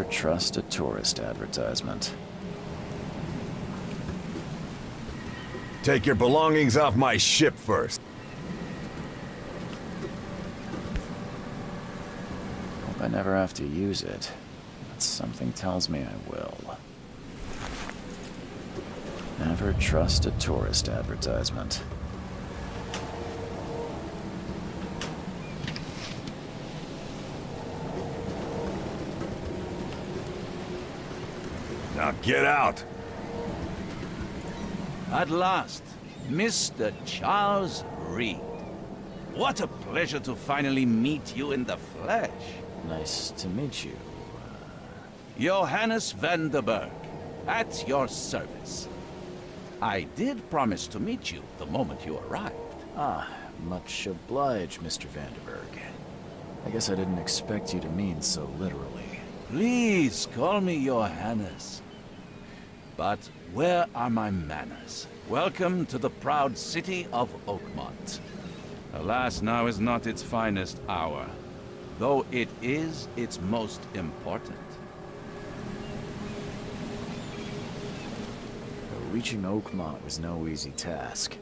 trust a tourist advertisement. Take your belongings off my ship first. Hope I never have to use it, but something tells me I will. Never trust a tourist advertisement. Now get out! At last, Mr. Charles Reed. What a pleasure to finally meet you in the flesh. Nice to meet you. Johannes van der Berg, at your service. I did promise to meet you the moment you arrived. Ah, much obliged, Mr. Vanderberg. I guess I didn't expect you to mean so literally. Please call me Johannes. But where are my manners? Welcome to the proud city of Oakmont. Alas, now is not its finest hour, though it is its most important. Reaching Oakmont was no easy task.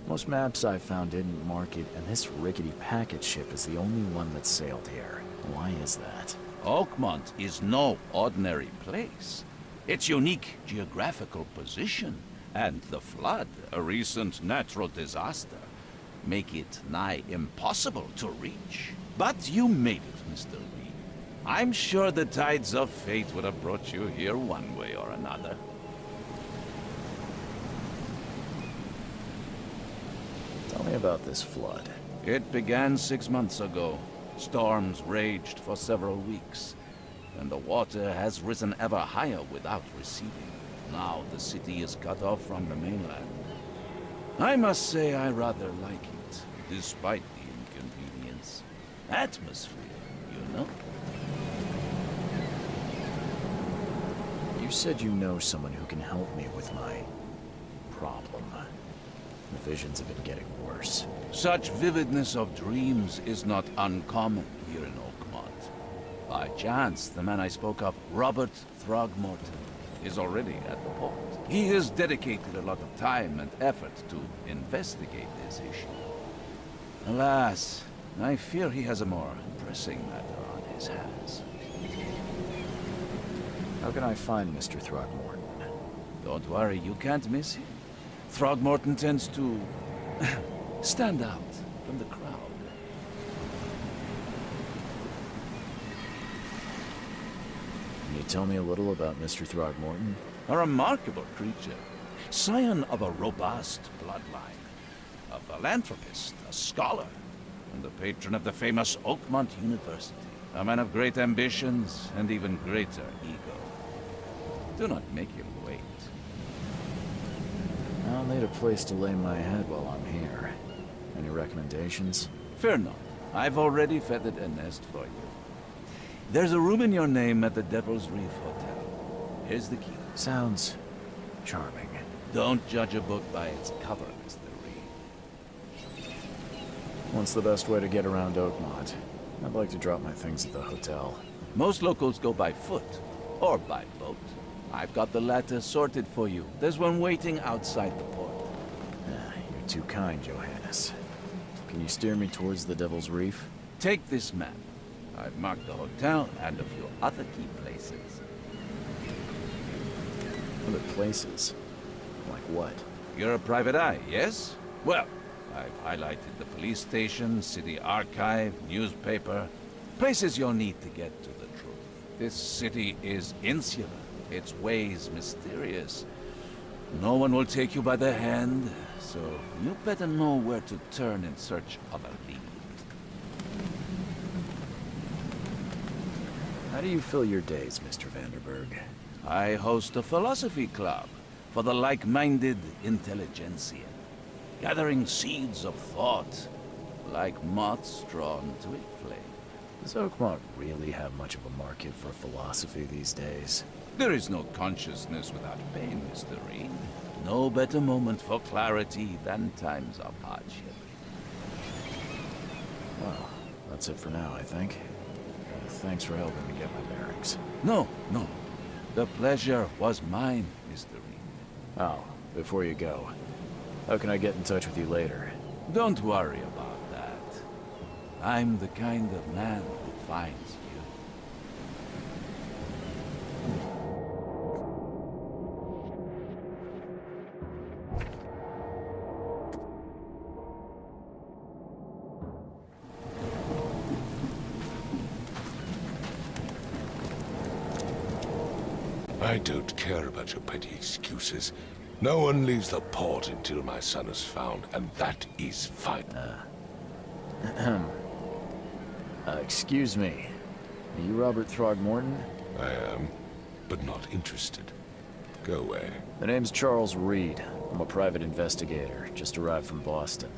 Most maps I found didn't mark it, and this rickety packet ship is the only one that sailed here. Why is that? Oakmont is no ordinary place. Its unique geographical position and the flood, a recent natural disaster, make it nigh impossible to reach. But you made it, Mr. Reed. I'm sure the tides of fate would have brought you here one way or another. Tell me about this flood. It began 6 months ago. Storms raged for several weeks, and the water has risen ever higher without receding. Now the city is cut off from the mainland. I must say I rather like it, despite the inconvenience. Atmosphere, you know? You said you know someone who can help me with my problem. The visions have been getting worse. Such vividness of dreams is not uncommon here in Oakmont. By chance, the man I spoke of, Robert Throgmorton, is already at the port. He has dedicated a lot of time and effort to investigate this issue. Alas, I fear he has a more pressing matter on his hands. How can I find Mr. Throgmorton? Don't worry, you can't miss him. Throgmorton tends to stand out from the crowd. Can you tell me a little about Mr. Throgmorton? A remarkable creature, scion of a robust bloodline, a philanthropist, a scholar, and the patron of the famous Oakmont University. A man of great ambitions and even greater ego. Do not make him wait. I'll need a place to lay my head while I'm here. Any recommendations? Fear not. I've already feathered a nest for you. There's a room in your name at the Devil's Reef Hotel. Here's the key. Sounds charming. Don't judge a book by its cover, Mr. Reed. What's the best way to get around Oakmont? I'd like to drop my things at the hotel. Most locals go by foot, or by boat. I've got the latter sorted for you. There's one waiting outside the port. You're too kind, Johannes. Can you steer me towards the Devil's Reef? Take this map. I've marked the hotel and a few other key places. Other places? Like what? You're a private eye, yes? Well, I've highlighted the police station, city archive, newspaper. Places you'll need to get to the truth. This city is insular. Its ways mysterious. No one will take you by the hand, so you better know where to turn in search of a lead. How do you fill your days, Mr. Vanderberg? I host a philosophy club for the like-minded intelligentsia, gathering seeds of thought, like moths drawn to a flame. Does Oakmont really have much of a market for philosophy these days? There is no consciousness without pain, Mr. Reed. No better moment for clarity than times of hardship. Well, that's it for now, I think. Thanks for helping me get my bearings. No, no. The pleasure was mine, Mr. Reed. Oh, before you go, how can I get in touch with you later? Don't worry about that. I'm the kind of man who finds you. I don't care about your petty excuses. No one leaves the port until my son is found, and that is fine. Excuse me. Are you Robert Throgmorton? I am, but not interested. Go away. The name's Charles Reed. I'm a private investigator, just arrived from Boston.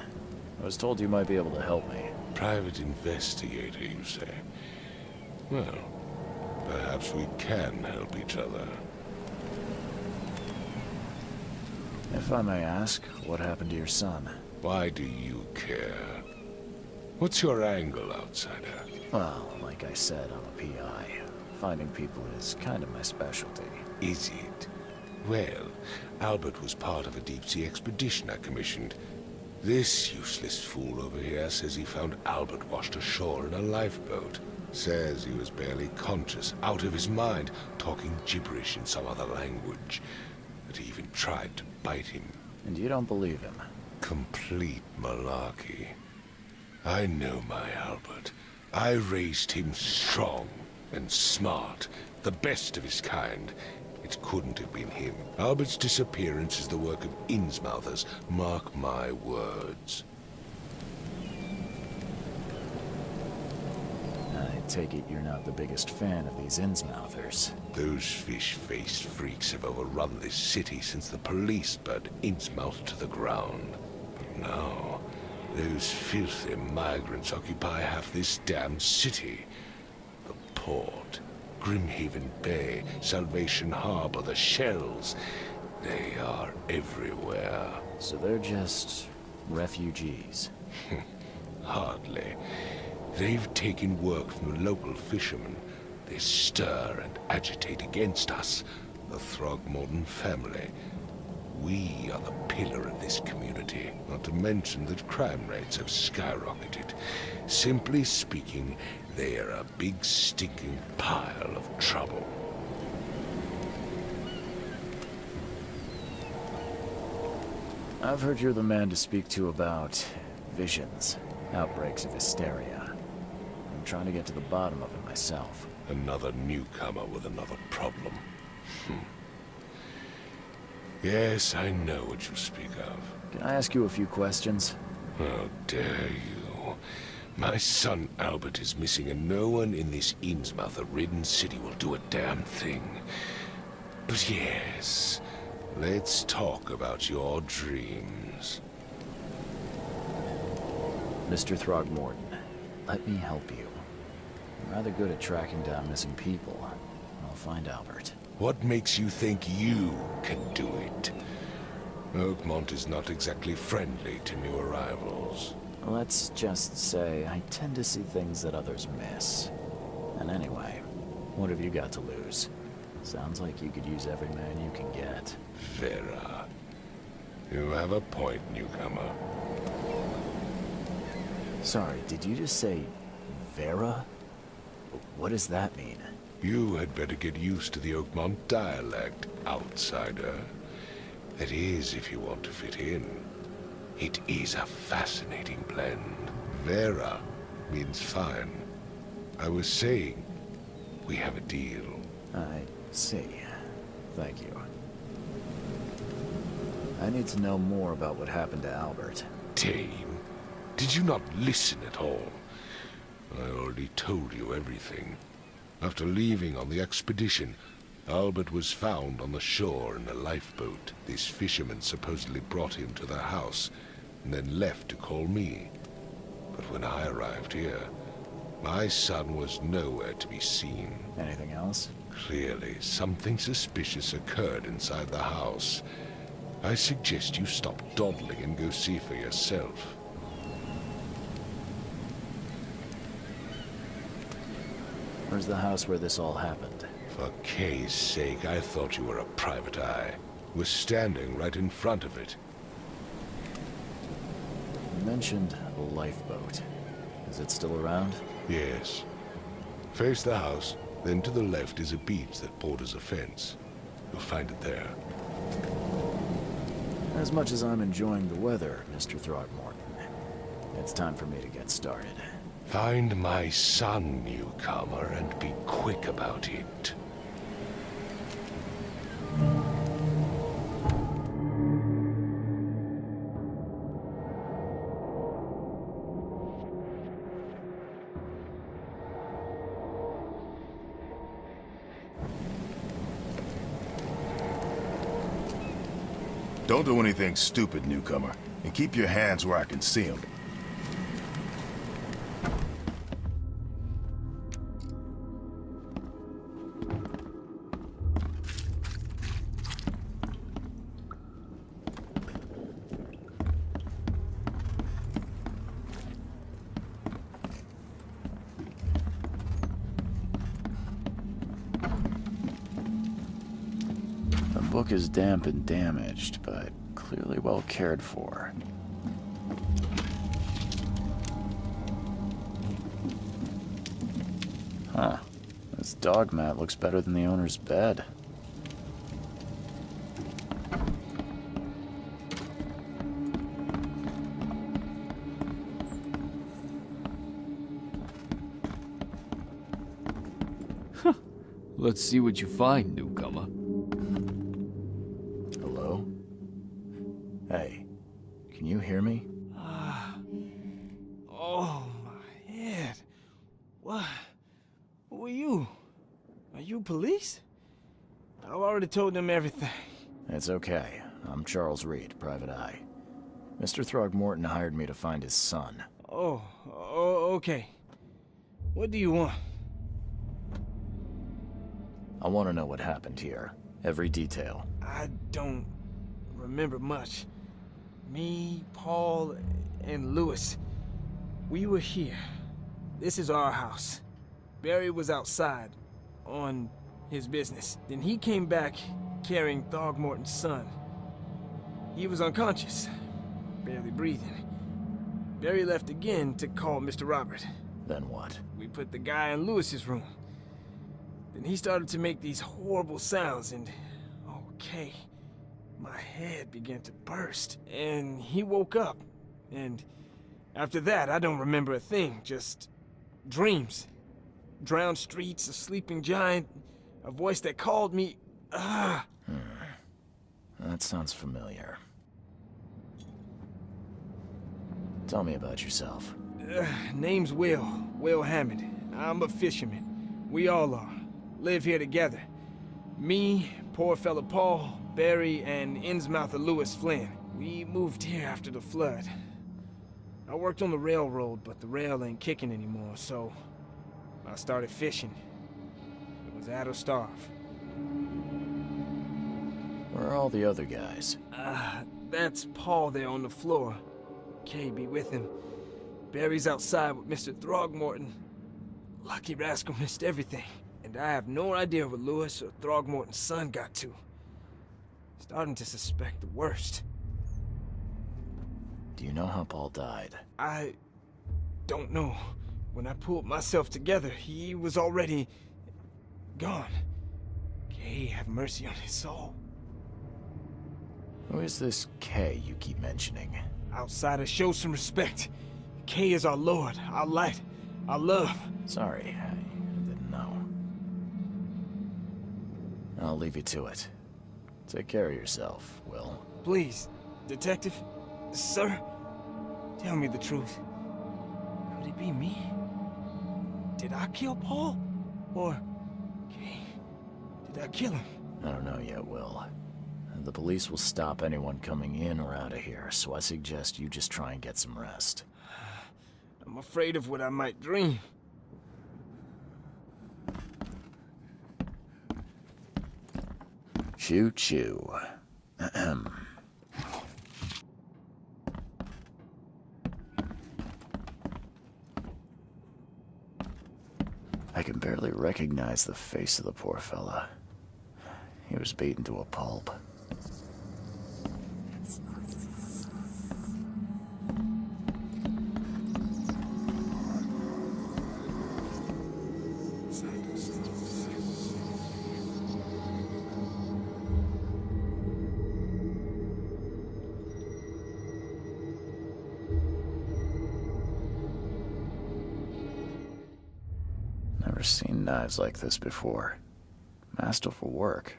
I was told you might be able to help me. Private investigator, you say? Well, perhaps we can help each other. If I may ask, what happened to your son? Why do you care? What's your angle, outsider? Well, like I said, I'm a PI. Finding people is kind of my specialty. Is it? Well, Albert was part of a deep-sea expedition I commissioned. This useless fool over here says he found Albert washed ashore in a lifeboat. Says he was barely conscious, out of his mind, talking gibberish in some other language. That he even tried to bite him. And you don't believe him? Complete malarkey. I know my Albert. I raised him strong and smart, the best of his kind. It couldn't have been him. Albert's disappearance is the work of Innsmouthers, mark my words. I take it you're not the biggest fan of these Innsmouthers. Those fish-faced freaks have overrun this city since the police burned Innsmouth to the ground. But now, those filthy migrants occupy half this damn city. The port, Grimhaven Bay, Salvation Harbor, the shells. They are everywhere. So they're just refugees. Hardly. They've taken work from the local fishermen. They stir and agitate against us, the Throgmorton family. We are the pillar of this community, not to mention that crime rates have skyrocketed. Simply speaking, they are a big stinking pile of trouble. I've heard you're the man to speak to about visions, outbreaks of hysteria. I'm trying to get to the bottom of it myself. Another newcomer with another problem. Yes, I know what you speak of. Can I ask you a few questions? How dare you? My son Albert is missing, and no one in this Innsmouth-ridden city will do a damn thing. But yes, let's talk about your dreams. Mr. Throgmorton, let me help you. I'm rather good at tracking down missing people. I'll find Albert. What makes you think you can do it? Oakmont is not exactly friendly to new arrivals. Let's just say I tend to see things that others miss. And anyway, what have you got to lose? Sounds like you could use every man you can get. Vera. You have a point, newcomer. Sorry, did you just say Vera? What does that mean? You had better get used to the Oakmont dialect, outsider. That is, if you want to fit in. It is a fascinating blend. Vera means fine. I was saying, we have a deal. I see. Thank you. I need to know more about what happened to Albert. Tame, did you not listen at all? I already told you everything. After leaving on the expedition, Albert was found on the shore in a lifeboat. This fisherman supposedly brought him to their house, and then left to call me. But when I arrived here, my son was nowhere to be seen. Anything else? Clearly, something suspicious occurred inside the house. I suggest you stop dawdling and go see for yourself. Where's the house where this all happened? For Kay's sake, I thought you were a private eye. We're standing right in front of it. You mentioned a lifeboat. Is it still around? Yes. Face the house, then to the left is a beach that borders a fence. You'll find it there. As much as I'm enjoying the weather, Mr. Throgmorton, it's time for me to get started. Find my son, newcomer, and be quick about it. Don't do anything stupid, newcomer. And keep your hands where I can see them. The book is damp and damaged, but clearly well cared for. Huh. This dog mat looks better than the owner's bed. Let's see what you find, newcomer. Hello? Hey, can you hear me? Oh, my head. What? Who are you? Are you police? I've already told them everything. It's okay. I'm Charles Reed, Private Eye. Mr. Throgmorton hired me to find his son. Oh, okay. What do you want? I want to know what happened here. Every detail. I don't remember much. Me, Paul, and Lewis, we were here. This is our house. Barry was outside, on his business. Then he came back carrying Throgmorton's son. He was unconscious, barely breathing. Barry left again to call Mr. Robert. Then what? We put the guy in Lewis's room. Then he started to make these horrible sounds and, okay, my head began to burst. And he woke up. And after that, I don't remember a thing, just dreams. Drowned streets, a sleeping giant, a voice that called me, That sounds familiar. Tell me about yourself. Name's Will Hammond. I'm a fisherman. We all are. Live here together. Me, poor fella Paul, Barry, and Innsmouther Lewis Flynn. We moved here after the flood. I worked on the railroad, but the rail ain't kicking anymore, so I started fishing. It was at or starve. Where are all the other guys? That's Paul there on the floor. Kay be with him. Barry's outside with Mr. Throgmorton. Lucky rascal missed everything. And I have no idea where Lewis or Throgmorton's son got to. Starting to suspect the worst. Do you know how Paul died? I don't know. When I pulled myself together, he was already gone. Kay have mercy on his soul. Who is this Kay you keep mentioning? Outsiders, show some respect. Kay is our lord, our light, our love. Sorry, I didn't know. I'll leave you to it. Take care of yourself, Will. Please, detective, sir, tell me the truth. Could it be me? Did I kill Paul? Or, Kay, did I kill him? I don't know yet, Will. The police will stop anyone coming in or out of here, so I suggest you just try and get some rest. I'm afraid of what I might dream. Choo-choo. Ahem. I can barely recognized the face of the poor fella. He was beaten to a pulp. Never seen knives like this before. Masterful work.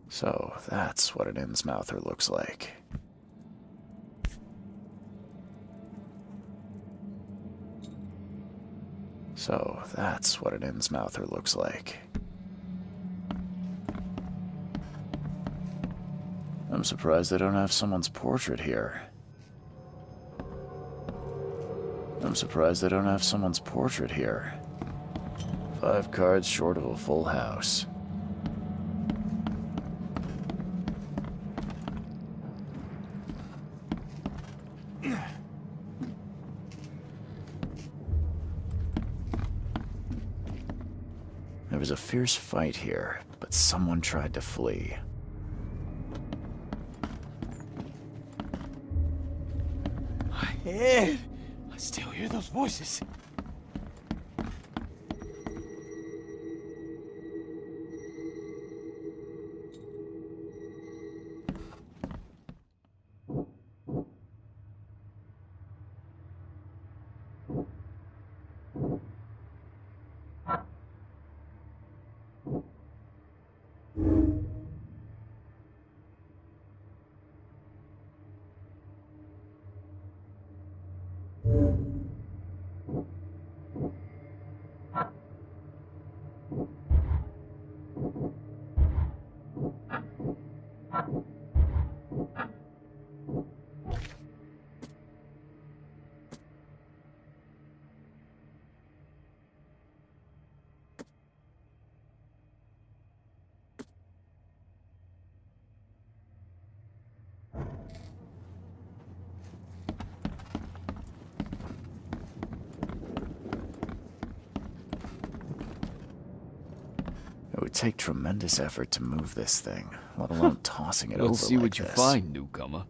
So, that's what an Innsmouther looks like. So, that's what an Innsmouther looks like. I'm surprised they don't have someone's portrait here. I'm surprised they don't have someone's portrait here. 5 cards short of a full house. There was a fierce fight here, but someone tried to flee. Ed! I still hear those voices. It would take tremendous effort to move this thing, let alone tossing it over Let's see like what you this. find, newcomer.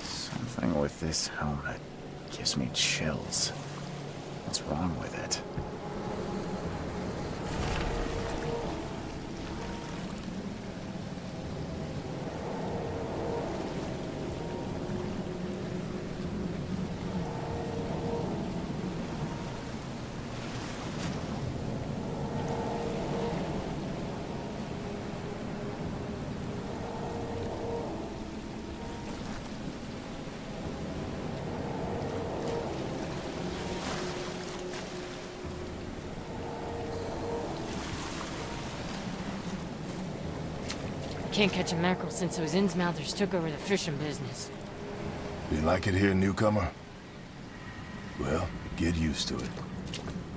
Something with this helmet gives me chills. What's wrong with it? Can't catch a mackerel since those Innsmouthers took over the fishing business. You like it here, newcomer? Well, get used to it.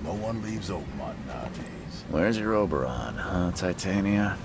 No one leaves Oakmont nowadays. Where's your Oberon, huh, Titania?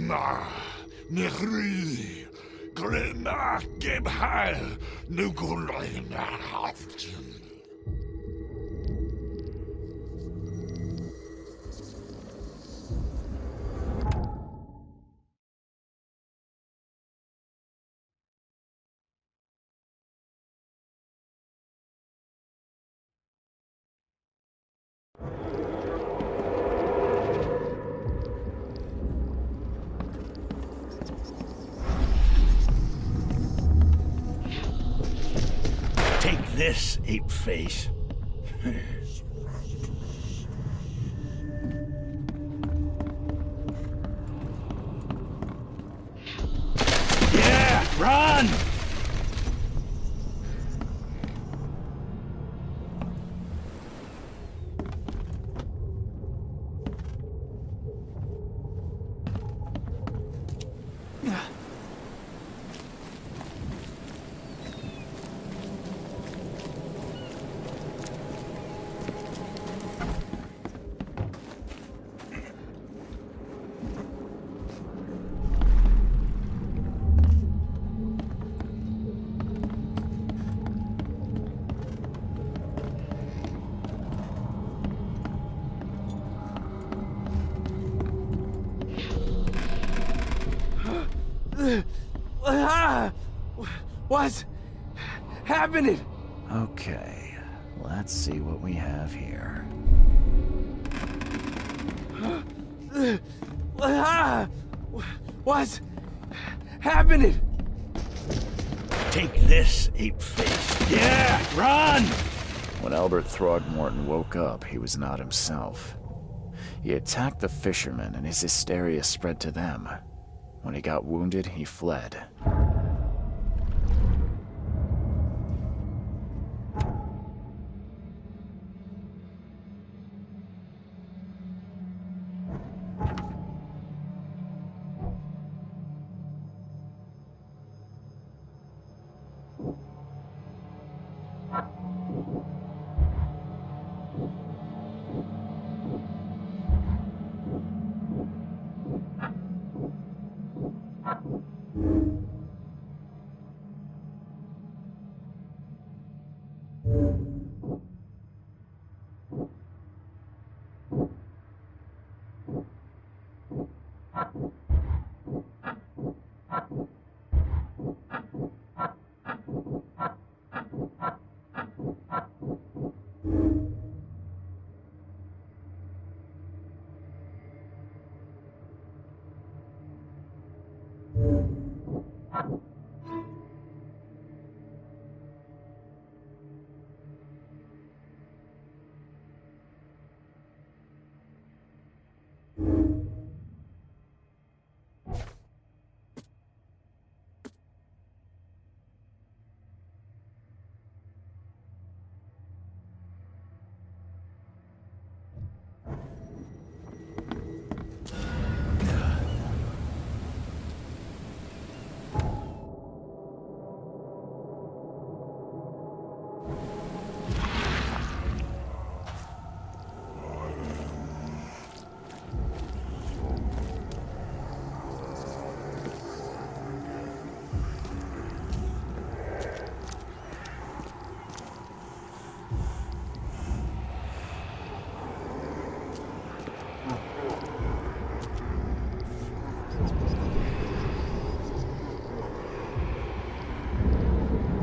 Ma, Nehri, Grena, Gebhal, Nugulina, Haftin. Take this, ape-face. Yeah, run! What's happening? Okay, let's see what we have here. What's happening? Take this, ape-face. Yeah, run! When Albert Throgmorton woke up, he was not himself. He attacked the fishermen, and his hysteria spread to them. When he got wounded, he fled.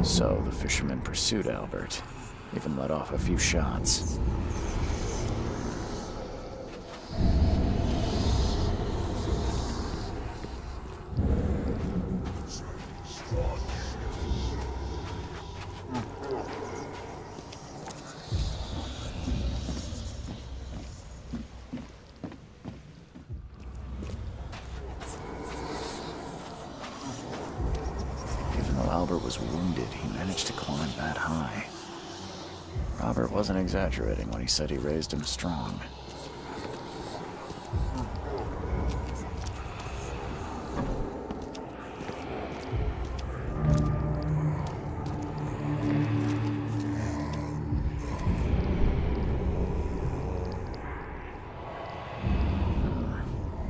So the fishermen pursued Albert, even let off a few shots. Albert was wounded, he managed to climb that high. Robert wasn't exaggerating when he said he raised him strong.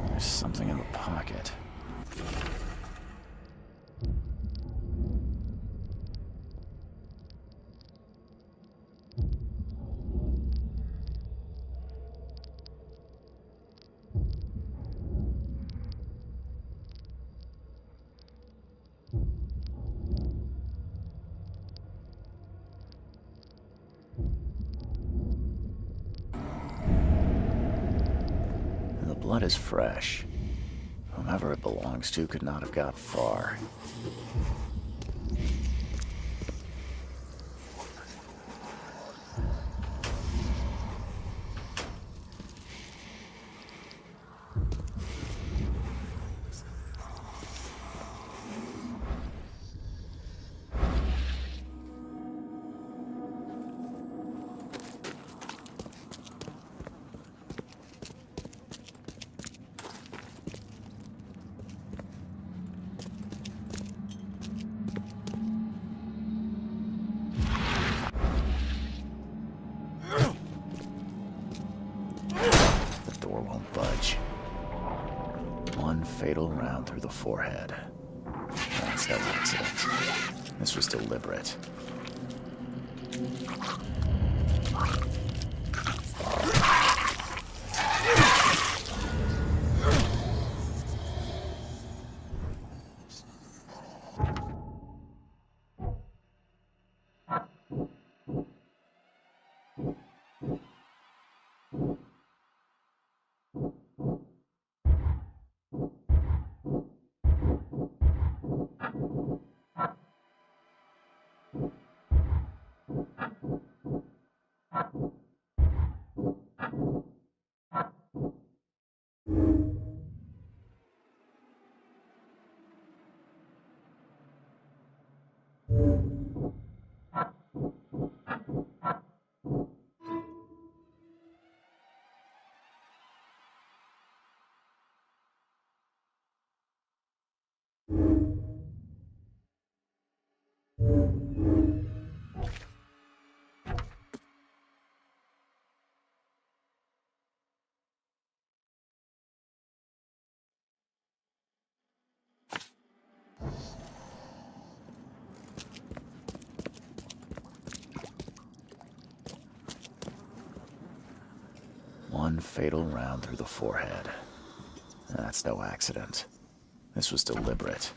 There's something in the pot. pocket. The blood is fresh. Whomever it belongs to could not have got far. The door won't budge. One fatal round through the forehead. That's no accident. This was deliberate. One fatal round through the forehead. That's no accident. This was deliberate.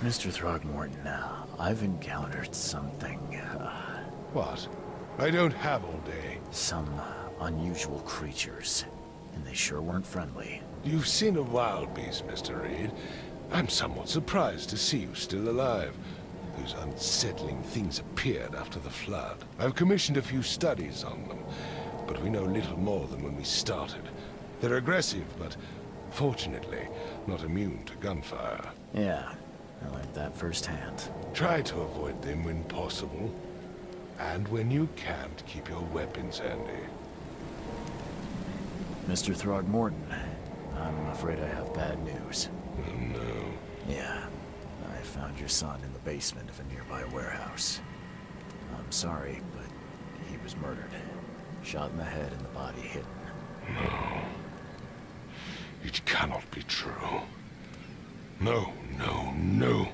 Mr. Throgmorton, I've encountered something, What? I don't have all day. some unusual creatures, and they sure weren't friendly. You've seen a wild beast, Mr. Reed. I'm somewhat surprised to see you still alive. Those unsettling things appeared after the flood. I've commissioned a few studies on them, but we know little more than when we started. They're aggressive, but fortunately not immune to gunfire. Yeah, I learned that firsthand. Try to avoid them when possible. And when you can't, keep your weapons handy. Mr. Throgmorton, I'm afraid I have bad news. Oh, no. Yeah, I found your son in the basement of a nearby warehouse. I'm sorry, but he was murdered. Shot in the head and the body hidden. No. It cannot be true. No, no, no.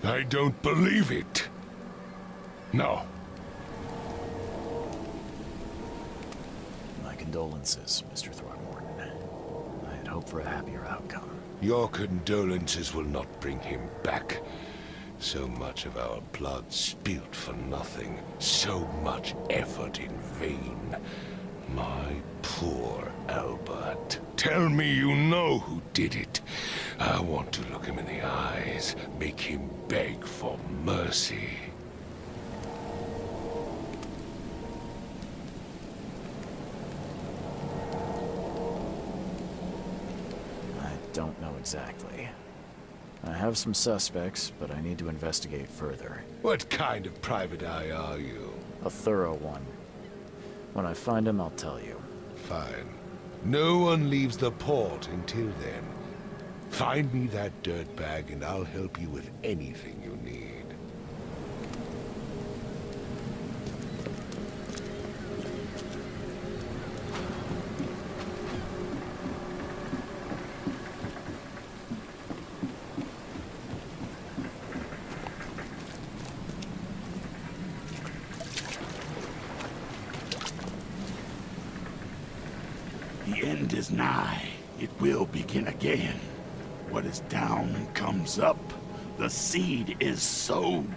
I don't believe it. No. My condolences, Mr. Throgmorton. I had hope for a happier outcome. Your condolences will not bring him back. So much of our blood spilt for nothing. So much effort in vain. My poor Albert. Tell me you know who did it. I want to look him in the eyes, make him beg for mercy. I don't know exactly. I have some suspects, but I need to investigate further. What kind of private eye are you? A thorough one. When I find him, I'll tell you. Fine. No one leaves the port until then. Find me that dirtbag and I'll help you with anything you need. The end is nigh. It will begin again. What is down comes up. The seed is sowed.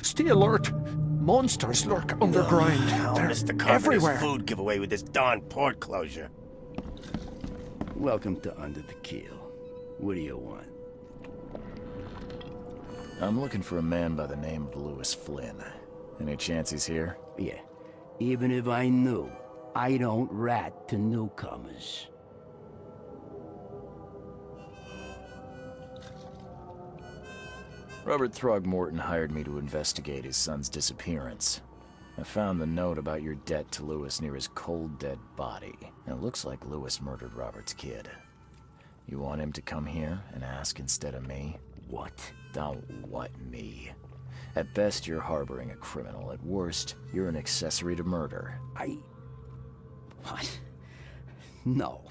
Stay alert! Monsters lurk underground. They're Mr. Carpenter's everywhere. food giveaway with this darn port closure. Welcome to Under the Keel. What do you want? I'm looking for a man by the name of Lewis Flynn. Any chance he's here? Yeah. Even if I knew, I don't rat to newcomers. Robert Throgmorton hired me to investigate his son's disappearance. I found the note about your debt to Lewis near his cold, dead body. And it looks like Lewis murdered Robert's kid. You want him to come here and ask instead of me? What? Don't what me. At best, you're harboring a criminal. At worst, you're an accessory to murder. What? No.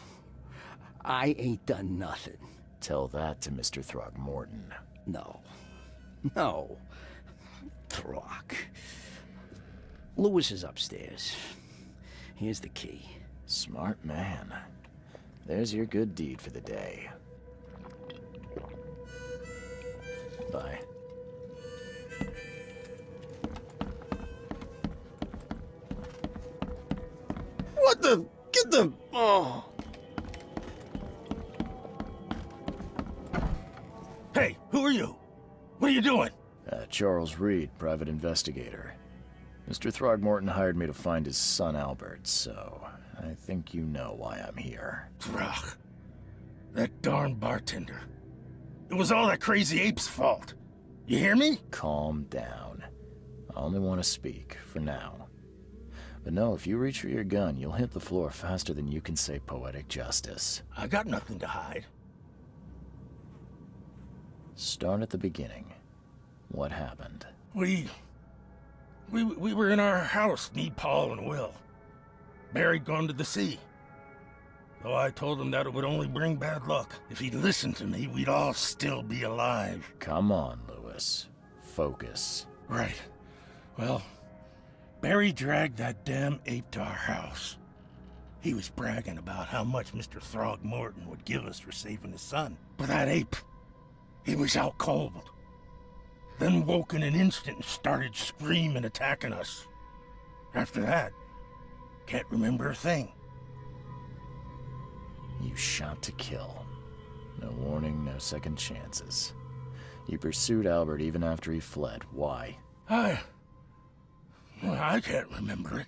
I ain't done nothing. Tell that to Mr. Throgmorton. No. No. Throg. Lewis is upstairs. Here's the key. Smart man. There's your good deed for the day. Bye. What the? Get the... Oh. Hey, who are you? What are you doing? Charles Reed, private investigator. Mr. Throgmorton hired me to find his son Albert, so I think you know why I'm here. Throg. That darn bartender. It was all that crazy ape's fault. You hear me? Calm down. I only want to speak, for now. But no, if you reach for your gun, you'll hit the floor faster than you can say poetic justice. I got nothing to hide. Start at the beginning. What happened? We were in our house, me, Paul, and Will. Barry'd gone to the sea. Though I told him that it would only bring bad luck. If he'd listened to me, we'd all still be alive. Come on, Lewis. Focus. Right. Well, Barry dragged that damn ape to our house. He was bragging about how much Mr. Throgmorton would give us for saving his son. But that ape, he was out cold. Then woke in an instant and started screaming, attacking us. After that, can't remember a thing. You shot to kill. No warning, no second chances. You pursued Albert even after he fled. Why? I can't remember it.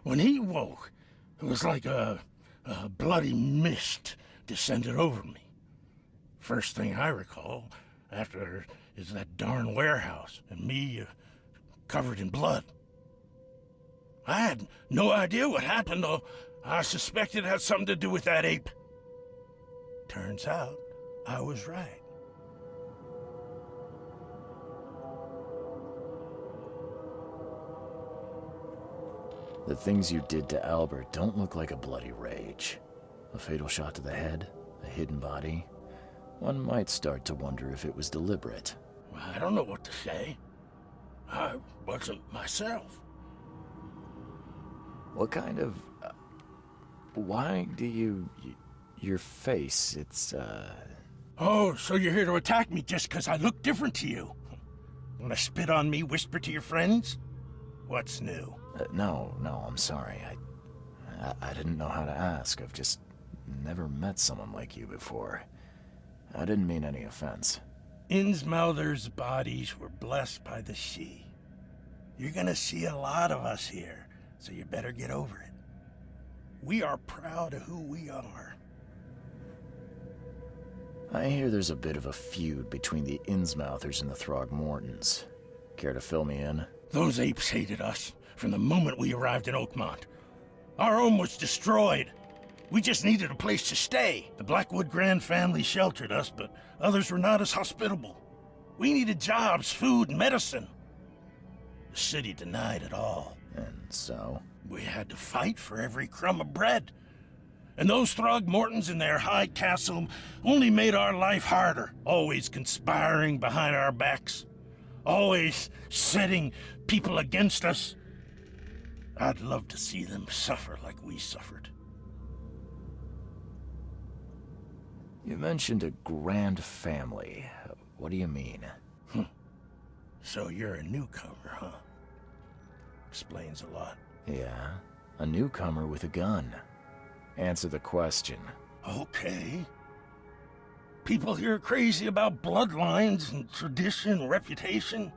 When he woke, it was like a a bloody mist descended over me. First thing I recall after is that darn warehouse and me covered in blood. I had no idea what happened, though. I suspected it had something to do with that ape. Turns out, I was right. The things you did to Albert don't look like a bloody rage. A fatal shot to the head, a hidden body. One might start to wonder if it was deliberate. I don't know what to say. I wasn't myself. What kind of... why do you... your face, it's, Oh, so you're here to attack me just because I look different to you? Wanna spit on me, whisper to your friends? What's new? No, I'm sorry. I didn't know how to ask. I've just never met someone like you before. I didn't mean any offense. Innsmouther's bodies were blessed by the sea. You're gonna see a lot of us here, so you better get over it. We are proud of who we are. I hear there's a bit of a feud between the Innsmouthers and the Throgmortons. Care to fill me in? Those apes hated us from the moment we arrived in Oakmont. Our home was destroyed. We just needed a place to stay. The Blackwood Grand family sheltered us, but others were not as hospitable. We needed jobs, food, and medicine. The city denied it all. And so? We had to fight for every crumb of bread. And those Throgmortons in their high castle only made our life harder, always conspiring behind our backs, always setting people against us. I'd love to see them suffer like we suffered. You mentioned a grand family. What do you mean? So you're a newcomer, huh? Explains a lot. Yeah, a newcomer with a gun. Answer the question. Okay. People here are crazy about bloodlines and tradition and reputation.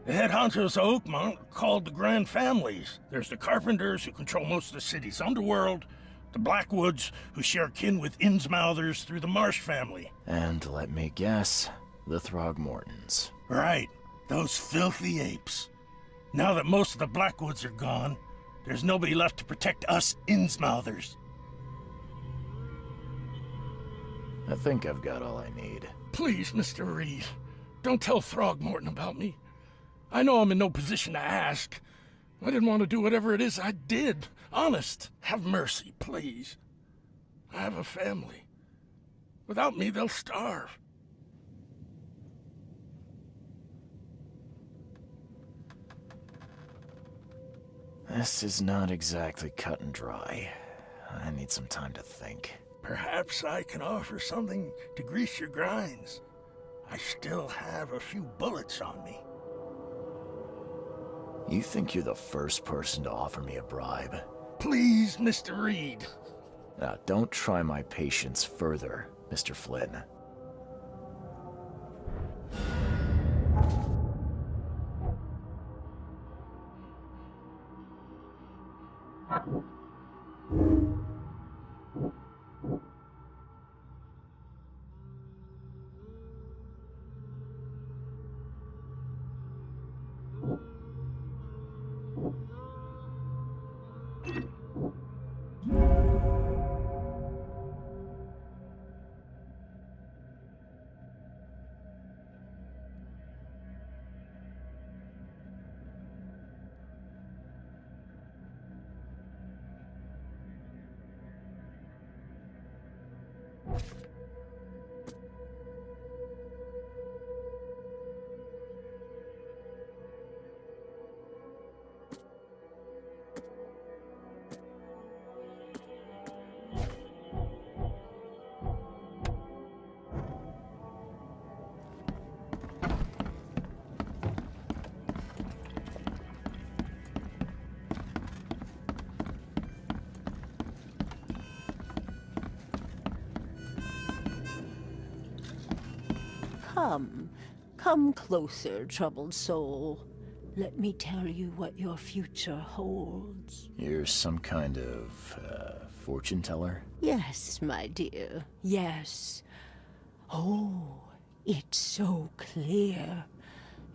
The head honchos of Oakmont are called the Grand Families. There's the Carpenters, who control most of the city's underworld, the Blackwoods, who share kin with Innsmouthers through the Marsh family. And let me guess, the Throgmortons. Right, those filthy apes. Now that most of the Blackwoods are gone, there's nobody left to protect us Innsmouthers. I think I've got all I need. Please, Mr. Reed, don't tell Throgmorton about me. I know I'm in no position to ask. I didn't want to do whatever it is I did. Honest, have mercy, please. I have a family. Without me, they'll starve. This is not exactly cut and dry. I need some time to think. Perhaps I can offer something to grease your grinds. I still have a few bullets on me. You think you're the first person to offer me a bribe? Please, Mr. Reed. Now, don't try my patience further, Mr. Flynn. Come closer, troubled soul. let me tell you what your future holds. You're some kind of, fortune teller? Yes, my dear, yes. Oh, it's so clear.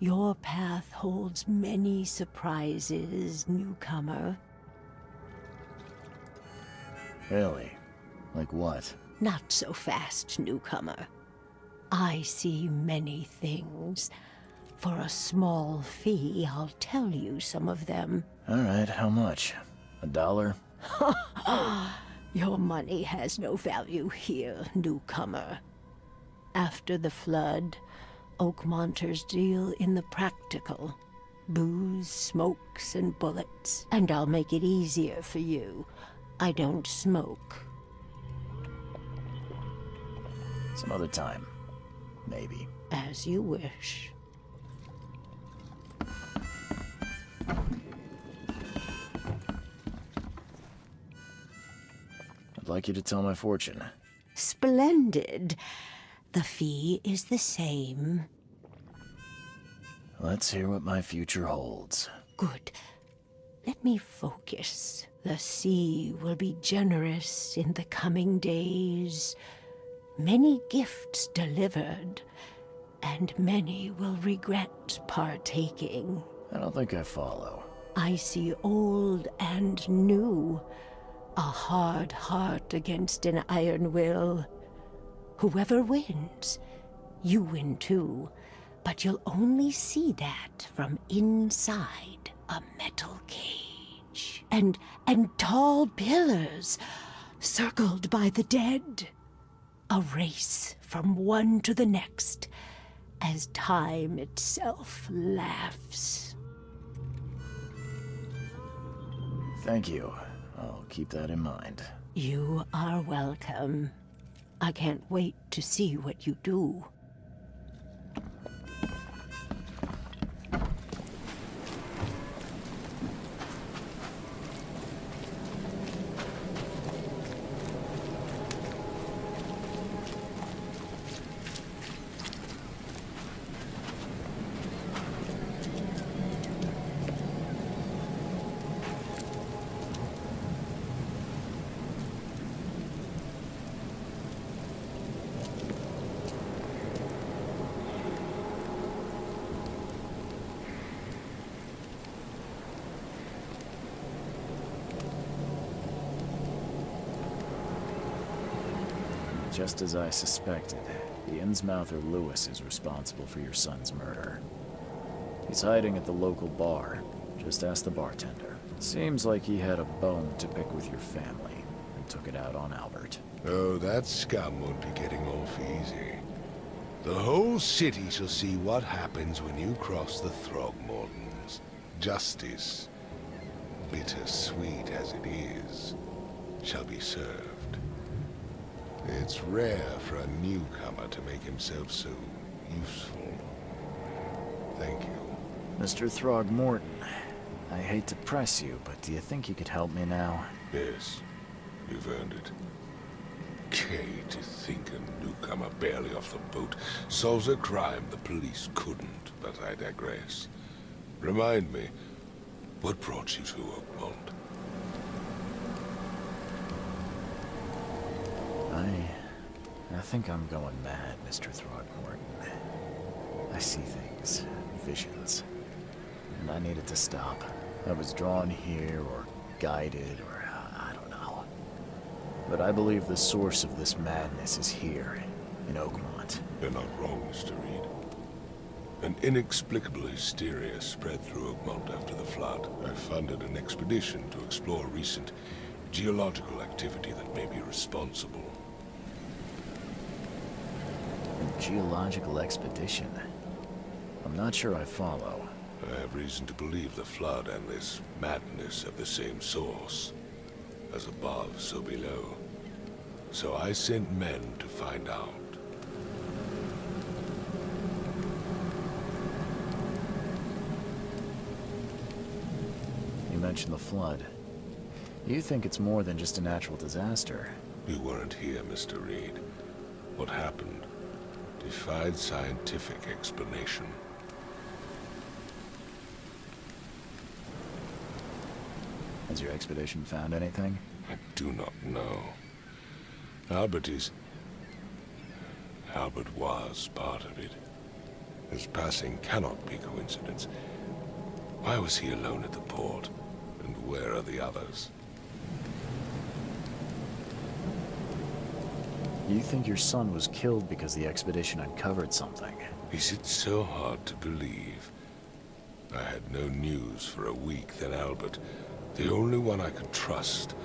Your path holds many surprises, newcomer. Really? Like what? Not so fast, newcomer. I see many things. For a small fee, I'll tell you some of them. All right, how much? $1? Your money has no value here, newcomer. After the flood, Oakmonters deal in the practical. Booze, smokes, and bullets. And I'll make it easier for you. I don't smoke. Some other time. Maybe. As you wish. I'd like you to tell my fortune. Splendid. The fee is the same. Let's hear what my future holds. Good. Let me focus. The sea will be generous in the coming days. Many gifts delivered, and many will regret partaking. I don't think I follow. I see old and new. A hard heart against an iron will. Whoever wins, you win too. But you'll only see that from inside a metal cage. And tall pillars, circled by the dead. A race from one to the next, as time itself laughs. Thank you. I'll keep that in mind. You are welcome. I can't wait to see what you do. Just as I suspected, the Innsmouther Lewis is responsible for your son's murder. He's hiding at the local bar. Just ask the bartender. Seems like he had a bone to pick with your family, and took it out on Albert. Oh, that scum won't be getting off easy. The whole city shall see what happens when you cross the Throgmortons. Justice, bitter-sweet as it is, shall be served. It's rare for a newcomer to make himself so useful. Thank you. Mr. Throgmorton, I hate to press you, but do you think you could help me now? Yes, you've earned it. Gay to think a newcomer barely off the boat solves a crime the police couldn't, but I digress. Remind me, what brought you to Oakmont? I think I'm going mad, Mr. Throgmorton. I see things, visions, and I needed to stop. I was drawn here, or guided, or I don't know. But I believe the source of this madness is here, in Oakmont. You're not wrong, Mr. Reed. An inexplicable hysteria spread through Oakmont after the flood. I funded an expedition to explore recent geological activity that may be responsible. A geological expedition? I'm not sure I follow. I have reason to believe the flood and this madness have the same source. As above, so below. So I sent men to find out. You mentioned the flood. You think it's more than just a natural disaster? You weren't here, Mr. Reed. What happened defied scientific explanation. Has your expedition found anything? I do not know. Albert was part of it. His passing cannot be coincidence. Why was he alone at the port? And where are the others? You think your son was killed because the expedition uncovered something? Is it so hard to believe? I had no news for a week, then Albert, the only one I could trust,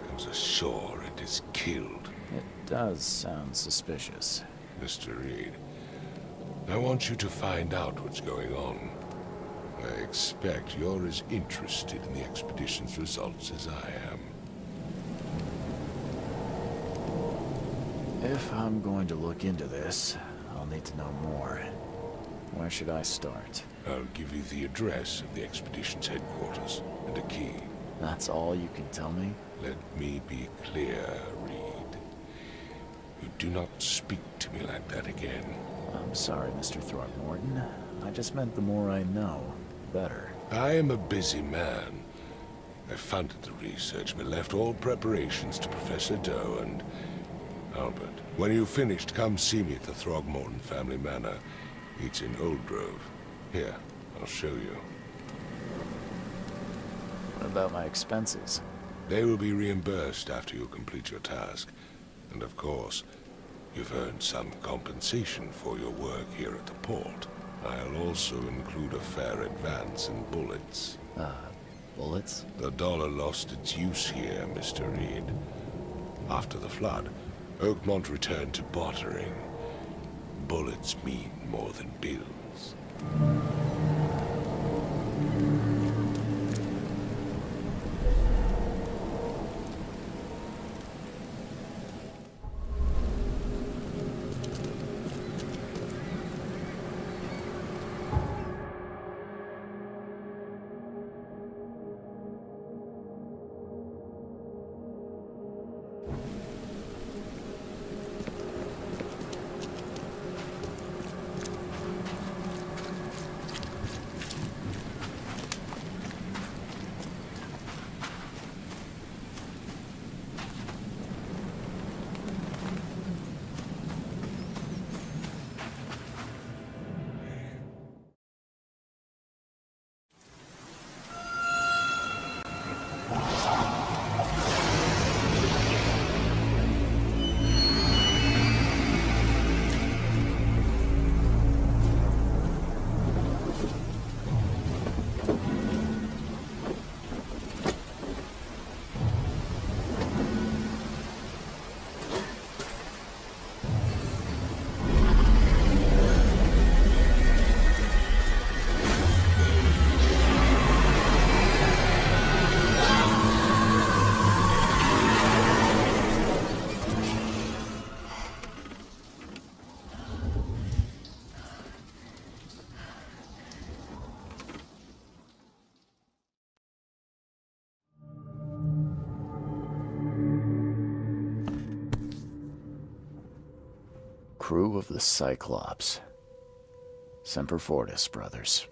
comes ashore and is killed. It does sound suspicious. Mr. Reed, I want you to find out what's going on. I expect you're as interested in the expedition's results as I am. If I'm going to look into this, I'll need to know more. Where should I start? I'll give you the address of the expedition's headquarters and a key. That's all you can tell me? Let me be clear, Reed. You do not speak to me like that again. I'm sorry, Mr. Throckmorton. I just meant the more I know, the better. I am a busy man. I funded the research, but left all preparations to Professor Doe and Albert. When you've finished, come see me at the Throgmorton family manor. It's in Old Grove. Here, I'll show you. What about my expenses? They will be reimbursed after you complete your task. And of course, you've earned some compensation for your work here at the port. I'll also include a fair advance in bullets. Bullets? The dollar lost its use here, Mr. Reed. After the flood, Oakmont returned to bartering. Bullets mean more than bills. Crew of the Cyclops. Semper Fortis, brothers.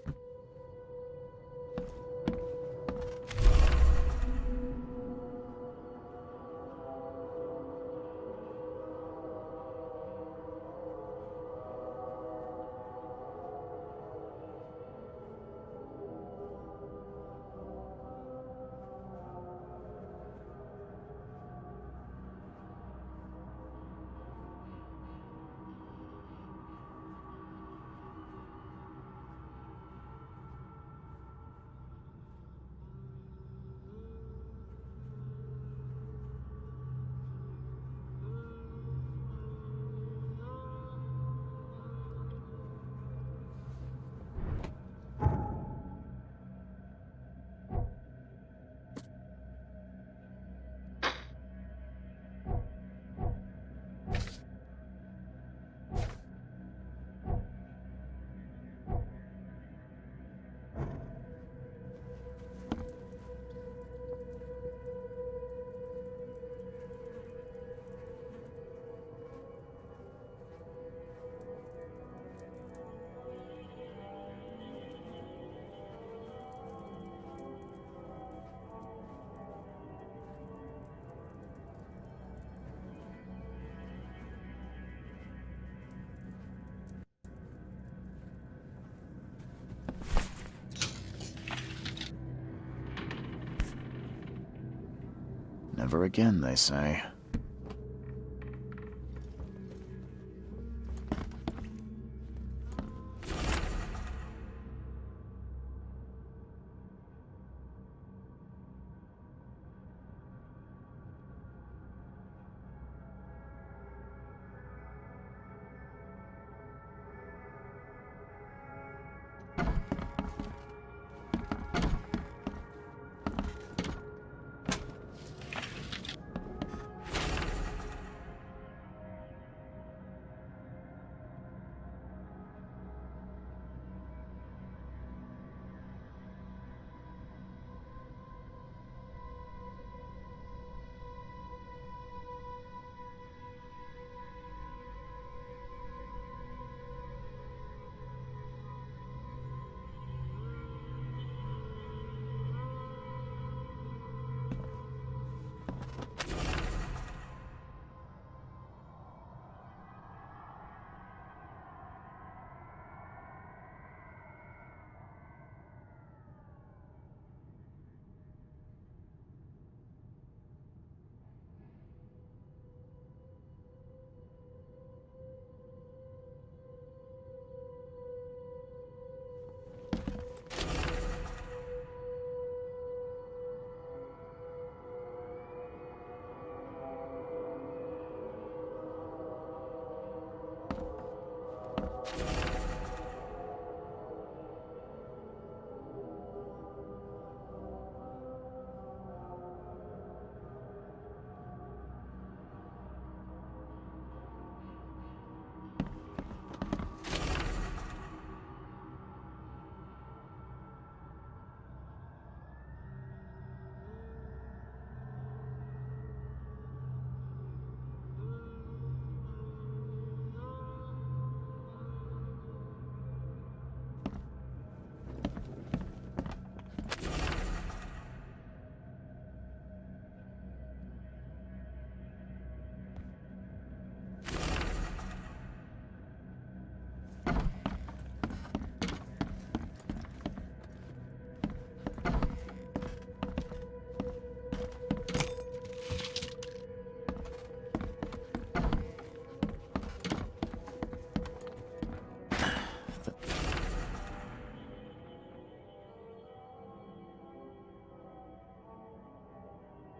Never again, they say.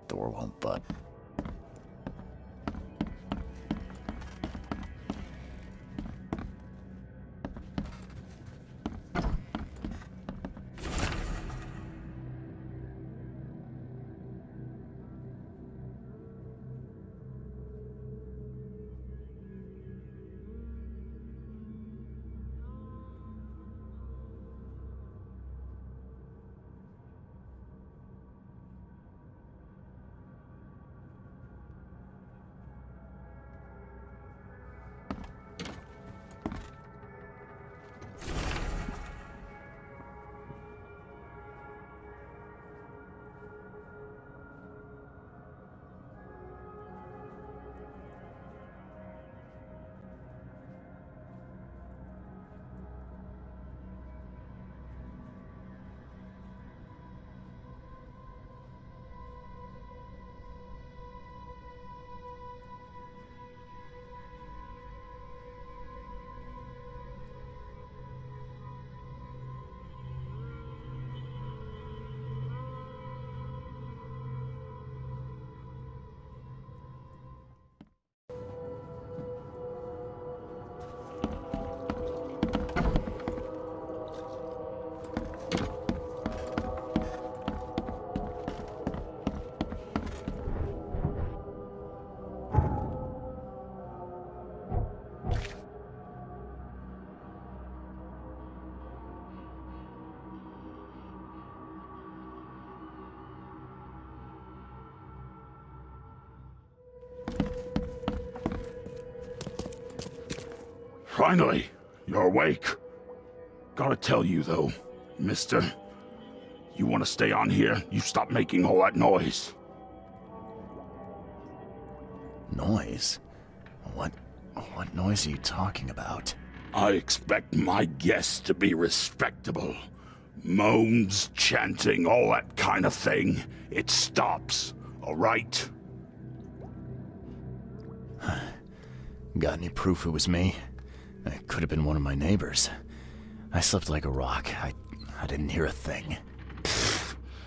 Door won't budge. Finally, you're awake. Gotta tell you, though, mister, you want to stay on here, you stop making all that noise. Noise? What noise are you talking about? I expect my guests to be respectable. Moans, chanting, all that kind of thing. It stops. all right? Got any proof it was me? It could have been one of my neighbors. I slept like a rock. I didn't hear a thing.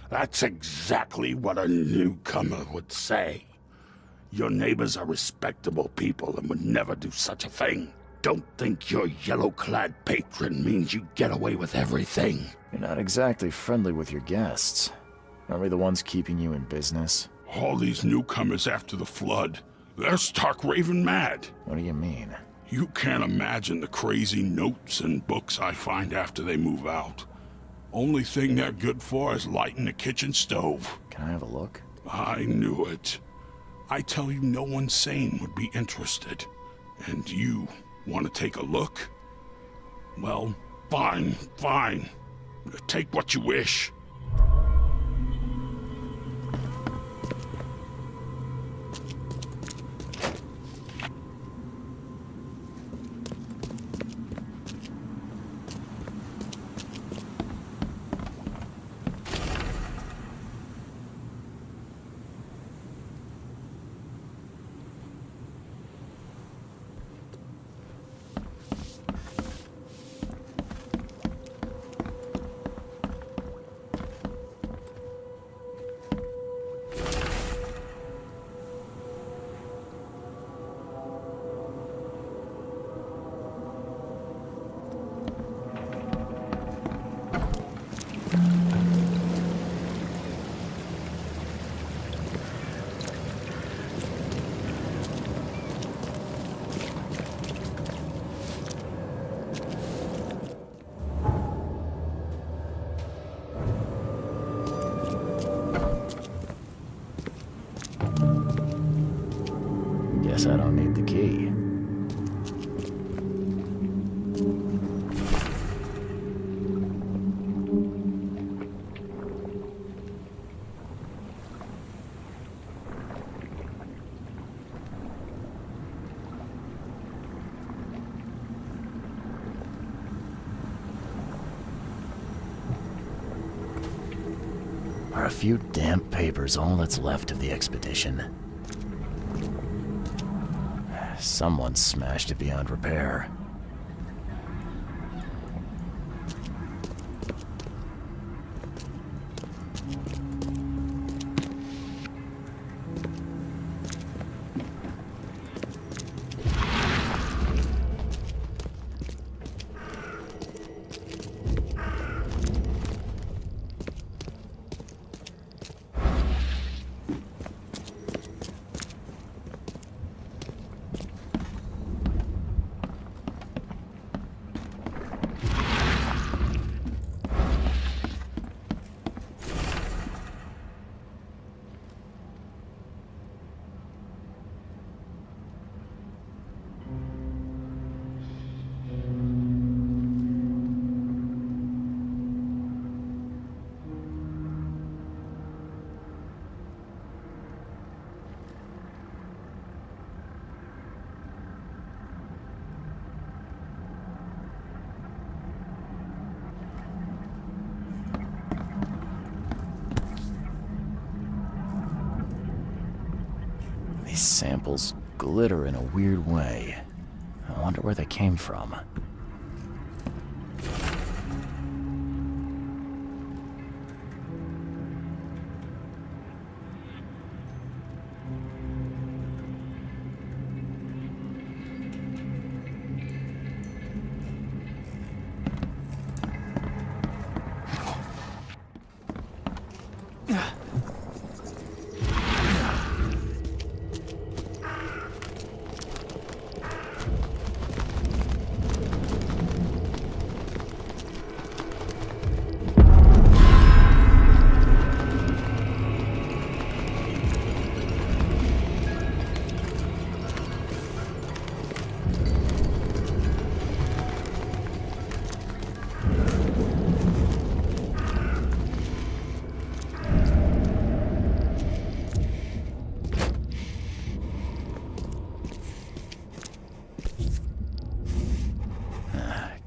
That's exactly what a newcomer would say. Your neighbors are respectable people and would never do such a thing. Don't think your yellow-clad patron means you get away with everything. You're not exactly friendly with your guests. Are we the ones keeping you in business? All these newcomers after the flood, they're stark raving mad. What do you mean? You can't imagine the crazy notes and books I find after they move out. Only thing they're good for is lighting the kitchen stove. Can I have a look? I knew it. I tell you, no one sane would be interested. And you want to take a look? Well, fine. Take what you wish. Guess I don't need the key. Are a few damp papers all that's left of the expedition? Someone smashed it beyond repair. These samples glitter in a weird way. I wonder where they came from.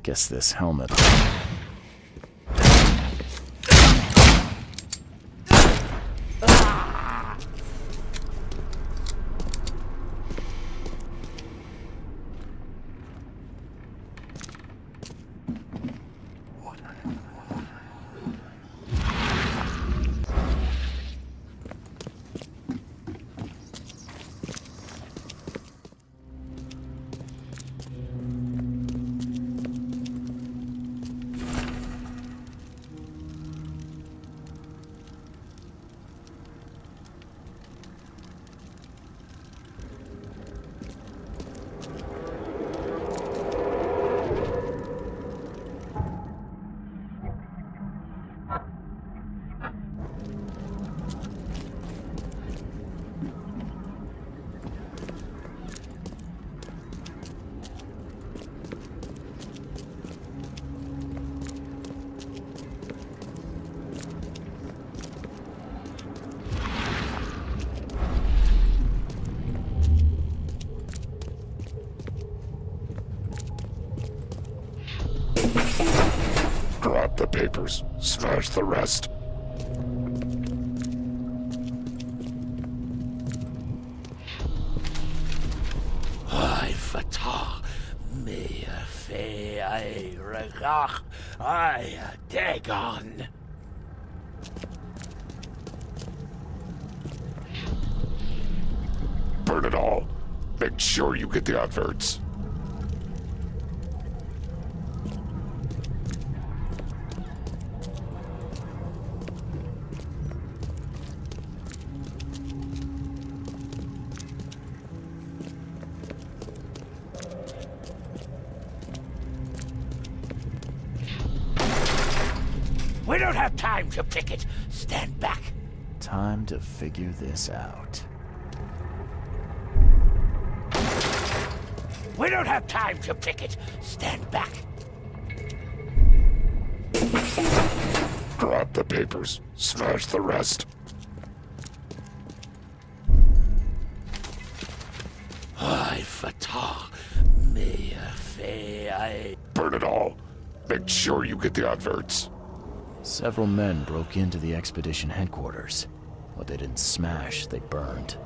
Guess this helmet... papers. Smash the rest. I fatah me fe I regach I dagon. Burn it all. Make sure you get the adverts. We don't have time to pick it. Stand back. Time to figure this out. We don't have time to pick it. Stand back. Grab the papers. Smash the rest. I fatah me fe I. Burn it all. Make sure you get the adverts. Several men broke into the expedition headquarters. What they didn't smash, they burned.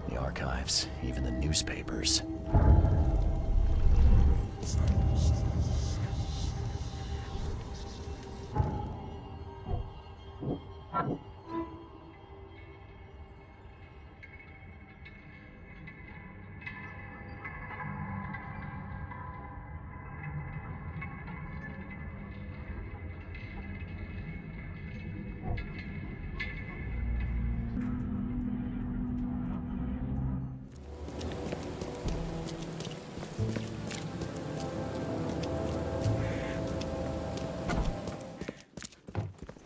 The archives, even the newspapers.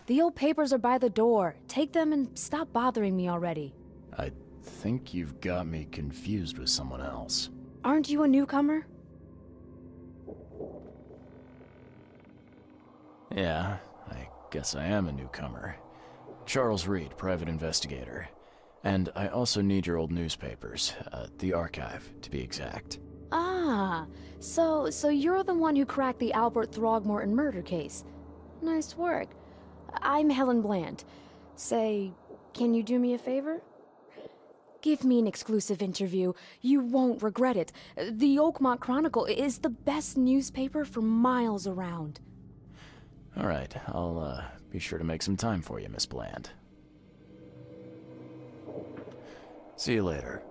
The old papers are by the door. Take them and stop bothering me already. I think you've got me confused with someone else. Aren't you a newcomer? Yeah, I guess I am a newcomer. Charles Reed, private investigator. And I also need your old newspapers, the archive, to be exact. Ah, so you're the one who cracked the Albert Throgmorton murder case. Nice work. I'm Helen Bland. Say, can you do me a favor? Give me an exclusive interview. You won't regret it. The Oakmont Chronicle is the best newspaper for miles around. All right, I'll be sure to make some time for you, Miss Bland. See you later.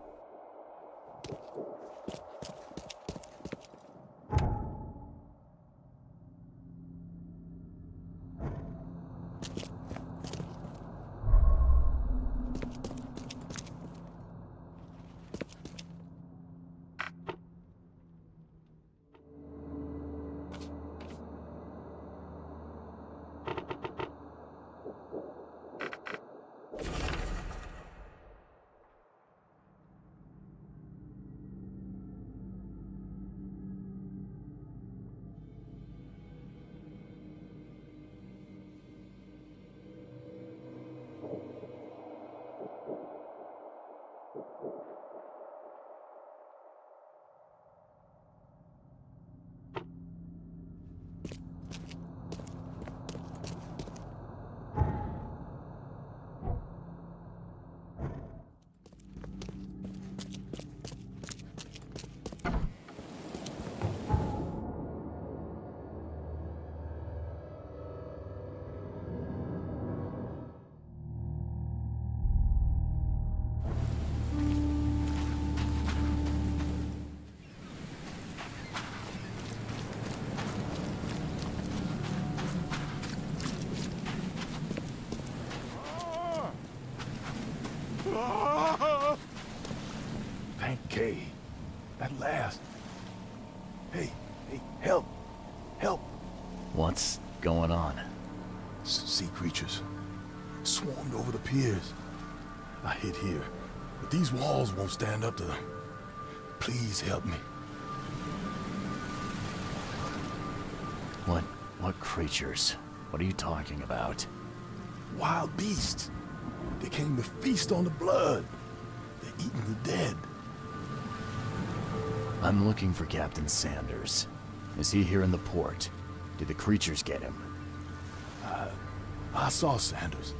Thank Kay. At last. Hey, help! Help! What's going on? Sea creatures. Swarmed over the piers. I hid here, but these walls won't stand up to them. Please help me. What creatures? What are you talking about? Wild beasts. They came to feast on the blood. They're eating the dead. I'm looking for Captain Sanders. Is he here in the port? Did the creatures get him? saw Sanders.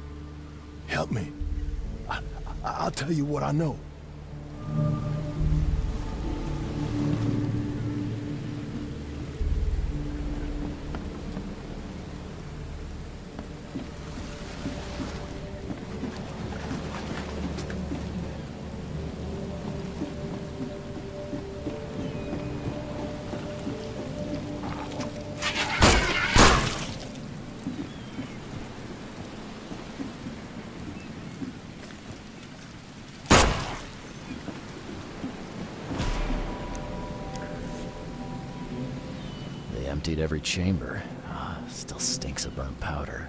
Help me. I'll tell you what I know. Emptied every chamber. Still stinks of burnt powder.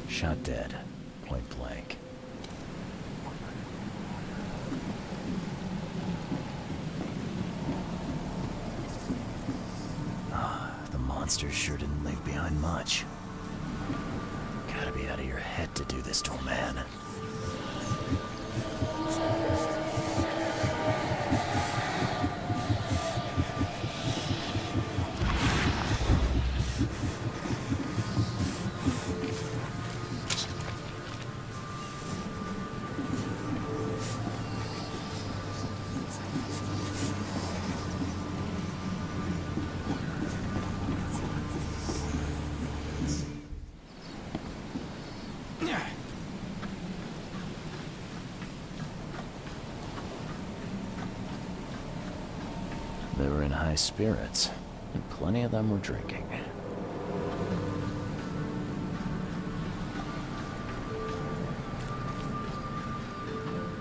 Shot dead. Point blank. The monsters sure didn't leave behind much. Gotta be out of your head to do this to a man. They were in high spirits, and plenty of them were drinking.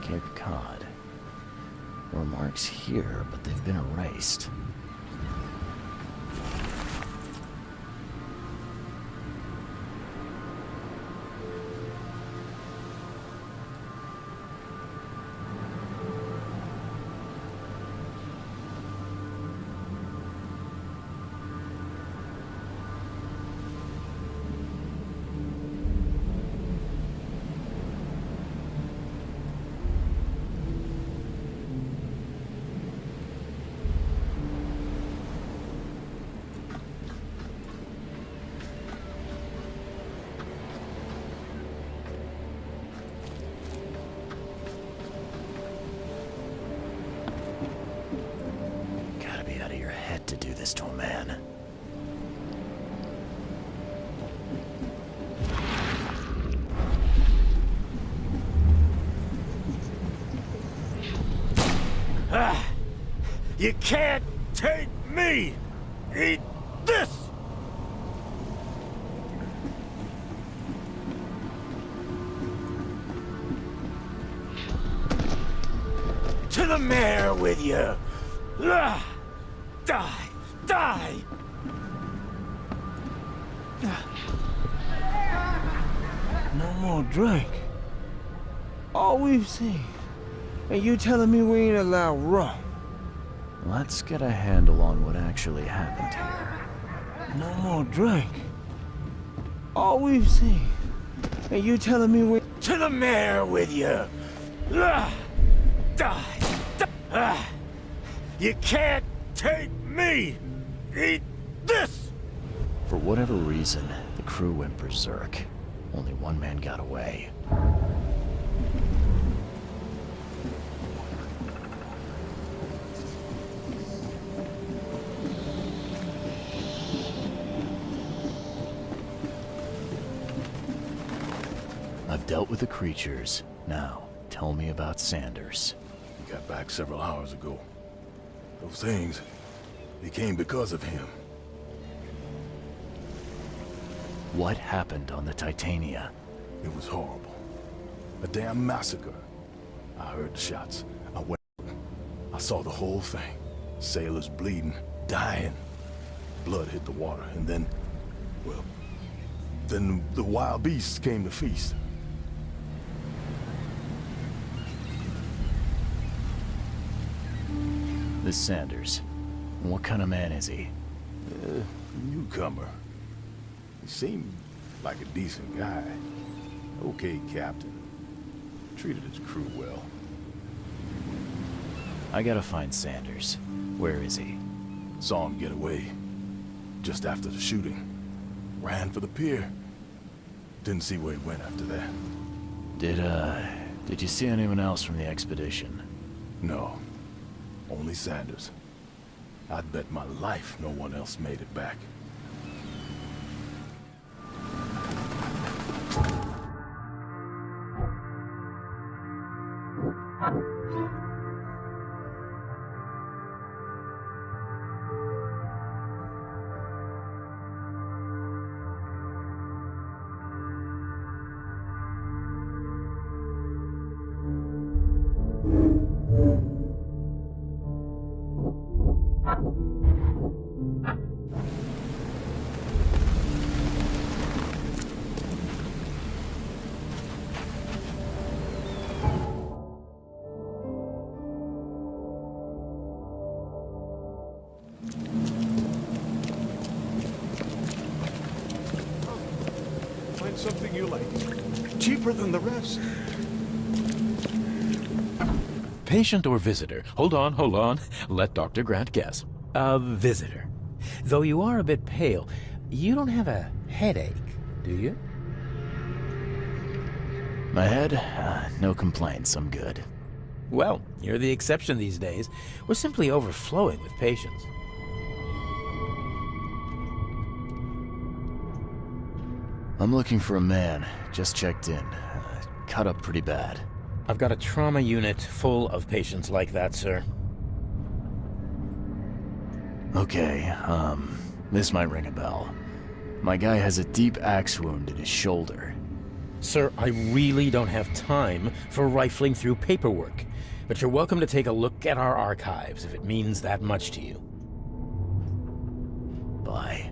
Cape Cod. There were marks here, but they've been erased. To do this to a man. You can't take me! Eat this! To the mayor with you! Die! Die! No more drink. All we've seen. And you telling me we ain't allowed rum? Let's get a handle on what actually happened here. No more drink. All we've seen. And you telling me we... To the mayor with you! Die! You can't take me! Eat this! For whatever reason, the crew went berserk. Only one man got away. I've dealt with the creatures. Now, tell me about Sanders. He got back several hours ago. Those things, they came because of him. What happened on the Titania? It was horrible. A damn massacre. I heard the shots. I went. I saw the whole thing. Sailors bleeding, dying. Blood hit the water, and then, well, then the wild beasts came to feast. This Sanders. What kind of man is he? Newcomer. He seemed like a decent guy. Okay, Captain. Treated his crew well. I gotta find Sanders. Where is he? Saw him get away. Just after the shooting. Ran for the pier. Didn't see where he went after that. Did you see anyone else from the expedition? No. Only Sanders. I'd bet my life no one else made it back. Find something you like. Cheaper than the rest. Patient or visitor? Hold on. Let Dr. Grant guess. A visitor. Though you are a bit pale, you don't have a headache, do you? My head? No complaints, I'm good. Well, you're the exception these days. We're simply overflowing with patients. I'm looking for a man. Just checked in. Cut up pretty bad. I've got a trauma unit full of patients like that, sir. Okay, this might ring a bell. My guy has a deep axe wound in his shoulder. Sir, I really don't have time for rifling through paperwork, but you're welcome to take a look at our archives if it means that much to you. Bye.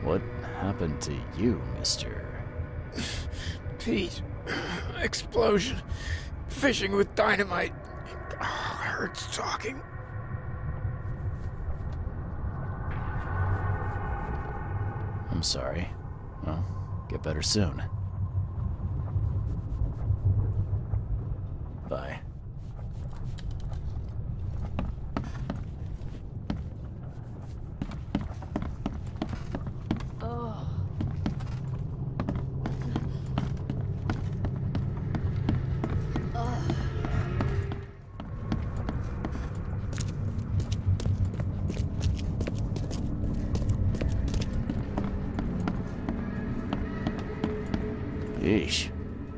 What happened to you, mister? Pete. Explosion. Fishing with dynamite. Hurts talking. I'm sorry. Well, get better soon. Bye. Yeesh.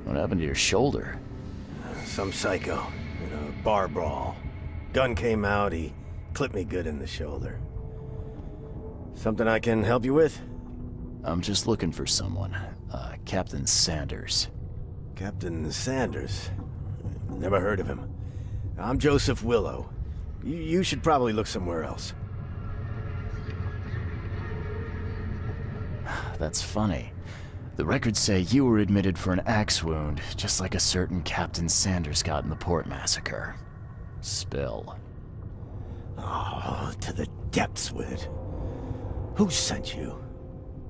What happened to your shoulder? Some psycho in a bar brawl. Gun came out, he clipped me good in the shoulder. Something I can help you with? I'm just looking for someone. Captain Sanders. Captain Sanders? Never heard of him. I'm Joseph Willow. You should probably look somewhere else. That's funny. The records say you were admitted for an axe wound, just like a certain Captain Sanders got in the Port Massacre. Spill. Oh, to the depths with it. Who sent you?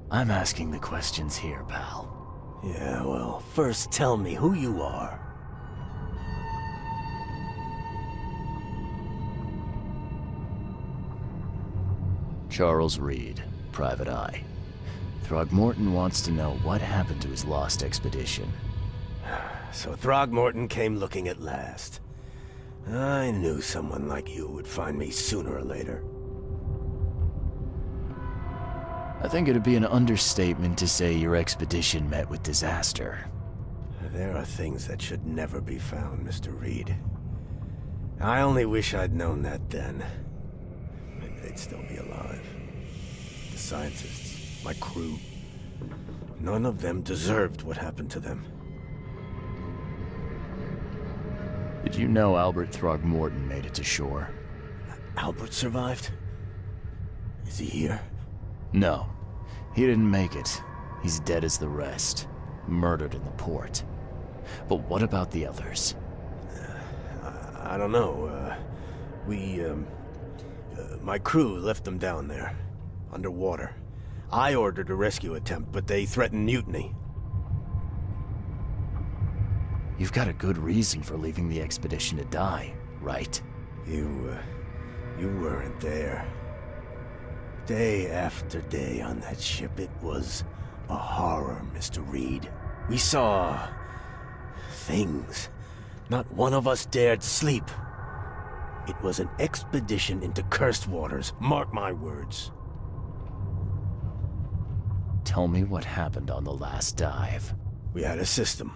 I'm asking the questions here, pal. Yeah, well, first tell me who you are. Charles Reed, Private Eye. Throgmorton wants to know what happened to his lost expedition. So Throgmorton came looking at last. I knew someone like you would find me sooner or later. I think it'd be an understatement to say your expedition met with disaster. There are things that should never be found, Mr. Reed. I only wish I'd known that then. Maybe they'd still be alive. The scientists, my crew, none of them deserved what happened to them. Did you know Albert Throgmorton made it to shore? Albert survived? Is he here? No. He didn't make it. He's dead as the rest. Murdered in the port. But what about the others? I don't know. My crew left them down there, underwater. I ordered a rescue attempt, but they threatened mutiny. You've got a good reason for leaving the expedition to die, right? You weren't there. Day after day on that ship, it was a horror, Mr. Reed. We saw things. Not one of us dared sleep. It was an expedition into cursed waters, mark my words. Tell me what happened on the last dive. We had a system.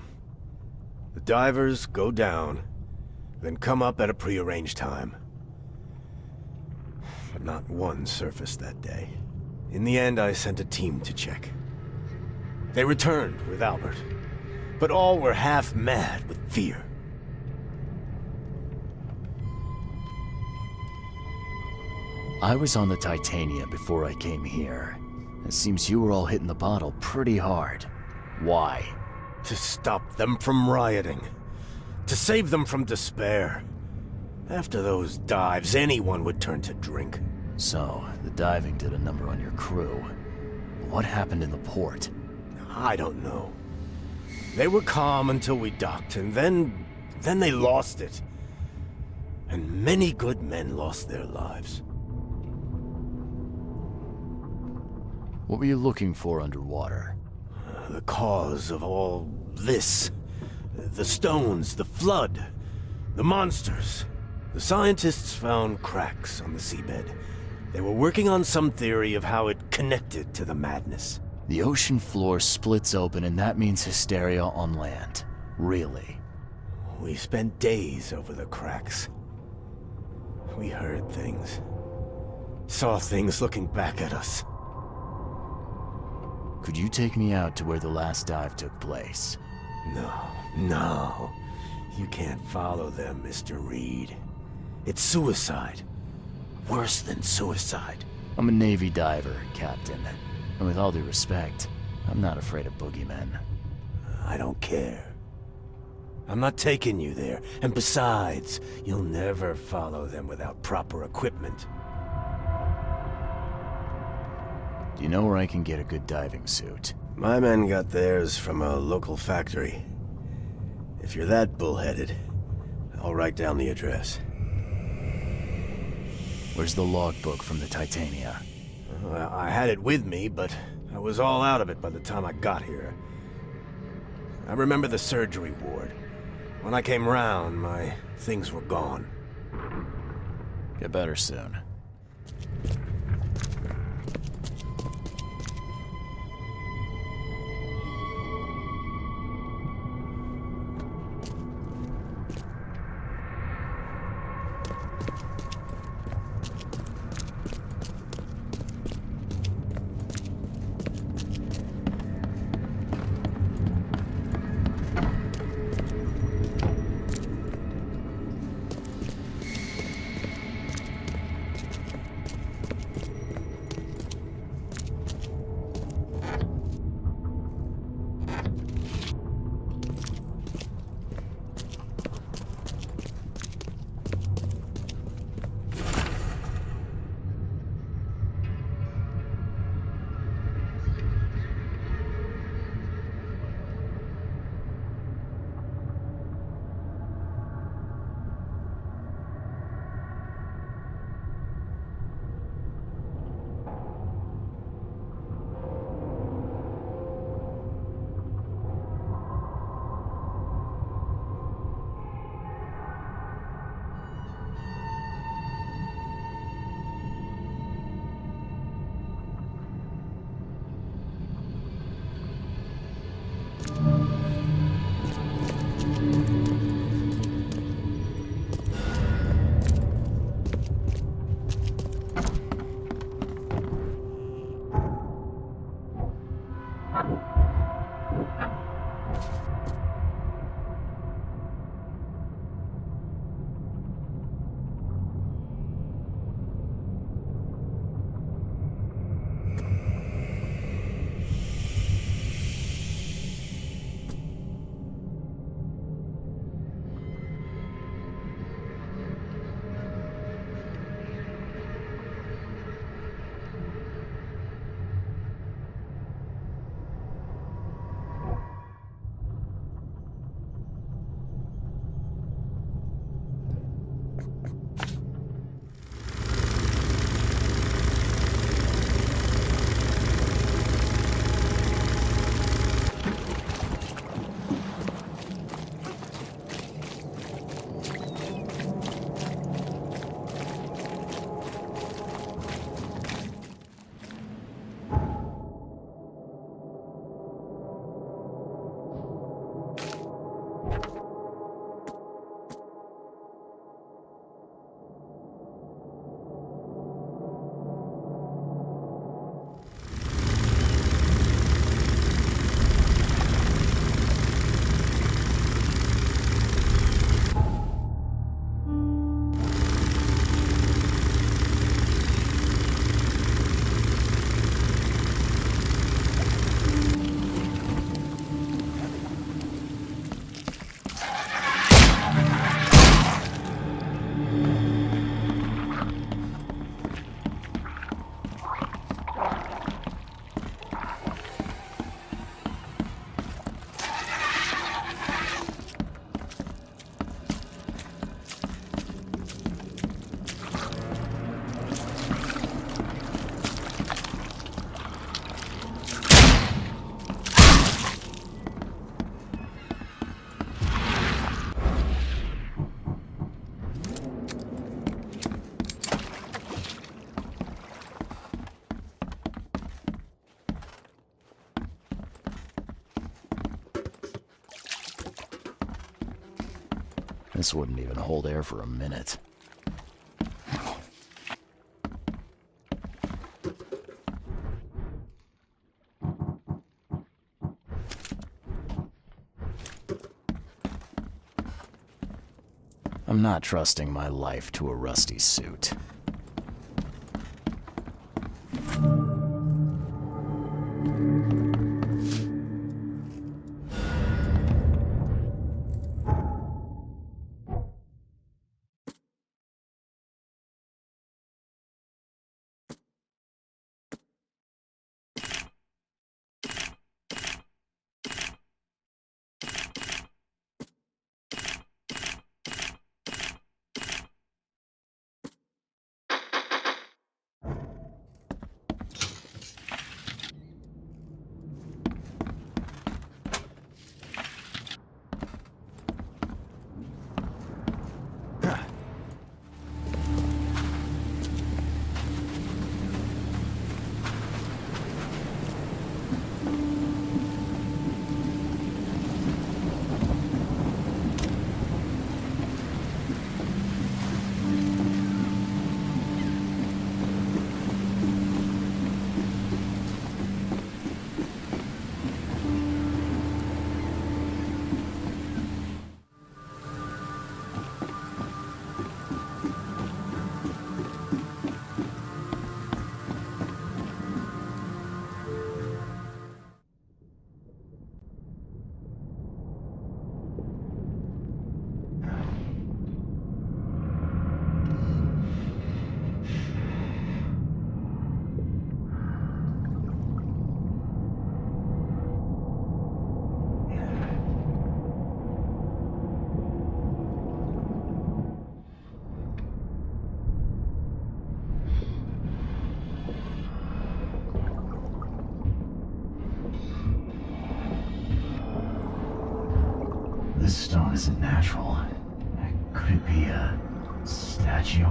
The divers go down, then come up at a prearranged time. But not one surfaced that day. In the end, I sent a team to check. They returned with Albert, but all were half mad with fear. I was on the Titania before I came here. It seems you were all hitting the bottle pretty hard. Why? To stop them from rioting. To save them from despair. After those dives, anyone would turn to drink. So, the diving did a number on your crew. What happened in the port? I don't know. They were calm until we docked, and then they lost it. And many good men lost their lives. What were you looking for underwater? The cause of all this. The stones, the flood, the monsters. The scientists found cracks on the seabed. They were working on some theory of how it connected to the madness. The ocean floor splits open and that means hysteria on land. Really? We spent days over the cracks. We heard things. Saw things looking back at us. Could you take me out to where the last dive took place? No. You can't follow them, Mr. Reed. It's suicide. Worse than suicide. I'm a Navy diver, Captain. And with all due respect, I'm not afraid of boogeymen. I don't care. I'm not taking you there. And besides, you'll never follow them without proper equipment. Do you know where I can get a good diving suit? My men got theirs from a local factory. If you're that bullheaded, I'll write down the address. Where's the logbook from the Titania? I had it with me, but I was all out of it by the time I got here. I remember the surgery ward. When I came round, my things were gone. Get better soon. This wouldn't even hold air for a minute. I'm not trusting my life to a rusty suit. This stone isn't natural. Could it be a statue?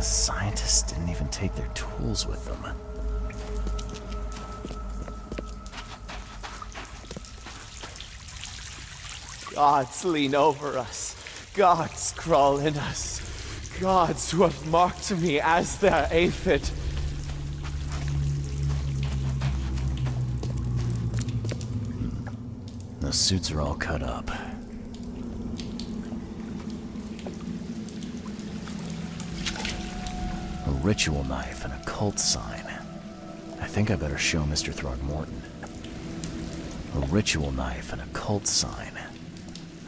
The scientists didn't even take their tools with them. Gods lean over us. Gods crawl in us. Gods who have marked me as their aphid. the suits are all cut up. A ritual knife and a cult sign. I think I better show Mr. Throgmorton. A ritual knife and a cult sign.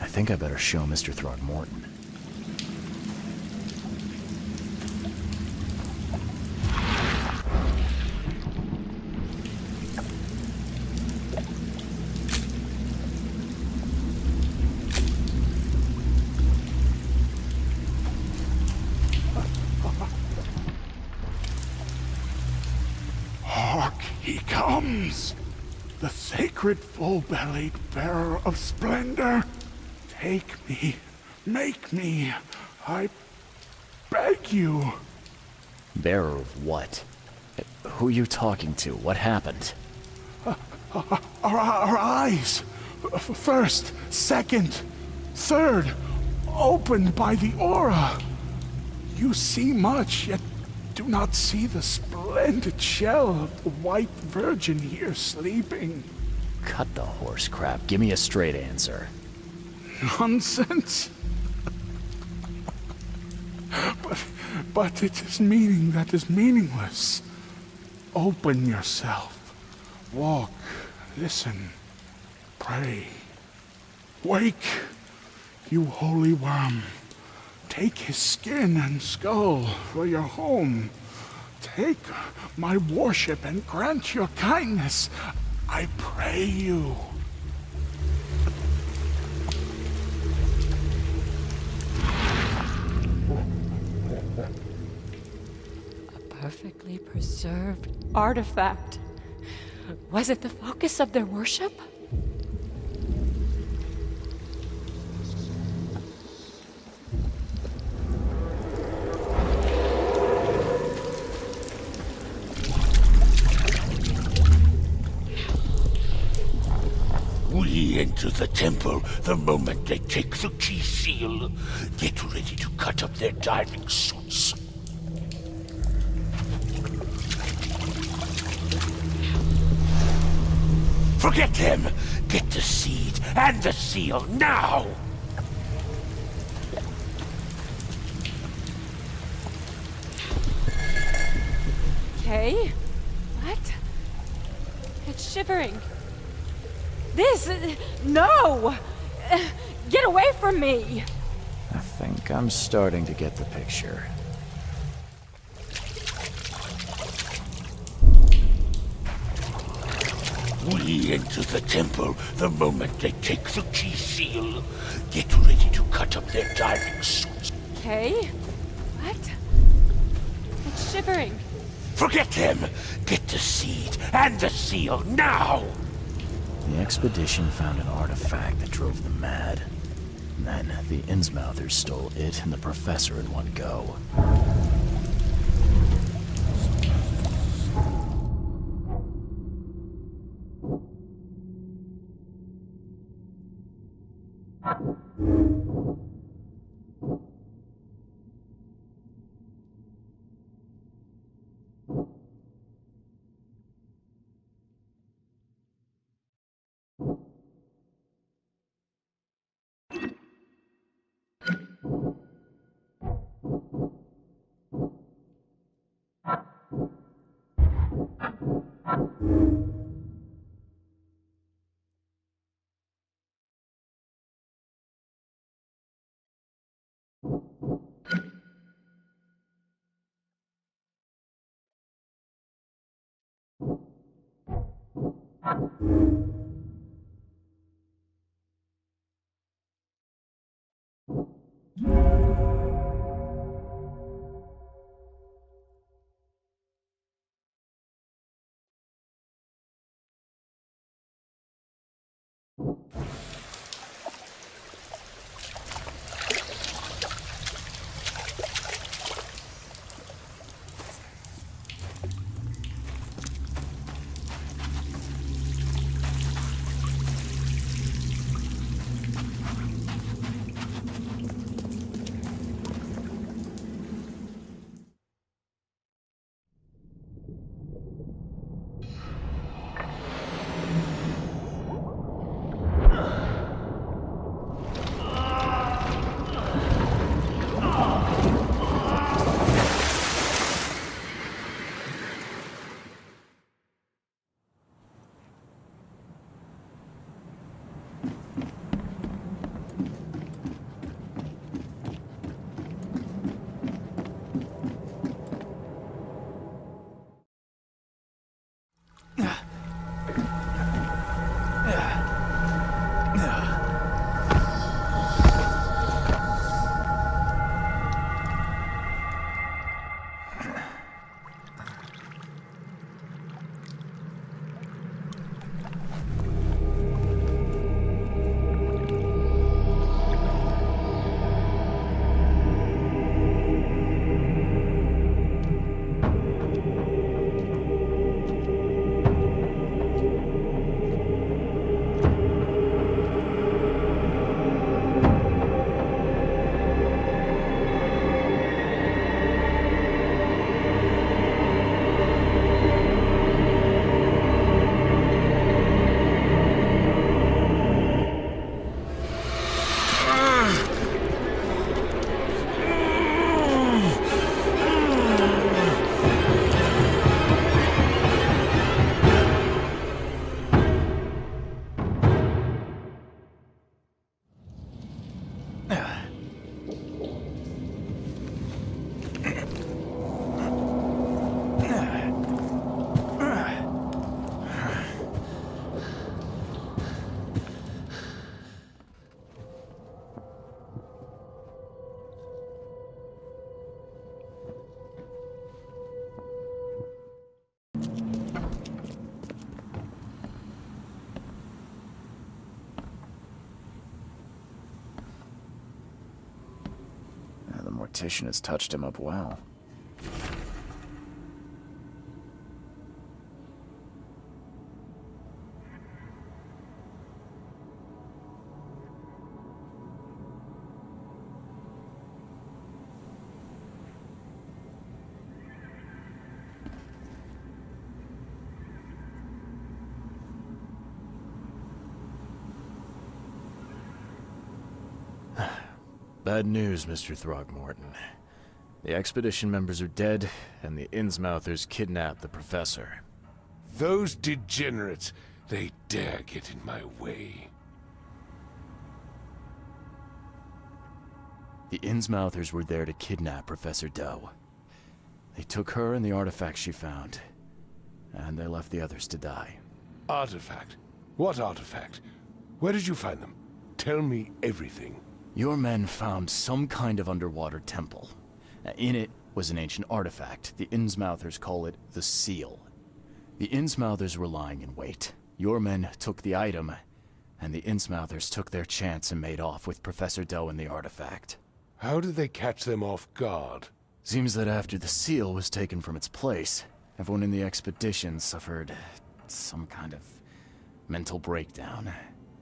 I think I better show Mr. Throgmorton. Hark, he comes! The sacred full-bellied bearer of splendor! Take me, make me, I beg you. Bearer of what? Who are you talking to? What happened? Our eyes! First, second, third, opened by the aura. You see much, yet do not see the splendid shell of the white virgin here sleeping. Cut the horse crap. Give me a straight answer. Nonsense. But it is meaning that is meaningless. Open yourself. Walk, listen, pray. Wake, you holy worm. Take his skin and skull for your home. Take my worship and grant your kindness. I pray you. A perfectly preserved artifact. Was it the focus of their worship? We enter the temple the moment they take the key seal. Get ready to cut up their diving suits. Forget them! Get the seed and the seal now! Okay. What? It's shivering. This... No! Get away from me! I think I'm starting to get the picture. We enter the temple the moment they take the key seal. Get ready to cut up their diving suits. Okay. What? It's shivering. Forget them! Get the seed and the seal now! The expedition found an artifact that drove them mad. Then the Innsmouthers stole it and the professor in one go. competition has touched him up well. Bad news, Mr. Throgmorton. The expedition members are dead, and the Innsmouthers kidnapped the professor. Those degenerates, they dare get in my way. The Innsmouthers were there to kidnap Professor Doe. They took her and the artifact she found, and they left the others to die. Artifact? What artifact? Where did you find them? Tell me everything. Your men found some kind of underwater temple. In it was an ancient artifact. The Innsmouthers call it the Seal. The Innsmouthers were lying in wait. Your men took the item, and the Innsmouthers took their chance and made off with Professor Doe and the artifact. How did they catch them off guard? Seems that after the seal was taken from its place, everyone in the expedition suffered some kind of mental breakdown.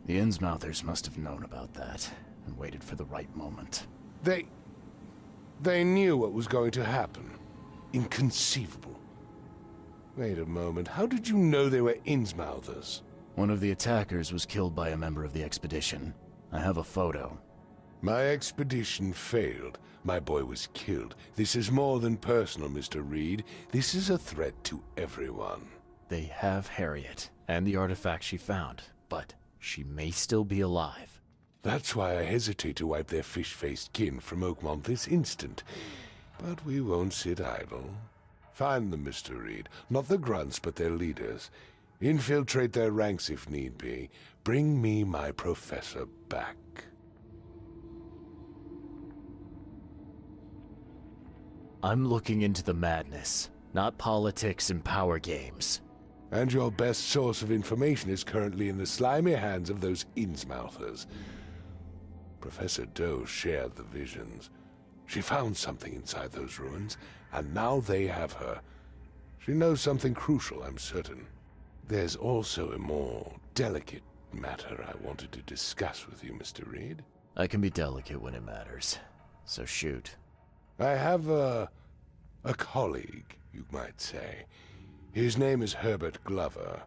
The Innsmouthers must have known about that and waited for the right moment. They knew what was going to happen. Inconceivable. Wait a moment, how did you know they were Innsmouthers? One of the attackers was killed by a member of the expedition. I have a photo. My expedition failed. My boy was killed. This is more than personal, Mr. Reed. This is a threat to everyone. They have Harriet and the artifact she found, but she may still be alive. That's why I hesitate to wipe their fish-faced kin from Oakmont this instant. But we won't sit idle. Find them, Mr. Reed. Not the grunts, but their leaders. Infiltrate their ranks if need be. Bring me my professor back. I'm looking into the madness, not politics and power games. And your best source of information is currently in the slimy hands of those Innsmouthers. Professor Doe shared the visions. She found something inside those ruins, and now they have her. She knows something crucial, I'm certain. There's also a more delicate matter I wanted to discuss with you, Mr. Reed. I can be delicate when it matters, so shoot. I have a colleague, you might say. His name is Herbert Glover.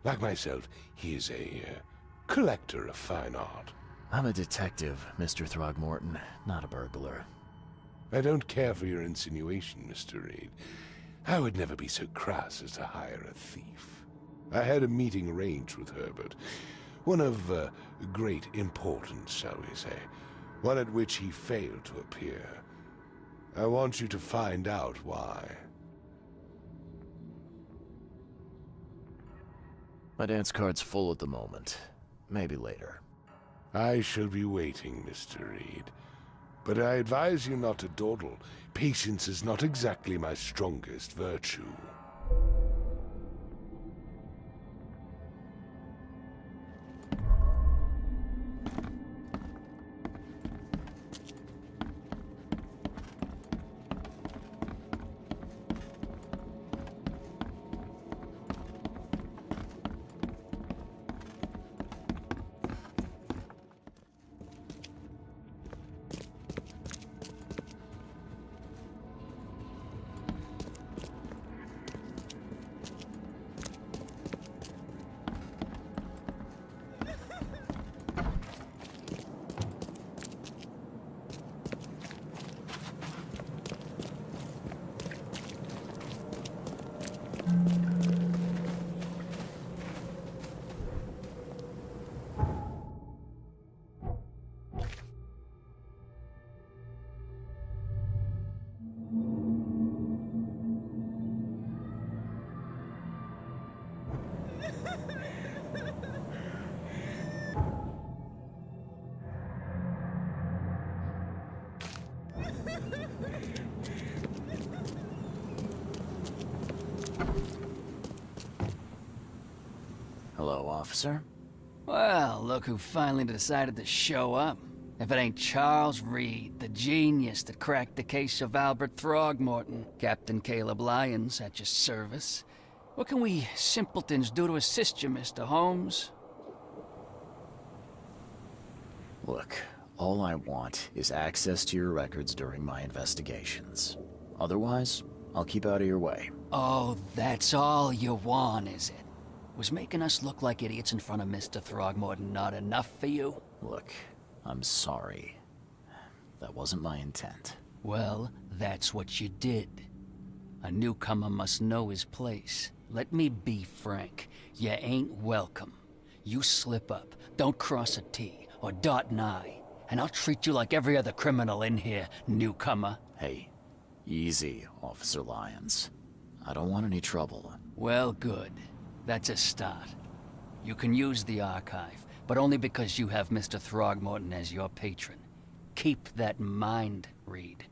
Like myself, he is a collector of fine art. I'm a detective, Mr. Throgmorton, not a burglar. I don't care for your insinuation, Mr. Reed. I would never be so crass as to hire a thief. I had a meeting arranged with Herbert. One of great importance, shall we say. One at which he failed to appear. I want you to find out why. My dance card's full at the moment. Maybe later. I shall be waiting, Mr. Reed. But I advise you not to dawdle. Patience is not exactly my strongest virtue. Hello, officer. Well, look who finally decided to show up. If it ain't Charles Reed, the genius that cracked the case of Albert Throgmorton. Captain Caleb Lyons at your service. What can we simpletons do to assist you, Mr. Holmes? Look, all I want is access to your records during my investigations. Otherwise, I'll keep out of your way. Oh, that's all you want, is it? Was making us look like idiots in front of Mr. Throgmorton not enough for you? Look, I'm sorry. That wasn't my intent. Well, that's what you did. A newcomer must know his place. Let me be frank. You ain't welcome. You slip up, don't cross a T, or dot an I, and I'll treat you like every other criminal in here, newcomer. Hey, easy, Officer Lyons. I don't want any trouble. Well, good. That's a start. You can use the archive, but only because you have Mr. Throgmorton as your patron. Keep that in mind, Reed.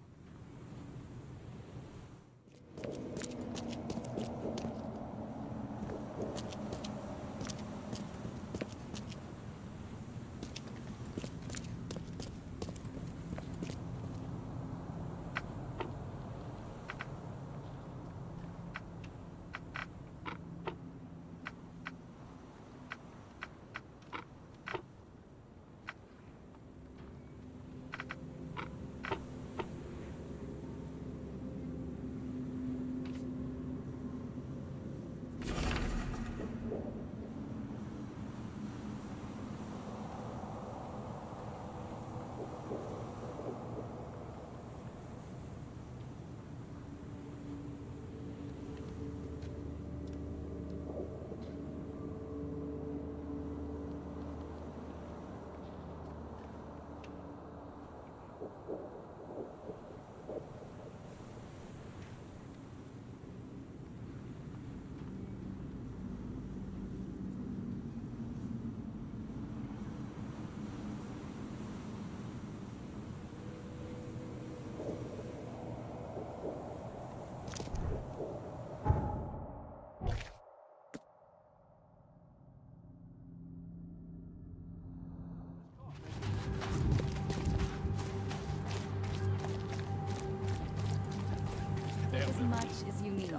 As much as you need.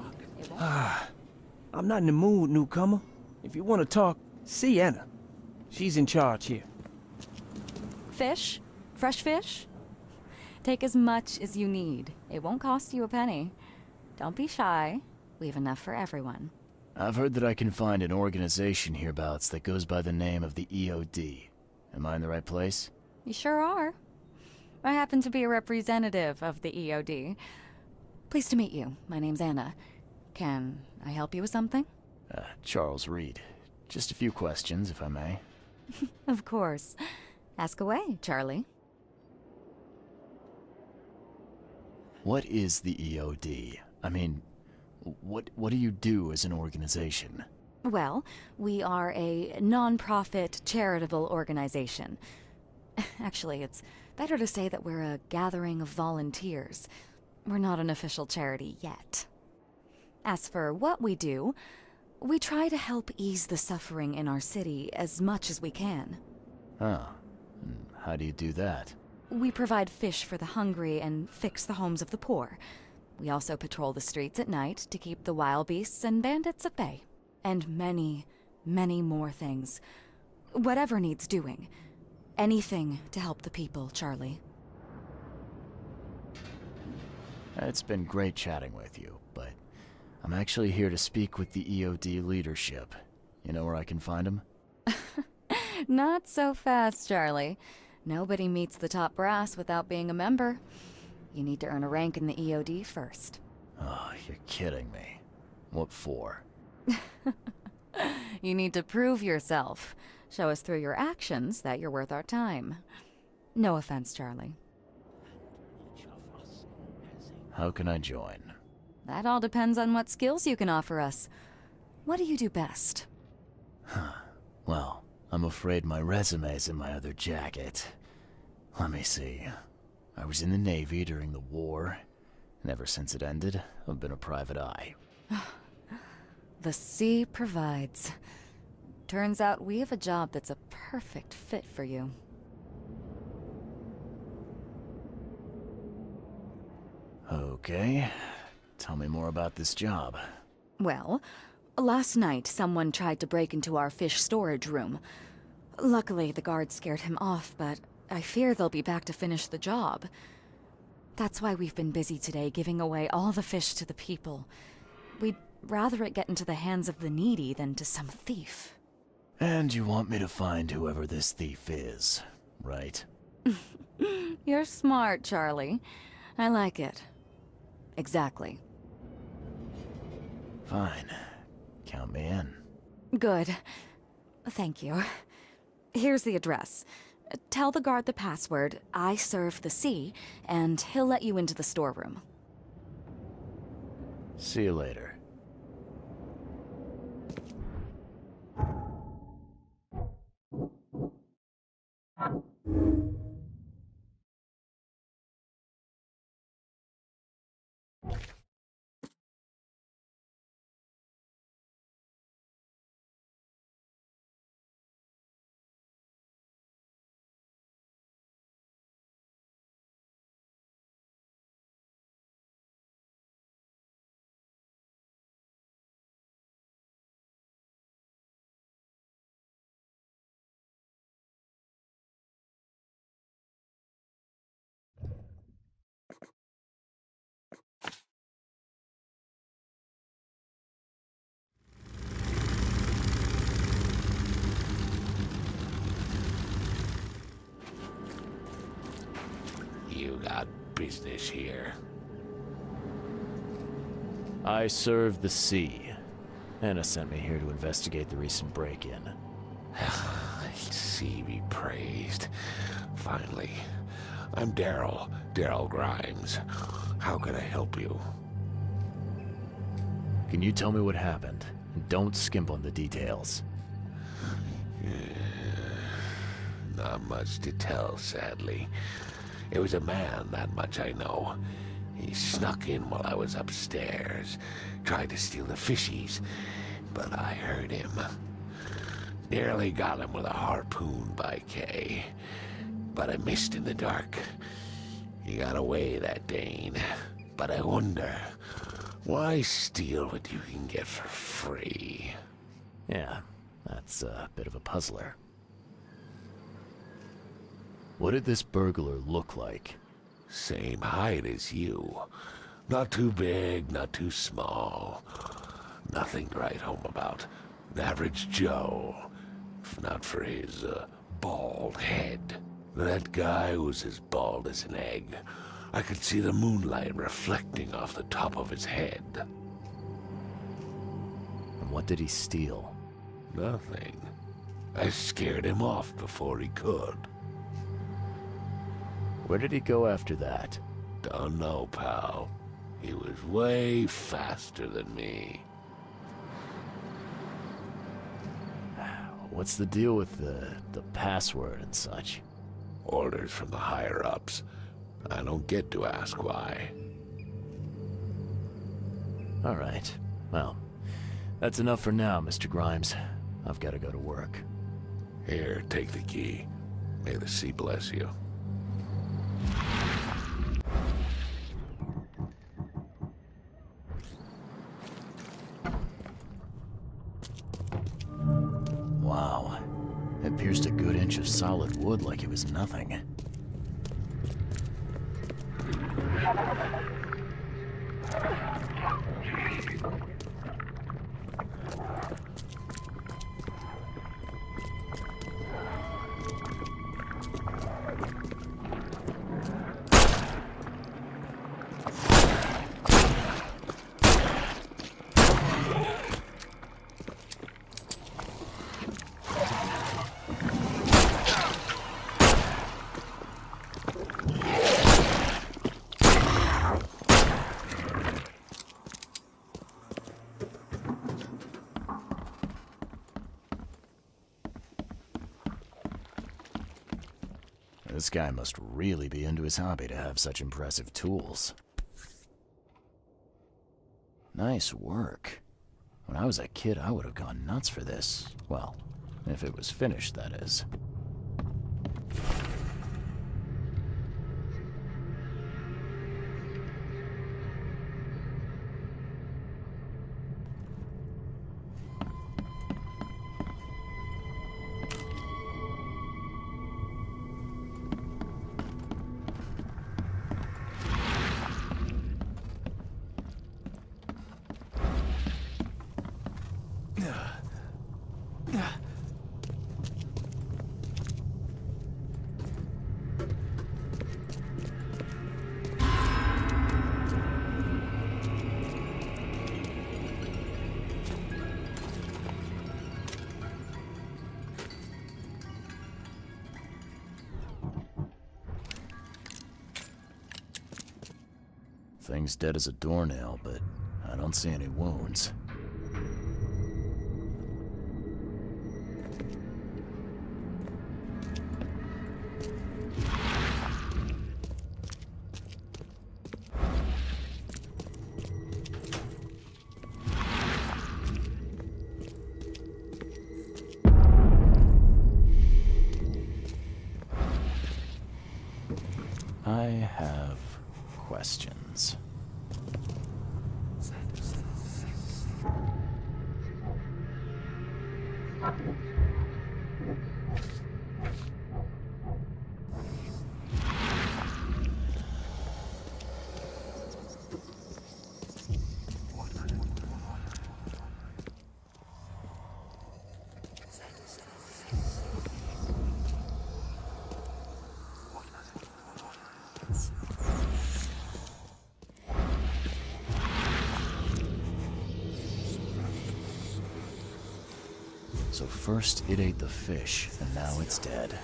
I'm not in the mood, newcomer. If you want to talk, see Anna. She's in charge here. Fish? Fresh fish? Take as much as you need. It won't cost you a penny. Don't be shy. We have enough for everyone. I've heard that I can find an organization hereabouts that goes by the name of the EOD. Am I in the right place? You sure are. I happen to be a representative of the EOD. Pleased to meet you. My name's Anna. Can I help you with something? Charles Reed. Just a few questions, if I may. Of course. Ask away, Charlie. What is the EOD? I mean, what do you do as an organization? Well, we are a non-profit charitable organization. Actually, it's better to say that we're a gathering of volunteers. We're not an official charity yet. As for what we do, we try to help ease the suffering in our city as much as we can. Oh, how do you do that? We provide fish for the hungry and fix the homes of the poor. We also patrol the streets at night to keep the wild beasts and bandits at bay. And many, many more things. Whatever needs doing. Anything to help the people, Charlie. It's been great chatting with you, but I'm actually here to speak with the EOD leadership. You know where I can find them? Not so fast, Charlie. Nobody meets the top brass without being a member. You need to earn a rank in the EOD first. Oh, you're kidding me. What for? You need to prove yourself. Show us through your actions that you're worth our time. No offense, Charlie. How can I join? That all depends on what skills you can offer us. What do you do best? Well, I'm afraid my resume's in my other jacket. Let me see. I was in the Navy during the war, and ever since it ended, I've been a private eye. The sea provides. Turns out we have a job that's a perfect fit for you. Okay. Tell me more about this job. Well, last night someone tried to break into our fish storage room. Luckily, the guards scared him off, but I fear they'll be back to finish the job. That's why we've been busy today giving away all the fish to the people. We'd rather it get into the hands of the needy than to some thief. And you want me to find whoever this thief is, right? You're smart, Charlie. I like it. Exactly. Fine. Count me in. Good. Thank you. Here's the address. Tell the guard the password, I serve the sea, and he'll let you into the storeroom. See you later. You got business here. I serve the sea. Anna sent me here to investigate the recent break-in. Sea be praised. Finally. I'm Daryl Grimes. How can I help you? Can you tell me what happened? And don't skimp on the details. Not much to tell, sadly. It was a man, that much I know. He snuck in while I was upstairs, tried to steal the fishies, but I heard him. Nearly got him with a harpoon by Kay, but I missed in the dark. He got away, that Dane, but I wonder, why steal what you can get for free? Yeah, that's a bit of a puzzler. What did this burglar look like? Same height as you. Not too big, not too small. Nothing to write home about. An average Joe. If not for his, bald head. That guy was as bald as an egg. I could see the moonlight reflecting off the top of his head. And what did he steal? Nothing. I scared him off before he could. Where did he go after that? Don't know, pal. He was way faster than me. What's the deal with the password and such? Orders from the higher-ups. I don't get to ask why. All right. Well, that's enough for now, Mr. Grimes. I've got to go to work. Here, take the key. May the sea bless you. Wow. It pierced a good inch of solid wood like it was nothing. This guy must really be into his hobby to have such impressive tools. Nice work. When I was a kid, I would have gone nuts for this. Well, if it was finished, that is. Thing's dead as a doornail, but I don't see any wounds. I have questions. So first it ate the fish, and now it's dead.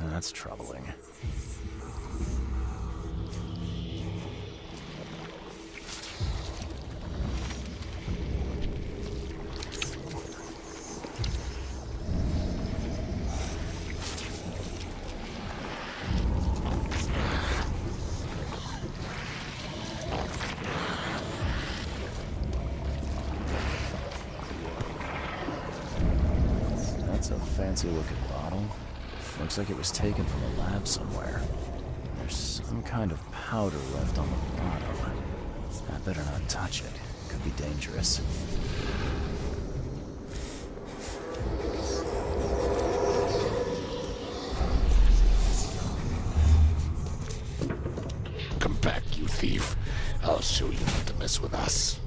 That's troubling. That's a fancy-looking bottle. Looks like it was taken from a lab somewhere. There's some kind of powder left on the bottom. I better not touch it. Could be dangerous. Come back, you thief. I'll show you not to mess with us.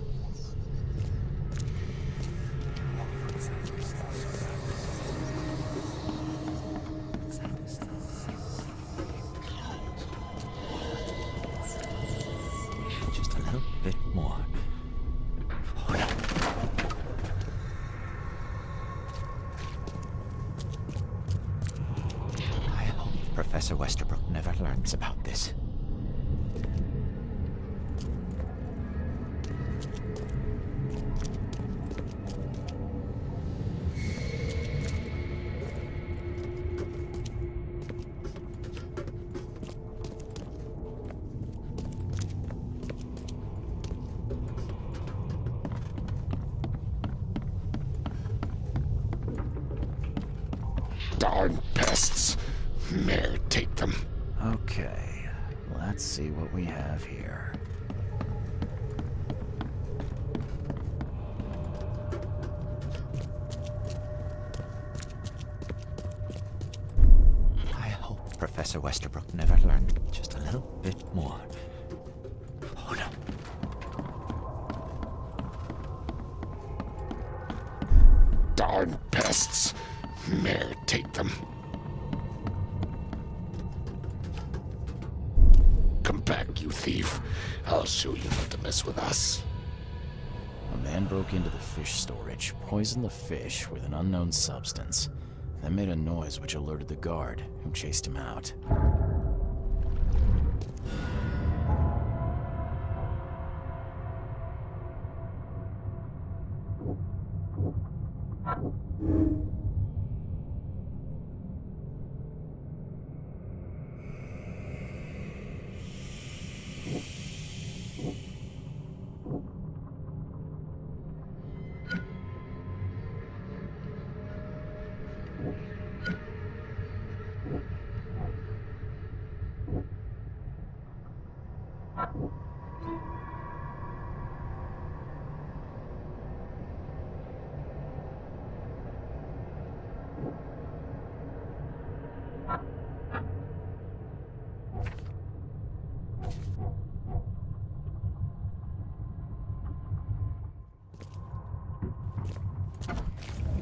Just a little bit more. I hope Professor Westerbrook never learns about this. Darn pests. May take them. Okay, let's see what we have here. I hope Professor Westerbrook never learned just a little bit more. Oh no. Darn pests. May take them. Come back, you thief. I'll show you not to mess with us. A man broke into the fish storage, poisoned the fish with an unknown substance, then made a noise which alerted the guard, who chased him out.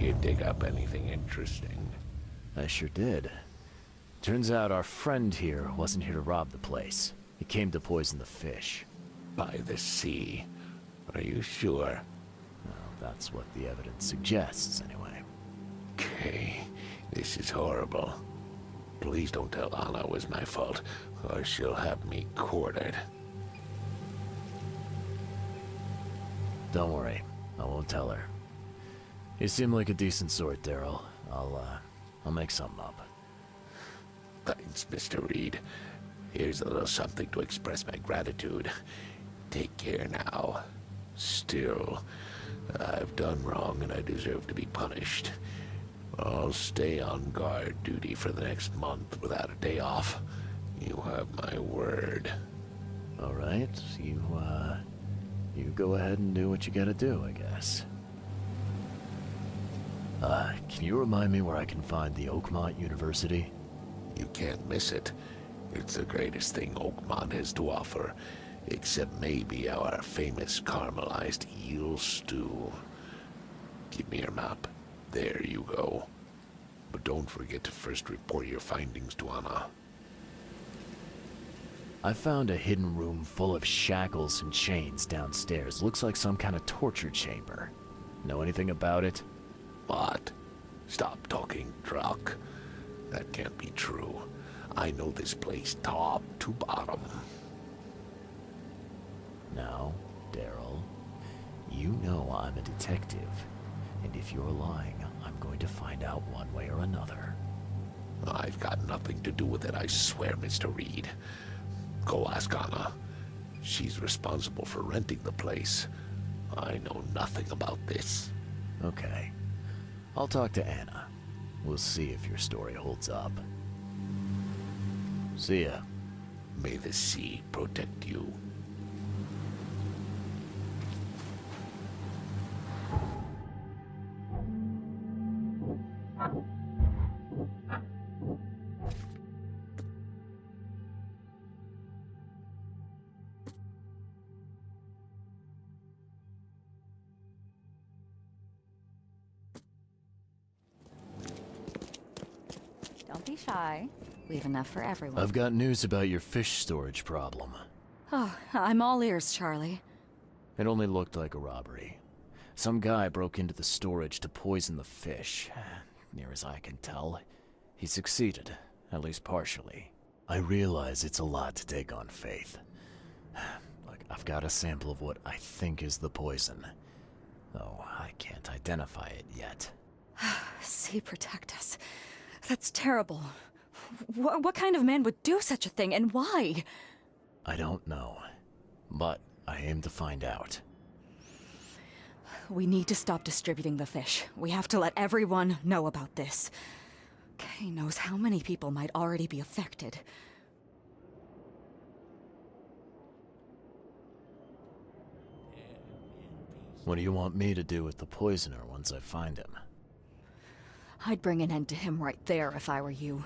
you dig up anything interesting? I sure did. Turns out our friend here wasn't here to rob the place. He came to poison the fish. By the sea. Are you sure? Well, that's what the evidence suggests, anyway. Okay, this is horrible. Please don't tell Anna it was my fault, or she'll have me quartered. Don't worry, I won't tell her. You seem like a decent sort, Daryl. I'll make something up. Thanks, Mr. Reed. Here's a little something to express my gratitude. Take care now. Still, I've done wrong and I deserve to be punished. I'll stay on guard duty for the next month without a day off. You have my word. All right, you go ahead and do what you gotta do, I guess. Can you remind me where I can find the Oakmont University? You can't miss it. It's the greatest thing Oakmont has to offer, except maybe our famous caramelized eel stew. Give me your map. There you go. But don't forget to first report your findings to Anna. I found a hidden room full of shackles and chains downstairs. Looks like some kind of torture chamber. Know anything about it? What? Stop talking truck. That can't be true. I know this place top to bottom. Now, Daryl, you know I'm a detective. And if you're lying, I'm going to find out one way or another. I've got nothing to do with it, I swear, Mr. Reed. Go ask Anna. She's responsible for renting the place. I know nothing about this. Okay. I'll talk to Anna. We'll see if your story holds up. See ya. May the sea protect you. Don't be shy. We have enough for everyone. I've got news about your fish storage problem. Oh, I'm all ears, Charlie. It only looked like a robbery. Some guy broke into the storage to poison the fish. Near as I can tell, he succeeded, at least partially. I realize it's a lot to take on faith. Look, I've got a sample of what I think is the poison, though I can't identify it yet. Sea, protect us. That's terrible. What kind of man would do such a thing, and why? I don't know, but I aim to find out. We need to stop distributing the fish. We have to let everyone know about this. Kay knows how many people might already be affected. What do you want me to do with the poisoner once I find him? I'd bring an end to him right there if I were you.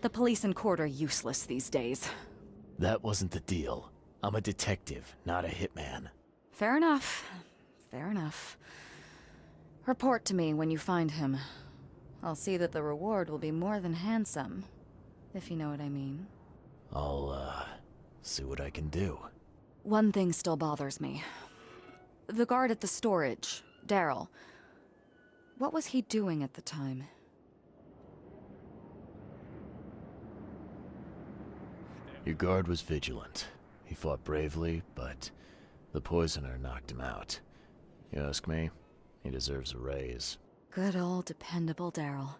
The police and court are useless these days. That wasn't the deal. I'm a detective, not a hitman. Fair enough. Fair enough. Report to me when you find him. I'll see that the reward will be more than handsome, if you know what I mean. I'll, see what I can do. One thing still bothers me. The guard at the storage, Daryl. What was he doing at the time? Your guard was vigilant. He fought bravely, but the poisoner knocked him out. You ask me, he deserves a raise. Good old dependable Daryl.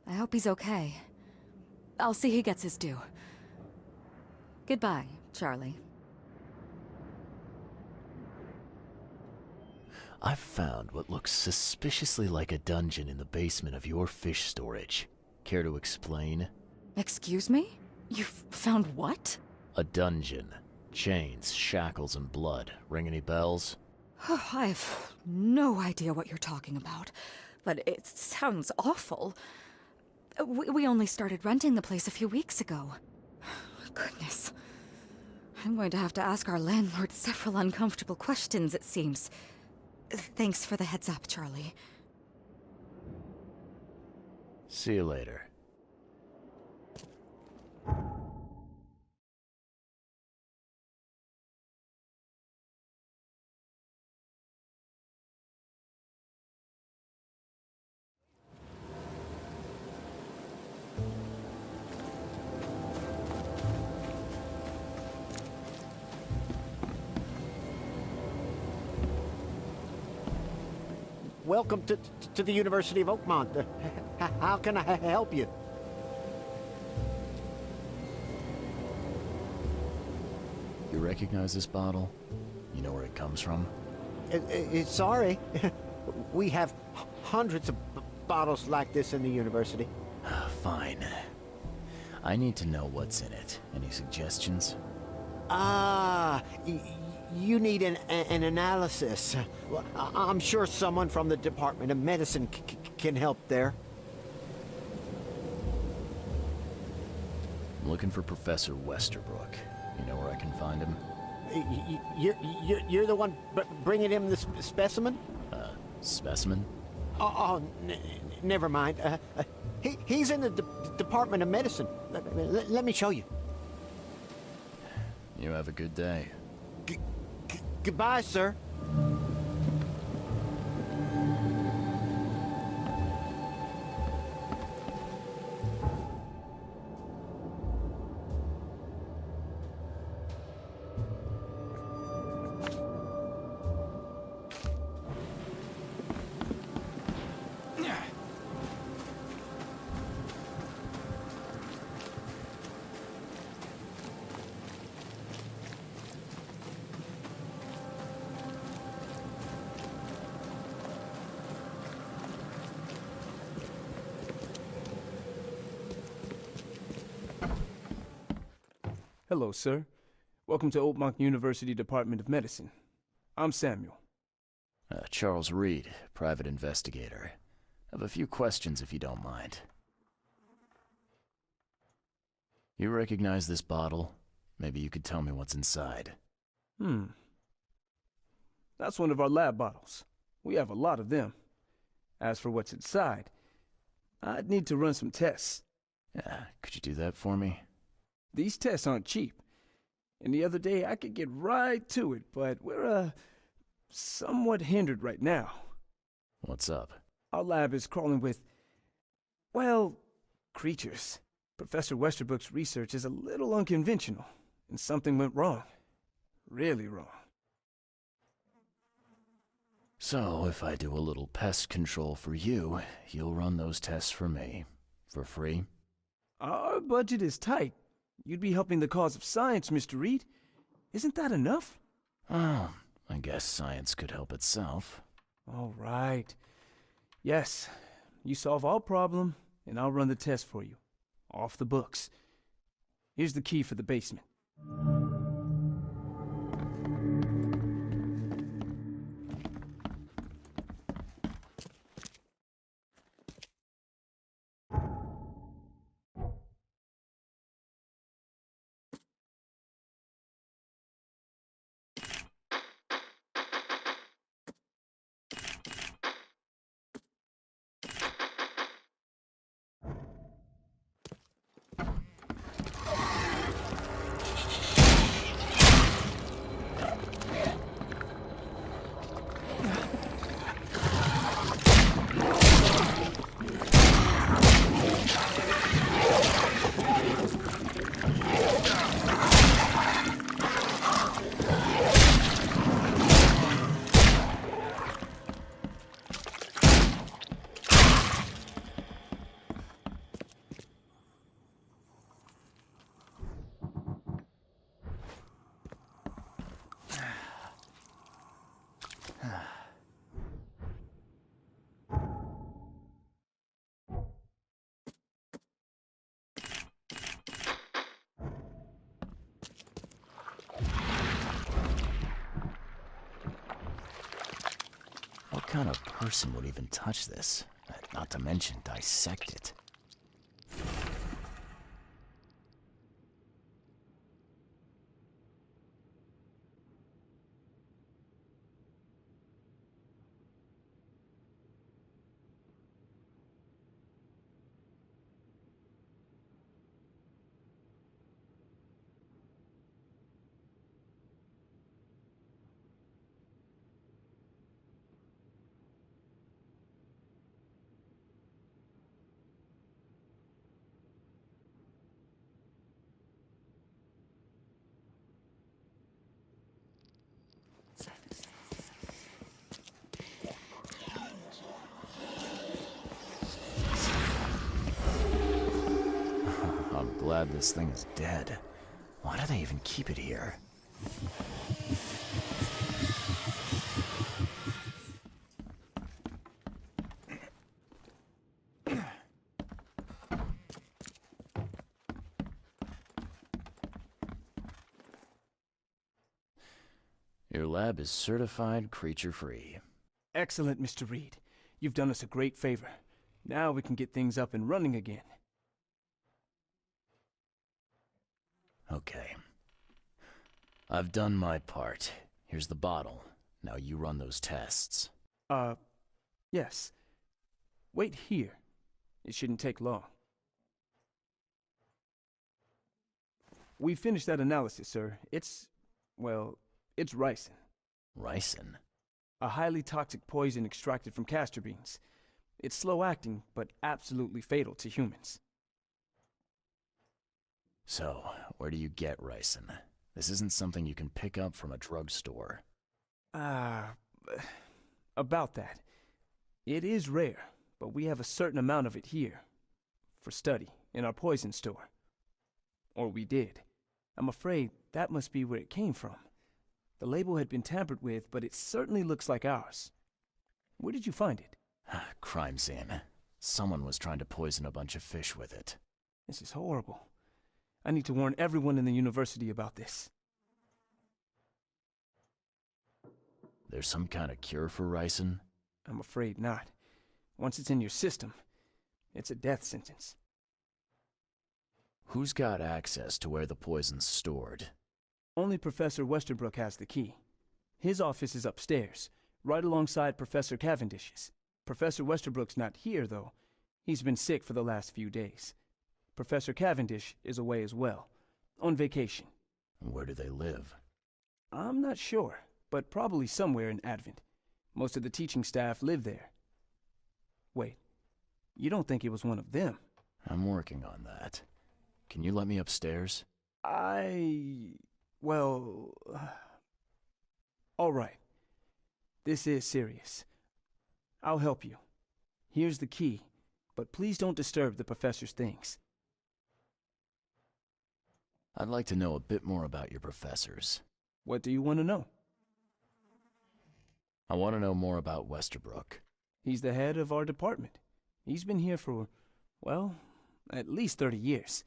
I hope he's okay. I'll see he gets his due. Goodbye, Charlie. I've found what looks suspiciously like a dungeon in the basement of your fish storage. Care to explain? Excuse me? You've found what? A dungeon. Chains, shackles, and blood. Ring any bells? I have no idea what you're talking about, but it sounds awful. We only started renting the place a few weeks ago. Goodness. I'm going to have to ask our landlord several uncomfortable questions, it seems. Thanks for the heads up, Charlie. See you later. Welcome to the University of Oakmont. How can I help you? You recognize this bottle? You know where it comes from? Sorry. We have hundreds of bottles like this in the university. Fine. I need to know what's in it. Any suggestions? You need an analysis. Well, I'm sure someone from the Department of Medicine can help there. I'm looking for Professor Westerbrook. You know where I can find him? You're the one bringing him the specimen? Specimen? Never mind. He's in the Department of Medicine. Let me show you. You have a good day. Goodbye, sir. Hello, sir. Welcome to Oakmont University Department of Medicine. I'm Samuel. Charles Reed, private investigator. I have a few questions if you don't mind. You recognize this bottle? Maybe you could tell me what's inside. That's one of our lab bottles. We have a lot of them. As for what's inside, I'd need to run some tests. Yeah, could you do that for me? These tests aren't cheap. And the other day I could get right to it, but we're, somewhat hindered right now. What's up? Our lab is crawling with, well, creatures. Professor Westerbrook's research is a little unconventional, and something went wrong. Really wrong. So, if I do a little pest control for you, you'll run those tests for me. For free? Our budget is tight. You'd be helping the cause of science, Mr. Reed. Isn't that enough? Oh, I guess science could help itself. All right. Yes, you solve our problem, and I'll run the test for you. Off the books. Here's the key for the basement. What kind of person would even touch this? Not to mention dissect it. glad this thing is dead. Why do they even keep it here? Your lab is certified creature-free. Excellent, Mr. Reed. You've done us a great favor. Now we can get things up and running again. Okay. I've done my part. Here's the bottle. Now you run those tests. Yes. Wait here. It shouldn't take long. We finished that analysis, sir. It's ricin. Ricin? A highly toxic poison extracted from castor beans. It's slow-acting, but absolutely fatal to humans. So, where do you get ricin? This isn't something you can pick up from a drugstore. About that. It is rare, but we have a certain amount of it here. For study, in our poison store. Or we did. I'm afraid that must be where it came from. The label had been tampered with, but it certainly looks like ours. Where did you find it? Crime scene. Someone was trying to poison a bunch of fish with it. This is horrible. I need to warn everyone in the university about this. There's some kind of cure for ricin? I'm afraid not. Once it's in your system, it's a death sentence. Who's got access to where the poison's stored? Only Professor Westerbrook has the key. His office is upstairs, right alongside Professor Cavendish's. Professor Westerbrook's not here, though. He's been sick for the last few days. Professor Cavendish is away as well, on vacation. Where do they live? I'm not sure, but probably somewhere in Advent. Most of the teaching staff live there. Wait, you don't think it was one of them? I'm working on that. Can you let me upstairs? All right. This is serious. I'll help you. Here's the key, but please don't disturb the professor's things. I'd like to know a bit more about your professors. What do you want to know? I want to know more about Westerbrook. He's the head of our department. He's been here for, at least 30 years.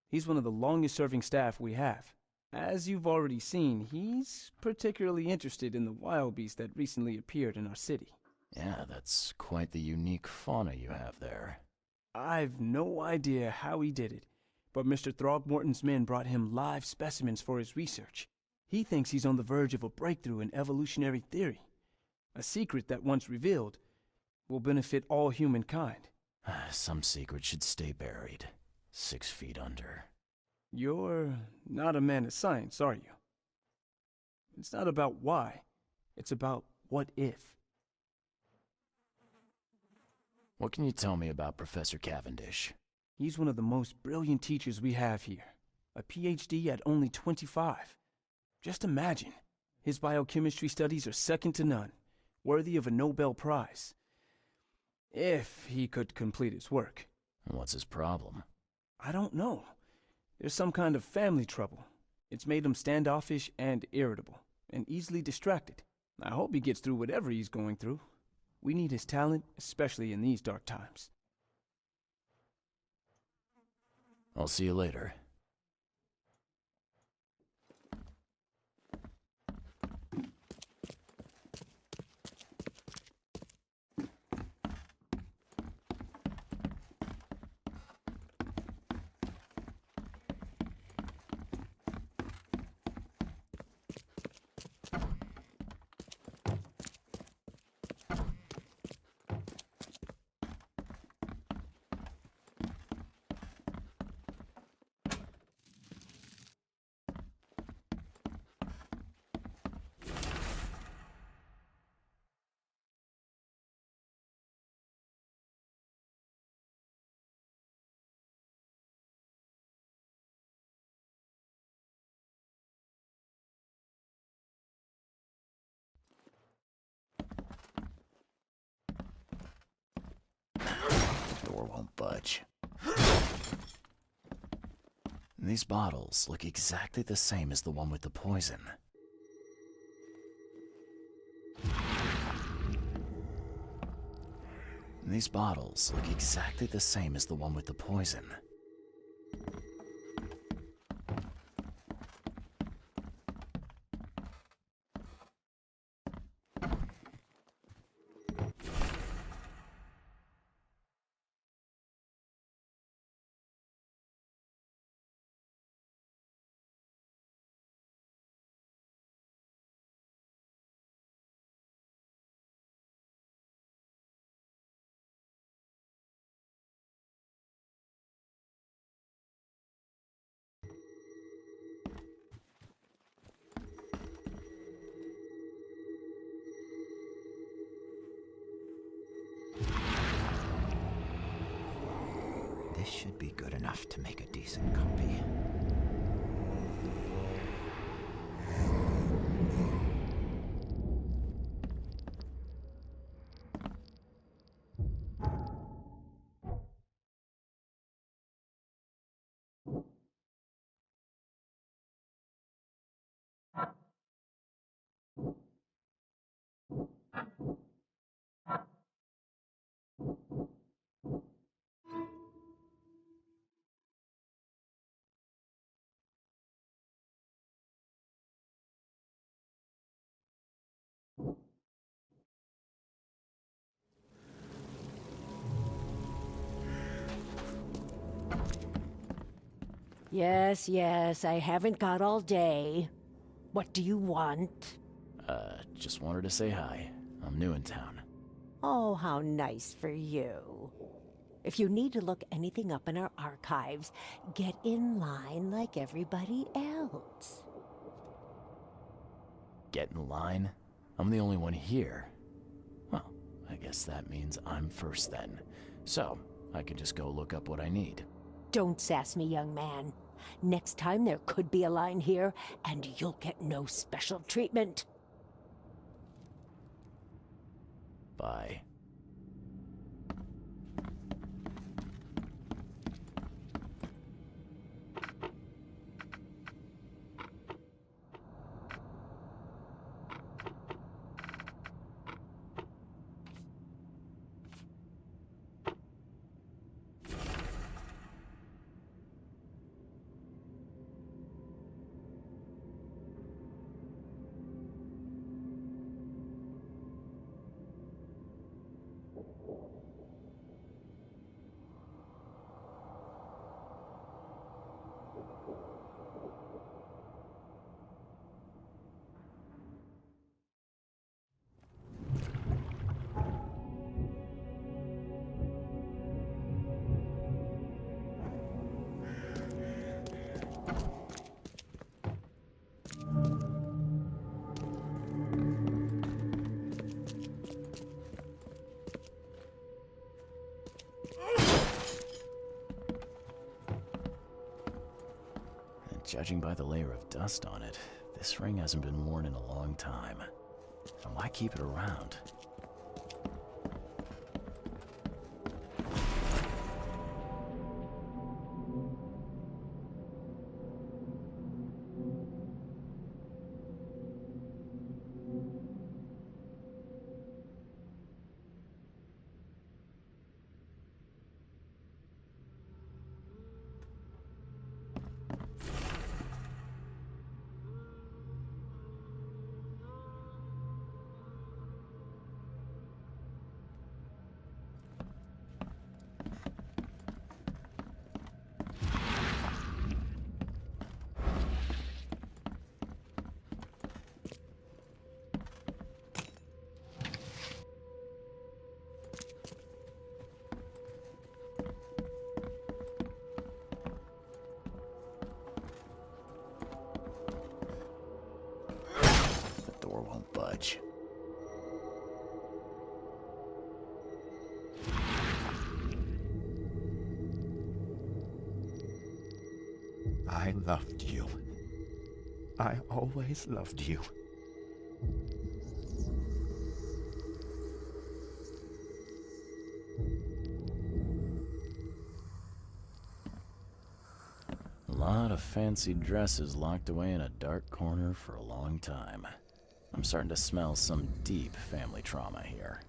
He's one of the longest-serving staff we have. As you've already seen, he's particularly interested in the wild beast that recently appeared in our city. Yeah, that's quite the unique fauna you have there. I've no idea how he did it, but Mr. Throgmorton's men brought him live specimens for his research. He thinks he's on the verge of a breakthrough in evolutionary theory. A secret that, once revealed, will benefit all humankind. Some secret should stay buried, 6 feet under. You're not a man of science, are you? It's not about why. It's about what if. What can you tell me about Professor Cavendish? He's one of the most brilliant teachers we have here. A PhD at only 25. Just imagine. His biochemistry studies are second to none, worthy of a Nobel Prize. If he could complete his work. What's his problem? I don't know. There's some kind of family trouble. It's made him standoffish and irritable, and easily distracted. I hope he gets through whatever he's going through. We need his talent, especially in these dark times. I'll see you later. Door won't budge. These bottles look exactly the same as the one with the poison. These bottles look exactly the same as the one with the poison. This should be good enough to make a decent copy. Yes, yes, I haven't got all day. What do you want? Just wanted to say hi. I'm new in town. Oh, how nice for you. If you need to look anything up in our archives, get in line like everybody else. Get in line? I'm the only one here. Well, I guess that means I'm first then. So, I can just go look up what I need. Don't sass me, young man. Next time there could be a line here, and you'll get no special treatment. Bye. Judging by the layer of dust on it, this ring hasn't been worn in a long time. And why keep it around? Won't budge. I loved you. I always loved you. lot of fancy dresses locked away in a dark corner for a long time. I'm starting to smell some deep family trauma here.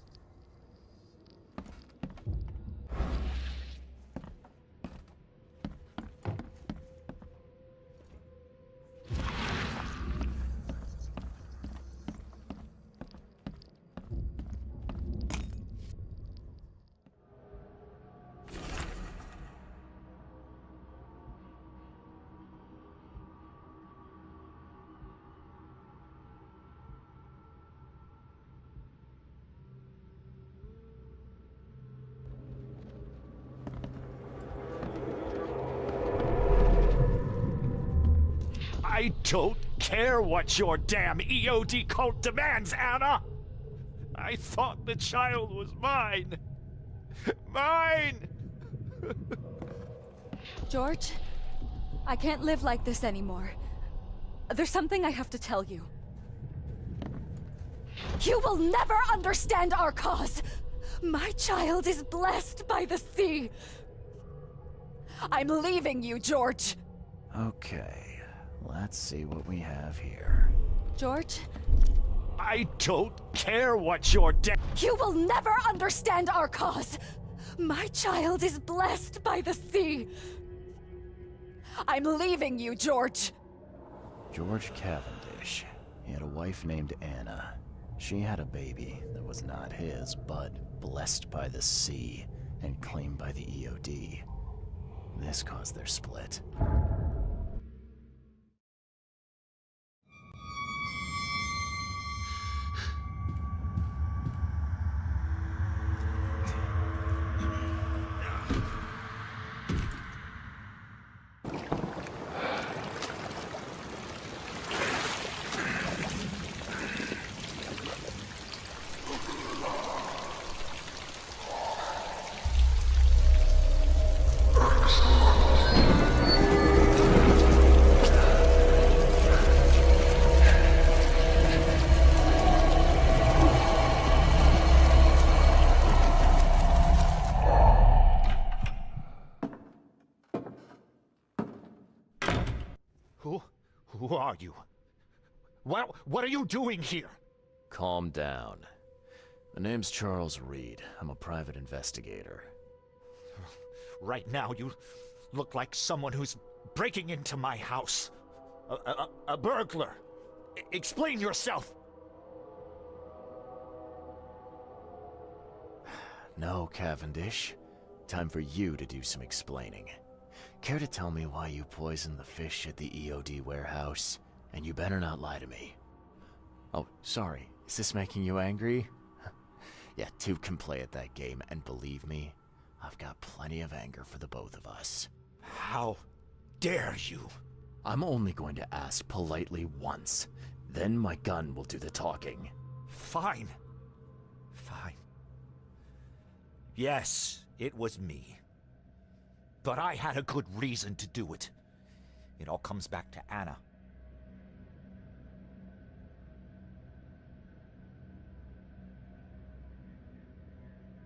I don't care what your damn EOD cult demands, Anna! I thought the child was mine. Mine! George, I can't live like this anymore. There's something I have to tell you. You will never understand our cause! My child is blessed by the sea! I'm leaving you, George! Okay, let's see what we have here. George? I don't care what your You will never understand our cause! My child is blessed by the sea! I'm leaving you, George! George Cavendish. He had a wife named Anna. She had a baby that was not his, but blessed by the sea and claimed by the EOD. This caused their split. Who are you? What are you doing here? Calm down. My name's Charles Reed. I'm a private investigator. Right now, you look like someone who's breaking into my house. A burglar. Explain yourself. No, Cavendish. Time for you to do some explaining. Care to tell me why you poisoned the fish at the EOD warehouse? And you better not lie to me. Oh, sorry. Is this making you angry? Yeah, two can play at that game, and believe me, I've got plenty of anger for the both of us. How dare you? I'm only going to ask politely once. Then my gun will do the talking. Fine. Fine. Yes, it was me. But I had a good reason to do it. It all comes back to Anna.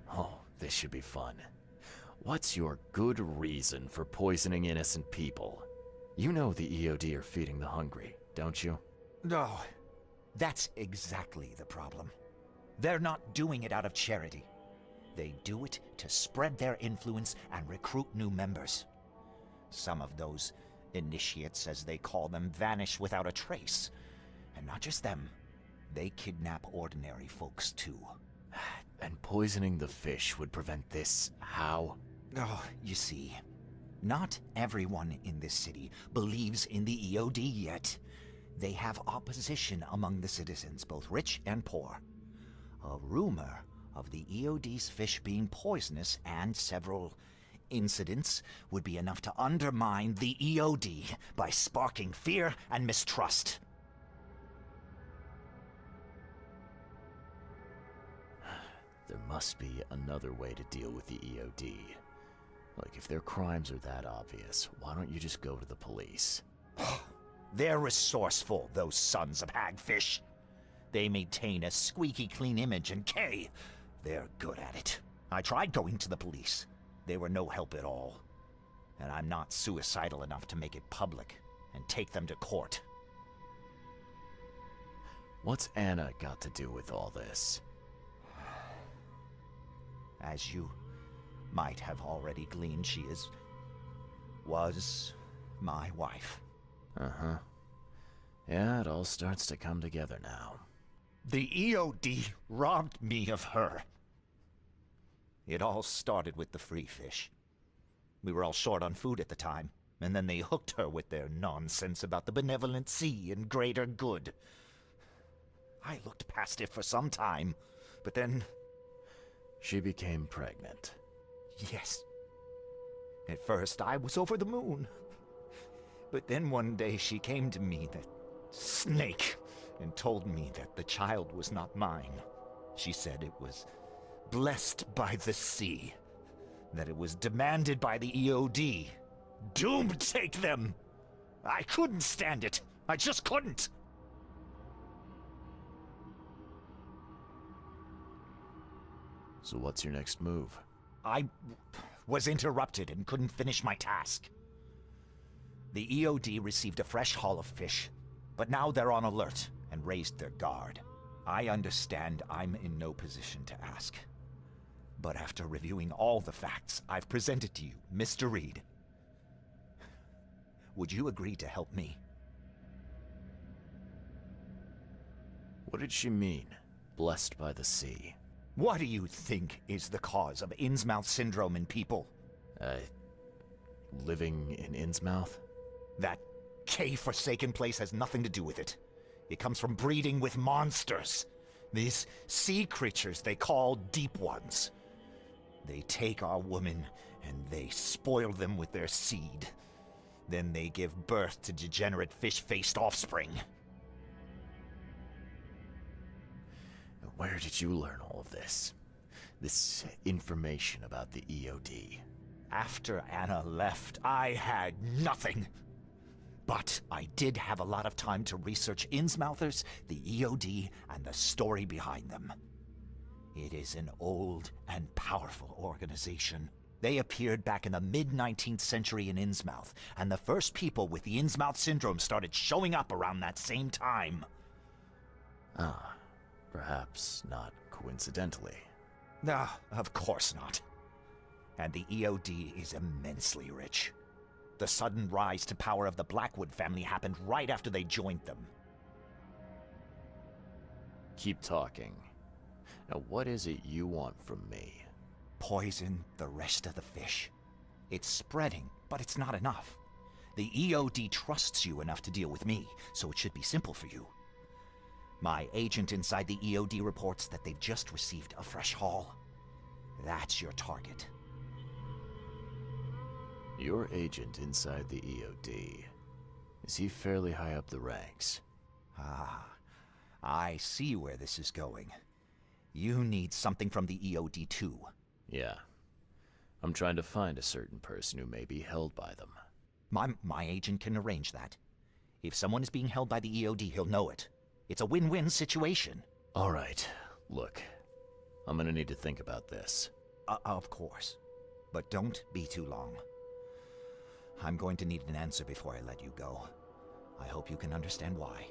Oh, this should be fun. What's your good reason for poisoning innocent people? You know the EOD are feeding the hungry, don't you? No, that's exactly the problem. They're not doing it out of charity. They do it to spread their influence and recruit new members. Some of those initiates, as they call them, vanish without a trace. And not just them. They kidnap ordinary folks, too. And poisoning the fish would prevent this how? Oh, you see, not everyone in this city believes in the EOD yet. They have opposition among the citizens, both rich and poor. A rumor of the EOD's fish being poisonous and several incidents would be enough to undermine the EOD by sparking fear and mistrust. There must be another way to deal with the EOD. Like, if their crimes are that obvious, why don't you just go to the police? They're resourceful, those sons of hagfish. They maintain a squeaky clean image, and they're good at it. I tried going to the police. They were no help at all. And I'm not suicidal enough to make it public and take them to court. What's Anna got to do with all this? As you might have already gleaned, she was my wife. Uh-huh. Yeah, it all starts to come together now. The EOD robbed me of her. It all started with the free fish. We were all short on food at the time, and then they hooked her with their nonsense about the benevolent sea and greater good. I looked past it for some time, but then... She became pregnant. Yes. At first, I was over the moon. But then one day she came to me, that snake, and told me that the child was not mine. She said it was blessed by the sea, that it was demanded by the EOD. Doomed take them! I couldn't stand it. I just couldn't. So what's your next move? I was interrupted and couldn't finish my task. The EOD received a fresh haul of fish, but now they're on alert and raised their guard. I understand I'm in no position to ask. But after reviewing all the facts I've presented to you, Mr. Reed, would you agree to help me? What did she mean, blessed by the sea? What do you think is the cause of Innsmouth syndrome in people? Living in Innsmouth? That K-forsaken place has nothing to do with it. It comes from breeding with monsters. These sea creatures they call Deep Ones. They take our women and they spoil them with their seed. Then they give birth to degenerate fish-faced offspring. Where did you learn all of this? This information about the EOD? After Anna left, I had nothing. But I did have a lot of time to research Innsmouthers, the EOD, and the story behind them. It is an old and powerful organization. They appeared back in the mid-19th century in Innsmouth, and the first people with the Innsmouth syndrome started showing up around that same time. Ah, perhaps not coincidentally. No, of course not. And the EOD is immensely rich. The sudden rise to power of the Blackwood family happened right after they joined them. Keep talking. Now, what is it you want from me? Poison the rest of the fish. It's spreading, but it's not enough. The EOD trusts you enough to deal with me, so it should be simple for you. My agent inside the EOD reports that they've just received a fresh haul. That's your target. Your agent inside the EOD. Is he fairly high up the ranks? Ah, I see where this is going. You need something from the EOD too. Yeah. I'm trying to find a certain person who may be held by them. My agent can arrange that. If someone is being held by the EOD, he'll know it. It's a win-win situation. All right. Look, I'm gonna need to think about this. Of course. But don't be too long. I'm going to need an answer before I let you go. I hope you can understand why.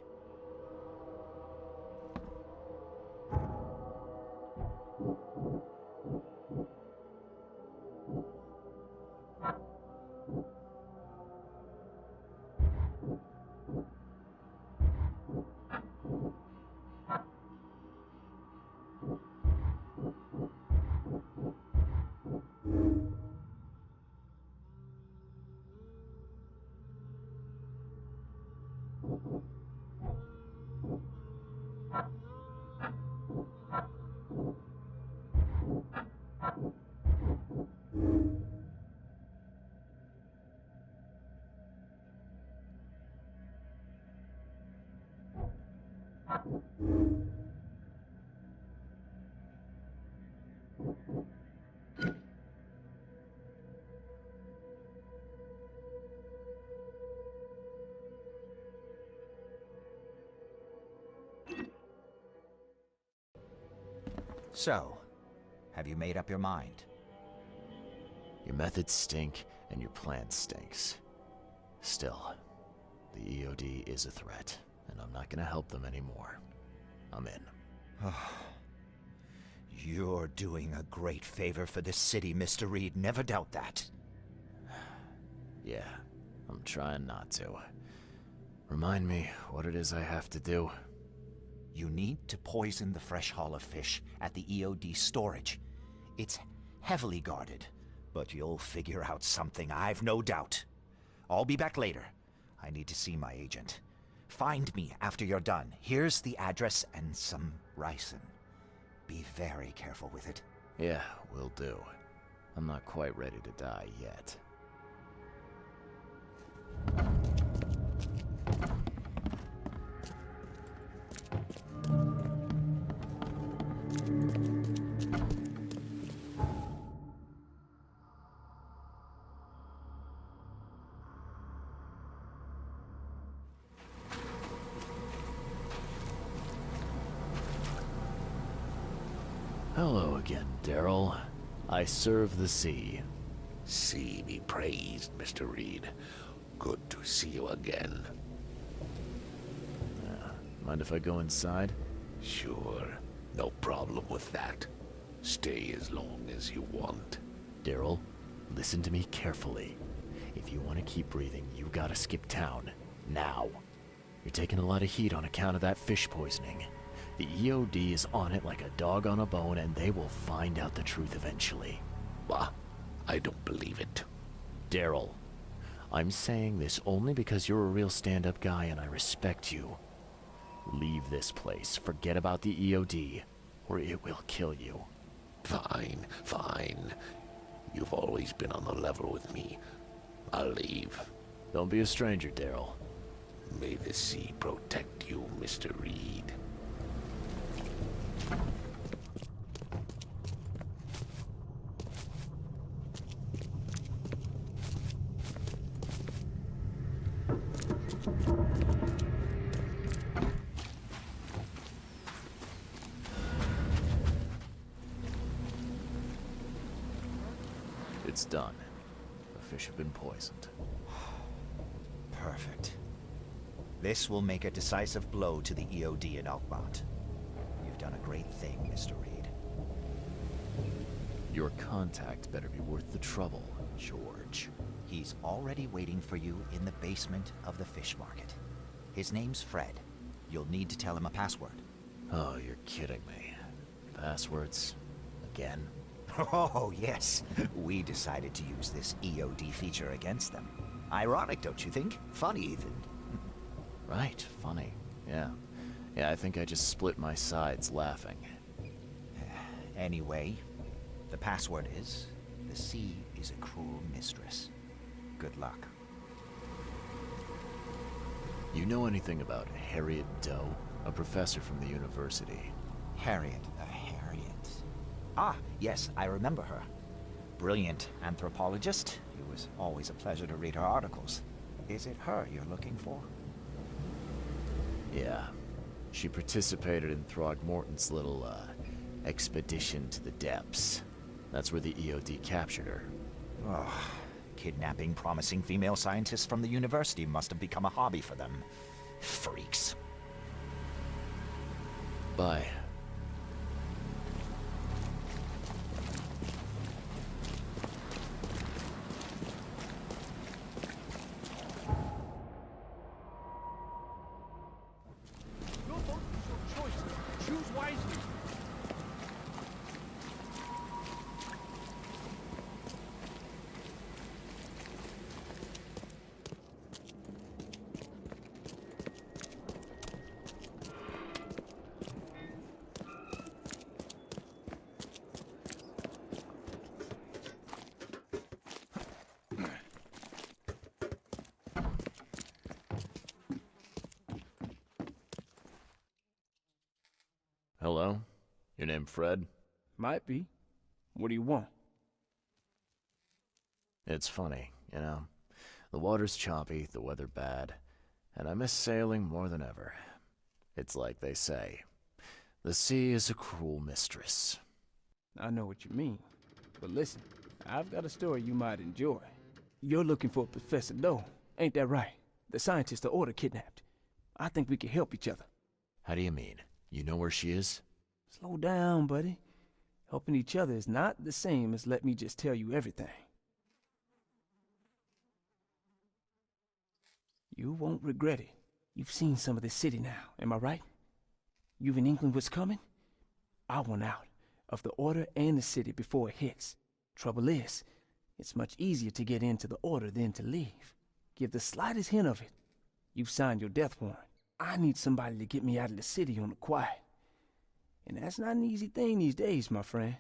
So, have you made up your mind? Your methods stink, and your plan stinks. Still, the EOD is a threat, and I'm not gonna help them anymore. I'm in. You're doing a great favor for this city, Mr. Reed. Never doubt that. Yeah, I'm trying not to. Remind me what it is I have to do. You need to poison the fresh haul of fish at the EOD storage. It's heavily guarded, but you'll figure out something, I've no doubt. I'll be back later. I need to see my agent. Find me after you're done. Here's the address and some ricin. Be very careful with it. Yeah, will do. I'm not quite ready to die yet. Hello again, Daryl. I serve the sea. Sea be praised, Mr. Reed. Good to see you again. Mind if I go inside? Sure. No problem with that. Stay as long as you want. Daryl, listen to me carefully. If you want to keep breathing, you gotta skip town. Now. You're taking a lot of heat on account of that fish poisoning. The EOD is on it like a dog on a bone, and they will find out the truth eventually. Bah, I don't believe it. Daryl, I'm saying this only because you're a real stand-up guy and I respect you. Leave this place, forget about the EOD, or it will kill you. Fine, fine. You've always been on the level with me. I'll leave. Don't be a stranger, Daryl. May the sea protect you, Mr. Reed. It's done. The fish have been poisoned. Perfect. This will make a decisive blow to the EOD in Oakmont. You've done a great thing, Mr. Reed. Your contact better be worth the trouble, George. He's already waiting for you in the basement of the fish market. His name's Fred. You'll need to tell him a password. Oh, you're kidding me. Passwords? Again? Oh, yes. We decided to use this EOD feature against them. Ironic, don't you think? Funny, even. Right, funny. Yeah. Yeah, I think I just split my sides laughing. Anyway, the password is, the sea is a cruel mistress. Good luck. You know anything about Harriet Doe? A professor from the university. Harriet. Ah, yes, I remember her. Brilliant anthropologist. It was always a pleasure to read her articles. Is it her you're looking for? Yeah. She participated in Throgmorton's little, expedition to the depths. That's where the EOD captured her. Oh, kidnapping promising female scientists from the university must have become a hobby for them. Freaks. Bye. Hello? Your name Fred? Might be. What do you want? It's funny, you know. The water's choppy, the weather bad, and I miss sailing more than ever. It's like they say, the sea is a cruel mistress. I know what you mean. But listen, I've got a story you might enjoy. you're looking for Professor Doe, ain't that right? The scientist the Order kidnapped. I think we can help each other. How do you mean? You know where she is? Slow down, buddy. Helping each other is not the same as let me just tell you everything. You won't regret it. You've seen some of the city now, am I right? You've in England what's coming? I want out of the Order and the city before it hits. Trouble is, it's much easier to get into the Order than to leave. Give the slightest hint of it, you've signed your death warrant. I need somebody to get me out of the city on the quiet. And that's not an easy thing these days, my friend.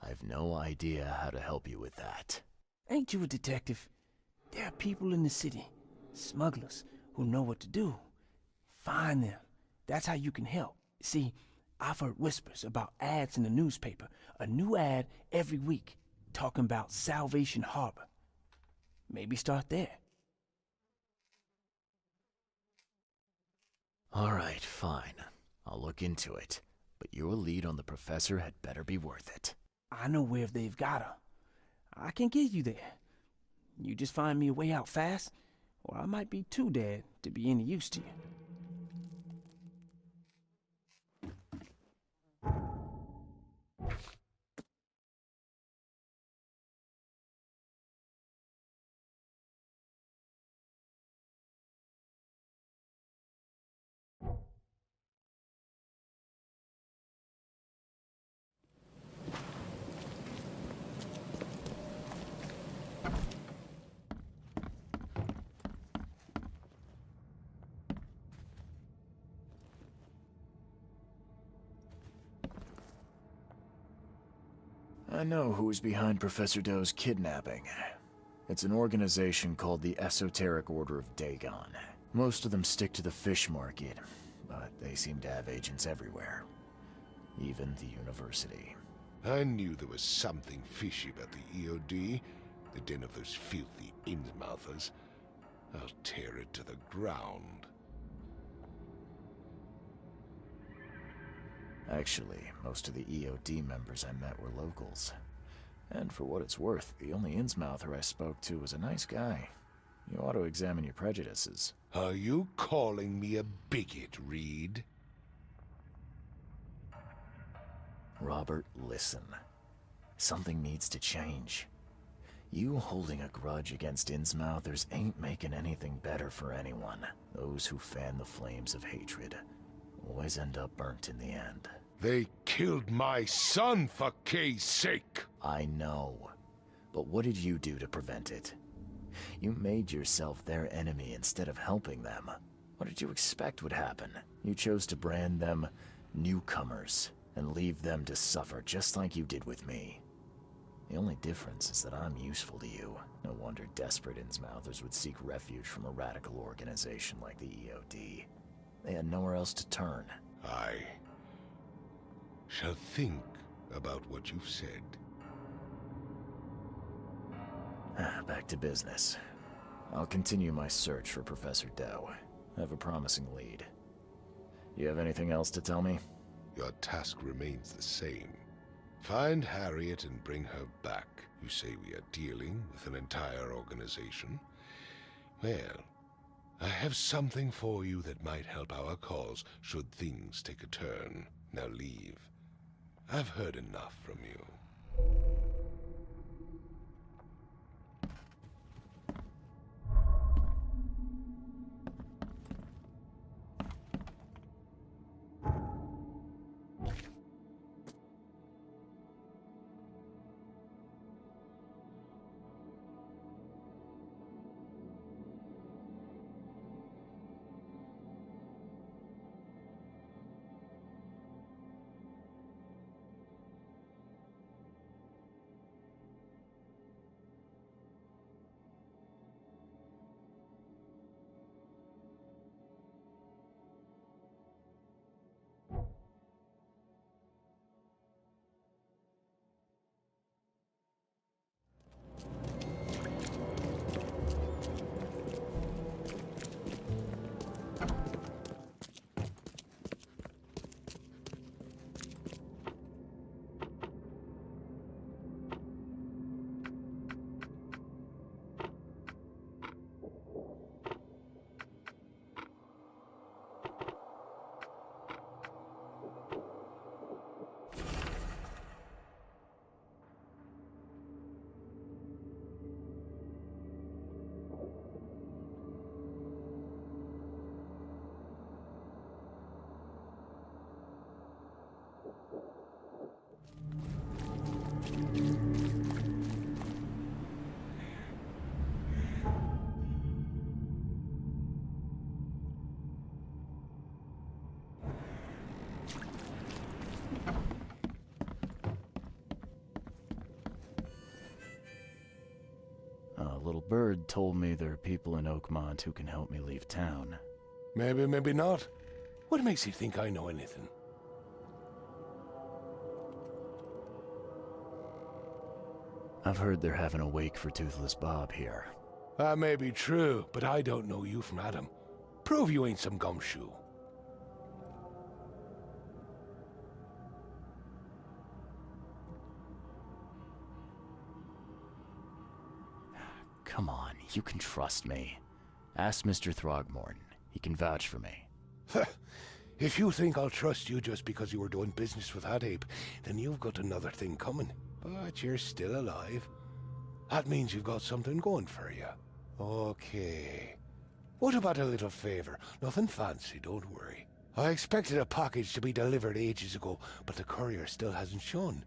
I've no idea how to help you with that. Ain't you a detective? There are people in the city, smugglers, who know what to do. Find them. That's how you can help. See, I've heard whispers about ads in the newspaper. A new ad every week, talking about Salvation Harbor. Maybe start there. All right, fine. I'll look into it. But your lead on the professor had better be worth it. I know where they've got her. I can get you there. You just find me a way out fast, or I might be too dead to be any use to you. I know who's behind Professor Doe's kidnapping. It's an organization called the Esoteric Order of Dagon. Most of them stick to the fish market, but they seem to have agents everywhere. Even the university. I knew there was something fishy about the EOD, the den of those filthy Innsmouthers. I'll tear it to the ground. Actually, most of the EOD members I met were locals. And for what it's worth, the only Innsmouther I spoke to was a nice guy. You ought to examine your prejudices. Are you calling me a bigot, Reed? Robert, listen. Something needs to change. You holding a grudge against Innsmouthers ain't making anything better for anyone. Those who fan the flames of hatred always end up burnt in the end. They killed my son, for Kay's sake! I know. But what did you do to prevent it? You made yourself their enemy instead of helping them. What did you expect would happen? You chose to brand them newcomers and leave them to suffer just like you did with me. The only difference is that I'm useful to you. No wonder desperate Innsmouthers would seek refuge from a radical organization like the EOD. They had nowhere else to turn. I shall think about what you've said. Back to business. I'll continue my search for Professor Doe. I have a promising lead. You have anything else to tell me? Your task remains the same. Find Harriet and bring her back. You say we are dealing with an entire organization? Well, I have something for you that might help our cause should things take a turn. Now leave. I've heard enough from you. little bird told me there are people in Oakmont who can help me leave town. Maybe, maybe not. What makes you think I know anything? I've heard they're having a wake for Toothless Bob here. That may be true, but I don't know you from Adam. Prove you ain't some gumshoe. Come on, you can trust me. Ask Mr. Throgmorton. He can vouch for me. If you think I'll trust you just because you were doing business with that ape, then you've got another thing coming. But you're still alive. That means you've got something going for you. Okay. What about a little favor? Nothing fancy, don't worry. I expected a package to be delivered ages ago, but the courier still hasn't shown.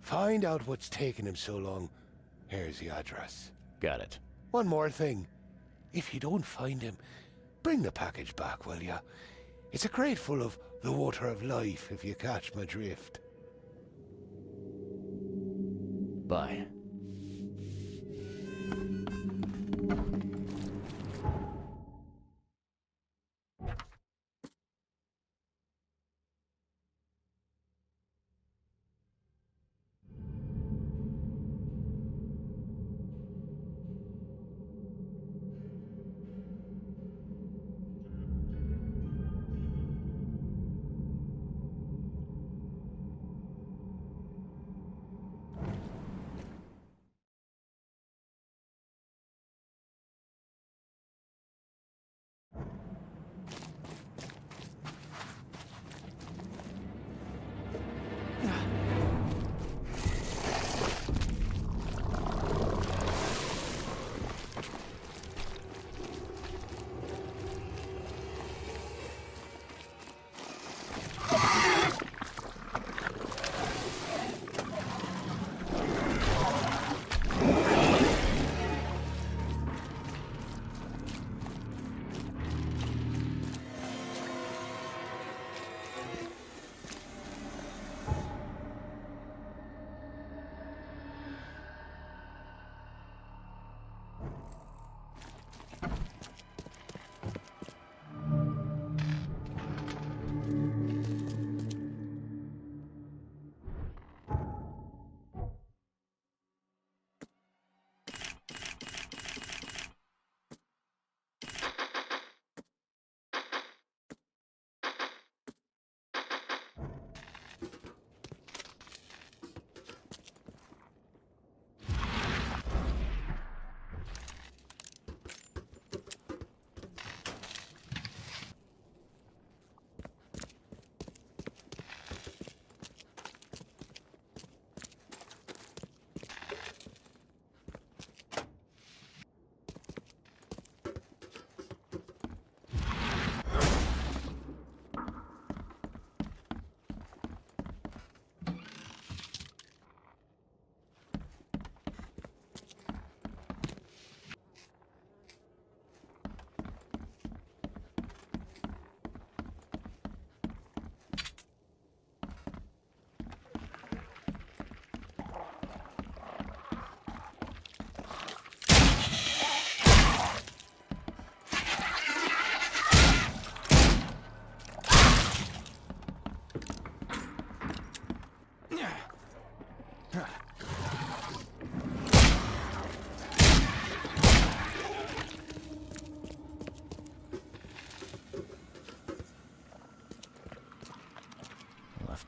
Find out what's taking him so long. Here's the address. Got it. One more thing. If you don't find him, bring the package back, will ya? It's a crate full of the water of life, if you catch my drift. Bye.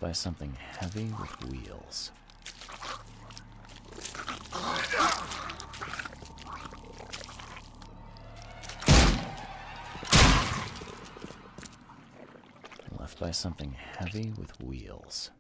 By something heavy with wheels. Left by something heavy with wheels.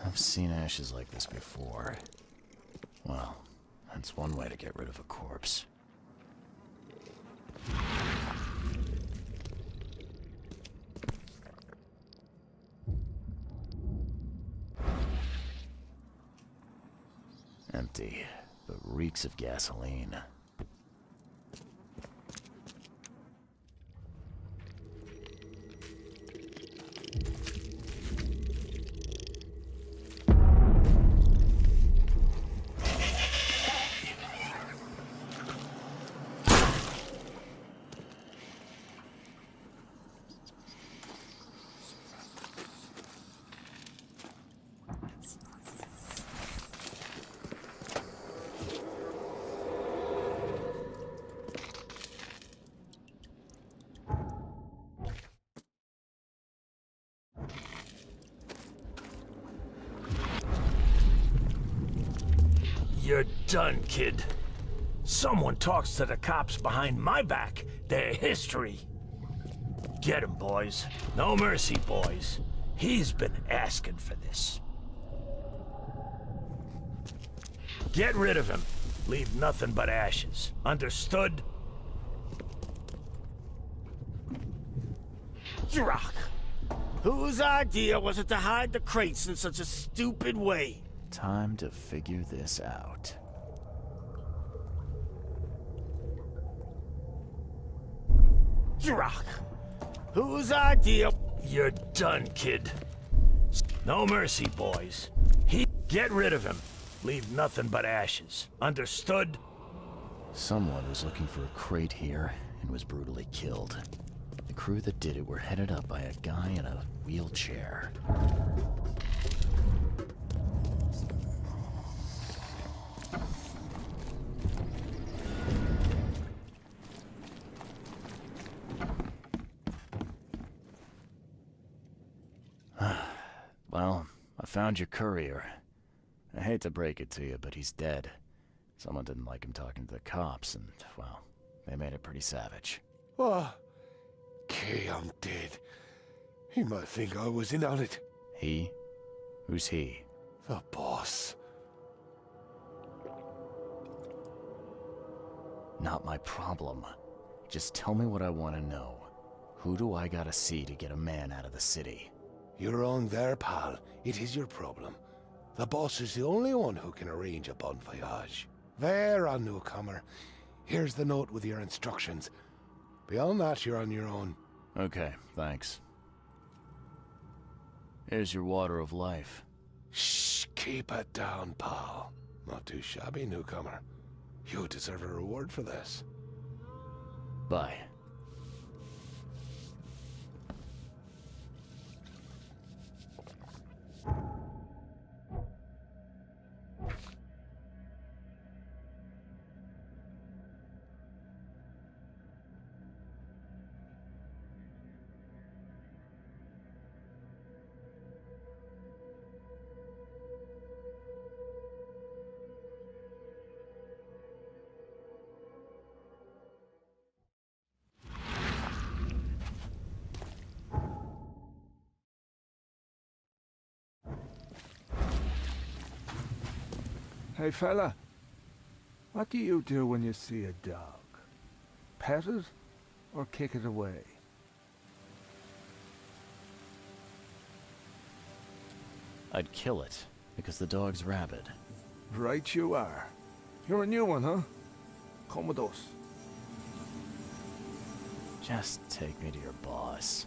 I've seen ashes like this before. Well, that's one way to get rid of a corpse. empty, but reeks of gasoline. You're done, kid. Someone talks to the cops behind my back. Their history. Get him, boys. No mercy, boys. He's been asking for this. Get rid of him. Leave nothing but ashes. Understood? Drock! Whose idea was it to hide the crates in such a stupid way? Time to figure this out. Drock! Whose idea? You're done, kid. No mercy, boys. Get rid of him. Leave nothing but ashes. Understood? Someone was looking for a crate here and was brutally killed. The crew that did it were headed up by a guy in a wheelchair. Well, I found your courier. I hate to break it to you, but he's dead. Someone didn't like him talking to the cops, and, well, they made it pretty savage. What? Okay, I'm dead. He might think I was in on it. He? Who's he? The boss. Not my problem. Just tell me what I want to know. Who do I gotta see to get a man out of the city? You're wrong there, pal. It is your problem. The boss is the only one who can arrange a bon voyage. There, newcomer. Here's the note with your instructions. Beyond that, you're on your own. Okay, thanks. Here's your water of life. Shh, keep it down, pal. Not too shabby, newcomer. You deserve a reward for this. Bye. Hey, fella. What do you do when you see a dog? Pet it or kick it away? I'd kill it, because the dog's rabid. Right you are. You're a new one, huh? Come with us. Just take me to your boss.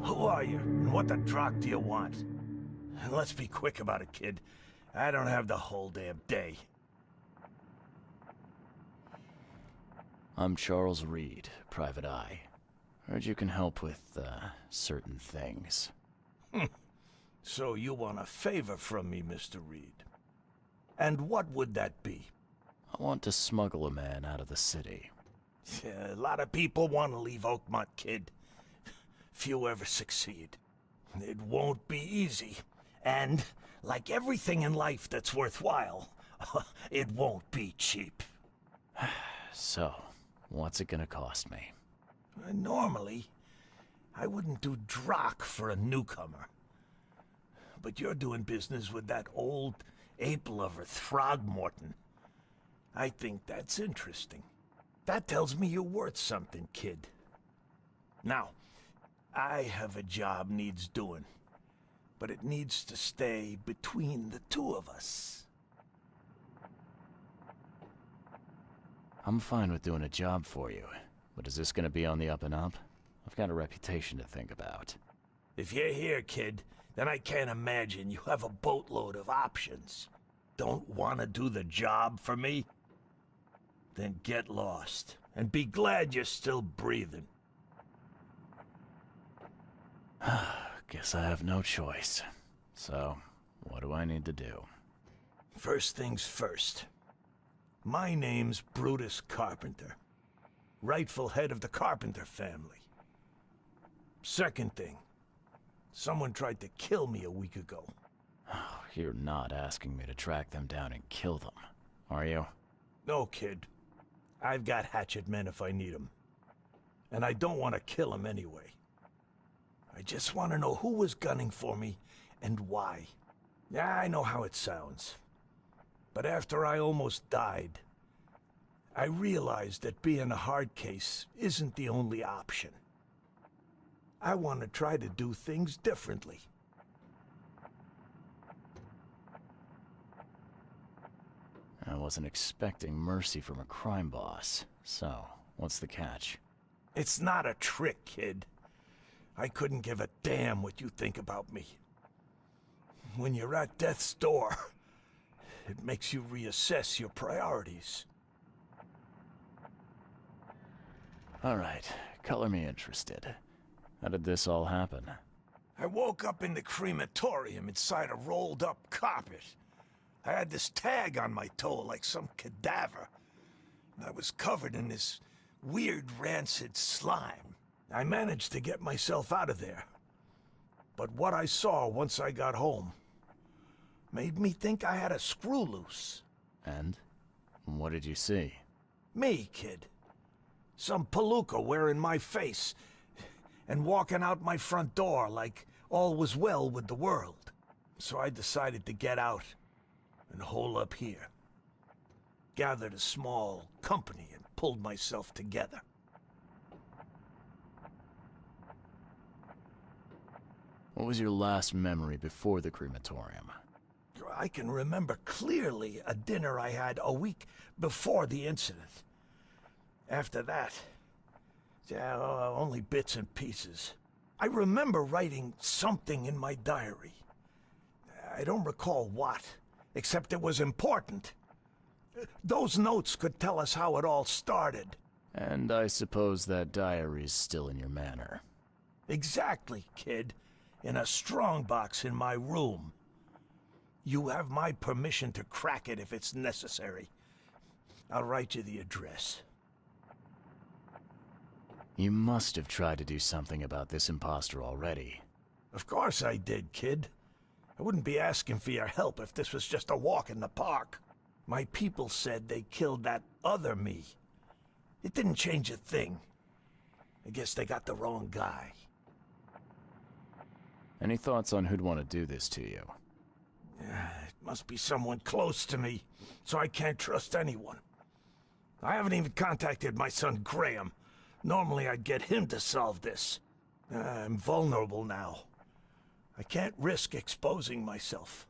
Who are you, and what the drock do you want? And let's be quick about it, kid. I don't have the whole damn day. I'm Charles Reed, Private Eye. Heard you can help with, certain things. So you want a favor from me, Mr. Reed. And what would that be? I want to smuggle a man out of the city. Yeah, a lot of people want to leave Oakmont, kid. Few ever succeed. It won't be easy. And, like everything in life that's worthwhile, it won't be cheap. So, what's it gonna cost me? Normally, I wouldn't do drock for a newcomer. But you're doing business with that old ape lover, Throgmorton. I think that's interesting. That tells me you're worth something, kid. Now, I have a job needs doing, but it needs to stay between the two of us. I'm fine with doing a job for you, but is this gonna be on the up and up? I've got a reputation to think about. If you're here, kid, then I can't imagine you have a boatload of options. Don't want to do the job for me? Then get lost, and be glad you're still breathing. Guess I have no choice. So, what do I need to do? First things first. My name's Brutus Carpenter, rightful head of the Carpenter family. Second thing, someone tried to kill me a week ago. You're not asking me to track them down and kill them, are you? No, kid. I've got hatchet men if I need them. And I don't want to kill them anyway. I just want to know who was gunning for me and why. Yeah, I know how it sounds. But after I almost died, I realized that being a hard case isn't the only option. I want to try to do things differently. I wasn't expecting mercy from a crime boss. So, what's the catch? It's not a trick, kid. I couldn't give a damn what you think about me. When you're at death's door, it makes you reassess your priorities. Alright, color me interested. How did this all happen? I woke up in the crematorium inside a rolled-up carpet. I had this tag on my toe like some cadaver. And I was covered in this weird rancid slime. I managed to get myself out of there. But what I saw once I got home made me think I had a screw loose. And? What did you see? Me, kid. Some palooka wearing my face and walking out my front door like all was well with the world. So I decided to get out and hole up here. Gathered a small company and pulled myself together. What was your last memory before the crematorium? I can remember clearly a dinner I had a week before the incident. After that, only bits and pieces. I remember writing something in my diary. I don't recall what, except it was important. Those notes could tell us how it all started. And I suppose that diary's still in your manor. Exactly, kid. In a strongbox in my room. You have my permission to crack it if it's necessary. I'll write you the address. You must have tried to do something about this imposter already. Of course I did, kid. I wouldn't be asking for your help if this was just a walk in the park. My people said they killed that other me. It didn't change a thing. I guess they got the wrong guy. Any thoughts on who'd want to do this to you? It must be someone close to me, so I can't trust anyone. I haven't even contacted my son Graham. Normally I'd get him to solve this. I'm vulnerable now. I can't risk exposing myself.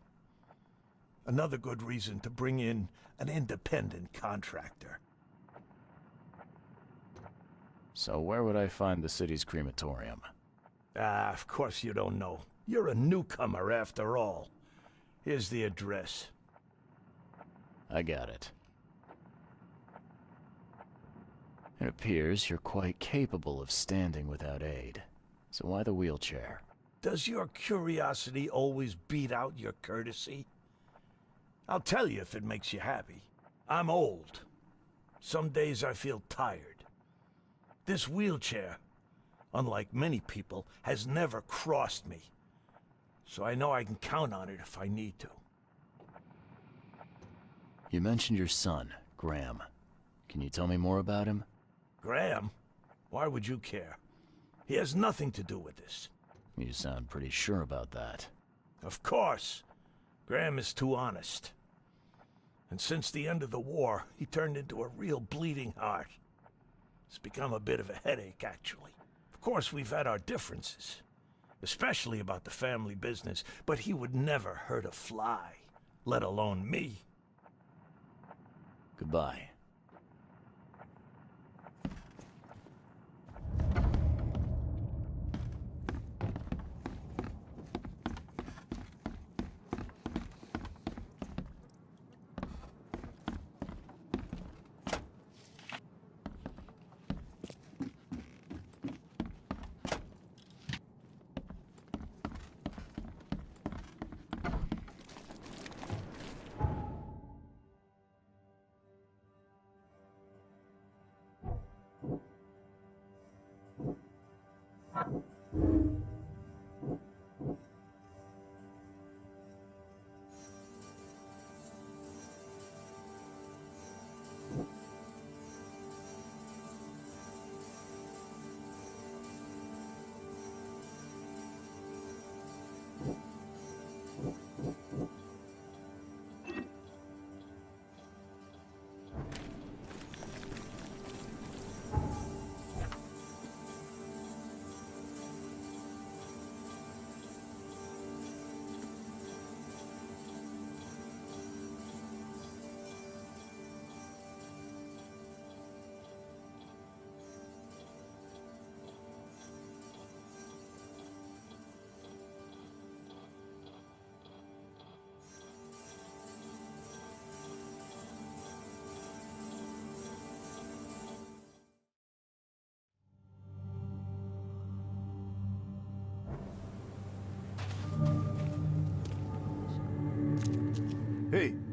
Another good reason to bring in an independent contractor. So where would I find the city's crematorium? Of course you don't know. You're a newcomer after all. Here's the address. I got it. It appears you're quite capable of standing without aid. So why the wheelchair? Does your curiosity always beat out your courtesy? I'll tell you if it makes you happy. I'm old. Some days I feel tired. This wheelchair, unlike many people, has never crossed me. So I know I can count on it if I need to. You mentioned your son, Graham. Can you tell me more about him? Graham? Why would you care? He has nothing to do with this. You sound pretty sure about that. Of course. Graham is too honest. And since the end of the war, he turned into a real bleeding heart. It's become a bit of a headache, actually. Of course, we've had our differences, especially about the family business, but he would never hurt a fly, let alone me. Goodbye.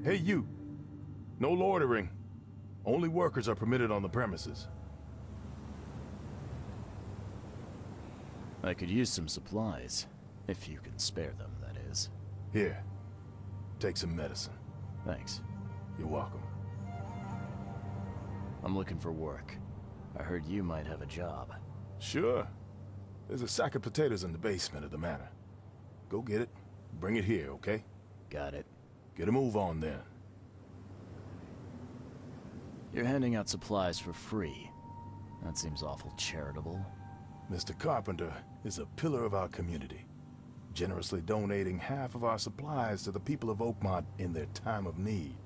Hey, you. No loitering. Only workers are permitted on the premises. I could use some supplies, if you can spare them, that is. Here, take some medicine. Thanks. You're welcome. I'm looking for work. I heard you might have a job. Sure. There's a sack of potatoes in the basement of the manor. Go get it, bring it here, okay? Got it. Get a move on then. You're handing out supplies for free. That seems awful charitable. Mr. Carpenter is a pillar of our community, generously donating half of our supplies to the people of Oakmont in their time of need.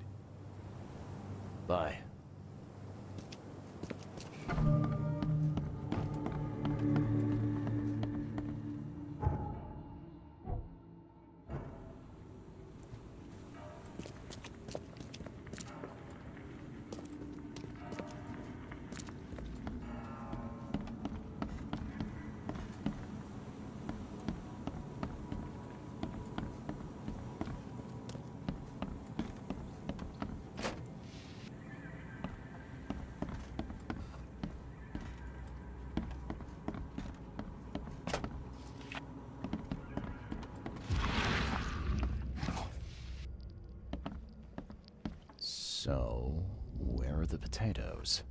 Bye. So, where are the potatoes?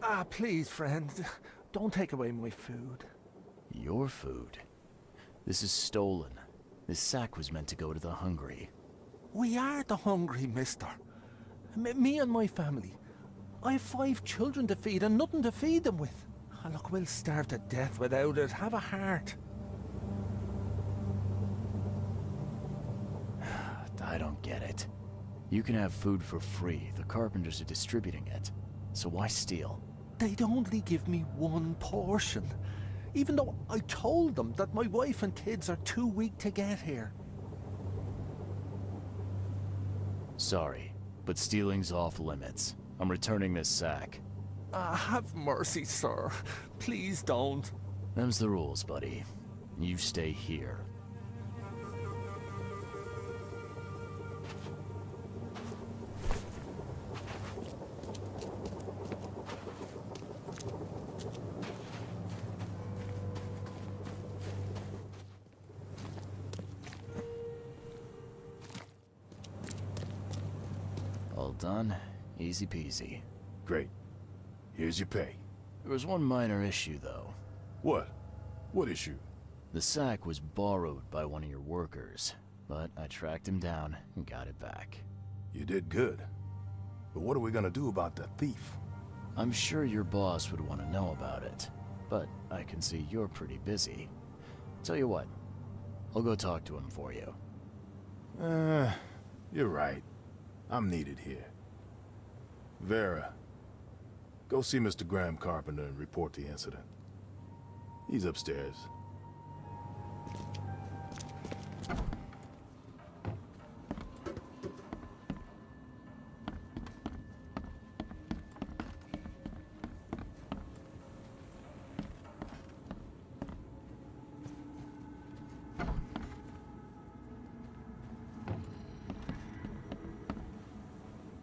Ah, please, friend. Don't take away my food. Your food? This is stolen. This sack was meant to go to the hungry. We are the hungry, mister. Me and my family. I have 5 children to feed and nothing to feed them with. Ah, look, we'll starve to death without it. Have a heart. I don't get it. You can have food for free. The carpenters are distributing it. So why steal? They'd only give me one portion, even though I told them that my wife and kids are too weak to get here. Sorry, but stealing's off limits. I'm returning this sack. Have mercy, sir. Please don't. Them's the rules, buddy. You stay here. All done. Easy peasy. Great. Here's your pay. There was one minor issue, though. What? What issue? The sack was borrowed by one of your workers, but I tracked him down and got it back. You did good. But what are we gonna do about the thief? I'm sure your boss would want to know about it, but I can see you're pretty busy. Tell you what, I'll go talk to him for you. You're right. I'm needed here. Vera, go see Mr. Graham Carpenter and report the incident. He's upstairs.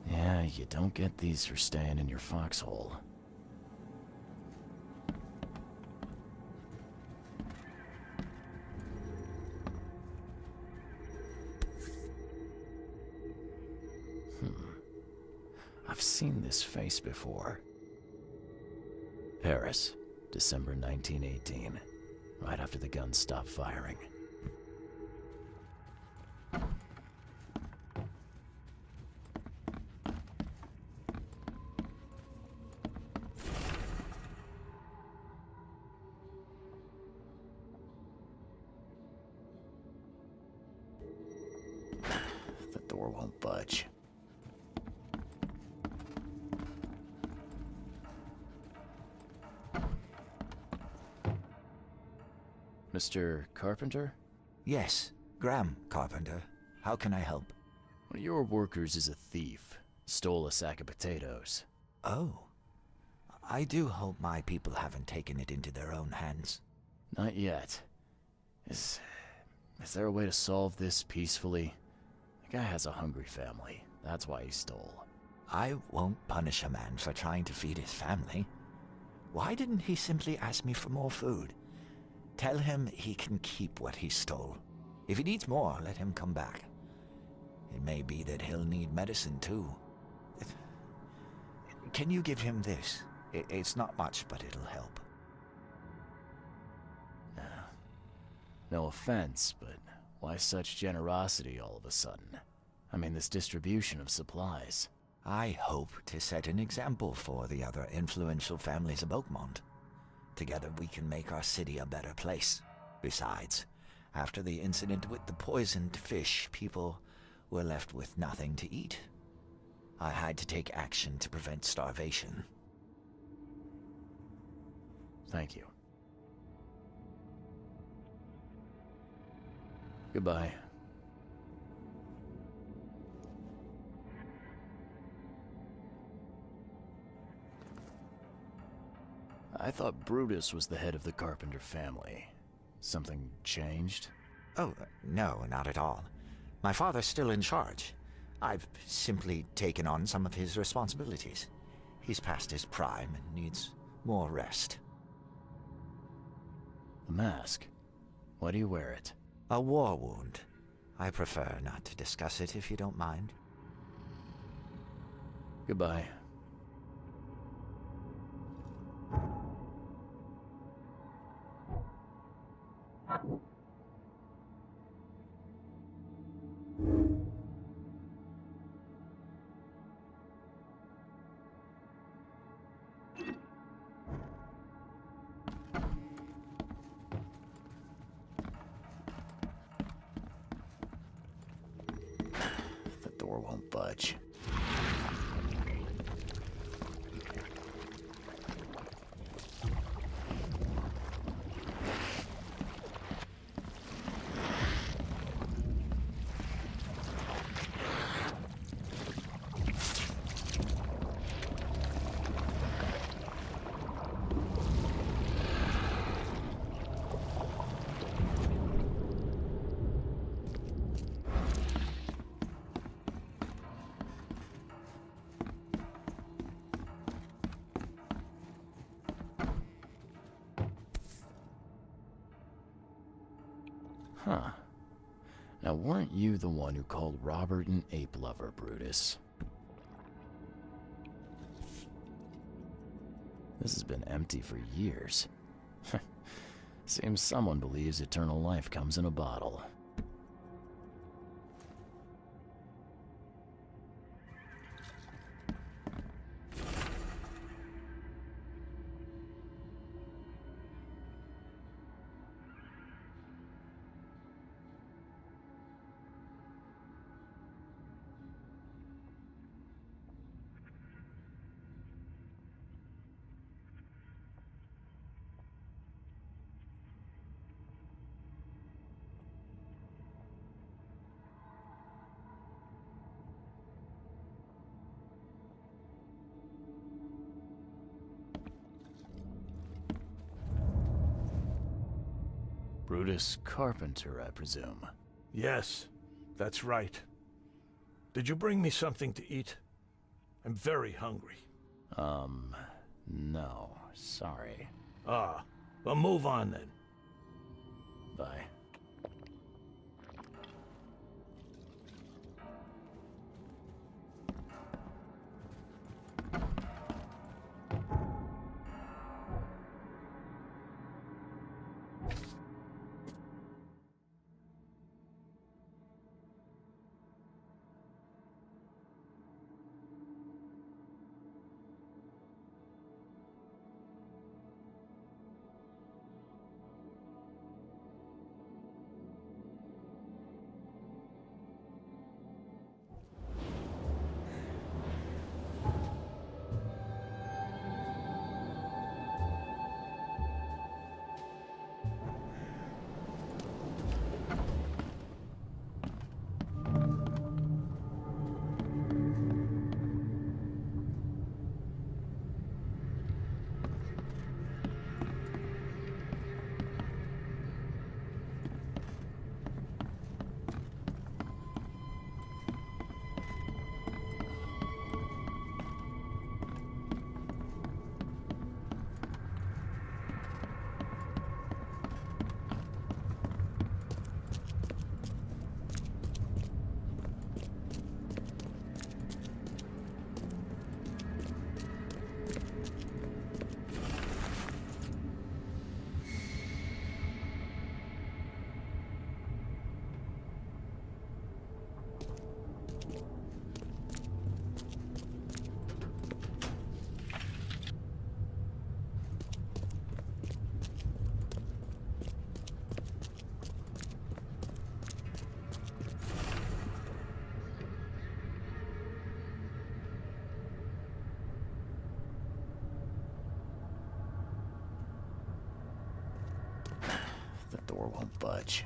Yeah, you don't get these for staying in your foxhole. I've seen this face before. Paris, December 1918, right after the guns stopped firing. The door won't budge. Mr. Carpenter? Yes, Graham Carpenter. How can I help? One of your workers is a thief. Stole a sack of potatoes. Oh. I do hope my people haven't taken it into their own hands. Not yet. Is there a way to solve this peacefully? The guy has a hungry family. That's why he stole. I won't punish a man for trying to feed his family. Why didn't he simply ask me for more food? Tell him he can keep what he stole. If he needs more, let him come back. It may be that he'll need medicine too. Can you give him this? It's not much, but it'll help. No offense, but why such generosity all of a sudden? I mean, this distribution of supplies. I hope to set an example for the other influential families of Oakmont. Together we can make our city a better place. Besides, after the incident with the poisoned fish, people were left with nothing to eat. I had to take action to prevent starvation. Thank you. Goodbye. I thought Brutus was the head of the Carpenter family. Something changed? Oh, no, not at all. My father's still in charge. I've simply taken on some of his responsibilities. He's past his prime and needs more rest. The mask. Why do you wear it? A war wound. I prefer not to discuss it if you don't mind. Goodbye. won't budge. Huh. Now, weren't you the one who called Robert an ape lover, Brutus? This has been empty for years. Seems someone believes eternal life comes in a bottle. Brutus Carpenter, I presume. Yes, that's right. Did you bring me something to eat? I'm very hungry. No, sorry. Ah, well, move on then. Bye. The door won't budge.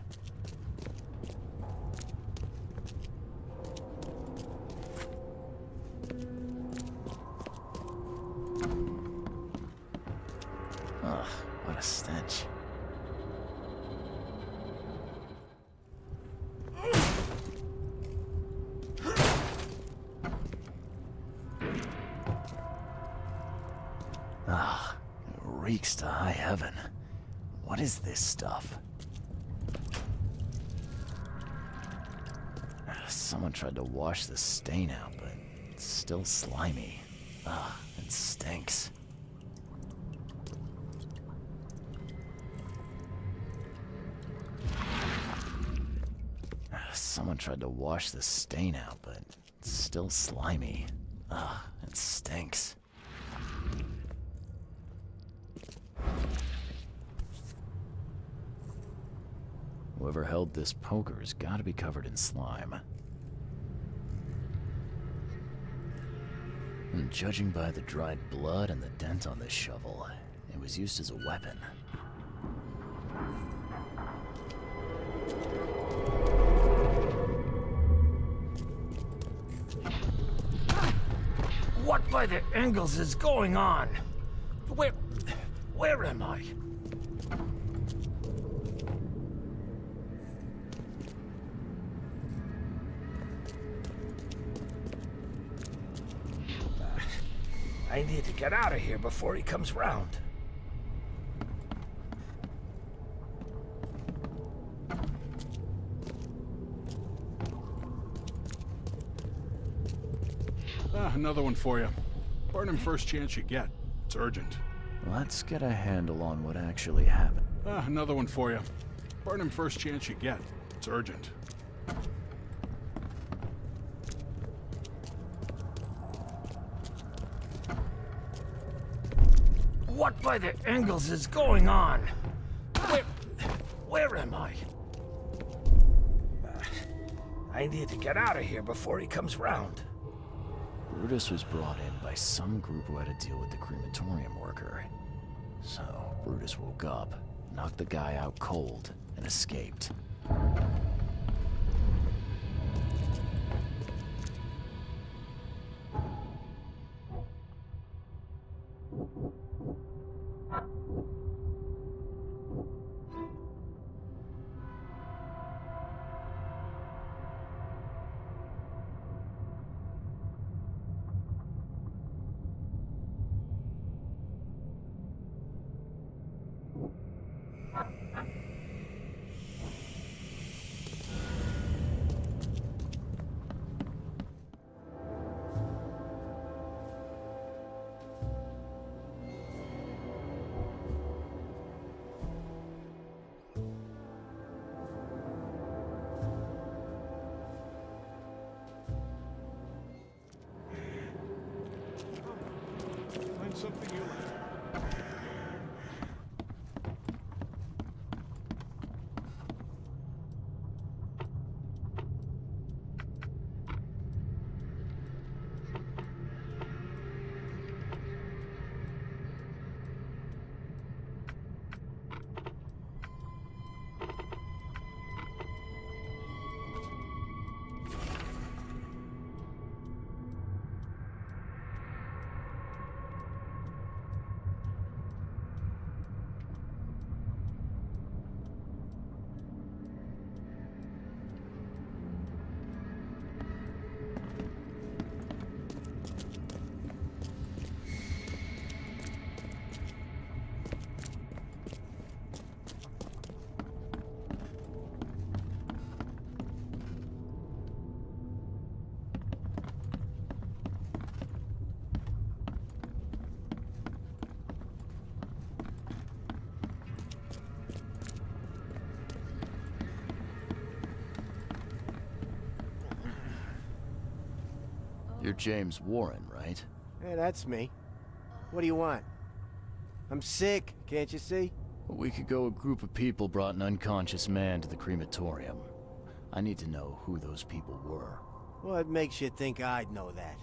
Ugh, what a stench. Ah, it reeks to high heaven. What is this stuff? Someone tried to wash the stain out, but it's still slimy. Ugh, it stinks. Someone tried to wash the stain out, but it's still slimy. Ugh, it stinks. Whoever held this poker has got to be covered in slime. And judging by the dried blood and the dent on this shovel, it was used as a weapon. What by the Engels is going on? Where am I? I need to get out of here before he comes round. Another one for you. Burn him first chance you get. It's urgent. Let's get a handle on what actually happened. Another one for you. Burn him first chance you get. It's urgent. What by the Engels is going on? Where am I? I need to get out of here before he comes round. Brutus was brought in by some group who had to deal with the crematorium worker. So, Brutus woke up, knocked the guy out cold, and escaped. Something you like. You're James Warren, right? Yeah, that's me. What do you want? I'm sick, can't you see? A week ago, a group of people brought an unconscious man to the crematorium. I need to know who those people were. What makes you think I'd know that?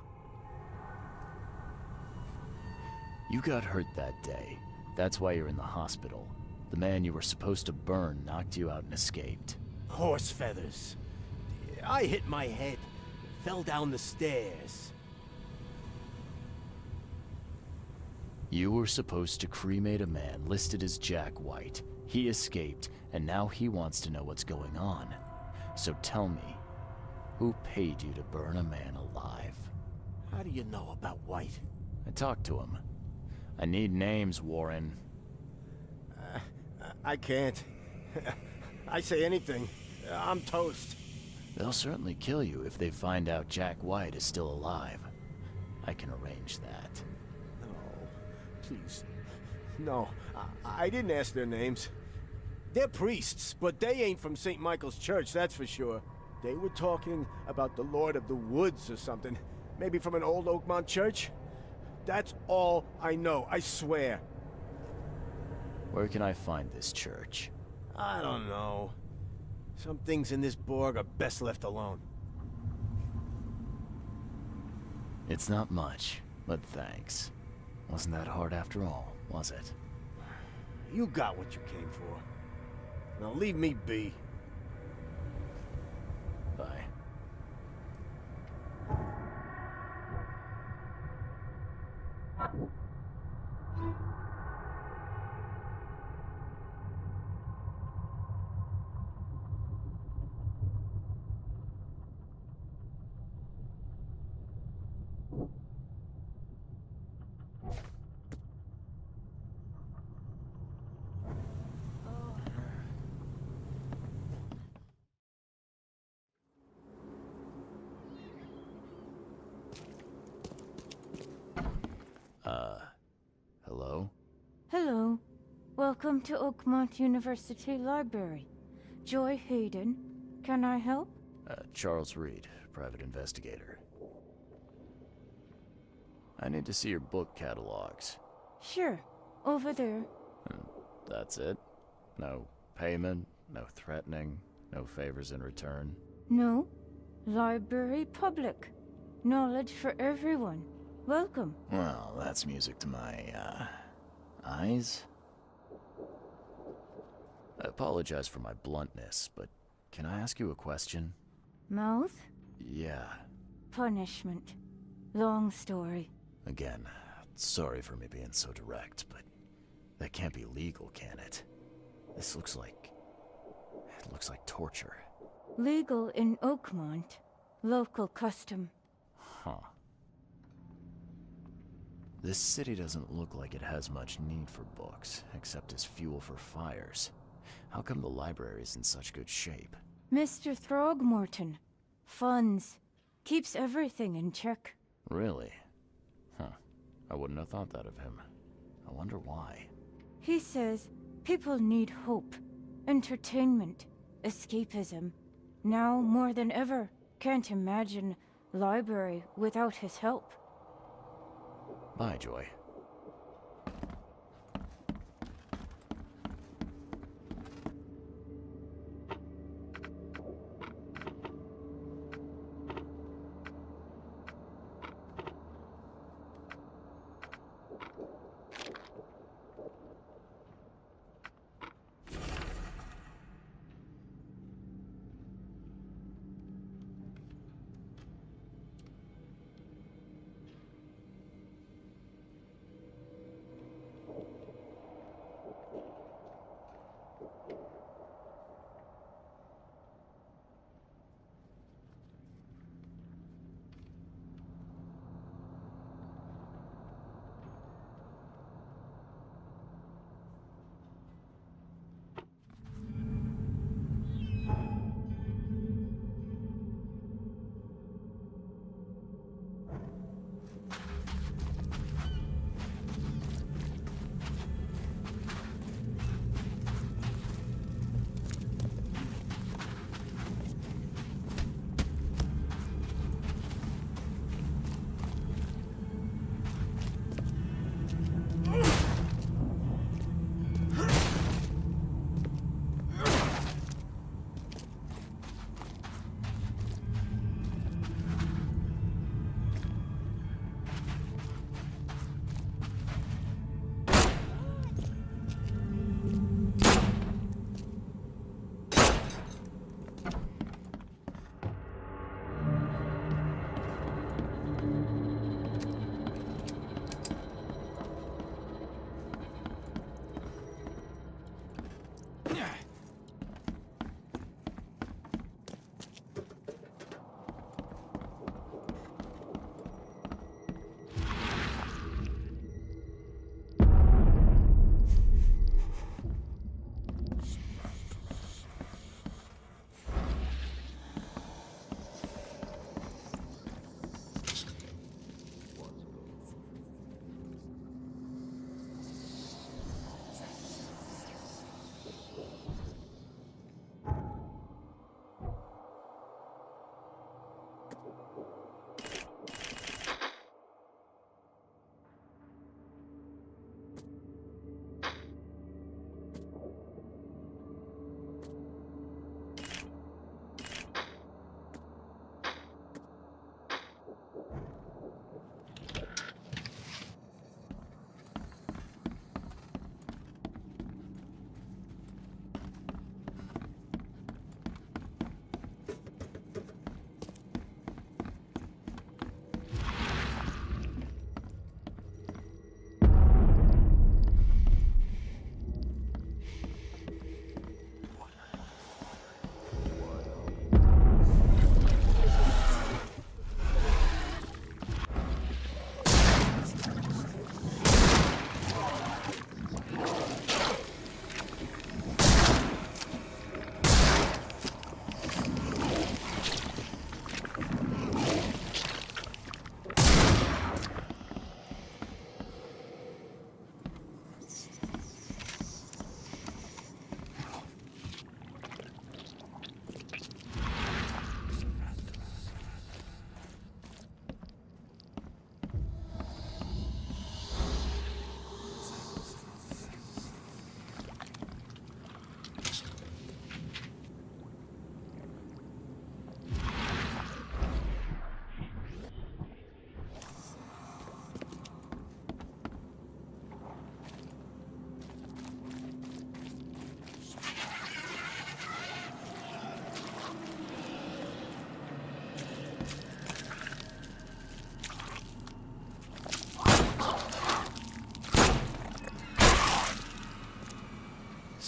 You got hurt that day. That's why you're in the hospital. The man you were supposed to burn knocked you out and escaped. Horse feathers. I hit my head. Fell down the stairs. You were supposed to cremate a man listed as Jack White. He escaped, and now he wants to know what's going on. So tell me, who paid you to burn a man alive? How do you know about White? I talked to him. I need names, Warren. I can't. I say anything. I'm toast. They'll certainly kill you if they find out Jack White is still alive. I can arrange that. No, please. No, I didn't ask their names. They're priests, but they ain't from St. Michael's Church, that's for sure. They were talking about the Lord of the Woods or something. Maybe from an old Oakmont church? That's all I know, I swear. Where can I find this church? I don't know. Some things in this Borg are best left alone. It's not much, But thanks. Wasn't that hard after all, was it? You got what you came for. Now leave me be. Bye. Hello? Hello. Welcome to Oakmont University Library. Joy Hayden. Can I help? Charles Reed, private investigator. I need to see your book catalogs. Sure. Over there. That's it? No payment, no threatening, no favors in return? No. Library public. Knowledge for everyone. Welcome. Well, that's music to my, eyes. I apologize for my bluntness, but can I ask you a question? Mouth? Yeah. Punishment. Long story. Again, sorry for me being so direct, but that can't be legal, can it? This looks like... it looks like torture. Legal in Oakmont. Local custom. Huh. This city doesn't look like it has much need for books, except as fuel for fires. How come the library's in such good shape? Mr. Throgmorton. Funds. Keeps everything in check. Really? Huh. I wouldn't have thought that of him. I wonder why. He says people need hope, entertainment, escapism. Now more than ever, can't imagine library without his help. Bye, Joy.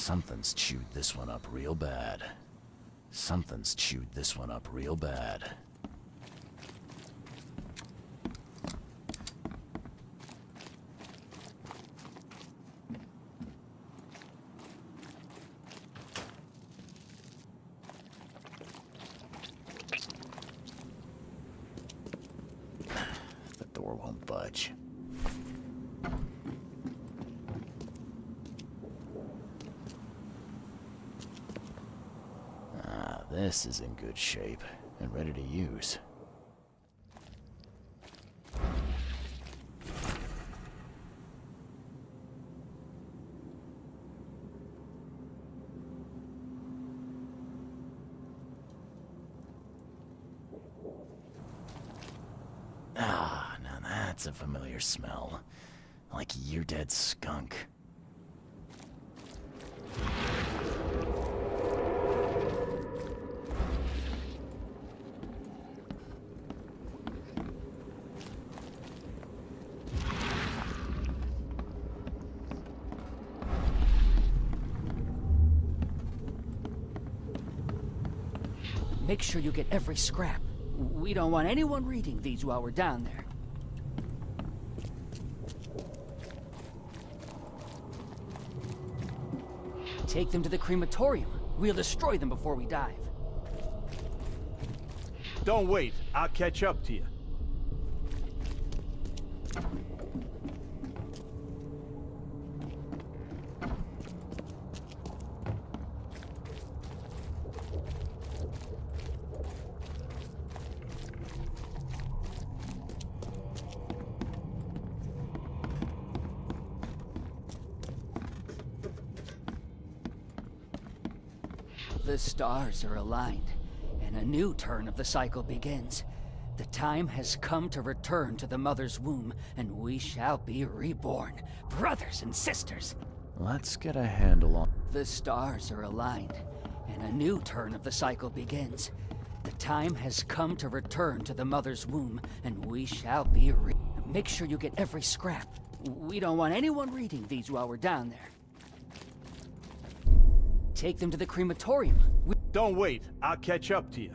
Something's chewed this one up real bad. Something's chewed this one up real bad. The door won't budge. This is in good shape and ready to use. Ah, now that's a familiar smell. Like year-dead skunk. Make sure you get every scrap. We don't want anyone reading these while we're down there. Take them to the crematorium. We'll destroy them before we dive. Don't wait. I'll catch up to you. The stars are aligned, and a new turn of the cycle begins. The time has come to return to the mother's womb, and we shall be reborn, brothers and sisters. Let's get a handle on... The stars are aligned, and a new turn of the cycle begins. The time has come to return to the mother's womb, and we shall be Make sure you get every scrap. We don't want anyone reading these while we're down there. Take them to the crematorium. Don't wait. I'll catch up to you.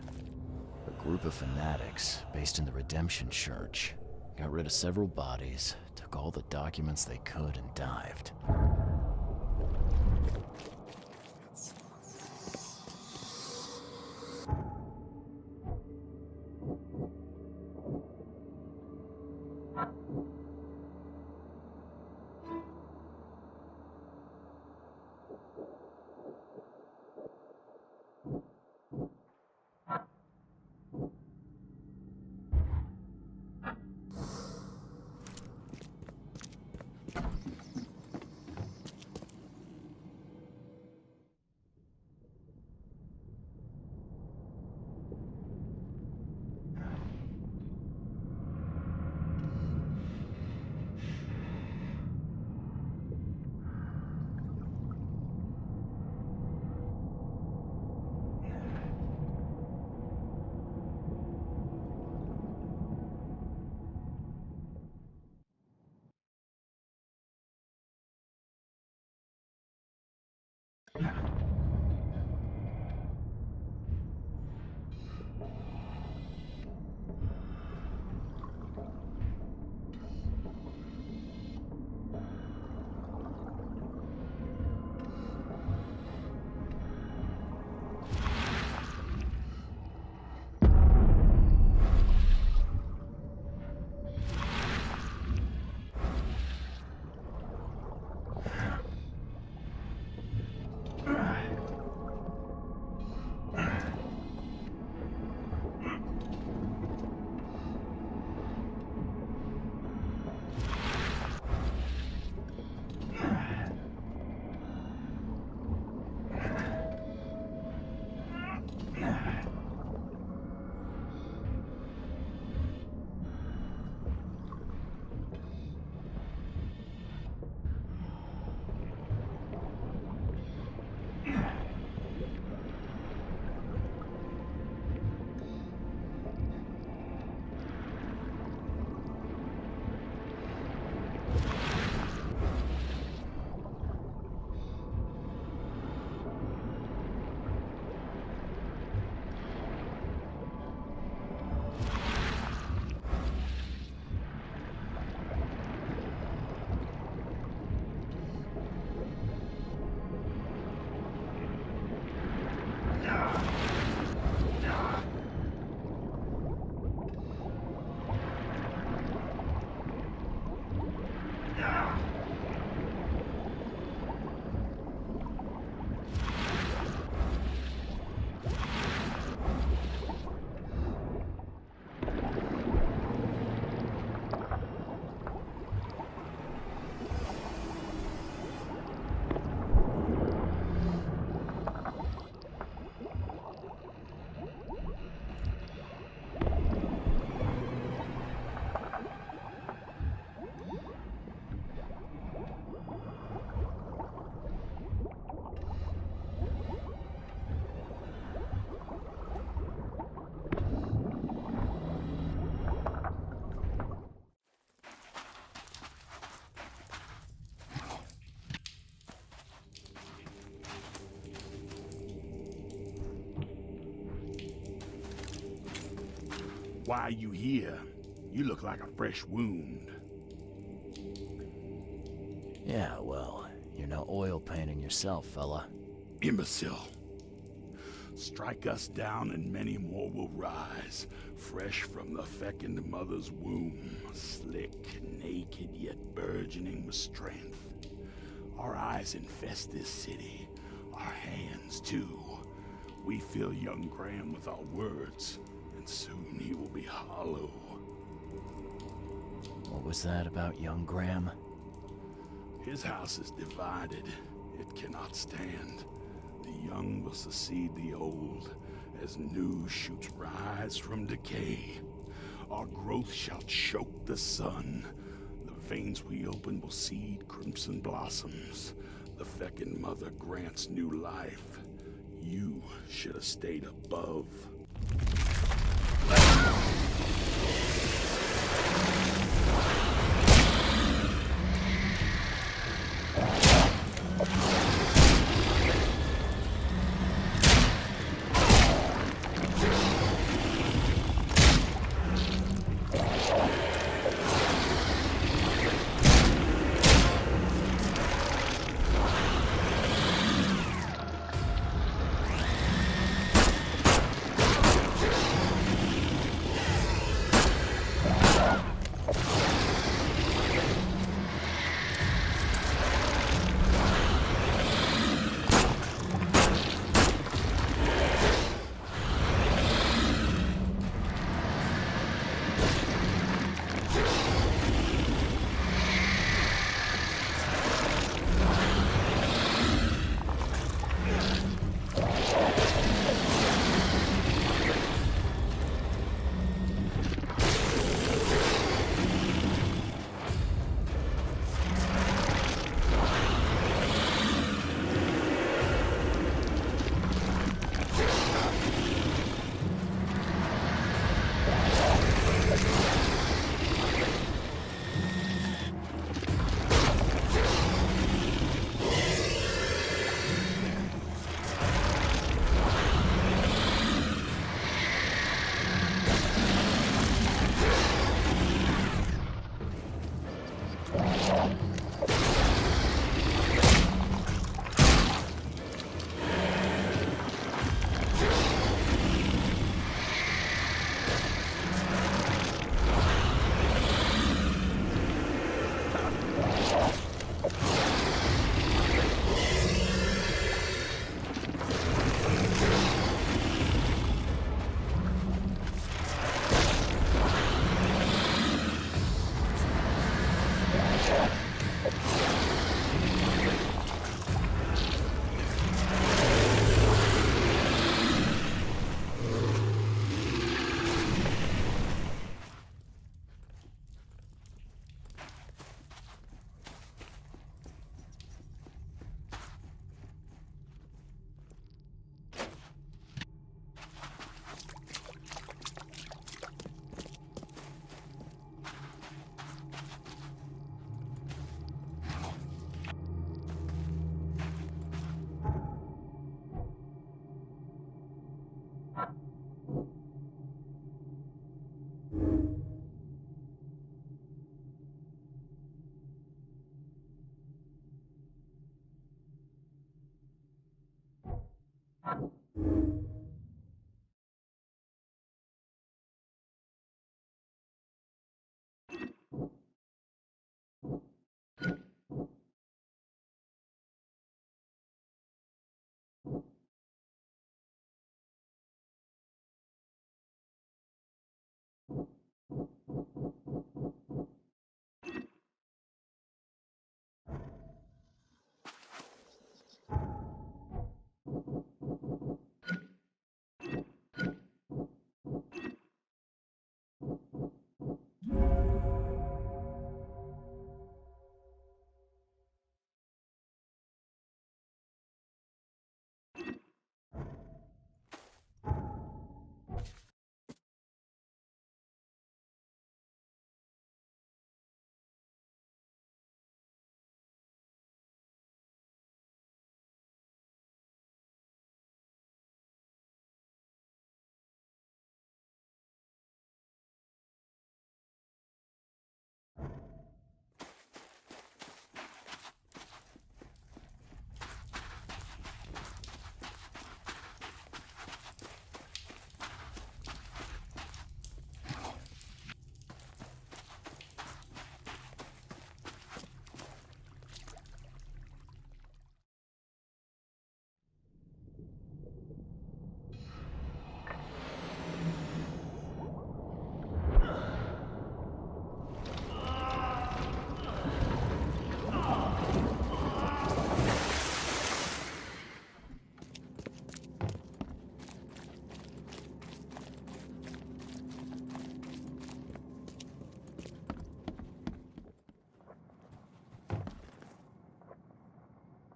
A group of fanatics based in the Redemption Church got rid of several bodies, took all the documents they could, and dived. Why are you here? You look like a fresh wound. Yeah, well, you're no oil painting yourself, fella. Imbecile. Strike us down and many more will rise, fresh from the fecund mother's womb, slick, naked, yet burgeoning with strength. Our eyes infest this city, our hands too. We fill young Graham with our words, and soon he will be hollow. What was that about young Graham? His house is divided. It cannot stand. The young will succeed the old, as new shoots rise from decay. Our growth shall choke the sun. The veins we open will seed crimson blossoms. The fecund mother grants new life. You should have stayed above.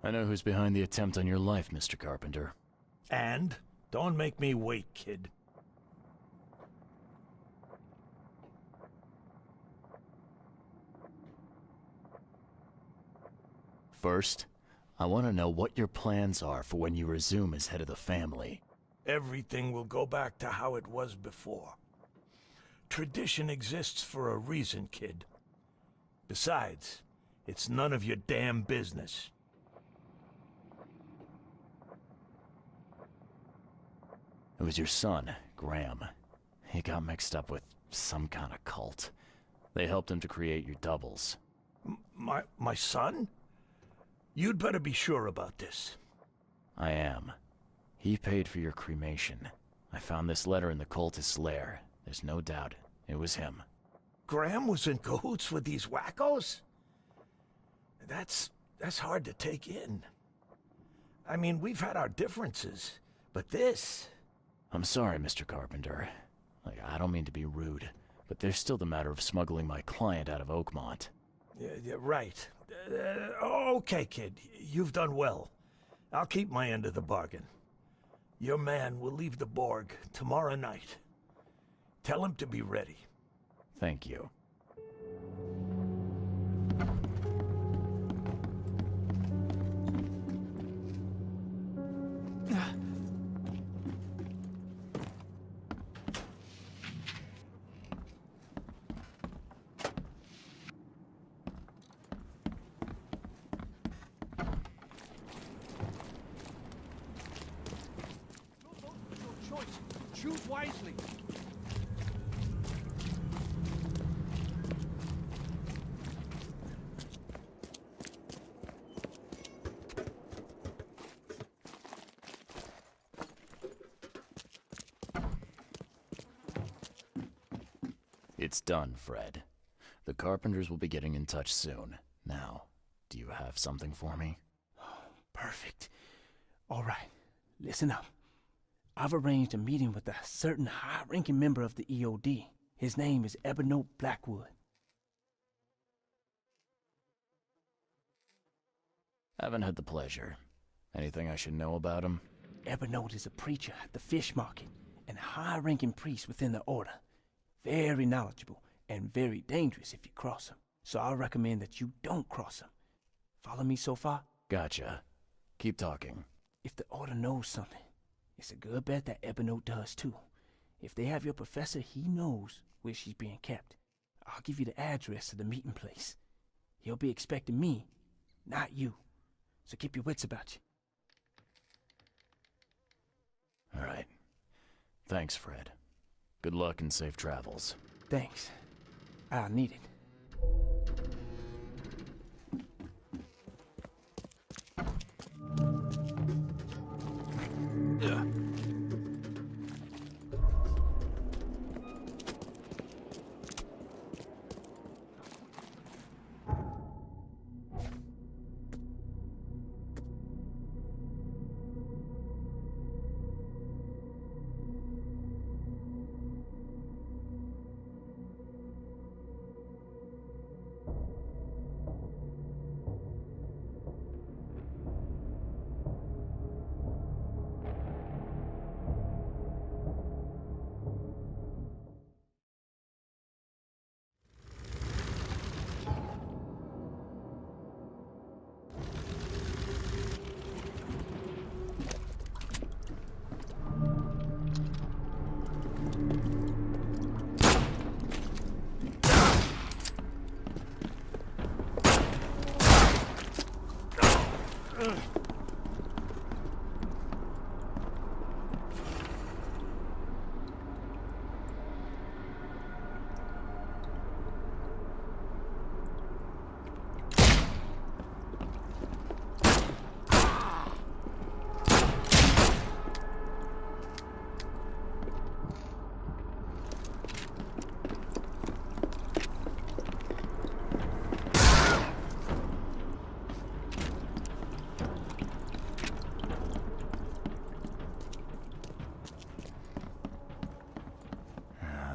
I know who's behind the attempt on your life, Mr. Carpenter. And don't make me wait, kid. First, I want to know what your plans are for when you resume as head of the family. Everything will go back to how it was before. Tradition exists for a reason, kid. Besides, it's none of your damn business. It was your son, Graham. He got mixed up with some kind of cult. They helped him to create your doubles. My son? You'd better be sure about this. I am. He paid for your cremation. I found this letter in the cultist's lair. There's no doubt it was him. Graham was in cahoots with these wackos? That's hard to take in. I mean, we've had our differences, but this... I'm sorry, Mr. Carpenter. I don't mean to be rude, but there's still the matter of smuggling my client out of Oakmont. Yeah, right. Okay, kid. You've done well. I'll keep my end of the bargain. Your man will leave the Borg tomorrow night. Tell him to be ready. Thank you. Choose wisely. It's done, Fred. The Carpenters will be getting in touch soon. Now, do you have something for me? Perfect. All right, listen up. I've arranged a meeting with a certain high-ranking member of the EOD. His name is Ebony Blackwood. Haven't had the pleasure. Anything I should know about him? Ebony is a preacher at the fish market and a high-ranking priest within the order. Very knowledgeable and very dangerous if you cross him. So I recommend that you don't cross him. Follow me so far? Gotcha. Keep talking. If the order knows something, it's a good bet that Ebony does too. If they have your professor, he knows where she's being kept. I'll give you the address of the meeting place. He'll be expecting me, not you. So keep your wits about you. All right. Thanks, Fred. Good luck and safe travels. Thanks. I'll need it.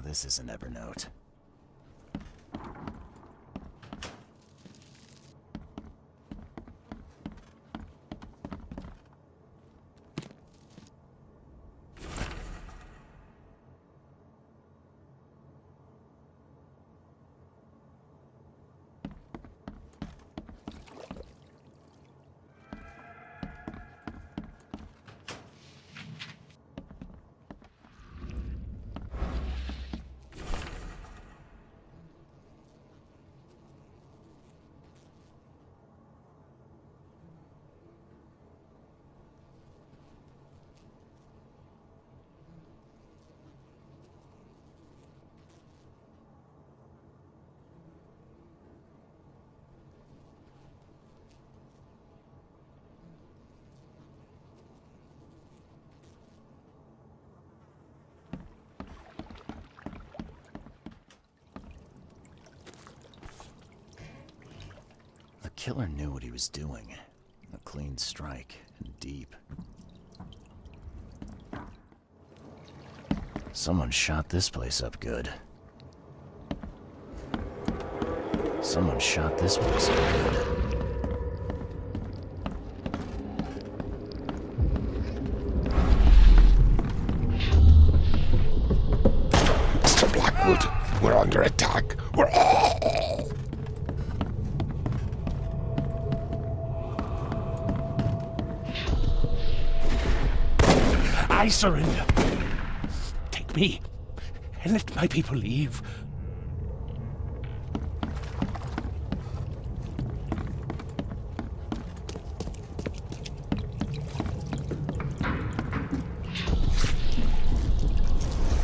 This is an Evernote. killer knew what he was doing. A clean strike, and deep. Someone shot this place up good. Someone shot this place up good. Mr. Blackwood, we're under attack. We're all... I surrender. Take me, and let my people leave.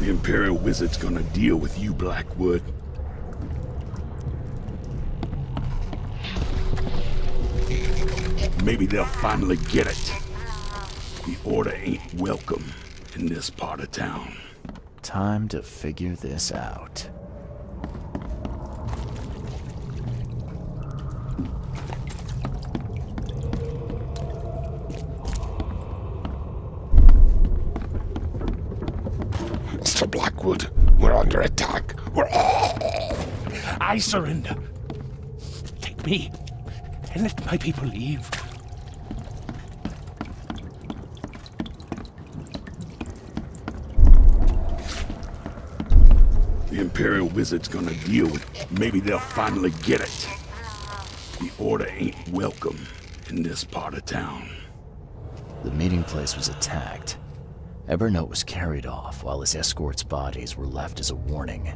The Imperial Wizard's gonna deal with you, Blackwood. Maybe they'll finally get it. The Order ain't welcome in this part of town. Time to figure this out. Mr. Blackwood, we're under attack. We're all... I surrender. Take me, and let my people leave. The Imperial Wizard's gonna deal with it. Maybe they'll finally get it. The Order ain't welcome in this part of town. The meeting place was attacked. Evernote was carried off while his escort's bodies were left as a warning.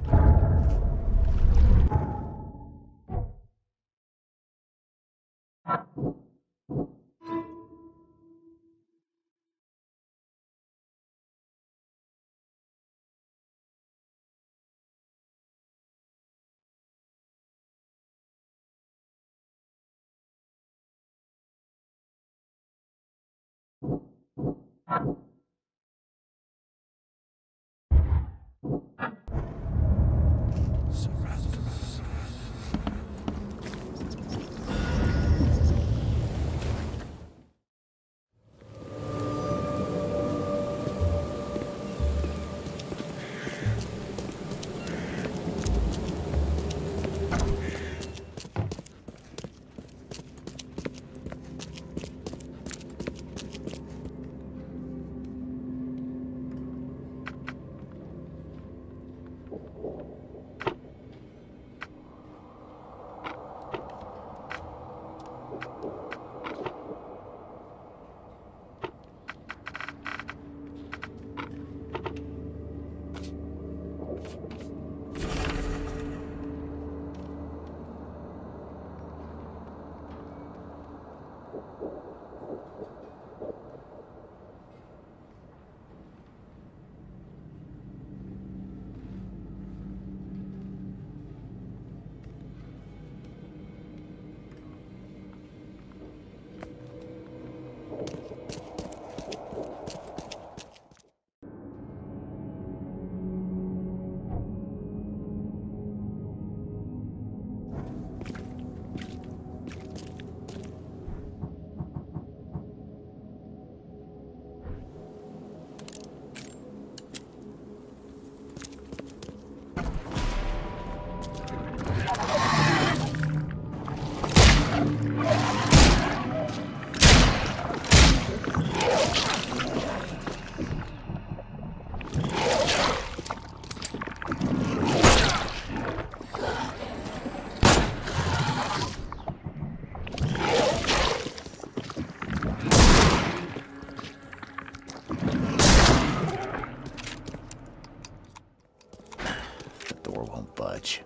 Budge.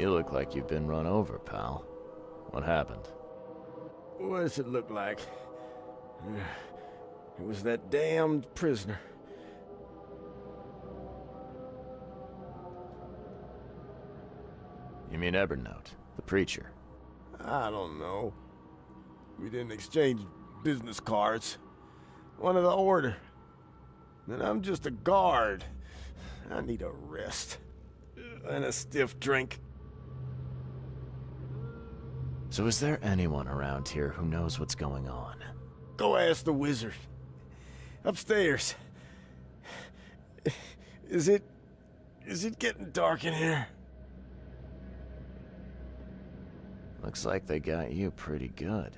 You look like you've been run over, pal. What happened? What does it look like? It was that damned prisoner. You mean Evernote, the preacher? I don't know. We didn't exchange business cards. One of the order. And I'm just a guard. I need a rest. And a stiff drink. So is there anyone around here who knows what's going on? Go ask the wizard. Upstairs. Is it getting dark in here? Looks like they got you pretty good.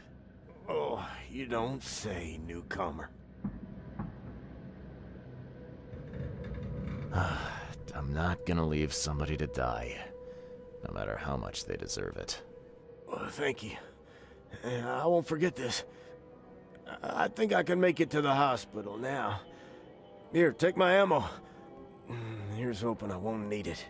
Oh, you don't say, newcomer. I'm not gonna leave somebody to die, no matter how much they deserve it. Well, thank you. I won't forget this. I think I can make it to the hospital now. Here, take my ammo. Here's hoping I won't need it.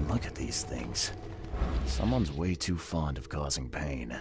Look at these things. Someone's way too fond of causing pain.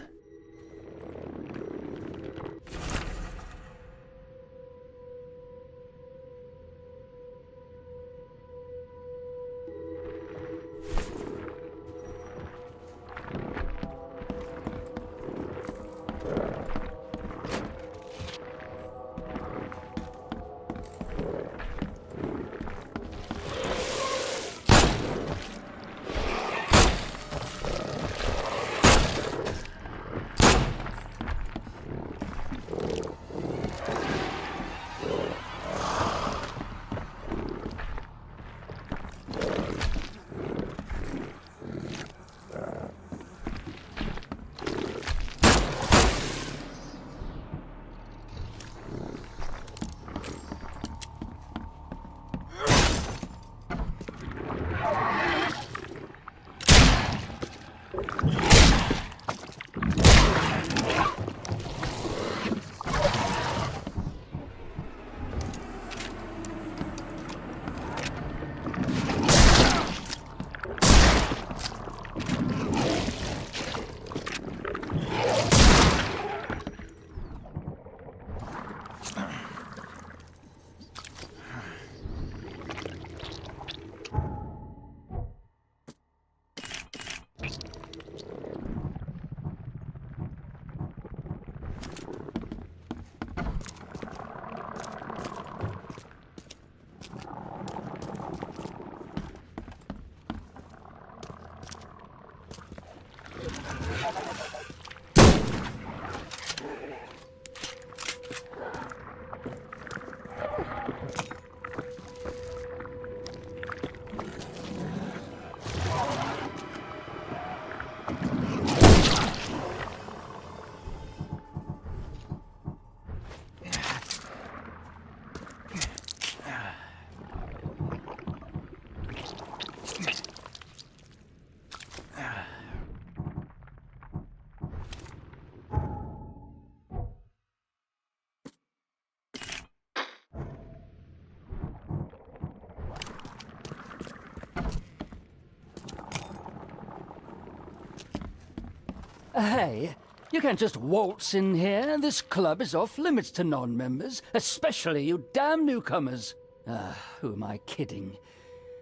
Hey, you can't just waltz in here. This club is off limits to non-members, especially you damn newcomers. Who am I kidding?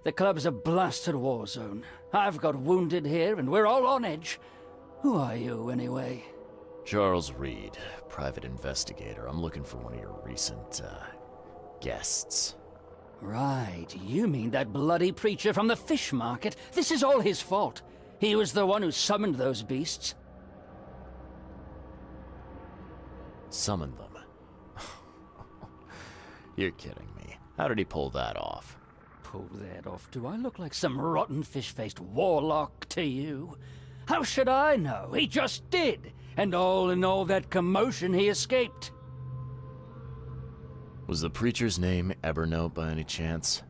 The club's a blasted war zone. I've got wounded here, and we're all on edge. Who are you, anyway? Charles Reed, private investigator. I'm looking for one of your recent, guests. Right, you mean that bloody preacher from the fish market? This is all his fault. He was the one who summoned those beasts. Summoned them? You're kidding me. How did he pull that off? Pull that off? Do I look like some rotten fish-faced warlock to you? How should I know? He just did. And all in all that commotion, he escaped. Was the preacher's name Evernote by any chance?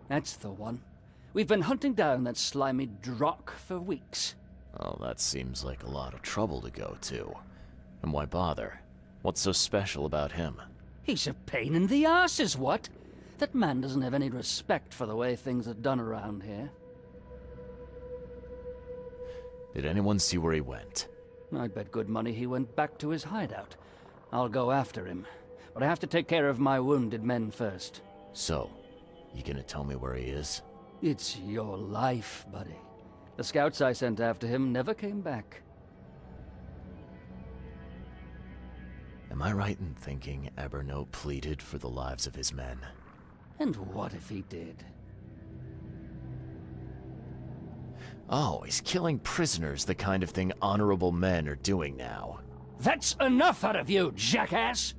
That's the one. We've been hunting down that slimy drock for weeks. Oh, that seems like a lot of trouble to go to. And why bother? What's so special about him? He's a pain in the arse, is what? That man doesn't have any respect for the way things are done around here. Did anyone see where he went? I'd bet good money he went back to his hideout. I'll go after him. But I have to take care of my wounded men first. So, you gonna tell me where he is? It's your life, buddy. The scouts I sent after him never came back. Am I right in thinking Evernote pleaded for the lives of his men? And what if he did? Oh, he's killing prisoners, the kind of thing honorable men are doing now. That's enough out of you, jackass!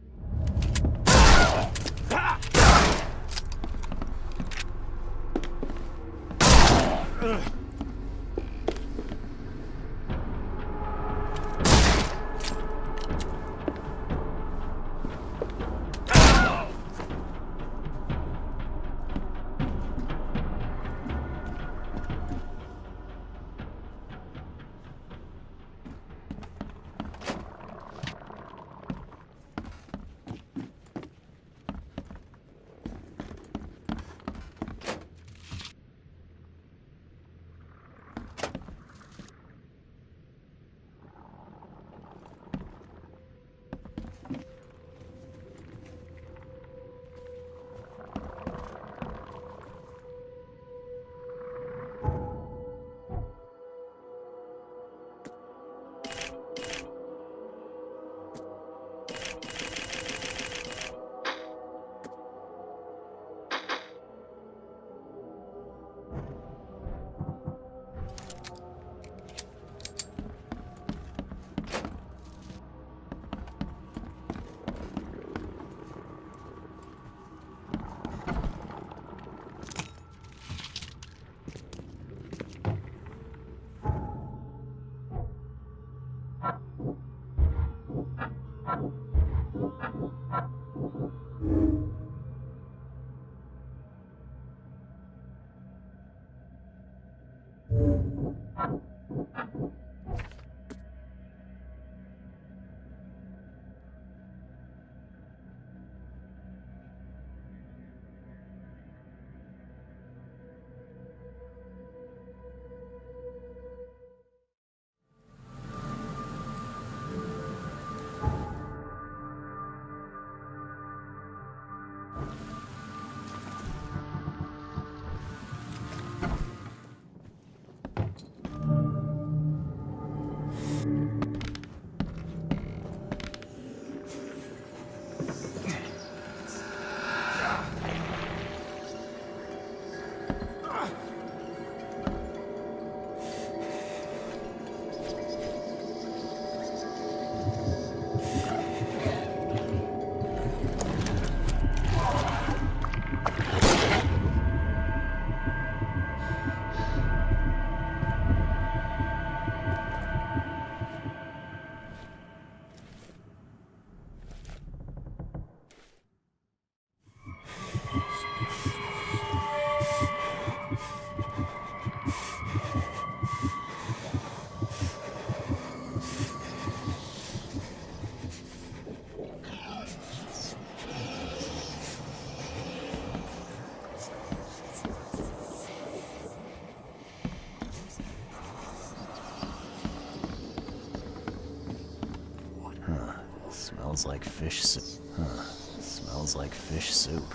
Smells like fish soup. Huh. Smells like fish soup.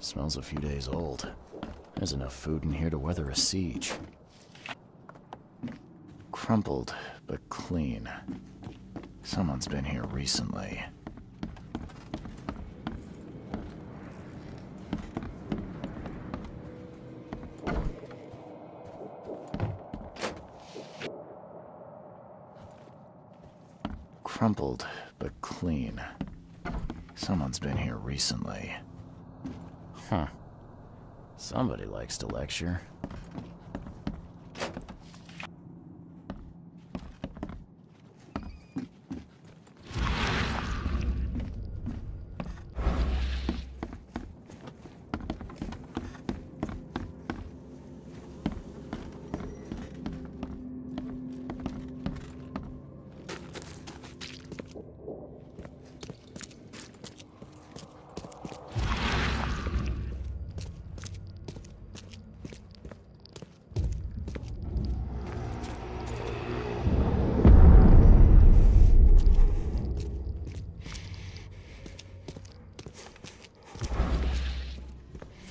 Smells a few days old. There's enough food in here to weather a siege. Crumpled, but clean. Someone's been here recently. Crumpled, but clean. Someone's been here recently. Huh. Somebody likes to lecture.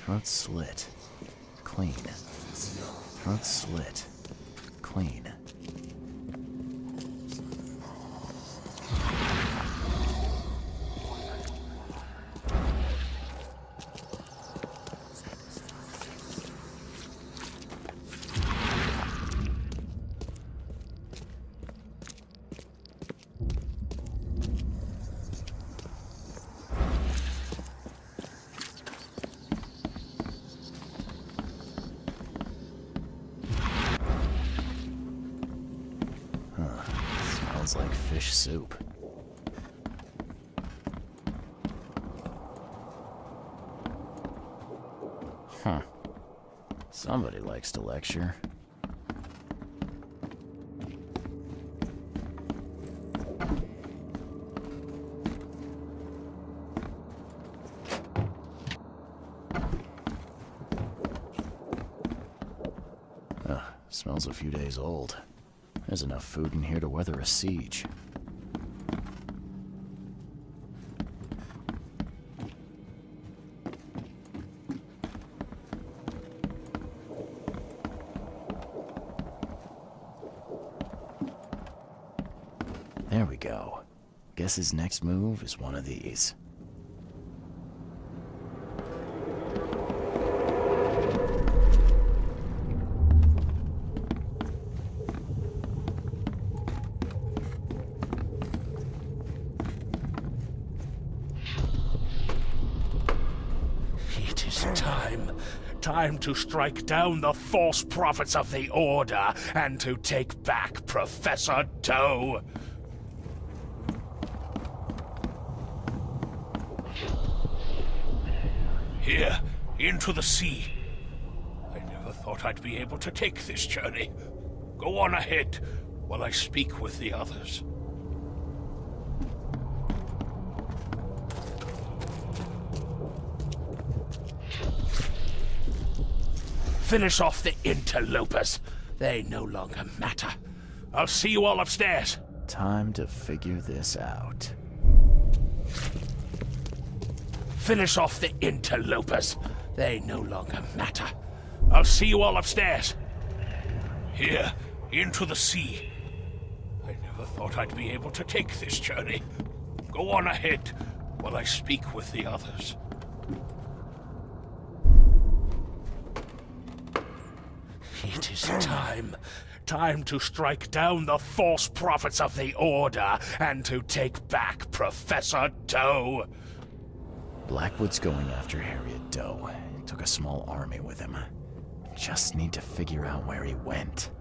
Throat slit. Clean. Throat slit. Clean. Smells like fish soup. Huh. Somebody likes to lecture. Smells a few days old. There's enough food in here to weather a siege. There we go. Guess his next move is one of these. It is time to strike down the false prophets of the Order and to take back Professor Doe. Here, into the sea. I never thought I'd be able to take this journey. Go on ahead while I speak with the others. Finish off the interlopers. They no longer matter. I'll see you all upstairs. Time to figure this out. Finish off the interlopers. They no longer matter. I'll see you all upstairs. Here, into the sea. I never thought I'd be able to take this journey. Go on ahead while I speak with the others. It is time to strike down the false prophets of the Order and to take back Professor Doe. Blackwood's going after Harriet Doe. Took a small army with him. Just need to figure out where he went.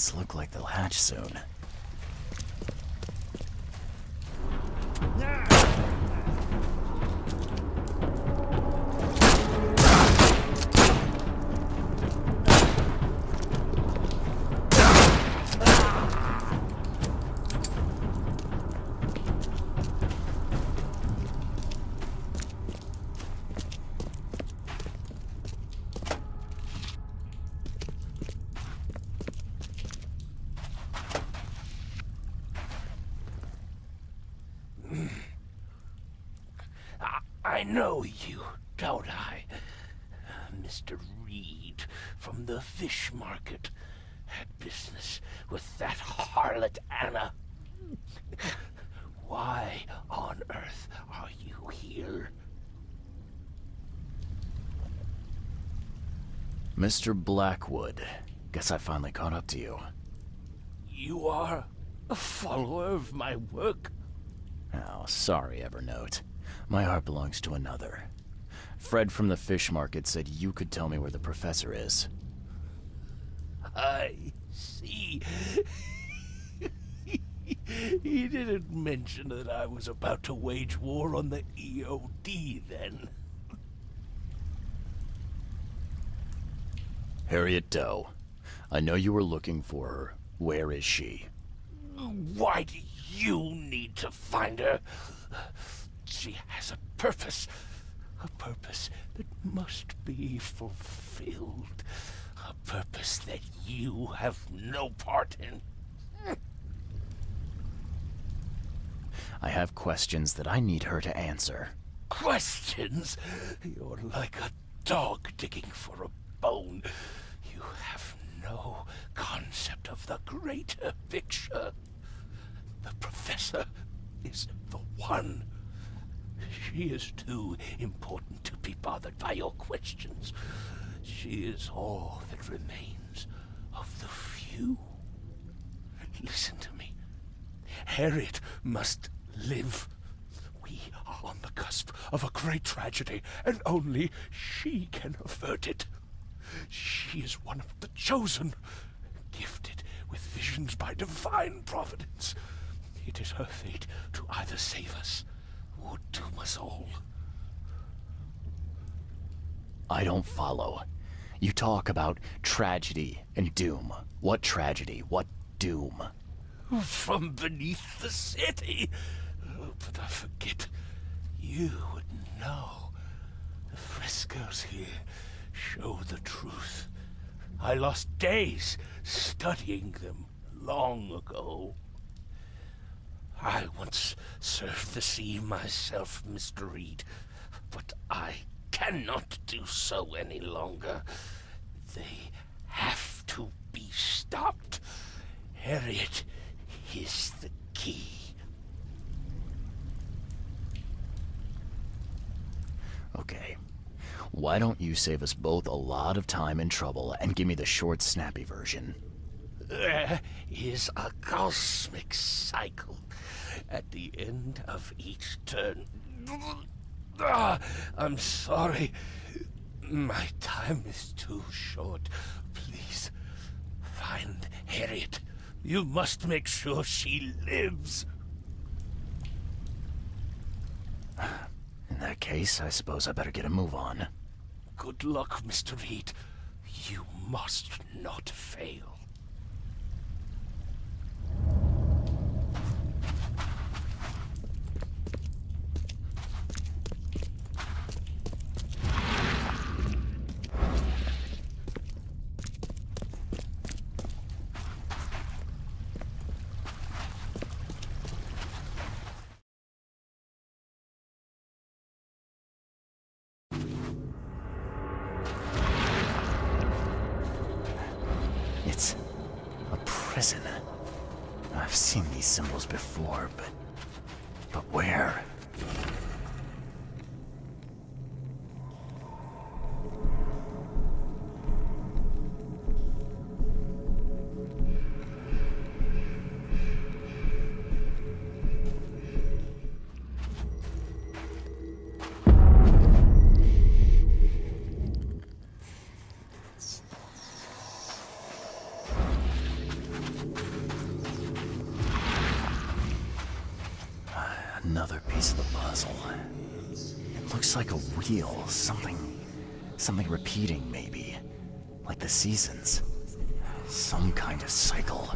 These look like they'll hatch soon. I know you, don't I? Mr. Reed from the fish market had business with that harlot Anna. Why on earth are you here? Mr. Blackwood, guess I finally caught up to you. You are a follower of my work? Oh, sorry, Evernote. My heart belongs to another. Fred from the fish market said you could tell me where the professor is. I see. He didn't mention that I was about to wage war on the EOD then. Harriet Doe. I know you were looking for her. Where is she? Why do you need to find her? She has a purpose that must be fulfilled. A purpose that you have no part in. I have questions that I need her to answer. Questions? You're like a dog digging for a bone. You have no concept of the greater picture. The professor is the one. She is too important to be bothered by your questions. She is all that remains of the few. Listen to me. Harriet must live. We are on the cusp of a great tragedy, and only she can avert it. She is one of the chosen, gifted with visions by divine providence. It is her fate to either save us or doom us all. I don't follow. You talk about tragedy and doom. What tragedy? What doom? From beneath the city. But I forget. You would know. The frescoes here show the truth. I lost days studying them long ago. I once served the sea myself, Mr. Reed, but I cannot do so any longer. They have to be stopped. Harriet is the key. Okay. Why don't you save us both a lot of time and trouble and give me the short, snappy version? There is a cosmic cycle at the end of each turn. I'm sorry. My time is too short. Please, find Harriet. You must make sure she lives. In that case, I suppose I better get a move on. Good luck, Mr. Reed. You must not fail. prison. I've seen these symbols before, but where? Another piece of the puzzle. It looks like a wheel, something repeating maybe. Like the seasons. Some kind of cycle.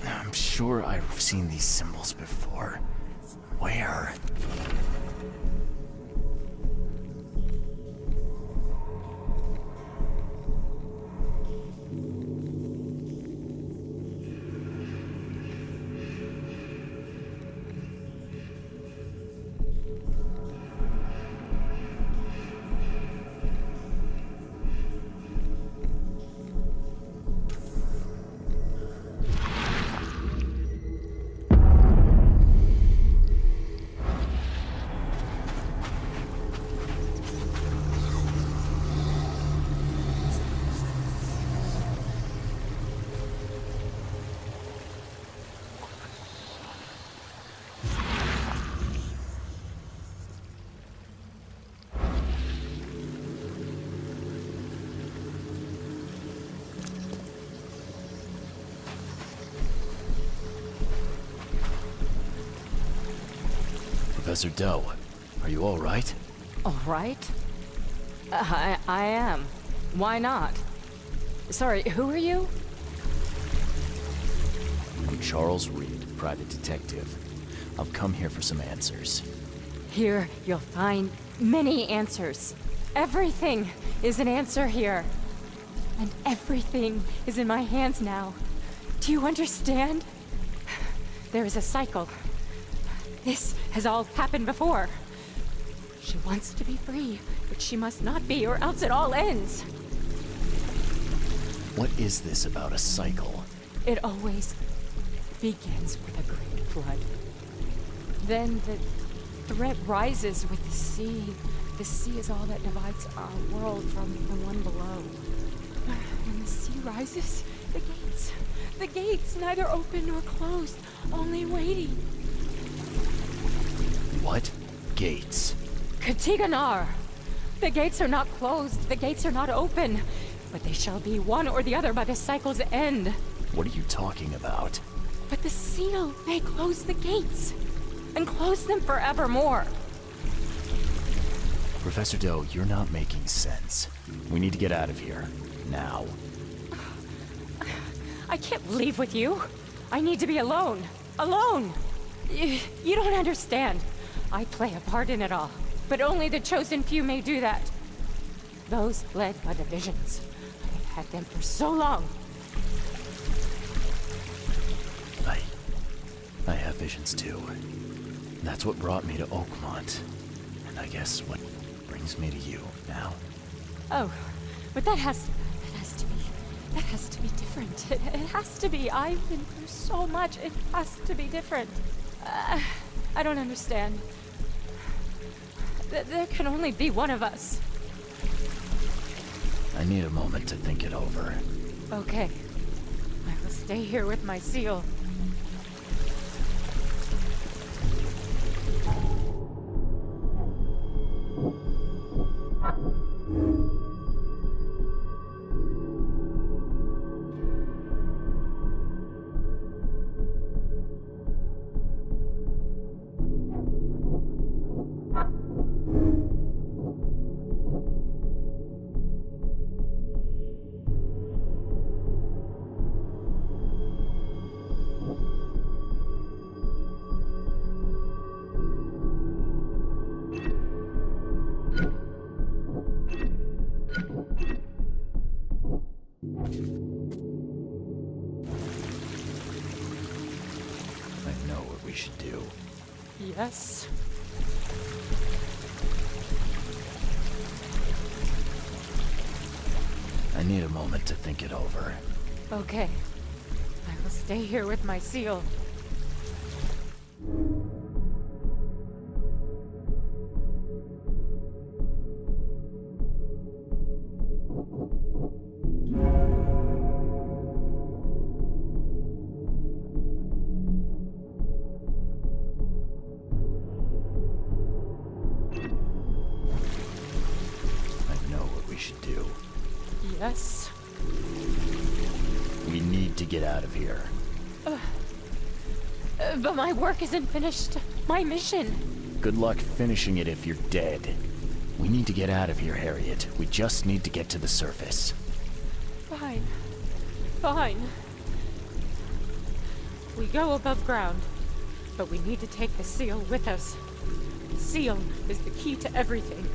I'm sure I've seen these symbols before. Where? Professor Doe, are you all right? All right? I am. Why not? Sorry, who are you? I'm Charles Reed, private detective. I've come here for some answers. Here, you'll find many answers. Everything is an answer here. And everything is in my hands now. Do you understand? There is a cycle. This has all happened before. She wants to be free, but she must not be, or else it all ends. What is this about a cycle? It always begins with a great flood. Then the threat rises with the sea. The sea is all that divides our world from the one below. When the sea rises, the gates neither open nor closed, only waiting. What? Gates? Katiganar! The gates are not closed, the gates are not open, but they shall be one or the other by the cycle's end. What are you talking about? But the seal may close the gates, and close them forevermore. Professor Doe, you're not making sense. We need to get out of here. Now. I can't leave with you. I need to be alone. Alone! You don't understand. I play a part in it all, but only the chosen few may do that. Those led by the visions. I've had them for so long. I have visions too. That's what brought me to Oakmont. And I guess what brings me to you now. Oh, but that has to be different. It has to be. I've been through so much. It has to be different. I don't understand. There can only be one of us. I need a moment to think it over. Okay. I will stay here with my seal. we should do? Yes. I need a moment to think it over. Okay. I will stay here with my seal. Should do. Yes? We need to get out of here. But my work isn't finished. My mission. Good luck finishing it if you're dead. We need to get out of here, Harriet. We just need to get to the surface. Fine. Fine. We go above ground, but we need to take the seal with us. The seal is the key to everything.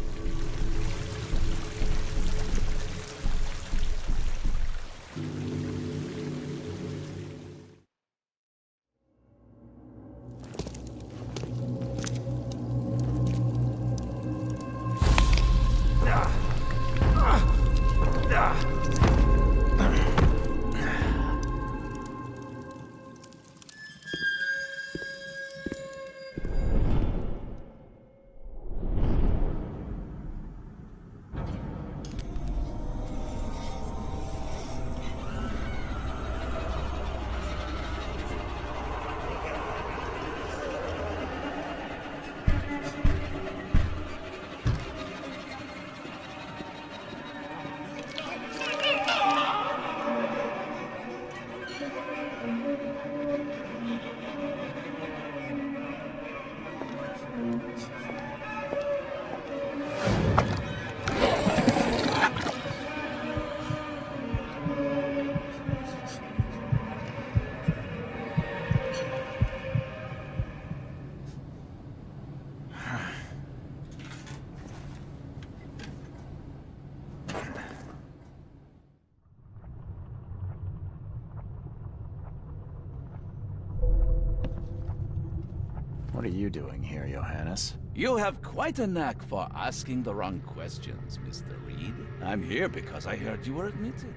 What are you doing here, Johannes? You have quite a knack for asking the wrong questions, Mr. Reed. I'm here because I heard you were admitted.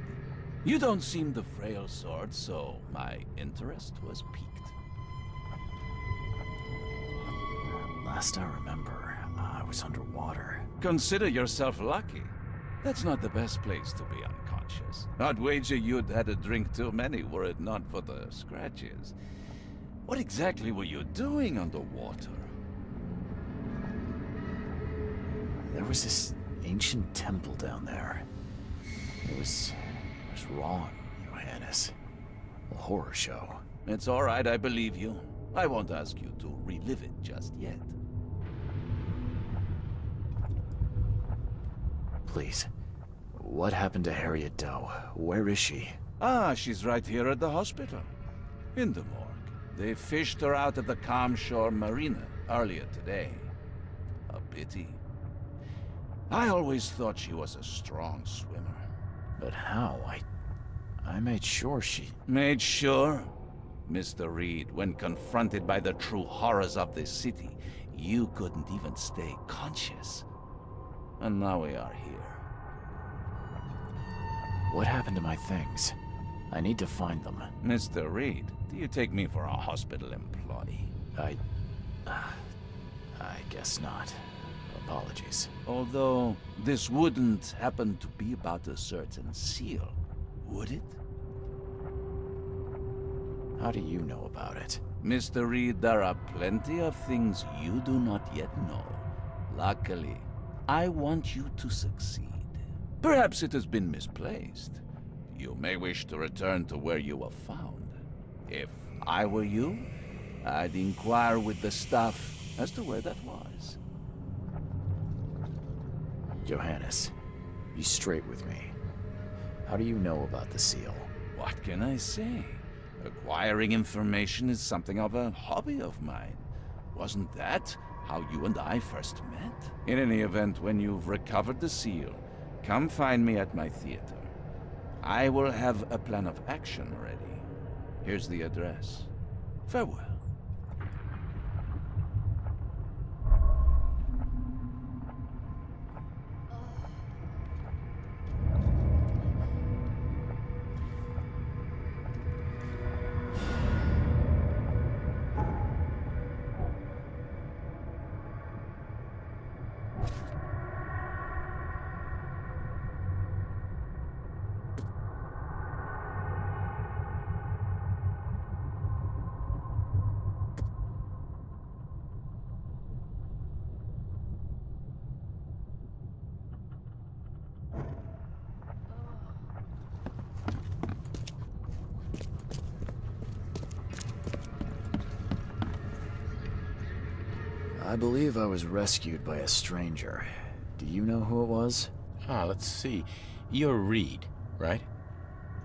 You don't seem the frail sort, so my interest was piqued. Last I remember, I was underwater. Consider yourself lucky. That's not the best place to be unconscious. I'd wager you'd had a drink too many were it not for the scratches. What exactly were you doing underwater? There was this ancient temple down there. It was wrong, Johannes. A horror show. It's all right, I believe you. I won't ask you to relive it just yet. Please. What happened to Harriet Doe? Where is she? Ah, she's right here at the hospital. In the morgue. They fished her out of the Calm Shore Marina earlier today. A pity. I always thought she was a strong swimmer. But how? I made sure she... Made sure? Mr. Reed, when confronted by the true horrors of this city, you couldn't even stay conscious. And now we are here. What happened to my things? I need to find them. Mr. Reed, do you take me for a hospital employee? I guess not. Apologies. Although, this wouldn't happen to be about a certain seal, would it? How do you know about it? Mr. Reed, there are plenty of things you do not yet know. Luckily, I want you to succeed. Perhaps it has been misplaced. You may wish to return to where you were found. If I were you, I'd inquire with the staff as to where that was. Johannes, be straight with me. How do you know about the seal? What can I say? Acquiring information is something of a hobby of mine. Wasn't that how you and I first met? In any event, when you've recovered the seal, come find me at my theater. I will have a plan of action ready. Here's the address. Farewell. I believe I was rescued by a stranger. Do you know who it was? Let's see. You're Reed, right?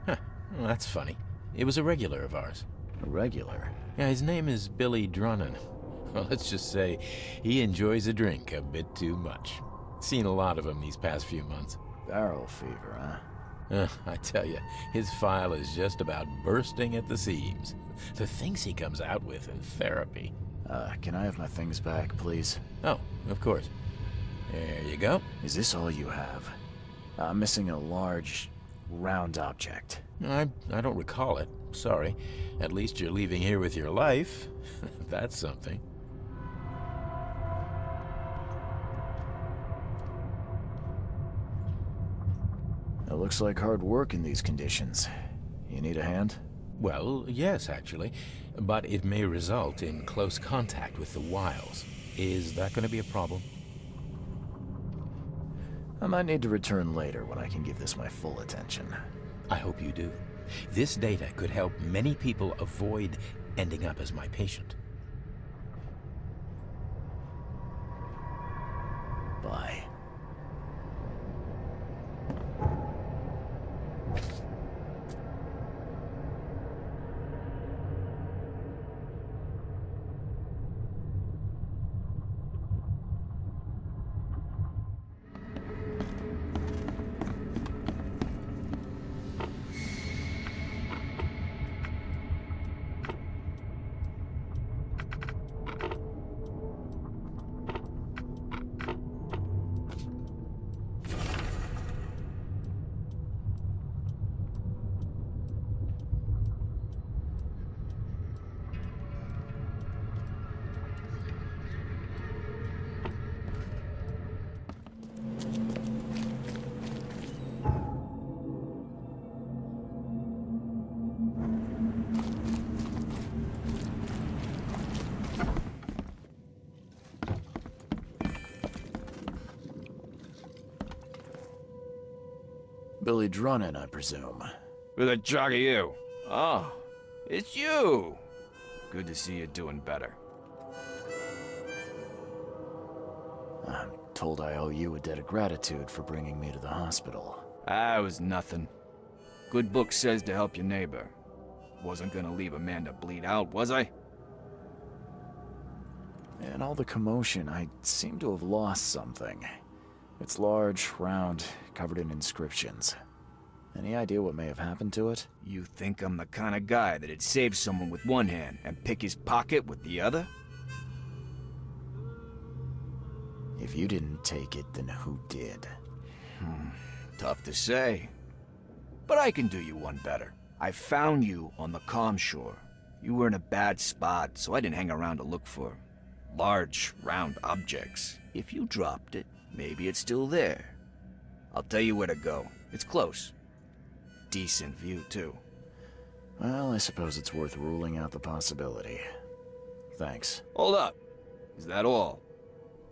Huh, well, that's funny. It was a regular of ours. A regular? Yeah, his name is Billy Drunnen. Well, let's just say he enjoys a drink a bit too much. Seen a lot of him these past few months. Barrel fever, huh? I tell you, his file is just about bursting at the seams. The things he comes out with in therapy. Can I have my things back, please? Oh, of course. There you go. Is this all you have? I'm missing a large, round object. I don't recall it. Sorry. At least you're leaving here with your life. That's something. It looks like hard work in these conditions. You need a hand? Well, yes, actually. But it may result in close contact with the wiles. Is that going to be a problem? I might need to return later when I can give this my full attention. I hope you do. This data could help many people avoid ending up as my patient. Bye. Billy Drunnen, I presume. Who the jog are you? Oh, it's you! Good to see you doing better. I'm told I owe you a debt of gratitude for bringing me to the hospital. Ah, it was nothing. Good book says to help your neighbor. Wasn't gonna leave a man to bleed out, was I? In all the commotion, I seem to have lost something. It's large, round, covered in inscriptions. Any idea what may have happened to it? You think I'm the kind of guy that'd save someone with one hand and pick his pocket with the other? If you didn't take it, then who did? Tough to say. But I can do you one better. I found you on the calm shore. You were in a bad spot, so I didn't hang around to look for large, round objects. If you dropped it, maybe it's still there. I'll tell you where to go. It's close. Decent view, too. Well, I suppose it's worth ruling out the possibility. Thanks. Hold up. Is that all?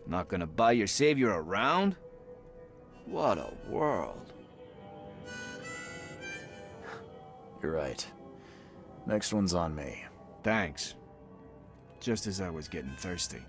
Not gonna buy your savior around? What a world. You're right. Next one's on me. Thanks. Just as I was getting thirsty.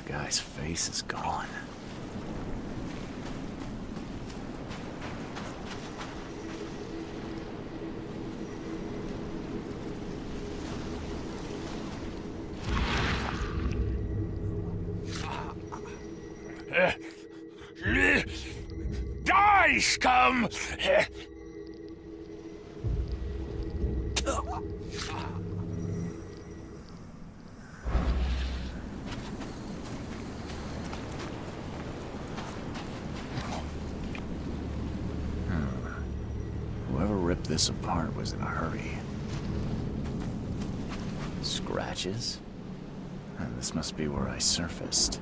Guy's face is gone. Die, scum! Whoever ripped this apart was in a hurry. Scratches? And this must be where I surfaced.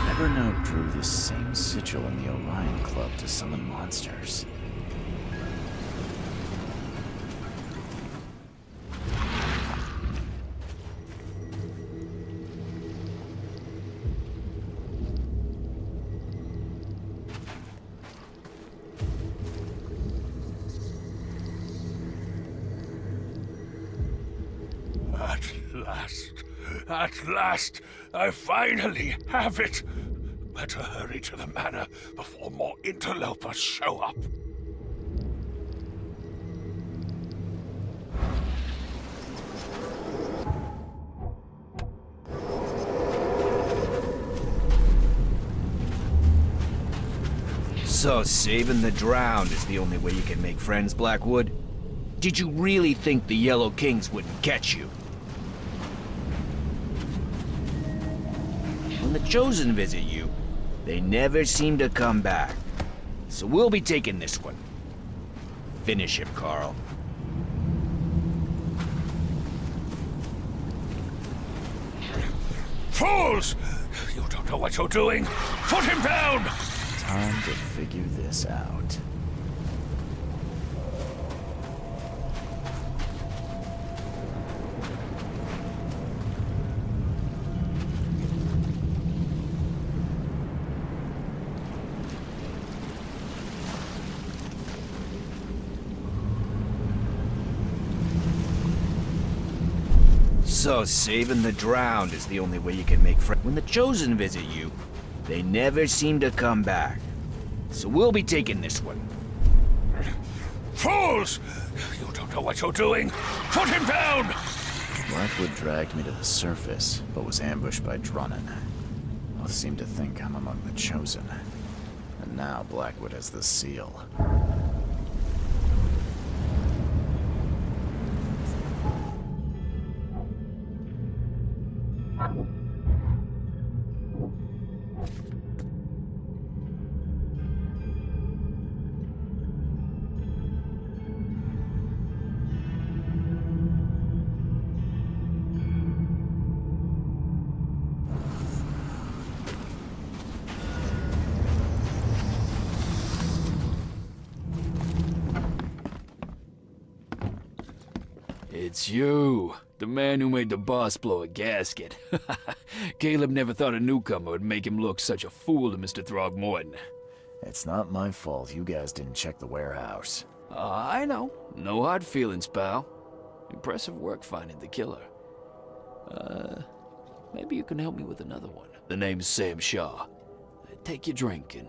Evernote drew this same sigil in the Orion Club to summon monsters. At last, I finally have it. Better hurry to the manor before more interlopers show up. So saving the drowned is the only way you can make friends, Blackwood? Did you really think the Yellow Kings wouldn't catch you? When the Chosen visit you, they never seem to come back. So we'll be taking this one. Finish him, Carl. Fools! You don't know what you're doing. Put him down! Time to figure this out. So saving the drowned is the only way you can make friends. When the Chosen visit you, they never seem to come back. So we'll be taking this one. Fools! You don't know what you're doing. Put him down! Blackwood dragged me to the surface, but was ambushed by Drunnen. Both seem to think I'm among the Chosen. And now Blackwood has the seal. It's you, the man who made the boss blow a gasket. Caleb never thought a newcomer would make him look such a fool to Mr. Throgmorton. It's not my fault you guys didn't check the warehouse. I know. No hard feelings, pal. Impressive work finding the killer. Maybe you can help me with another one. The name's Sam Shaw. Take your drink and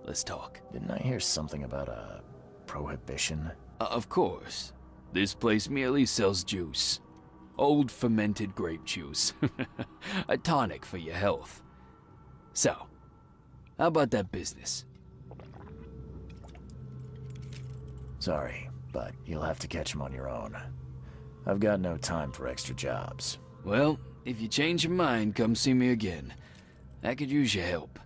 let's talk. Didn't I hear something about a prohibition? Of course. This place merely sells juice. Old fermented grape juice. A tonic for your health. So, how about that business? Sorry, but you'll have to catch him on your own. I've got no time for extra jobs. Well, if you change your mind, come see me again. I could use your help.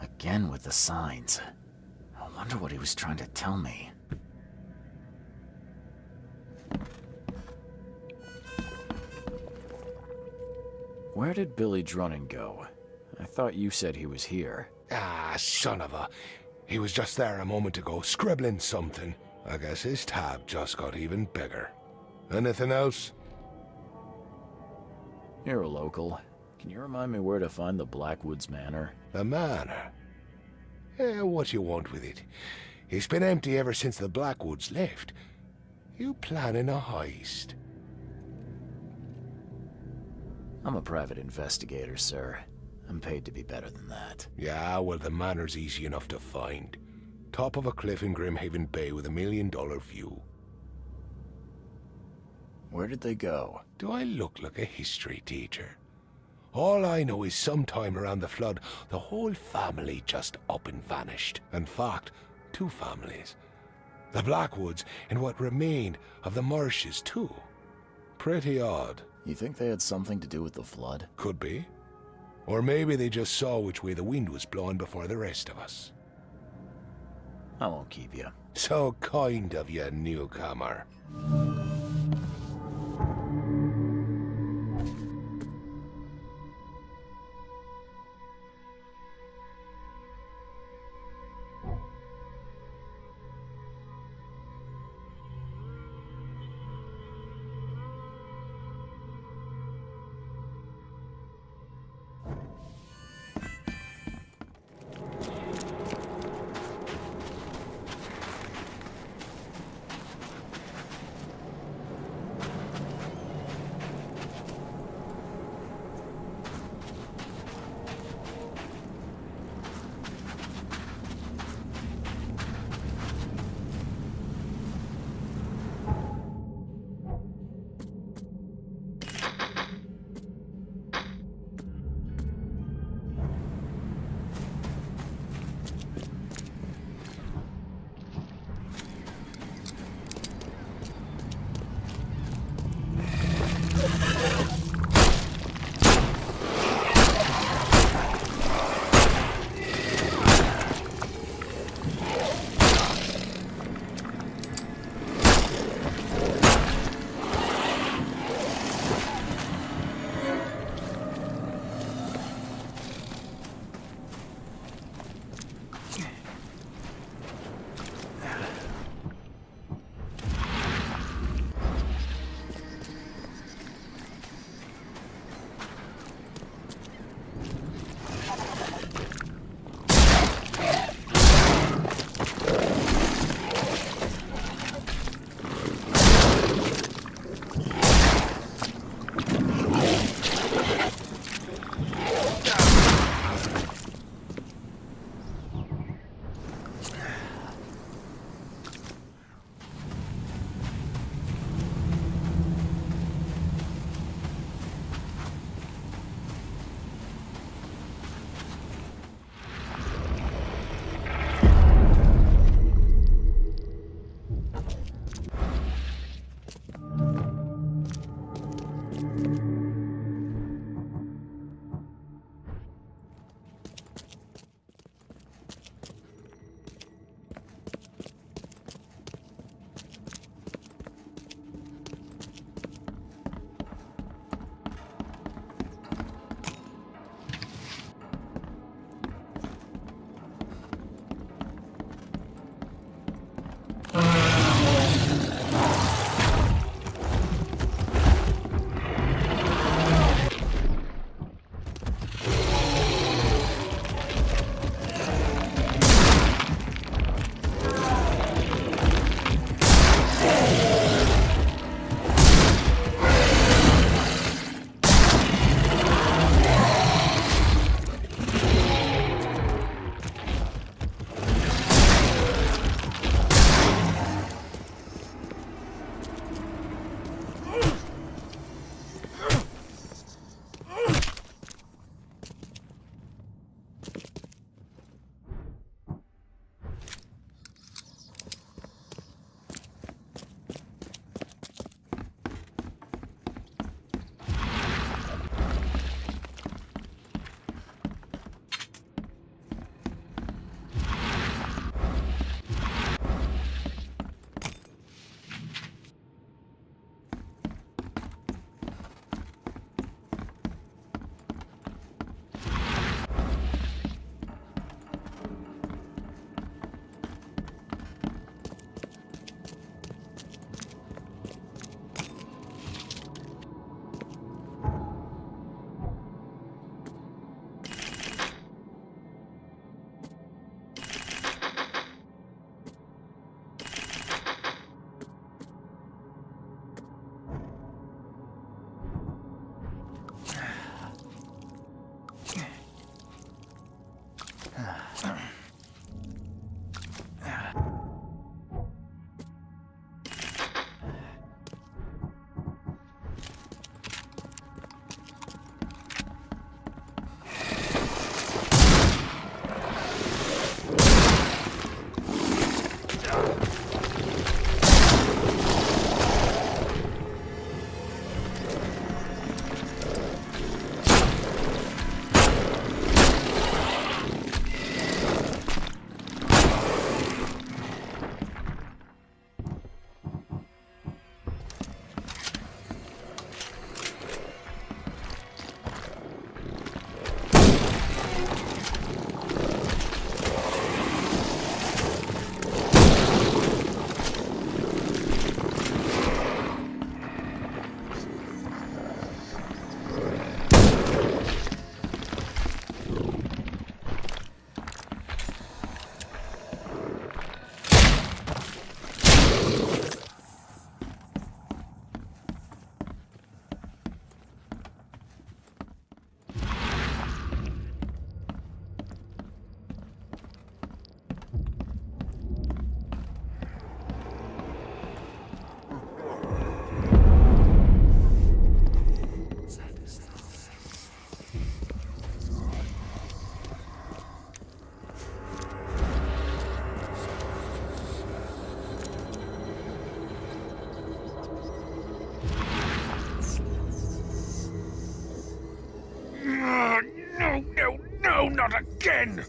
Again with the signs. I wonder what he was trying to tell me. Where did Billy Drunnen go? I thought you said he was here. Ah, son of a... He was just there a moment ago, scribbling something. I guess his tab just got even bigger. Anything else? You're a local. Can you remind me where to find the Blackwoods Manor? The manor? Yeah, what you want with it? It's been empty ever since the Blackwoods left. You planning a heist? I'm a private investigator, sir. I'm paid to be better than that. Yeah, well, the manor's easy enough to find. Top of a cliff in Grimhaven Bay with $1 million view. Where did they go? Do I look like a history teacher? All I know is sometime around the flood, the whole family just up and vanished. In fact, 2 families. The Blackwoods and what remained of the Marshes, too. Pretty odd. You think they had something to do with the flood? Could be. Or maybe they just saw which way the wind was blowing before the rest of us. I won't keep you. So kind of you, newcomer. not again!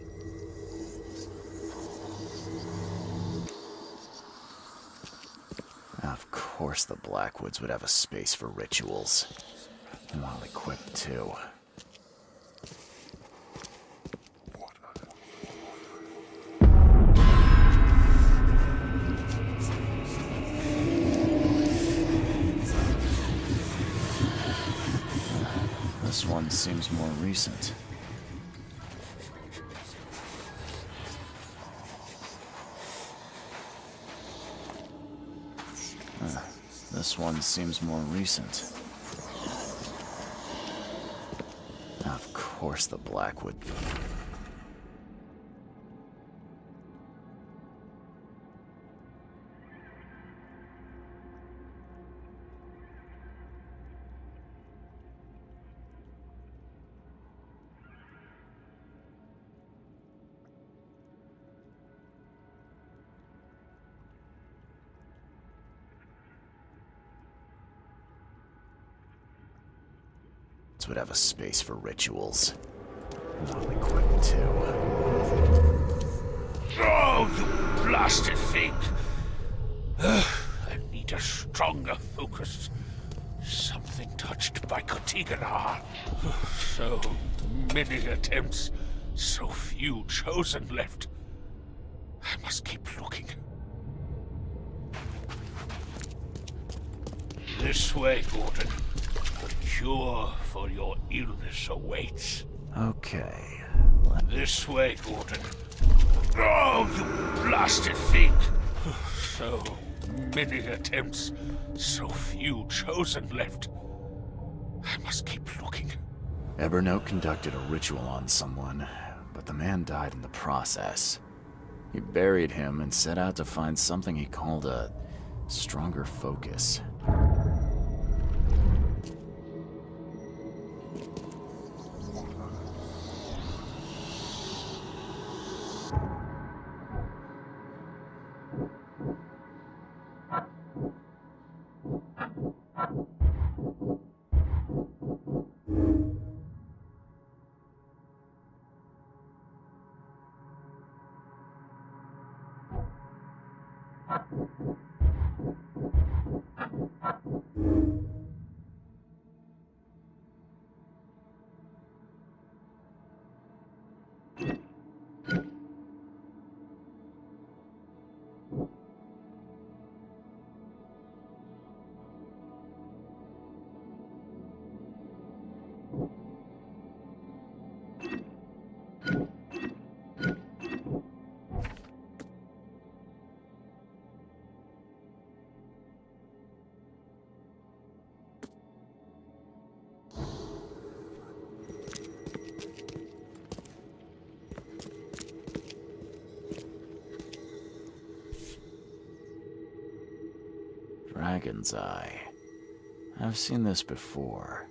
Of course the Blackwoods would have a space for rituals. Well equipped, too. This one seems more recent. This one seems more recent. Of course the Blackwood. Would have a space for rituals. Well equipped, too. Oh, you blasted thing! I need a stronger focus. Something touched by Kotigana. So many attempts, so few chosen left. I must keep looking. This way, Gordon. The cure for your illness awaits. Okay. This way, Gordon. Oh, you blasted thing! So many attempts, so few chosen left. I must keep looking. Evernote conducted a ritual on someone, but the man died in the process. He buried him and set out to find something he called a stronger focus. Dragon's Eye. I've seen this before.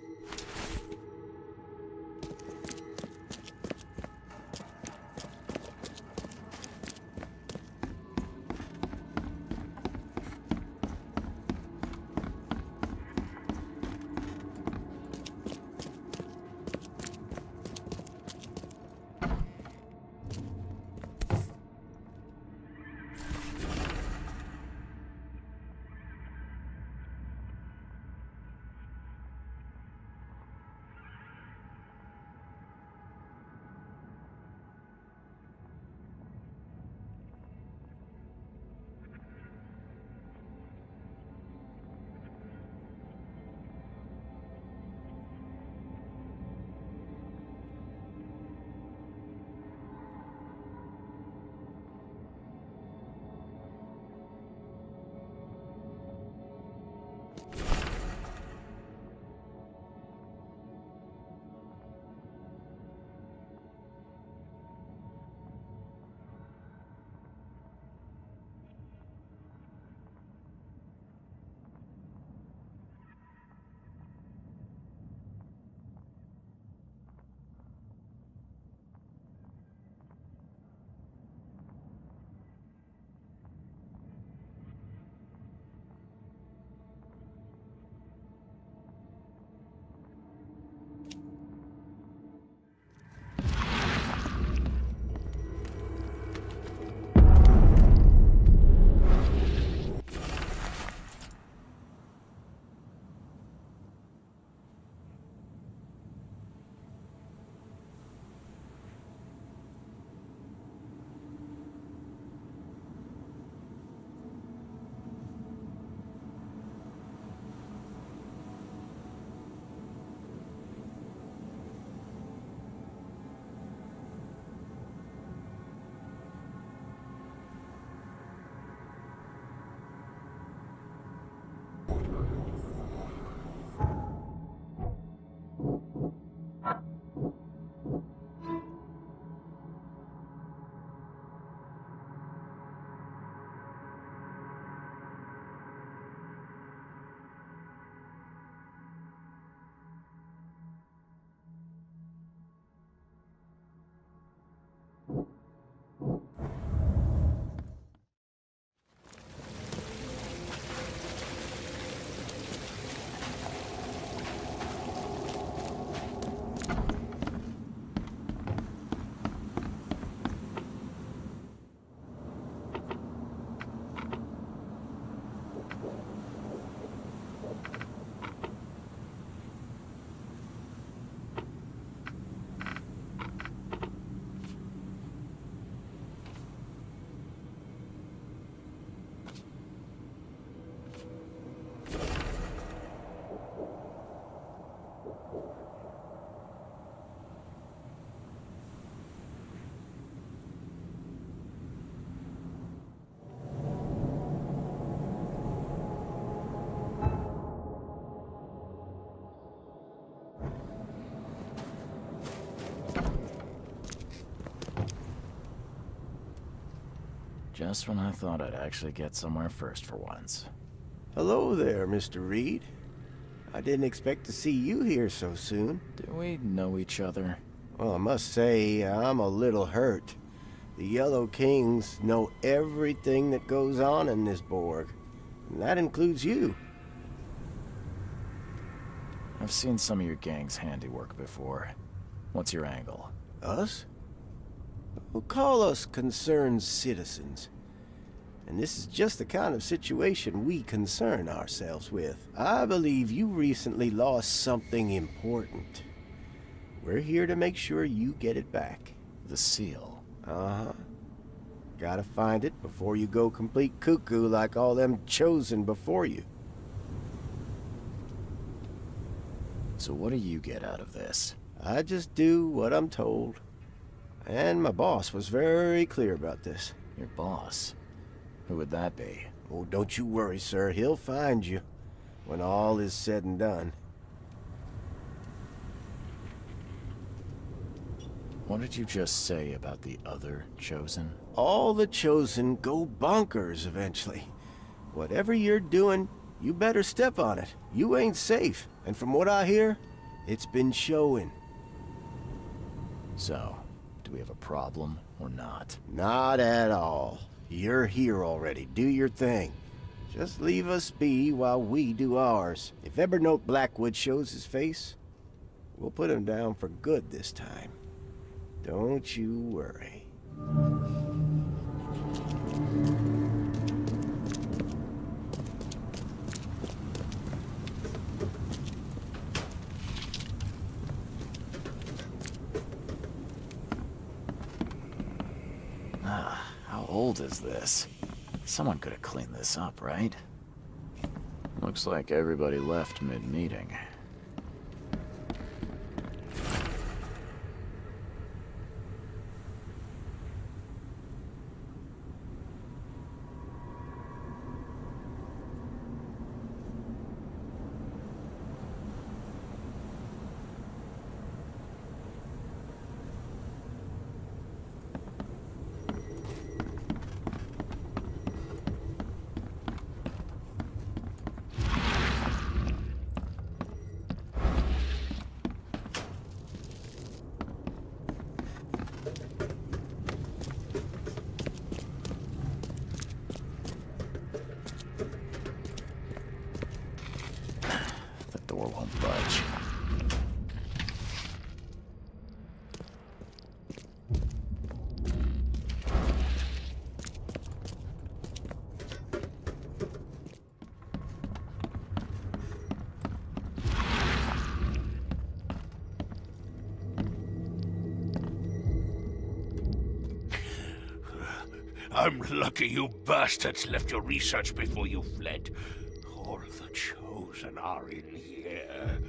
Just when I thought I'd actually get somewhere first for once. Hello there, Mr. Reed. I didn't expect to see you here so soon. Do we know each other? Well, I must say, I'm a little hurt. The Yellow Kings know everything that goes on in this Borg, and that includes you. I've seen some of your gang's handiwork before. What's your angle? Us? Well, call us concerned citizens. And this is just the kind of situation we concern ourselves with. I believe you recently lost something important. We're here to make sure you get it back. The seal? Uh-huh. Gotta find it before you go complete cuckoo like all them chosen before you. So what do you get out of this? I just do what I'm told. And my boss was very clear about this. Your boss? Who would that be? Oh, don't you worry, sir. He'll find you when all is said and done. What did you just say about the other Chosen? All the Chosen go bonkers eventually. Whatever you're doing, you better step on it. You ain't safe. And from what I hear, it's been showing. So, do we have a problem or not? Not at all. You're here already. Do your thing. Just leave us be while we do ours. If Evernote Blackwood shows his face, we'll put him down for good this time. Don't you worry. How old is this? Someone could have cleaned this up, right? Looks like everybody left mid-meeting. Door won't budge. I'm lucky you bastards left your research before you fled. All the Chosen are in here.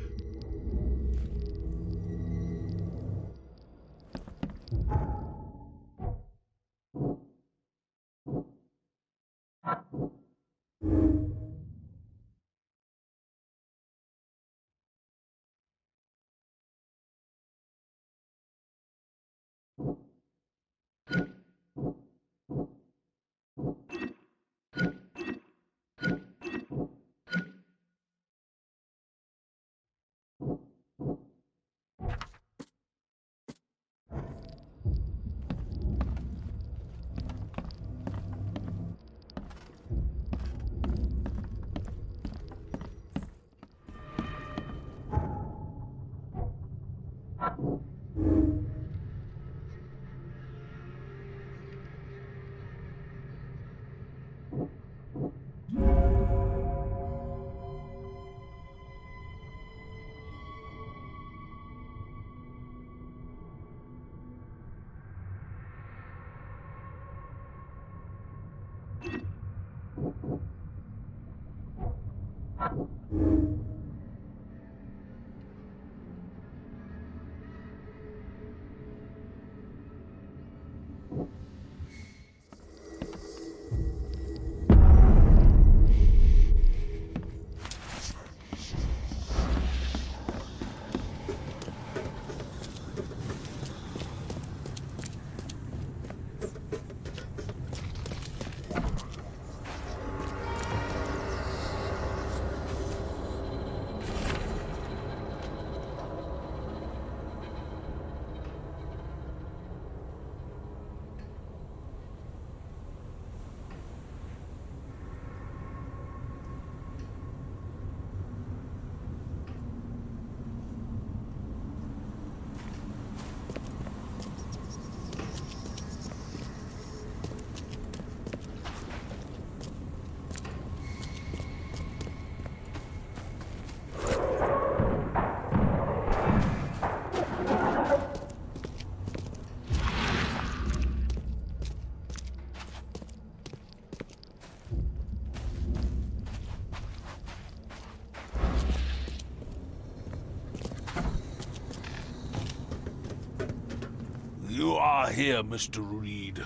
You are here, Mr. Reed.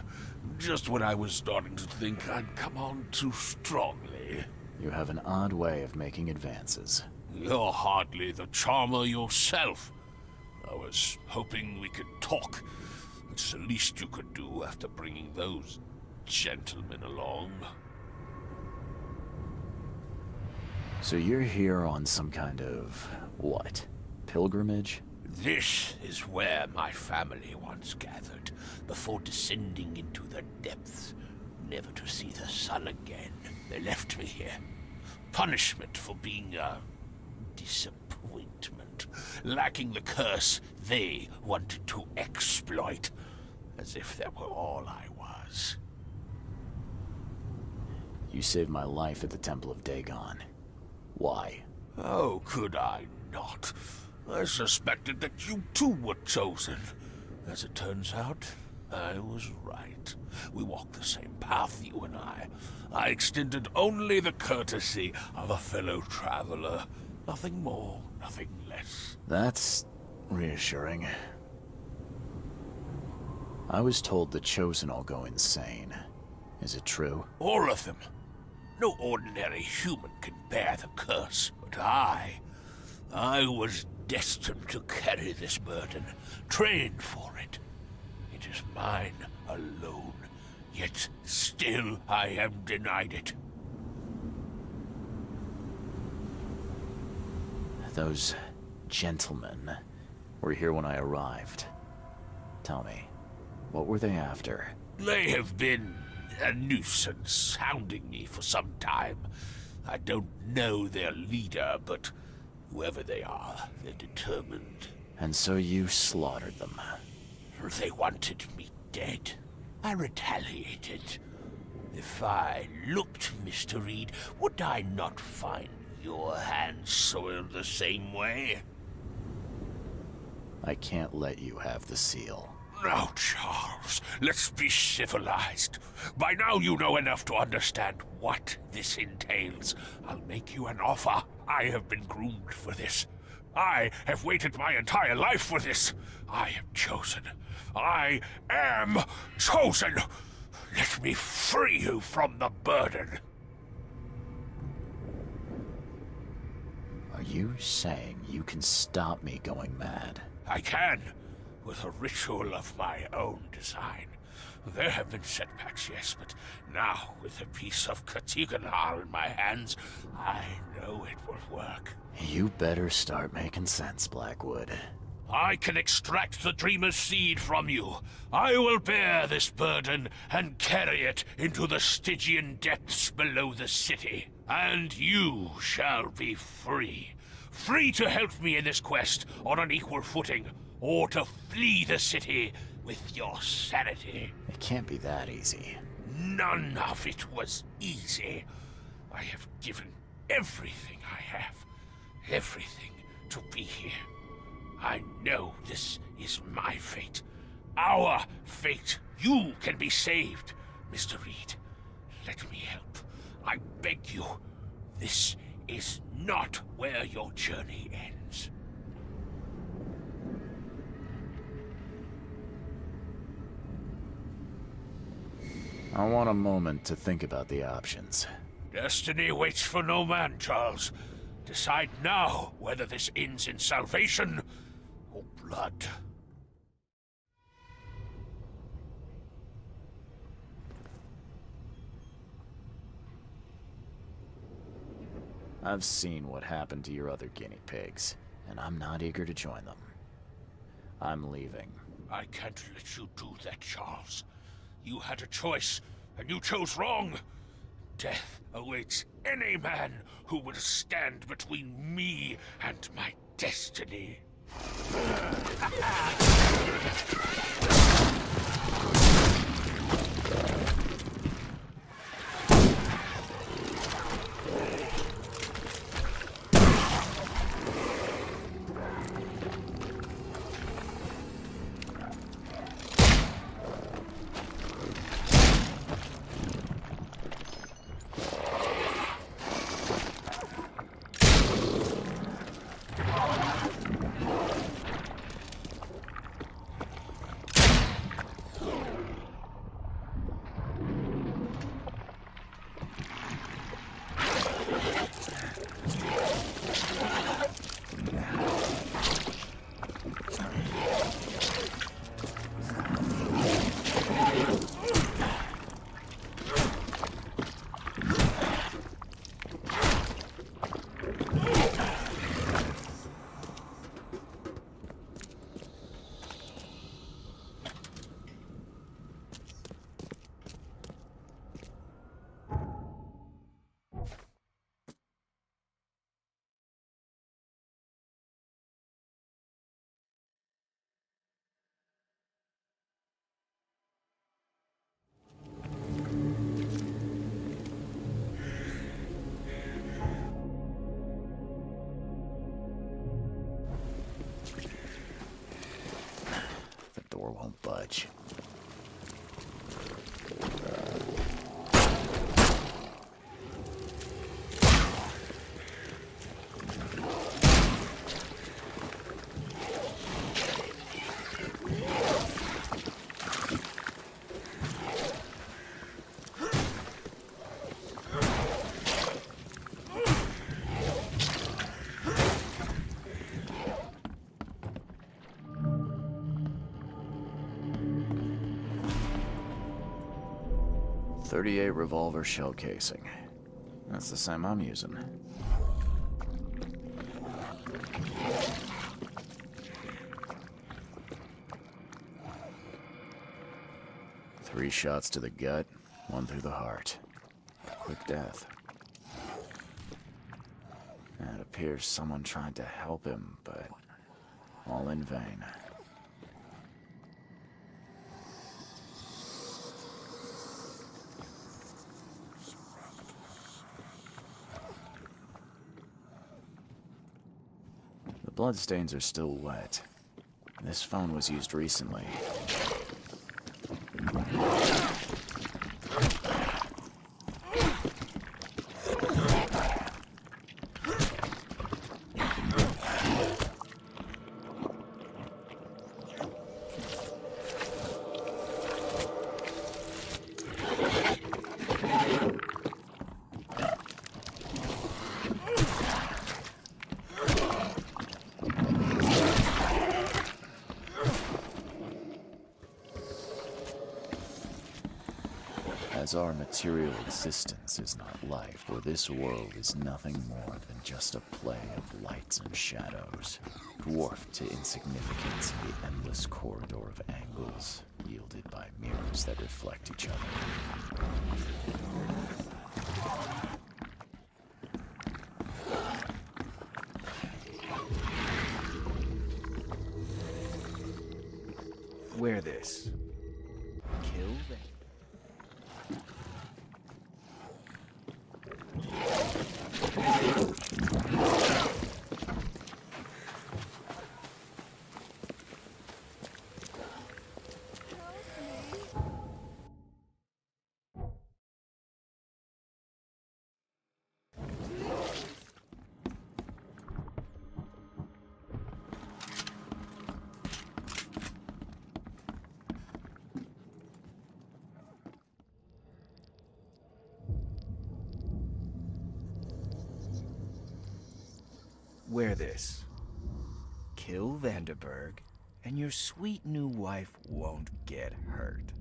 Just when I was starting to think I'd come on too strongly. You have an odd way of making advances. You're hardly the charmer yourself. I was hoping we could talk. It's the least you could do after bringing those gentlemen along. So you're here on some kind of, what, pilgrimage? This is where my family once gathered, before descending into the depths, never to see the sun again. They left me here. Punishment for being a disappointment, lacking the curse they wanted to exploit, as if that were all I was. You saved my life at the Temple of Dagon. Why? Oh, could I not? I suspected that you too were chosen. As it turns out, I was right. We walked the same path, you and I. I extended only the courtesy of a fellow traveler. Nothing more, nothing less. That's reassuring. I was told the Chosen all go insane. Is it true? All of them. No ordinary human can bear the curse, but I was destined to carry this burden, trained for it. It is mine alone, yet still I am denied it. Those gentlemen were here when I arrived. Tell me, what were they after? They have been a nuisance, hounding me for some time. I don't know their leader, but whoever they are, they're determined. And so you slaughtered them. They wanted me dead. I retaliated. If I looked, Mr. Reed, would I not find your hands soiled the same way? I can't let you have the seal. Now, Charles, let's be civilized. By now you know enough to understand what this entails. I'll make you an offer. I have been groomed for this. I have waited my entire life for this. I am chosen. I am chosen. Let me free you from the burden. Are you saying you can stop me going mad? I can, with a ritual of my own design. There have been setbacks, yes, but now, with a piece of Katiganar in my hands, I know it will work. You better start making sense, Blackwood. I can extract the Dreamer's seed from you. I will bear this burden and carry it into the Stygian depths below the city. And you shall be free. Free to help me in this quest on an equal footing, or to flee the city with your sanity. It can't be that easy. None of it was easy. I have given everything I have, everything to be here. I know this is my fate, our fate. You can be saved, Mr. Reed. Let me help. I beg you. This is not where your journey ends. I want a moment to think about the options. Destiny waits for no man, Charles. Decide now whether this ends in salvation or blood. I've seen what happened to your other guinea pigs, and I'm not eager to join them. I'm leaving. I can't let you do that, Charles. You had a choice, and you chose wrong. Death awaits any man who will stand between me and my destiny. door won't budge. .38 revolver shell casing. That's the same I'm using. Three shots to the gut, one through the heart. Quick death. And it appears someone tried to help him, but all in vain. The bloodstains are still wet. This phone was used recently. As our material existence is not life, for this world is nothing more than just a play of lights and shadows, dwarfed to insignificance in the endless corridor of angles, yielded by mirrors that reflect each other. Wear this. Kill them. Wear this. Kill Vanderberg, and your sweet new wife won't get hurt.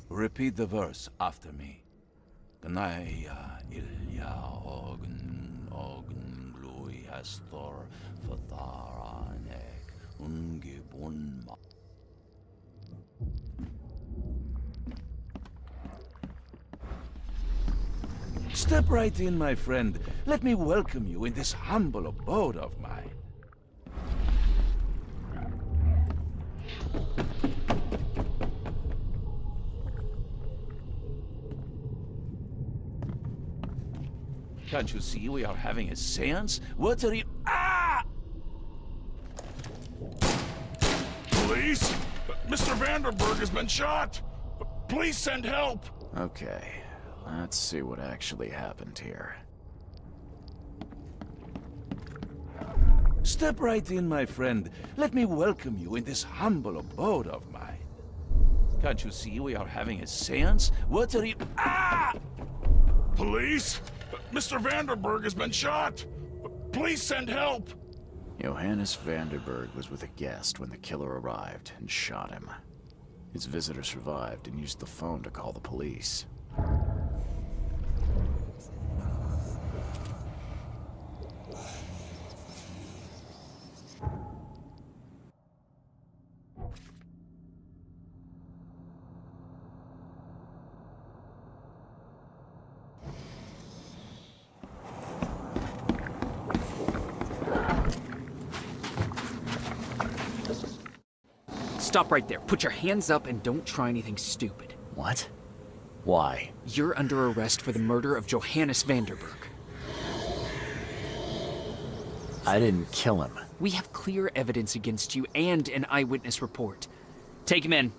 Repeat the verse after me. Gnaya ilya ogn glui hastor fatharanek ungibun ma. Step right in, my friend. Let me welcome you in this humble abode of mine. Can't you see we are having a seance? What are you— Ah! Police? Mr. Vanderberg has been shot! Please send help! Okay, let's see what actually happened here. Step right in, my friend. Let me welcome you in this humble abode of mine. Can't you see we are having a seance? What are you— Ah! Police? Mr. Vanderberg has been shot! Please send help! Johannes Vanderberg was with a guest when the killer arrived and shot him. His visitor survived and used the phone to call the police. Stop right there. Put your hands up and don't try anything stupid. What? Why? You're under arrest for the murder of Johannes Vanderberg. I didn't kill him. We have clear evidence against you and an eyewitness report. Take him in.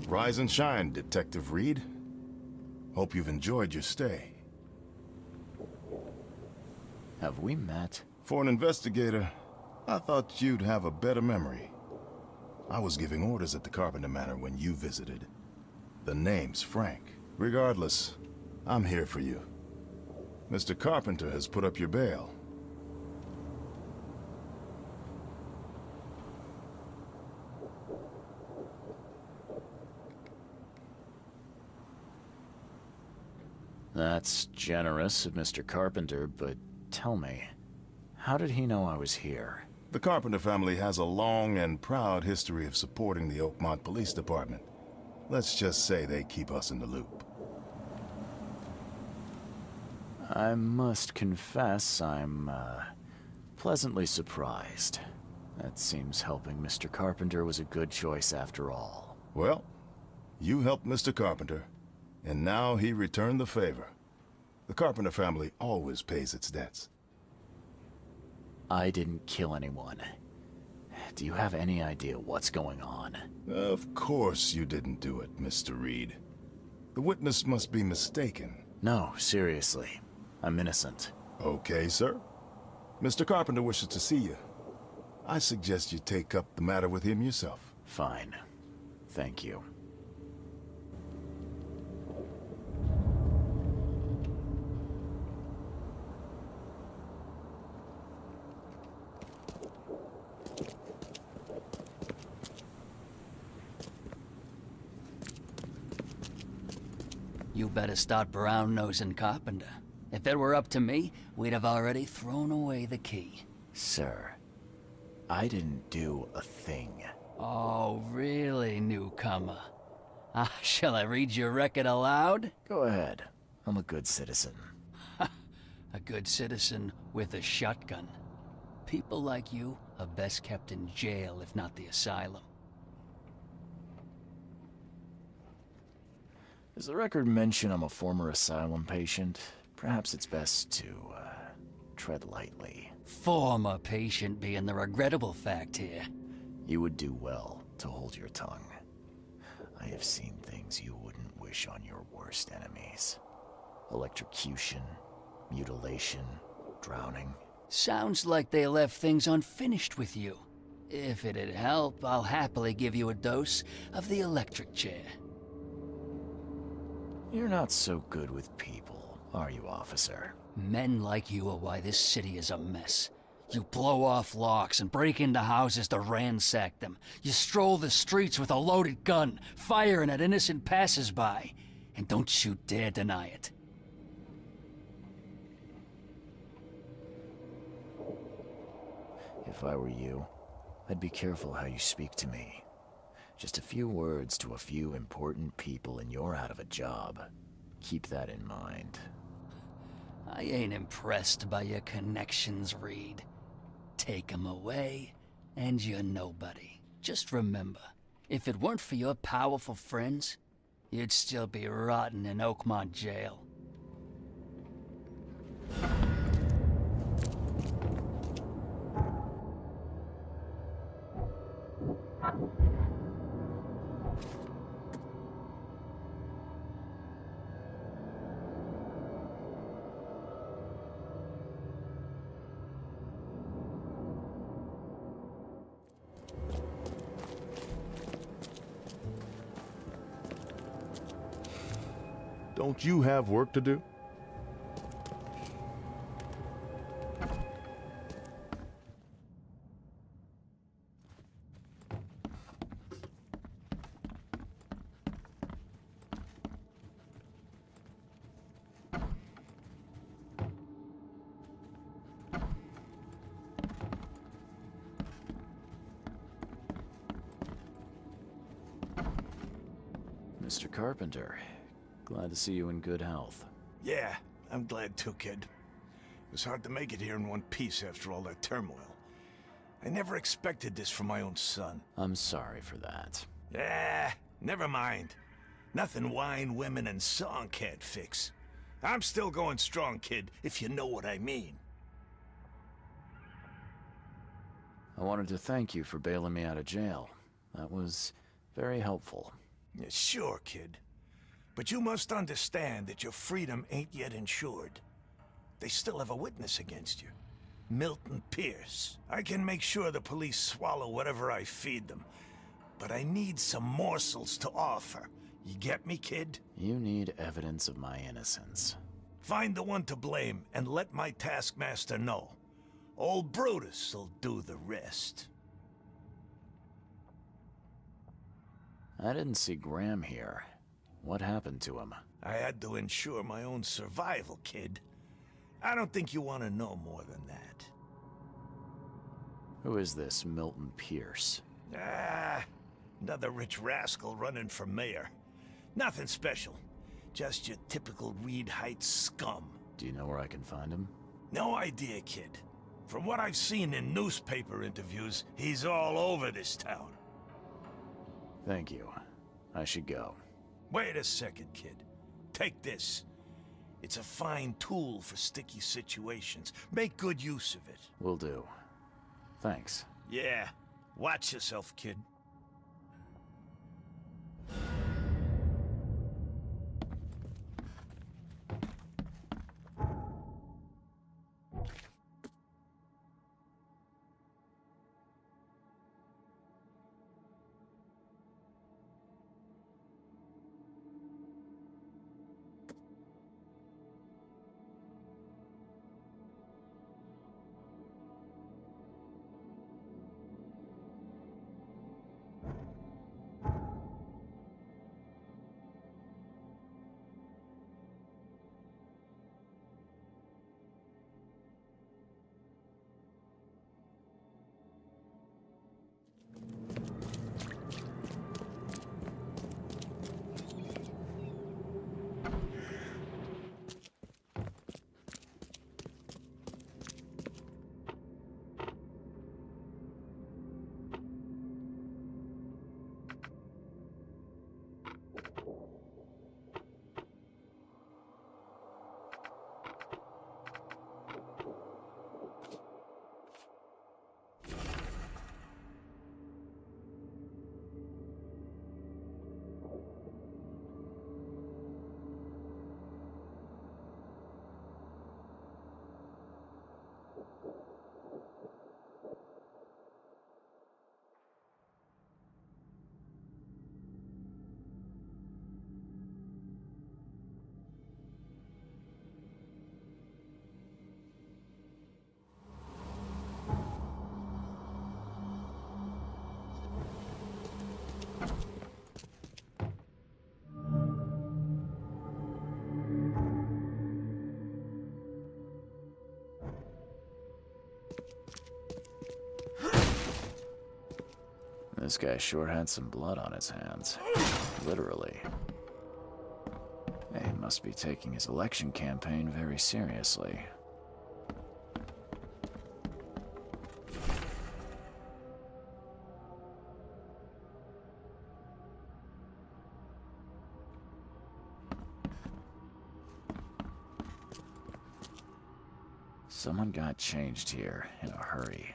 Rise and shine, Detective Reed. Hope you've enjoyed your stay. Have we met? For an investigator, I thought you'd have a better memory. I was giving orders at the Carpenter Manor when you visited. The name's Frank. Regardless, I'm here for you. Mr. Carpenter has put up your bail. That's generous of Mr. Carpenter, but tell me, how did he know I was here? The Carpenter family has a long and proud history of supporting the Oakmont Police Department. Let's just say they keep us in the loop. I must confess I'm, pleasantly surprised. That seems helping Mr. Carpenter was a good choice after all. Well, you helped Mr. Carpenter, and now he returned the favor. The Carpenter family always pays its debts. I didn't kill anyone. Do you have any idea what's going on? Of course you didn't do it, Mr. Reed. The witness must be mistaken. No, seriously. I'm innocent. Okay, sir. Mr. Carpenter wishes to see you. I suggest you take up the matter with him yourself. Fine. Thank you. You better start brown-nosing Carpenter. If it were up to me, we'd have already thrown away the key. Sir, I didn't do a thing. Oh, really, newcomer? Shall I read your record aloud? Go ahead. I'm a good citizen. A good citizen with a shotgun. People like you are best kept in jail, if not the asylum. Does the record mention I'm a former asylum patient? Perhaps it's best to, tread lightly. Former patient being the regrettable fact here. You would do well to hold your tongue. I have seen things you wouldn't wish on your worst enemies. Electrocution, mutilation, drowning. Sounds like they left things unfinished with you. If it'd help, I'll happily give you a dose of the electric chair. You're not so good with people, are you, officer? Men like you are why this city is a mess. You blow off locks and break into houses to ransack them. You stroll the streets with a loaded gun, firing at innocent passers-by. And don't you dare deny it. If I were you, I'd be careful how you speak to me. Just a few words to a few important people and you're out of a job. Keep that in mind. I ain't impressed by your connections, Reed. Take 'em away, and you're nobody. Just remember, if it weren't for your powerful friends, you'd still be rotting in Oakmont jail. Don't you have work to do? Mr. Carpenter, glad to see you in good health. Yeah, I'm glad too, kid. It's hard to make it here in one piece after all that turmoil. I never expected this from my own son. I'm sorry for that. Never mind. Nothing wine, women, and song can't fix. I'm still going strong, kid, if you know what I mean. I wanted to thank you for bailing me out of jail. That was very helpful. Yeah, sure, kid. But you must understand that your freedom ain't yet insured. They still have a witness against you. Milton Pierce. I can make sure the police swallow whatever I feed them. But I need some morsels to offer. You get me, kid? You need evidence of my innocence. Find the one to blame and let my taskmaster know. Old Brutus will do the rest. I didn't see Graham here. What happened to him? I had to ensure my own survival, kid. I don't think you want to know more than that. Who is this Milton Pierce? Another rich rascal running for mayor. Nothing special. Just your typical Reed Heights scum. Do you know where I can find him? No idea, kid. From what I've seen in newspaper interviews, he's all over this town. Thank you. I should go. Wait a second, kid. Take this. It's a fine tool for sticky situations. Make good use of it. Will do. Thanks. Yeah. Watch yourself, kid. This guy sure had some blood on his hands. Literally. He must be taking his election campaign very seriously. Someone got changed here in a hurry.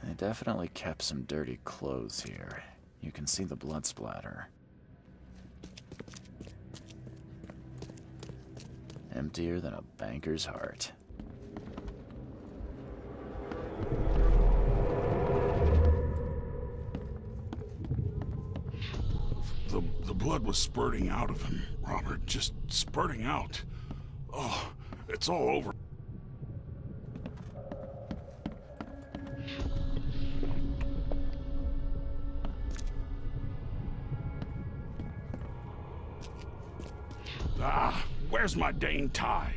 They definitely kept some dirty clothes here. You can see the blood splatter. Emptier than a banker's heart. The blood was spurting out of him, Robert. Just spurting out. Oh, it's all over. Ah, where's my dang tie?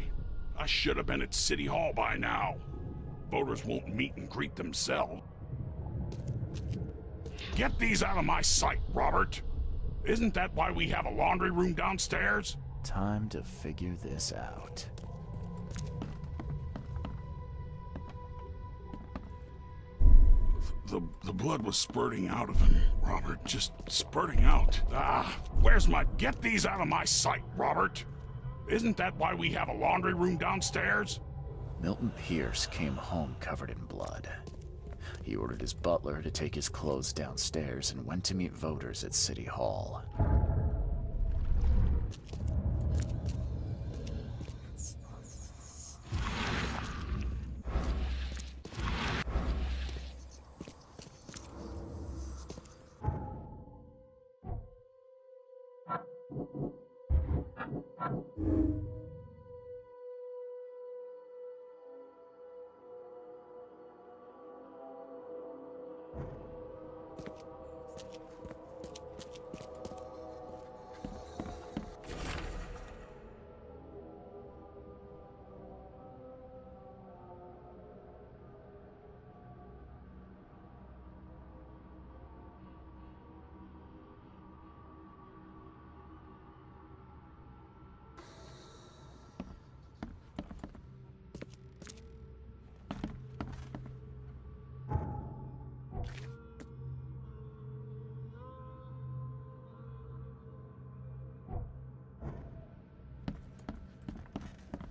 I should have been at City Hall by now. Voters won't meet and greet themselves. Get these out of my sight, Robert. Isn't that why we have a laundry room downstairs? Time to figure this out. The blood was spurting out of him, Robert. Just spurting out. Ah, where's my... Get these out of my sight, Robert. Isn't that why we have a laundry room downstairs? Milton Pierce came home covered in blood. He ordered his butler to take his clothes downstairs and went to meet voters at City Hall.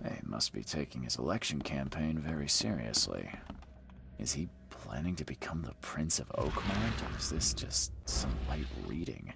He must be taking his election campaign very seriously. Is he planning to become the Prince of Oakmont, or is this just some light reading?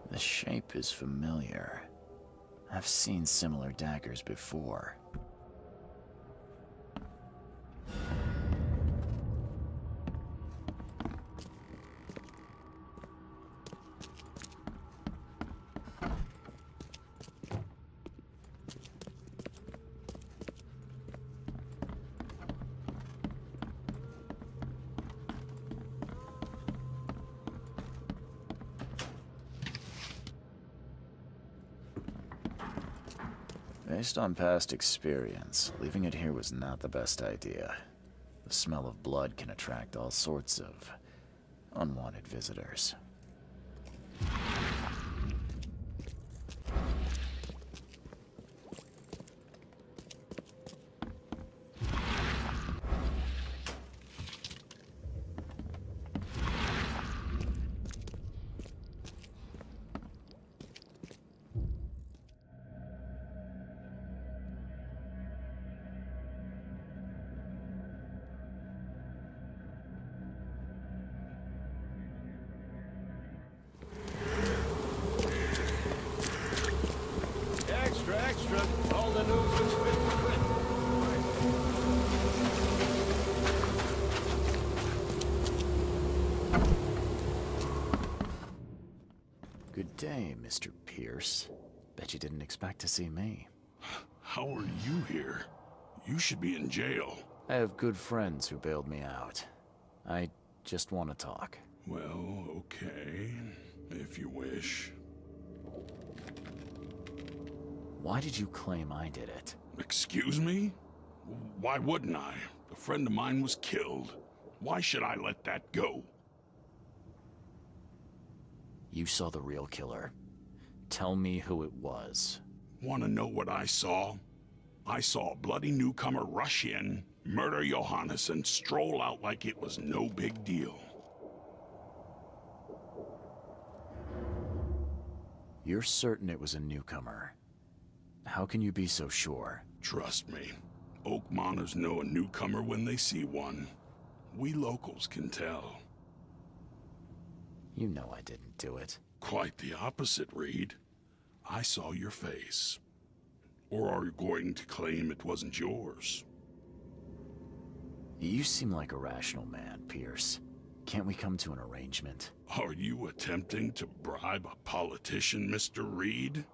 The shape is familiar. I've seen similar daggers before. Based on past experience, leaving it here was not the best idea. The smell of blood can attract all sorts of unwanted visitors. Extra, all the news was fit to print. Good day, Mr. Pierce. Bet you didn't expect to see me. How are you here? You should be in jail. I have good friends who bailed me out. I just want to talk. Well, okay, if you wish. Why did you claim I did it? Excuse me? Why wouldn't I? A friend of mine was killed. Why should I let that go? You saw the real killer. Tell me who it was. Want to know what I saw? I saw a bloody newcomer rush in, murder Johannes, and stroll out like it was no big deal. You're certain it was a newcomer. How can you be so sure? Trust me. Oakmonters know a newcomer when they see one. We locals can tell. You know I didn't do it. Quite the opposite, Reed. I saw your face. Or are you going to claim it wasn't yours? You seem like a rational man, Pierce. Can't we come to an arrangement? Are you attempting to bribe a politician, Mr. Reed?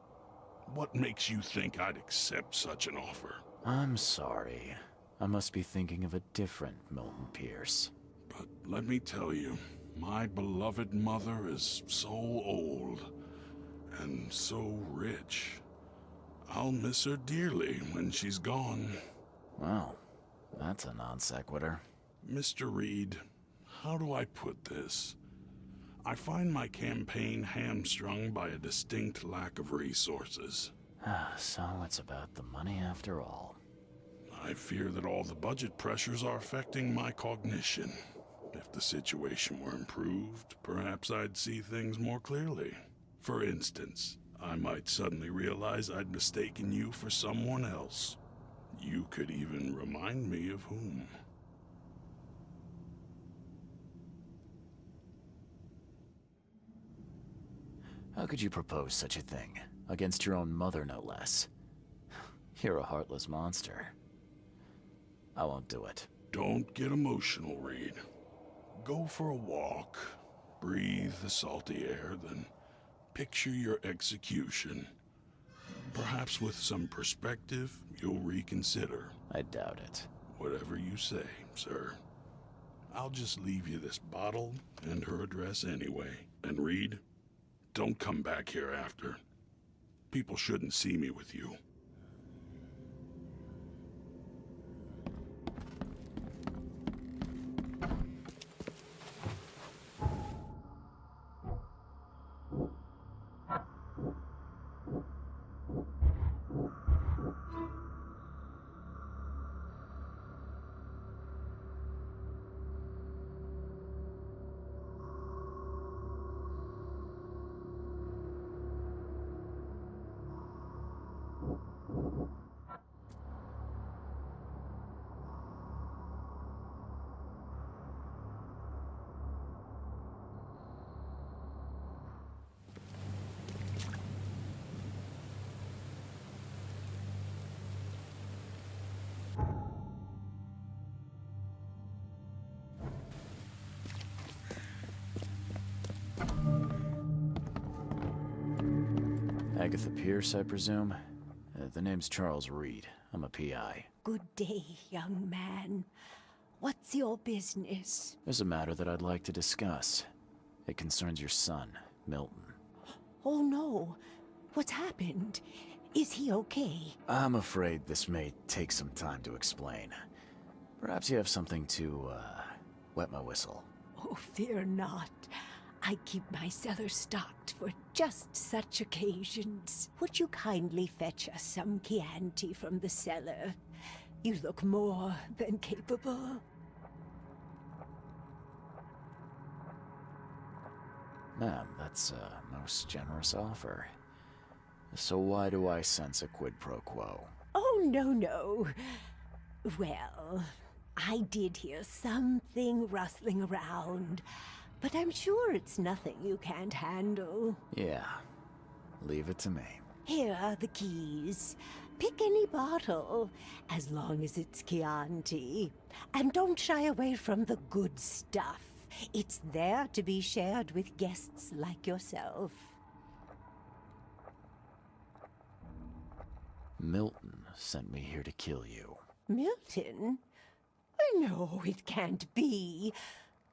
What makes you think I'd accept such an offer? I'm sorry. I must be thinking of a different Milton Pierce. But let me tell you, my beloved mother is so old and so rich. I'll miss her dearly when she's gone. Well, that's a non sequitur. Mr. Reed, how do I put this? I find my campaign hamstrung by a distinct lack of resources. So it's about the money after all. I fear that all the budget pressures are affecting my cognition. If the situation were improved, perhaps I'd see things more clearly. For instance, I might suddenly realize I'd mistaken you for someone else. You could even remind me of whom. How could you propose such a thing? Against your own mother, no less. You're a heartless monster. I won't do it. Don't get emotional, Reed. Go for a walk, breathe the salty air, then picture your execution. Perhaps with some perspective, you'll reconsider. I doubt it. Whatever you say, sir. I'll just leave you this bottle and her address anyway. And Reed, don't come back here after. People shouldn't see me with you. Agatha Pierce, I presume? The name's Charles Reed. I'm a PI. Good day, young man. What's your business? There's a matter that I'd like to discuss. It concerns your son, Milton. Oh no. What's happened? Is he okay? I'm afraid this may take some time to explain. Perhaps you have something to, wet my whistle. Oh, fear not. I keep my cellar stocked for just such occasions. Would you kindly fetch us some Chianti from the cellar? You look more than capable. Ma'am, that's a most generous offer. So why do I sense a quid pro quo? Oh, no. Well, I did hear something rustling around. But I'm sure it's nothing you can't handle. Yeah. Leave it to me. Here are the keys. Pick any bottle, as long as it's Chianti. And don't shy away from the good stuff. It's there to be shared with guests like yourself. Milton sent me here to kill you. Milton? No, it can't be.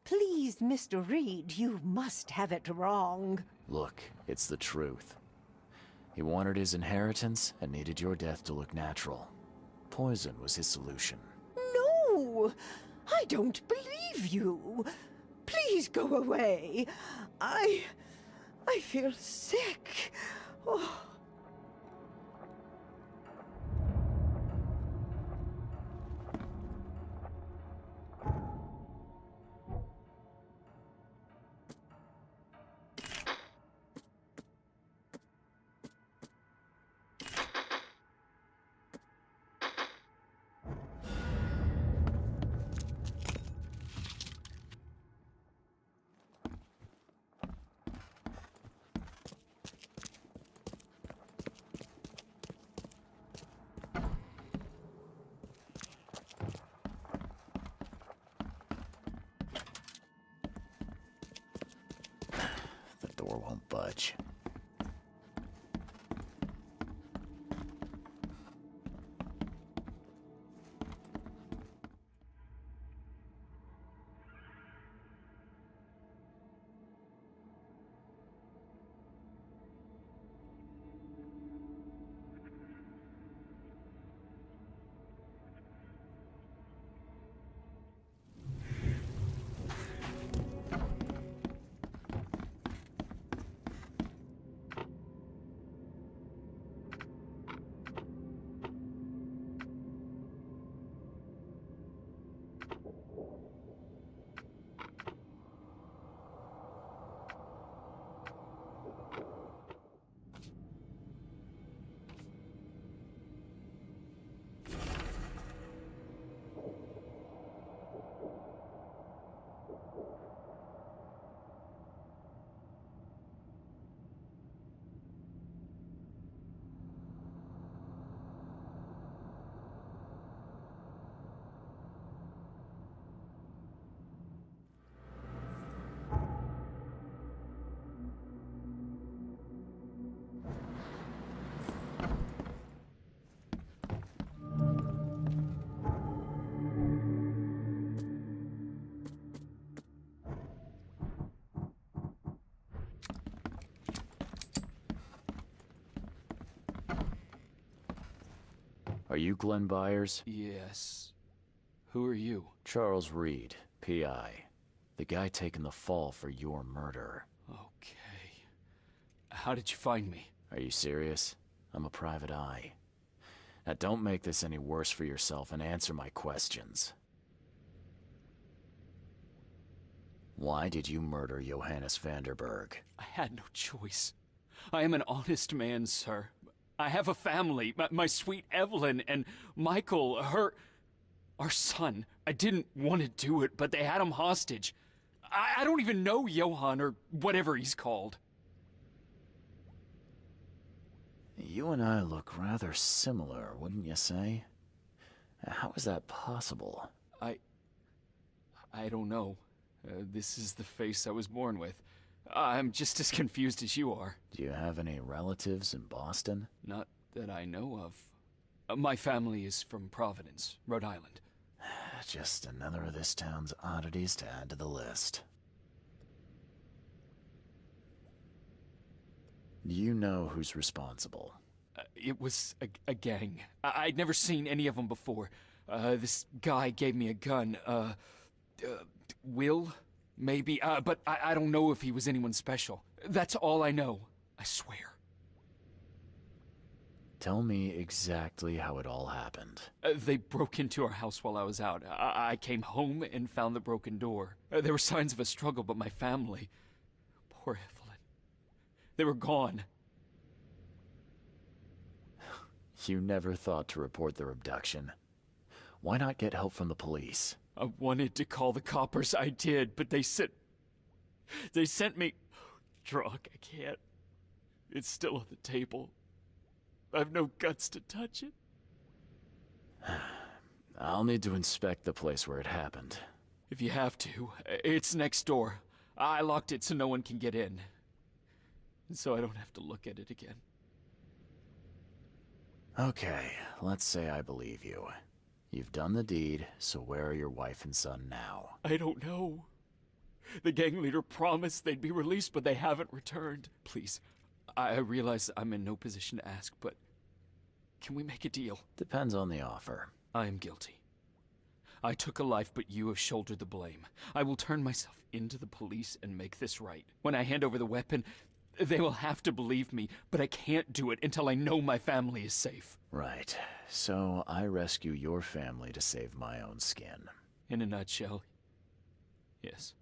Please, Mr. Reed, you must have it wrong. Look, it's the truth. He wanted his inheritance and needed your death to look natural. Poison was his solution. No! I don't believe you. Please go away. I I feel sick. Oh. The door won't budge. Are you Glenn Byers? Yes. Who are you? Charles Reed, P.I. The guy taking the fall for your murder. Okay. How did you find me? Are you serious? I'm a private eye. Now don't make this any worse for yourself and answer my questions. Why did you murder Johannes Vanderberg? I had no choice. I am an honest man, sir. I have a family, my sweet Evelyn and Michael, our son. I didn't want to do it, but they had him hostage. I don't even know Johann, or whatever he's called. You and I look rather similar, wouldn't you say? How is that possible? I don't know. This is the face I was born with. I'm just as confused as you are. Do you have any relatives in Boston? Not that I know of. My family is from Providence, Rhode Island. Just another of this town's oddities to add to the list. Do you know who's responsible? It was a gang. I'd never seen any of them before. This guy gave me a gun. Will? Maybe, but I don't know if he was anyone special. That's all I know, I swear. Tell me exactly how it all happened. They broke into our house while I was out. I came home and found the broken door. There were signs of a struggle, but my family... Poor Evelyn. They were gone. You never thought to report their abduction. Why not get help from the police? I wanted to call the coppers, I did, but they sent me... Drunk, I can't. It's still on the table. I've no guts to touch it. I'll need to inspect the place where it happened. If you have to, it's next door. I locked it so no one can get in. So I don't have to look at it again. Okay, let's say I believe you. You've done the deed, so where are your wife and son now? I don't know. The gang leader promised they'd be released, but they haven't returned. Please, I realize I'm in no position to ask, but can we make a deal? Depends on the offer. I am guilty. I took a life, but you have shouldered the blame. I will turn myself into the police and make this right. When I hand over the weapon, They will have to believe me, but I can't do it until I know my family is safe. Right. So I rescue your family to save my own skin. In a nutshell, yes.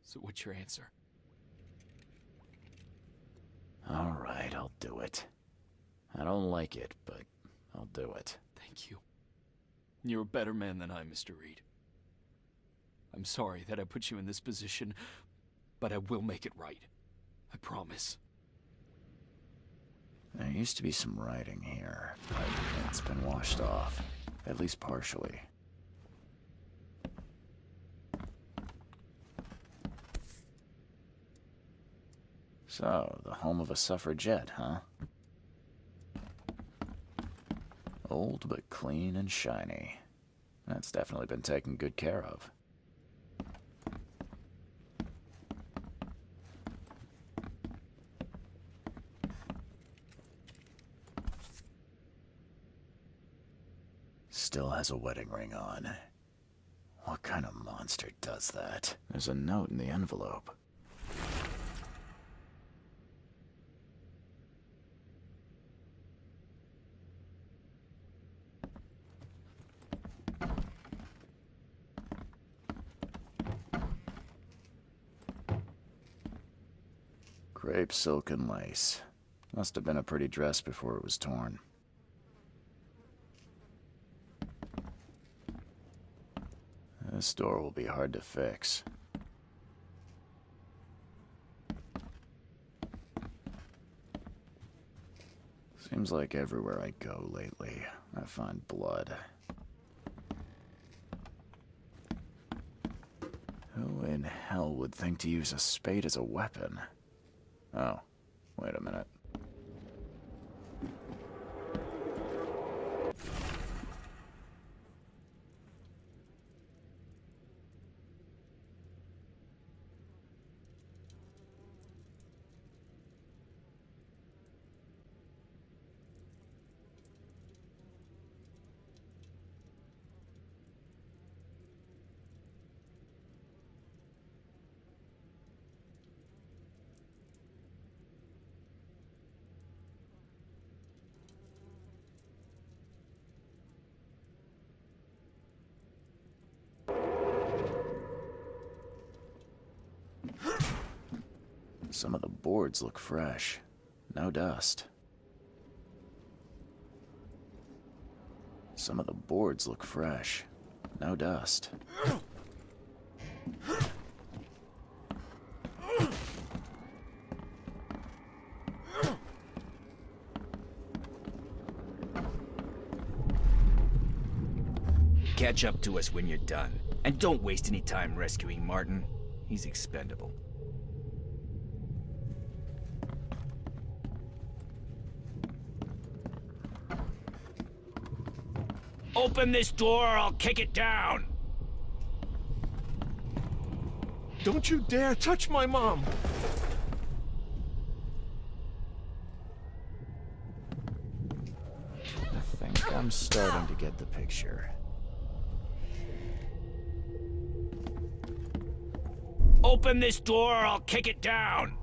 So what's your answer? All right, I'll do it. I don't like it, but I'll do it. Thank you. You're a better man than I, Mr. Reed. I'm sorry that I put you in this position, but I will make it right. I promise. There used to be some writing here, but it's been washed off, at least partially. So, the home of a suffragette, huh? Old but clean and shiny. That's definitely been taken good care of. Still has a wedding ring on. What kind of monster does that? There's a note in the envelope. Crepe silk and lace. Must have been a pretty dress before it was torn. This door will be hard to fix. Seems like everywhere I go lately, I find blood. Who in hell would think to use a spade as a weapon? Oh, wait a minute. Some of the boards look fresh. No dust. Some of the boards look fresh. No dust. Catch up to us when you're done. And don't waste any time rescuing Martin. He's expendable. Open this door or I'll kick it down! Don't you dare touch my mom! I think I'm starting to get the picture. Open this door or I'll kick it down!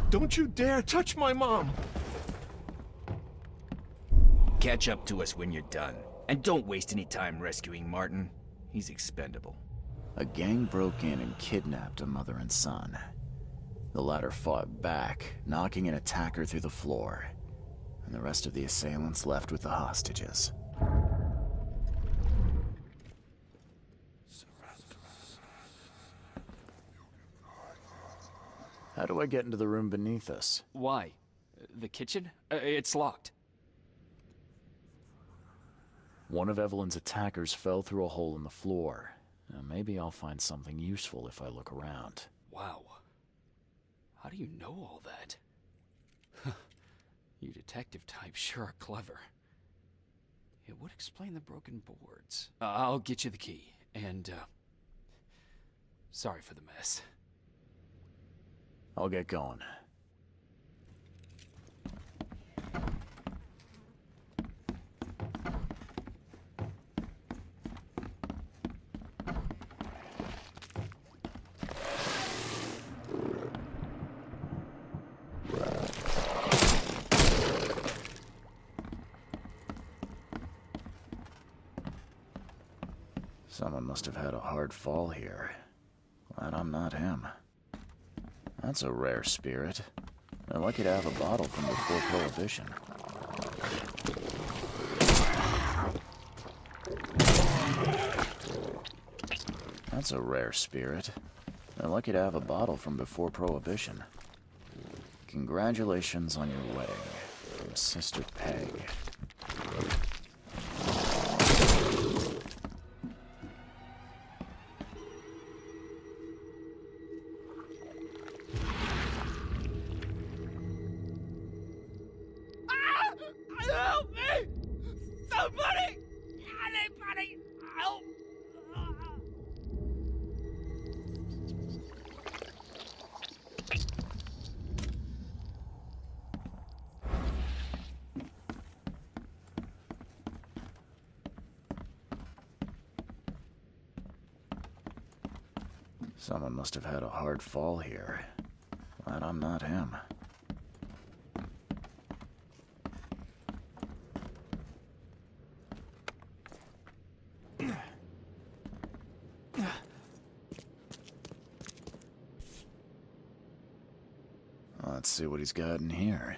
Don't you dare touch my mom! Catch up to us when you're done. And don't waste any time rescuing Martin. He's expendable. A gang broke in and kidnapped a mother and son. The latter fought back, knocking an attacker through the floor. And the rest of the assailants left with the hostages. How do I get into the room beneath us? Why? The kitchen? It's locked. One of Evelyn's attackers fell through a hole in the floor. Now, maybe I'll find something useful if I look around. Wow. How do you know all that? You detective types sure are clever. It would explain the broken boards. I'll get you the key, and, sorry for the mess. I'll get going. Someone must have had a hard fall here. Glad I'm not him. That's a rare spirit. They're lucky to have a bottle from before Prohibition. That's a rare spirit. They're lucky to have a bottle from before Prohibition. Congratulations on your wedding, from Sister Peg. Help me! Somebody! Anybody! Help! Someone must have had a hard fall here. Glad I'm not him. Let's see what he's got in here.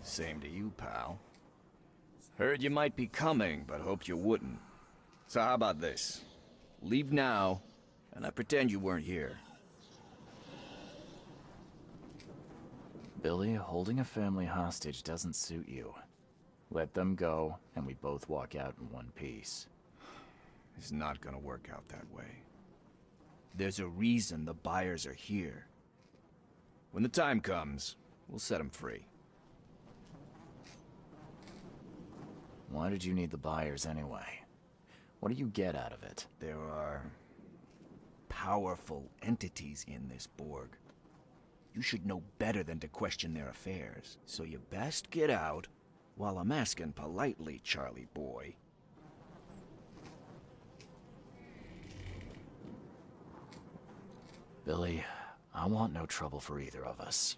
Same to you, pal. Heard you might be coming, but hoped you wouldn't. So how about this? Leave now, and I pretend you weren't here. Billy, holding a family hostage doesn't suit you. Let them go, and we both walk out in one piece. It's not gonna work out that way. There's a reason the buyers are here. When the time comes, we'll set them free. Why did you need the buyers anyway? What do you get out of it? There are powerful entities in this Borg. You should know better than to question their affairs, so you best get out While I'm asking politely, Charlie boy. Billy, I want no trouble for either of us.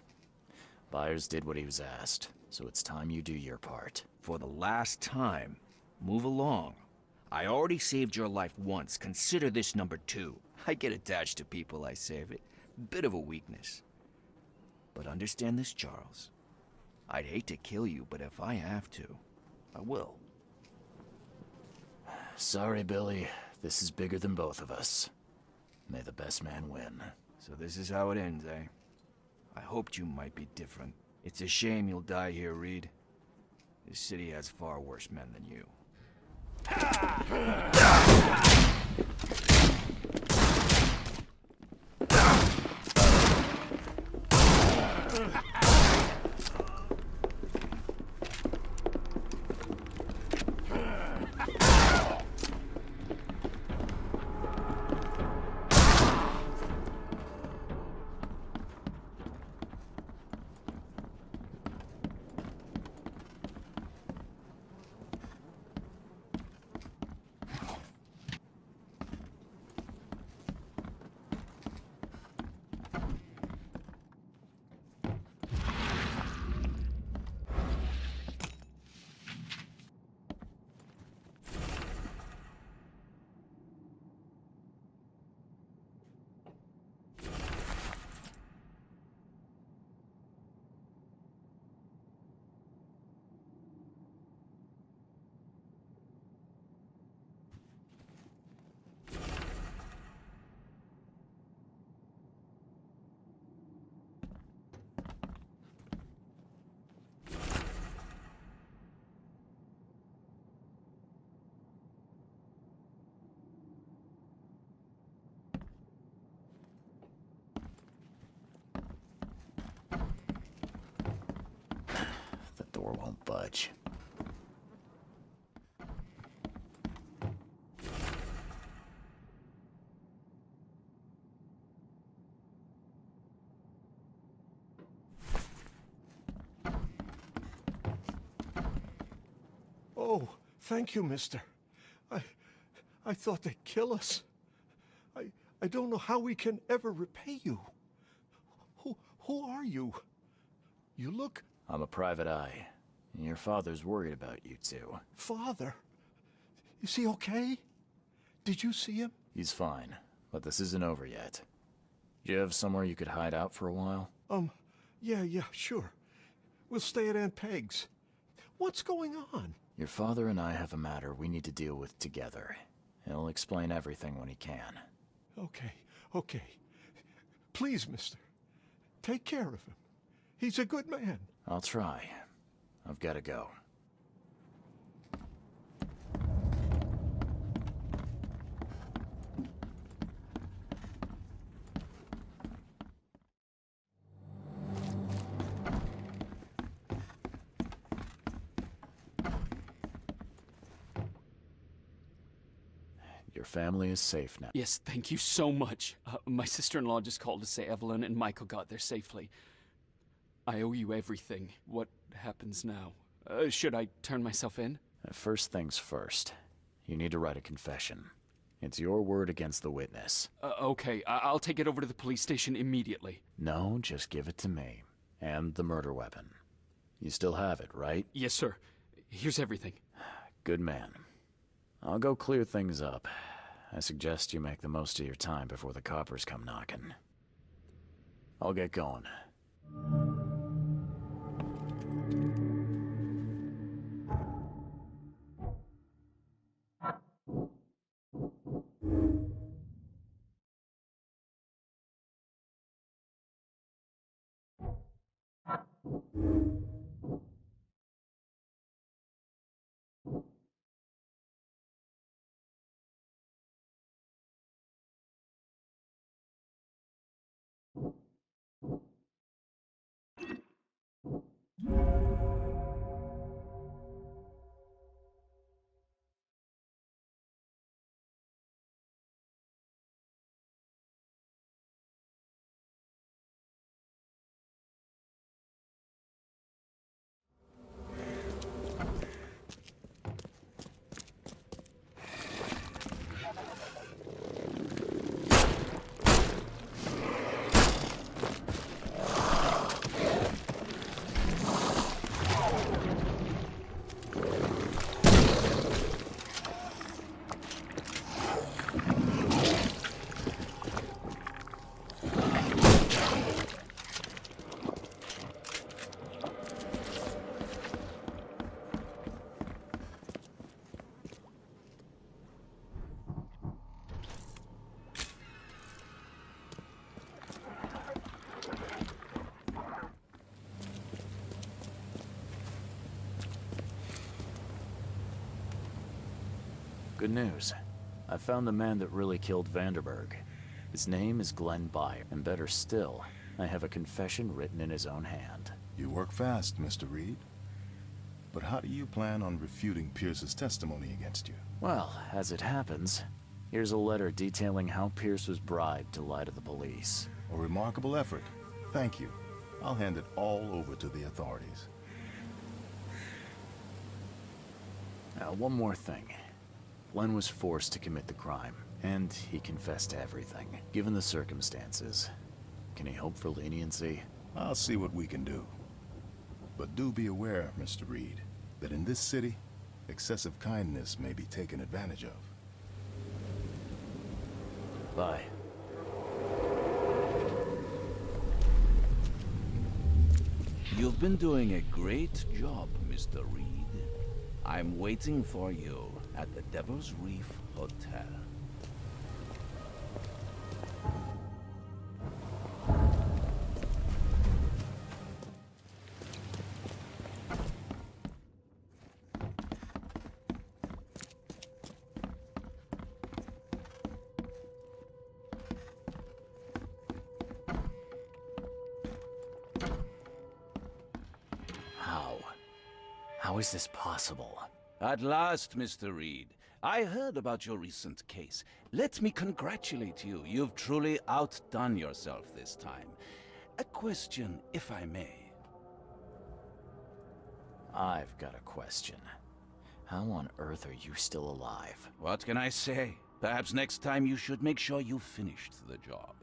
Byers did what he was asked, so it's time you do your part. For the last time, move along. I already saved your life once. Consider this number 2. I get attached to people I save. It bit of a weakness. But understand this, Charles. I'd hate to kill you, but if I have to, I will. Sorry, Billy. This is bigger than both of us. May the best man win. So this is how it ends, eh? I hoped you might be different. It's a shame you'll die here, Reed. This city has far worse men than you. The door won't budge. Oh, thank you, mister. I thought they'd kill us. I don't know how we can ever repay you. Who are you? You look... I'm a private eye. Your father's worried about you two. Father? Is he okay? Did you see him? He's fine, but this isn't over yet. Do you have somewhere you could hide out for a while? Yeah, sure. We'll stay at Aunt Peg's. What's going on? Your father and I have a matter we need to deal with together. He'll explain everything when he can. Okay. Please, mister. Take care of him. He's a good man. I'll try. I've got to go. Your family is safe now. Yes, thank you so much. My sister-in-law just called to say Evelyn and Michael got there safely. I owe you everything. What happens now? Should I turn myself in? First things first. You need to write a confession. It's your word against the witness. Okay, I'll take it over to the police station immediately. No, just give it to me. And the murder weapon. You still have it, right? Yes, sir. Here's everything. Good man. I'll go clear things up. I suggest you make the most of your time before the coppers come knocking. I'll get going. Good news. I found the man that really killed Vanderberg. His name is Glenn Byer, and better still, I have a confession written in his own hand. You work fast, Mr. Reed. But how do you plan on refuting Pierce's testimony against you? Well, as it happens, here's a letter detailing how Pierce was bribed to lie to the police. A remarkable effort. Thank you. I'll hand it all over to the authorities. Now, one more thing. Glenn was forced to commit the crime, and he confessed to everything. Given the circumstances, can he hope for leniency? I'll see what we can do. But do be aware, Mr. Reed, that in this city, excessive kindness may be taken advantage of. Bye. You've been doing a great job, Mr. Reed. I'm waiting for you at the Devil's Reef Hotel. How is this possible? At last, Mr. Reed. I heard about your recent case. Let me congratulate you. You've truly outdone yourself this time. A question, if I may. I've got a question. How on earth are you still alive? What can I say? Perhaps next time you should make sure you finished the job.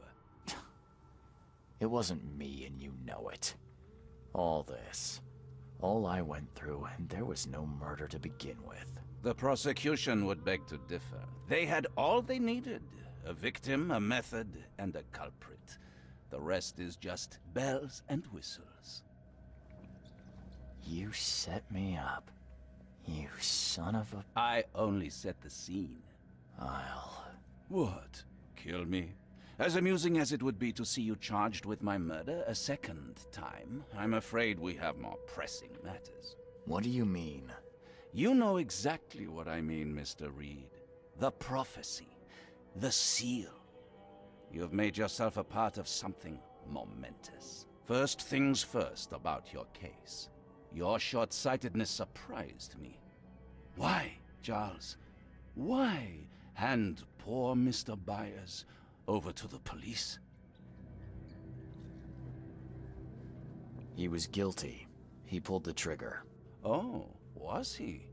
It wasn't me, and you know it. All I went through, and there was no murder to begin with. The prosecution would beg to differ. They had all they needed. A victim, a method, and a culprit. The rest is just bells and whistles. You set me up. You son of a... I only set the scene. I'll... What? Kill me? As amusing as it would be to see you charged with my murder a second time, I'm afraid we have more pressing matters. What do you mean? You know exactly what I mean, Mr. Reed. The prophecy. The seal. You have made yourself a part of something momentous. First things first about your case. Your short-sightedness surprised me. Why, Charles? Why hand poor Mr. Byers over to the police? He was guilty. He pulled the trigger. Oh, was he?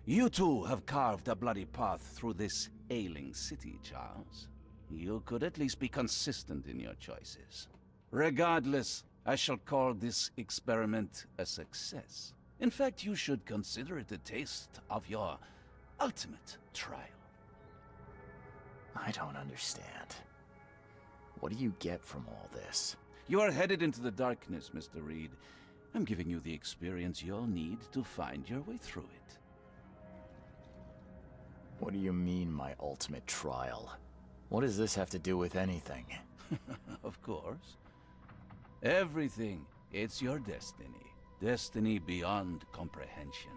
You too have carved a bloody path through this ailing city, Charles. You could at least be consistent in your choices. Regardless, I shall call this experiment a success. In fact, you should consider it a taste of your ultimate trial. I don't understand. What do you get from all this? You are headed into the darkness, Mr. Reed. I'm giving you the experience you'll need to find your way through it. What do you mean, my ultimate trial? What does this have to do with anything? Of course. Everything. It's your destiny. Destiny beyond comprehension.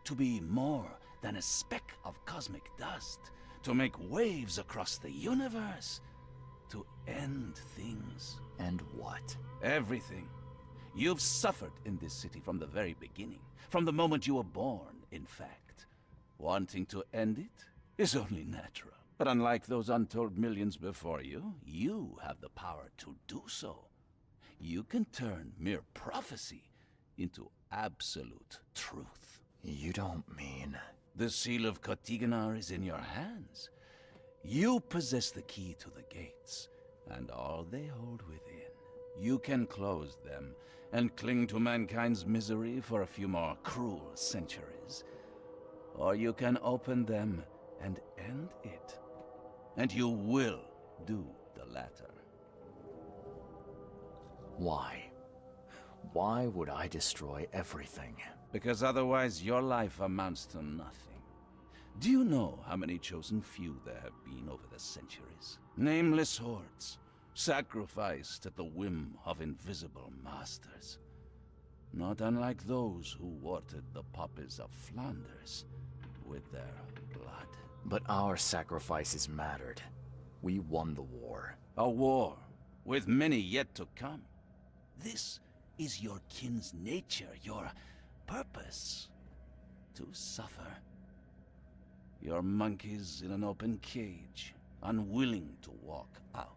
To be more than a speck of cosmic dust. To make waves across the universe. To end things. And what? Everything. You've suffered in this city from the very beginning. From the moment you were born, in fact. Wanting to end it is only natural. But unlike those untold millions before you, you have the power to do so. You can turn mere prophecy into absolute truth. You don't mean... The seal of Kotiganar is in your hands. You possess the key to the gates, and all they hold within. You can close them, and cling to mankind's misery for a few more cruel centuries. Or you can open them and end it. And you will do the latter. Why? Why would I destroy everything? Because otherwise your life amounts to nothing. Do you know how many chosen few there have been over the centuries? Nameless hordes, sacrificed at the whim of invisible masters. Not unlike those who watered the poppies of Flanders with their blood. But our sacrifices mattered. We won the war. A war with many yet to come. This is your kin's nature, your purpose. To suffer. You're monkeys in an open cage, unwilling to walk out.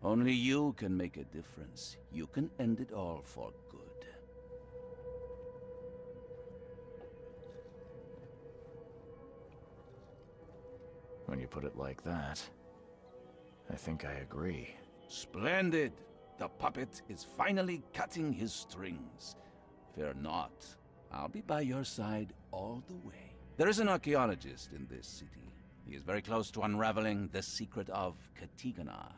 Only you can make a difference. You can end it all for good. When you put it like that, I think I agree. Splendid! The puppet is finally cutting his strings. Fear not. I'll be by your side all the way. There is an archaeologist in this city. He is very close to unraveling the secret of Katigana.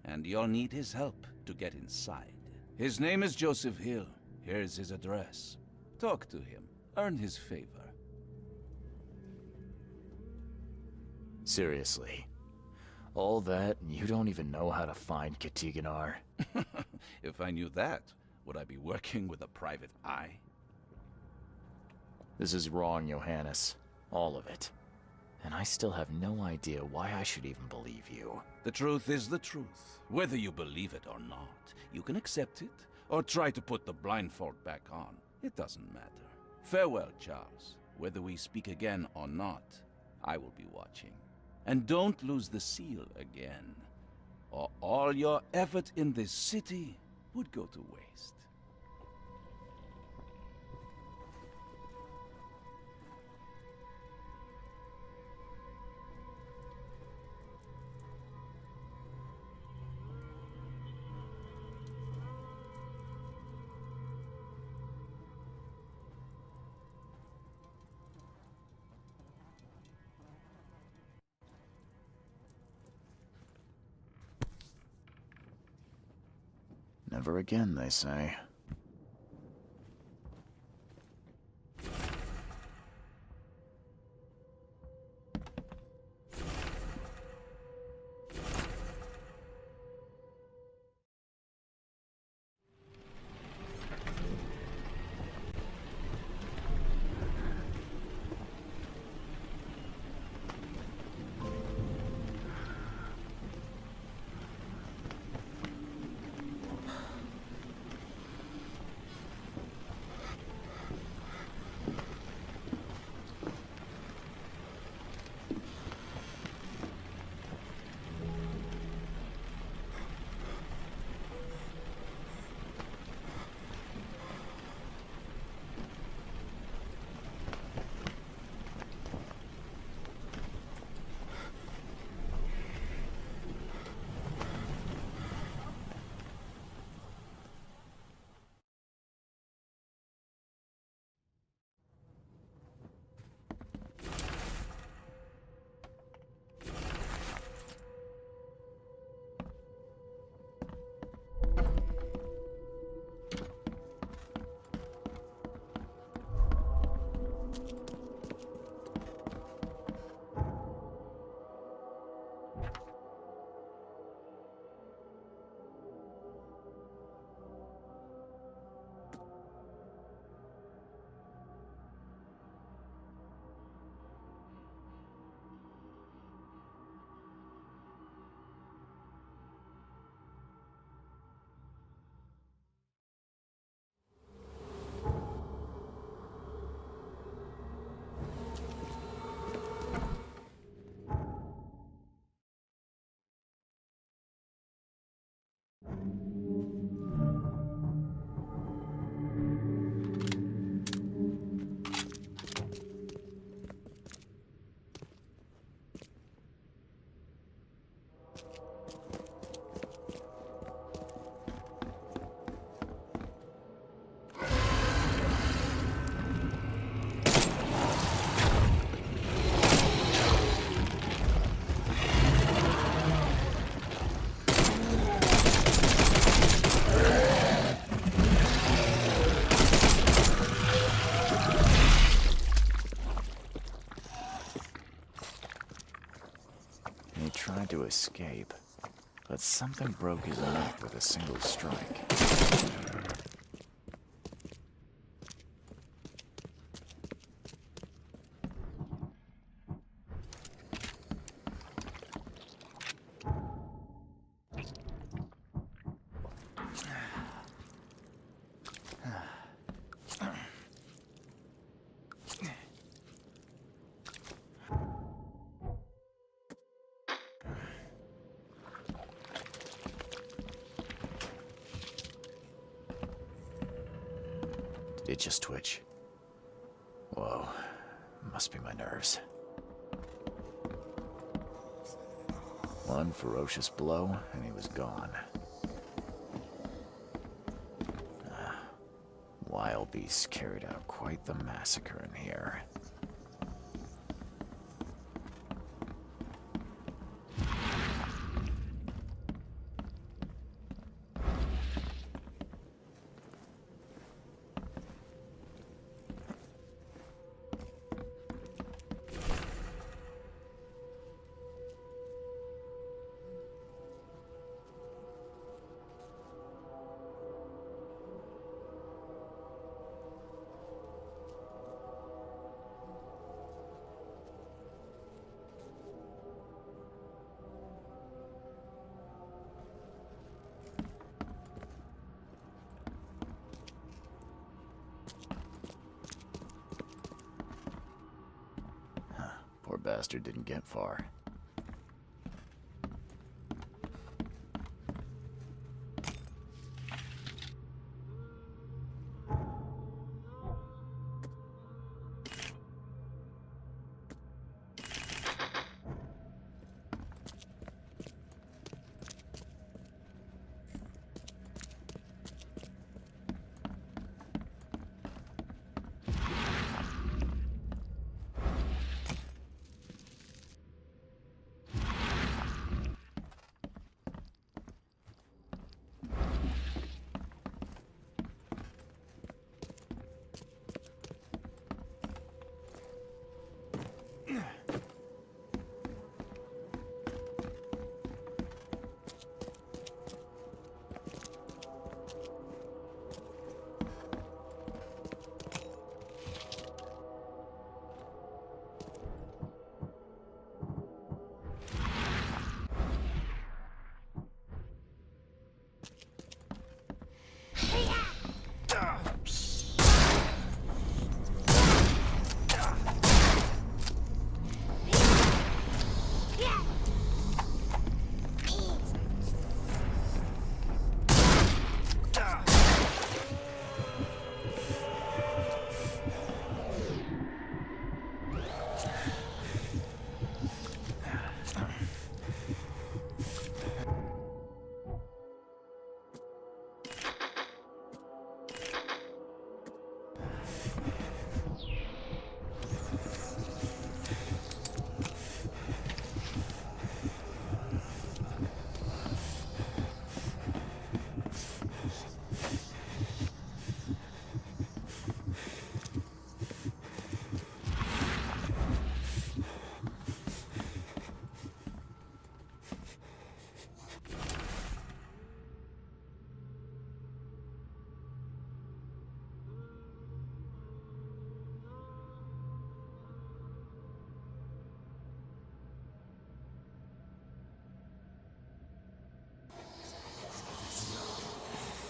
And you'll need his help to get inside. His name is Joseph Hill. Here's his address. Talk to him. Earn his favor. Seriously. All that, and you don't even know how to find Katiganar? If I knew that, would I be working with a private eye? This is wrong, Johannes. All of it. And I still have no idea why I should even believe you. The truth is the truth. Whether you believe it or not, you can accept it, or try to put the blindfold back on. It doesn't matter. Farewell, Charles. Whether we speak again or not, I will be watching. And don't lose the seal again, or all your effort in this city would go to waste. Never again, they say. Tried to escape, but something broke his neck with a single strike. It just twitch. Whoa. Must be my nerves. One ferocious blow, and he was gone. Wild beasts carried out quite the massacre in here. Poor bastard didn't get far.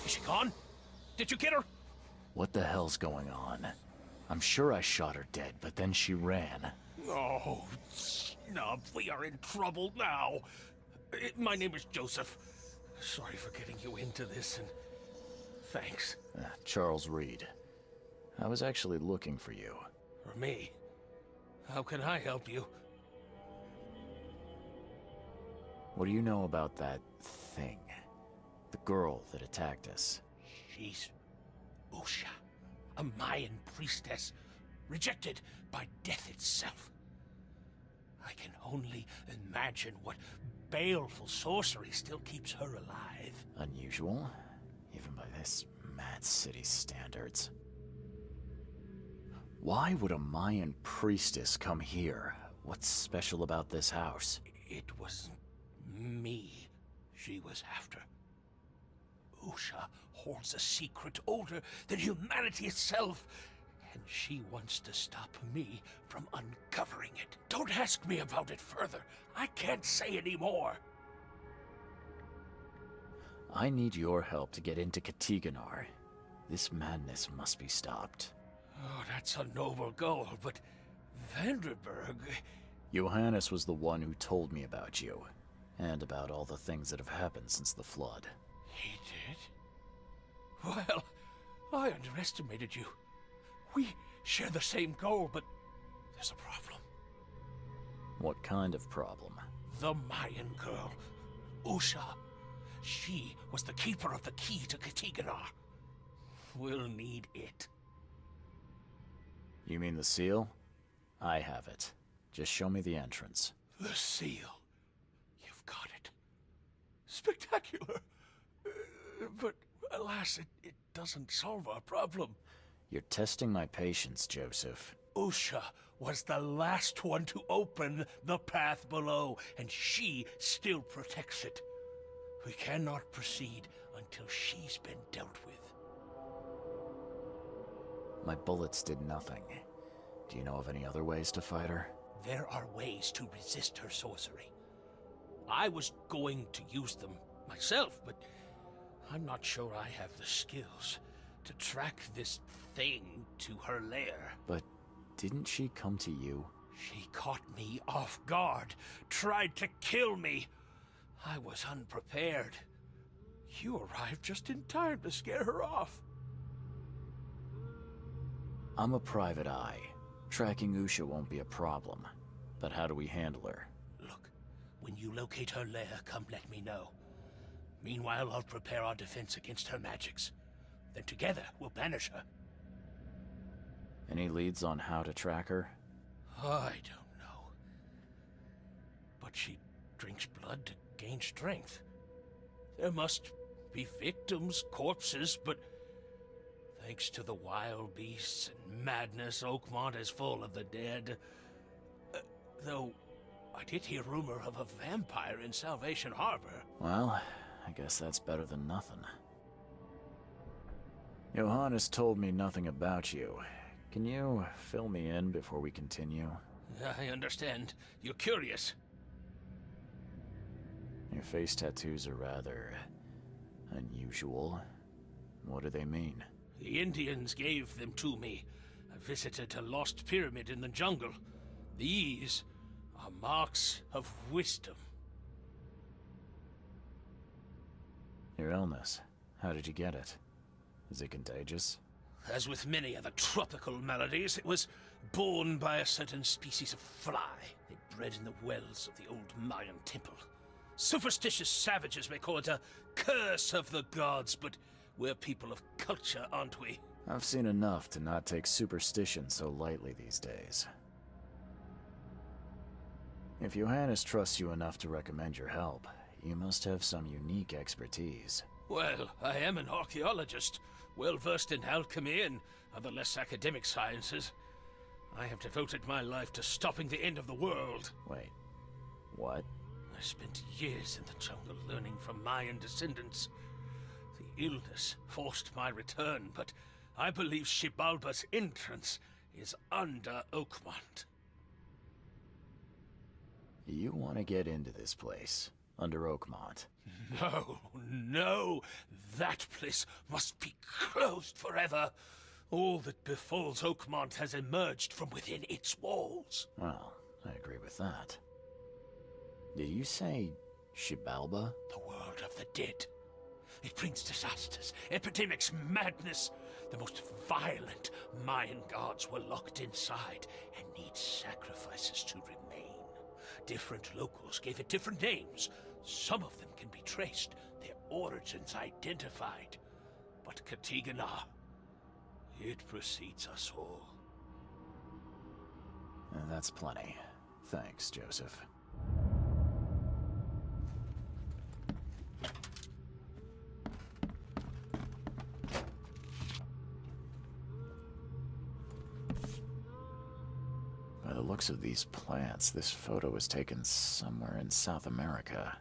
Is she gone? Did you get her? What the hell's going on? I'm sure I shot her dead, but then she ran. Oh, snub, we are in trouble now. My name is Joseph. Sorry for getting you into this, and thanks. Charles Reed. I was actually looking for you. For me? How can I help you? What do you know about that thing? The girl that attacked us. She's Usha, a Mayan priestess, rejected by death itself. I can only imagine what baleful sorcery still keeps her alive. Unusual, even by this mad city's standards. Why would a Mayan priestess come here? What's special about this house? It was me she was after. Usha holds a secret older than humanity itself, and she wants to stop me from uncovering it. Don't ask me about it further. I can't say any more. I need your help to get into Katiganar. This madness must be stopped. Oh, that's a noble goal, but Vanderberg... Johannes was the one who told me about you, and about all the things that have happened since the flood. He did? Well, I underestimated you. We share the same goal, but there's a problem. What kind of problem? The Mayan girl, Usha. She was the keeper of the key to Katiganar. We'll need it. You mean the seal? I have it. Just show me the entrance. The seal. You've got it. Spectacular. But alas, it doesn't solve our problem. You're testing my patience, Joseph. Usha was the last one to open the path below, and she still protects it. We cannot proceed until she's been dealt with. My bullets did nothing. Do you know of any other ways to fight her? There are ways to resist her sorcery. I was going to use them myself, but I'm not sure I have the skills to track this thing to her lair. But didn't she come to you? She caught me off guard, tried to kill me. I was unprepared. You arrived just in time to scare her off. I'm a private eye. Tracking Usha won't be a problem. But how do we handle her? Look, when you locate her lair, come let me know. Meanwhile, I'll prepare our defense against her magics. Then together, we'll banish her. Any leads on how to track her? I don't know. But she drinks blood to gain strength. There must be victims, corpses, but thanks to the wild beasts and madness, Oakmont is full of the dead. Though, I did hear rumor of a vampire in Salvation Harbor. Well, I guess that's better than nothing. Johannes told me nothing about you. Can you fill me in before we continue? I understand. You're curious. Your face tattoos are rather unusual. What do they mean? The Indians gave them to me. I visited a lost pyramid in the jungle. These are marks of wisdom. Your illness. How did you get it? Is it contagious? As with many other tropical maladies, it was borne by a certain species of fly. They bred in the wells of the old Mayan temple. Superstitious savages may call it a curse of the gods, but we're people of culture, aren't we? I've seen enough to not take superstition so lightly these days. If Johannes trusts you enough to recommend your help, you must have some unique expertise. Well, I am an archaeologist, well-versed in alchemy and other less academic sciences. I have devoted my life to stopping the end of the world. Wait, what? I spent years in the jungle learning from Mayan descendants. The illness forced my return, but I believe Xibalba's entrance is under Oakmont. You want to get into this place, under Oakmont? No. That place must be closed forever. All that befalls Oakmont has emerged from within its walls. Well, I agree with that. Did you say Xibalba? The world of the dead. It brings disasters, epidemics, madness. The most violent Mayan gods were locked inside and need sacrifices to remain. Different locals gave it different names. Some of them can be traced, their origins identified. But Katiganar, it precedes us all. That's plenty. Thanks, Joseph. By the looks of these plants, this photo was taken somewhere in South America.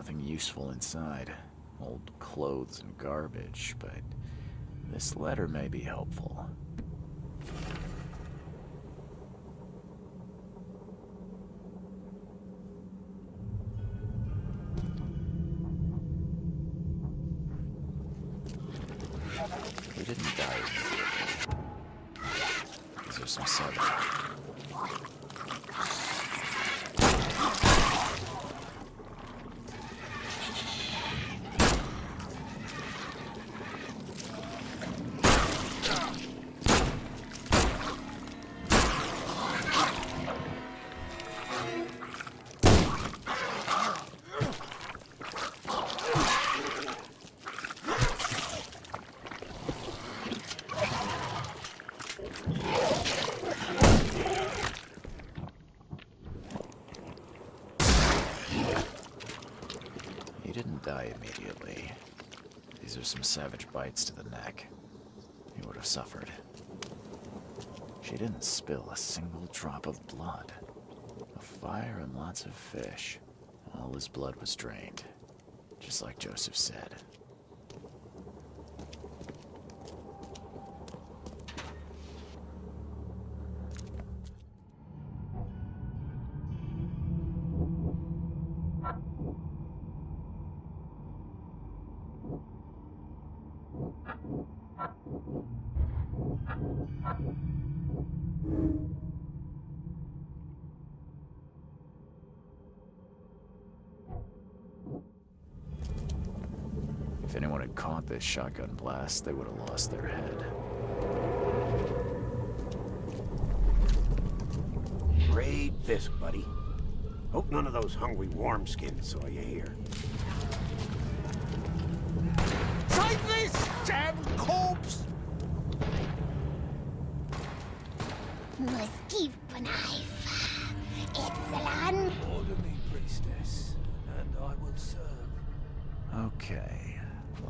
nothing useful inside. Old clothes and garbage, but this letter may be helpful. He didn't die immediately. These are some savage. Die immediately. These are some savage bites to the neck. He would have suffered. She didn't spill a single drop of blood. A fire and lots of fish. All his blood was drained, just like Joseph said. If anyone had caught this shotgun blast, they would have lost their head. Great fisk, buddy. Hope none of those hungry wormskins saw you here. Take this, damn corpse! Muss give knife. Excellent. Order me, priestess, and I will serve. Okay,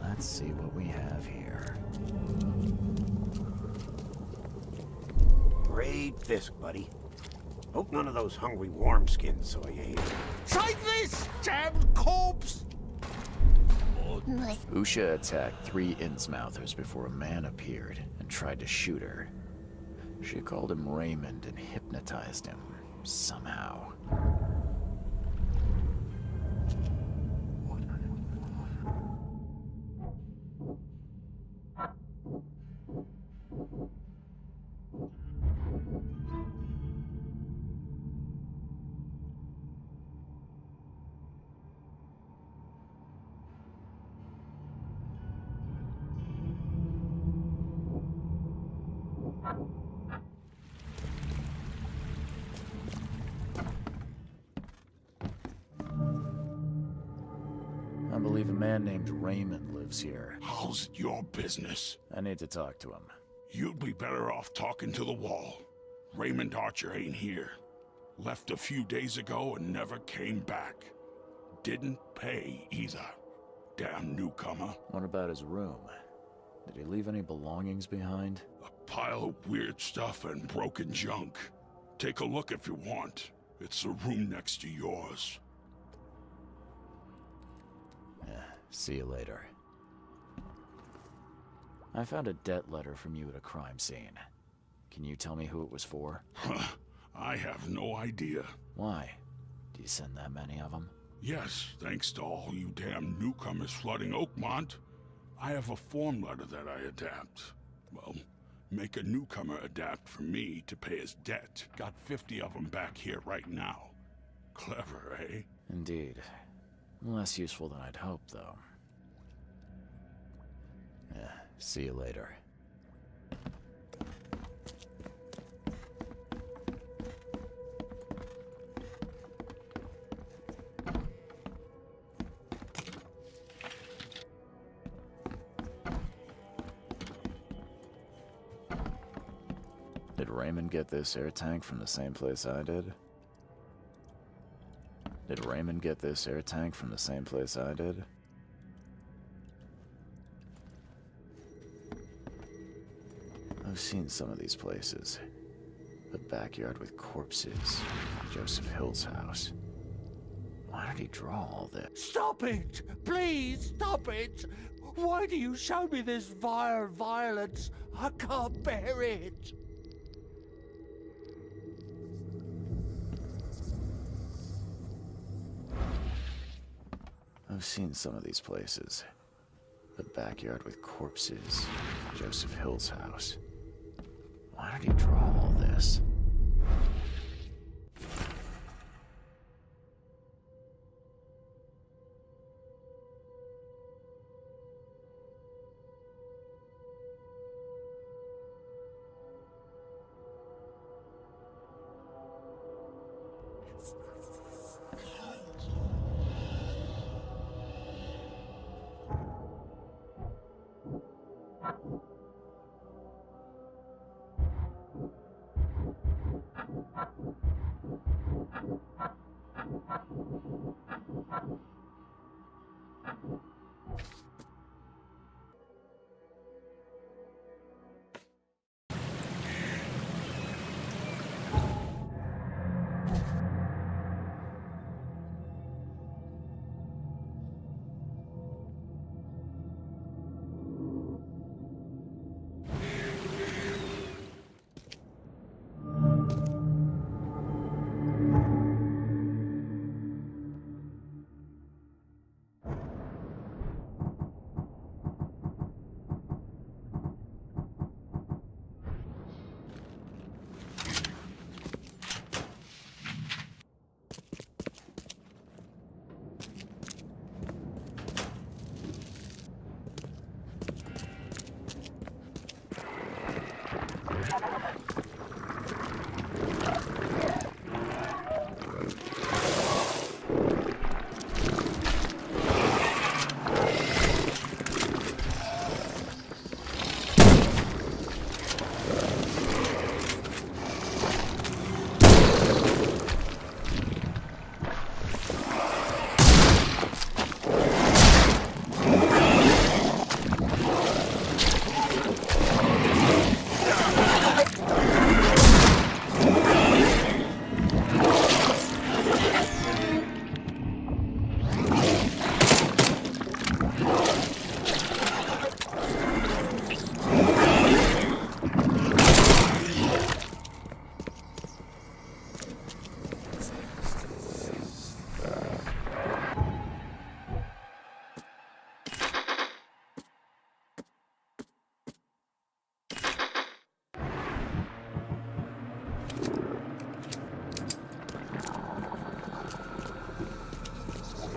let's see what we have here. Great fisk, buddy. Hope none of those hungry wormskins saw you here. Take this, damn corpse! Usha attacked 3 Innsmouthers before a man appeared and tried to shoot her. She called him Raymond and hypnotized him, somehow. I believe a man named Raymond lives here. How's it your business? I need to talk to him. You'd be better off talking to the wall. Raymond Archer ain't here. Left a few days ago and never came back. Didn't pay either. Damn newcomer. What about his room? Did he leave any belongings behind? A pile of weird stuff and broken junk. Take a look if you want. It's the room next to yours. See you later. I found a debt letter from you at a crime scene. Can you tell me who it was for? I have no idea. Why? Do you send that many of them? Yes, thanks to all you damn newcomers flooding Oakmont. I have a form letter that I adapt. Well, make a newcomer adapt for me to pay his debt. Got 50 of them back here right now. Clever, eh? Indeed. Less useful than I'd hoped, though. See you later. Did Raymond get this air tank from the same place I did? Did Raymond get this air tank from the same place I did? I've seen some of these places. A backyard with corpses. Joseph Hill's house. Why Why did he draw all this? Stop it! Please, stop it! Why do you show me this vile violence? I can't bear it! I've seen some of these places. The backyard with corpses, Joseph Hill's house. Why did he draw all this?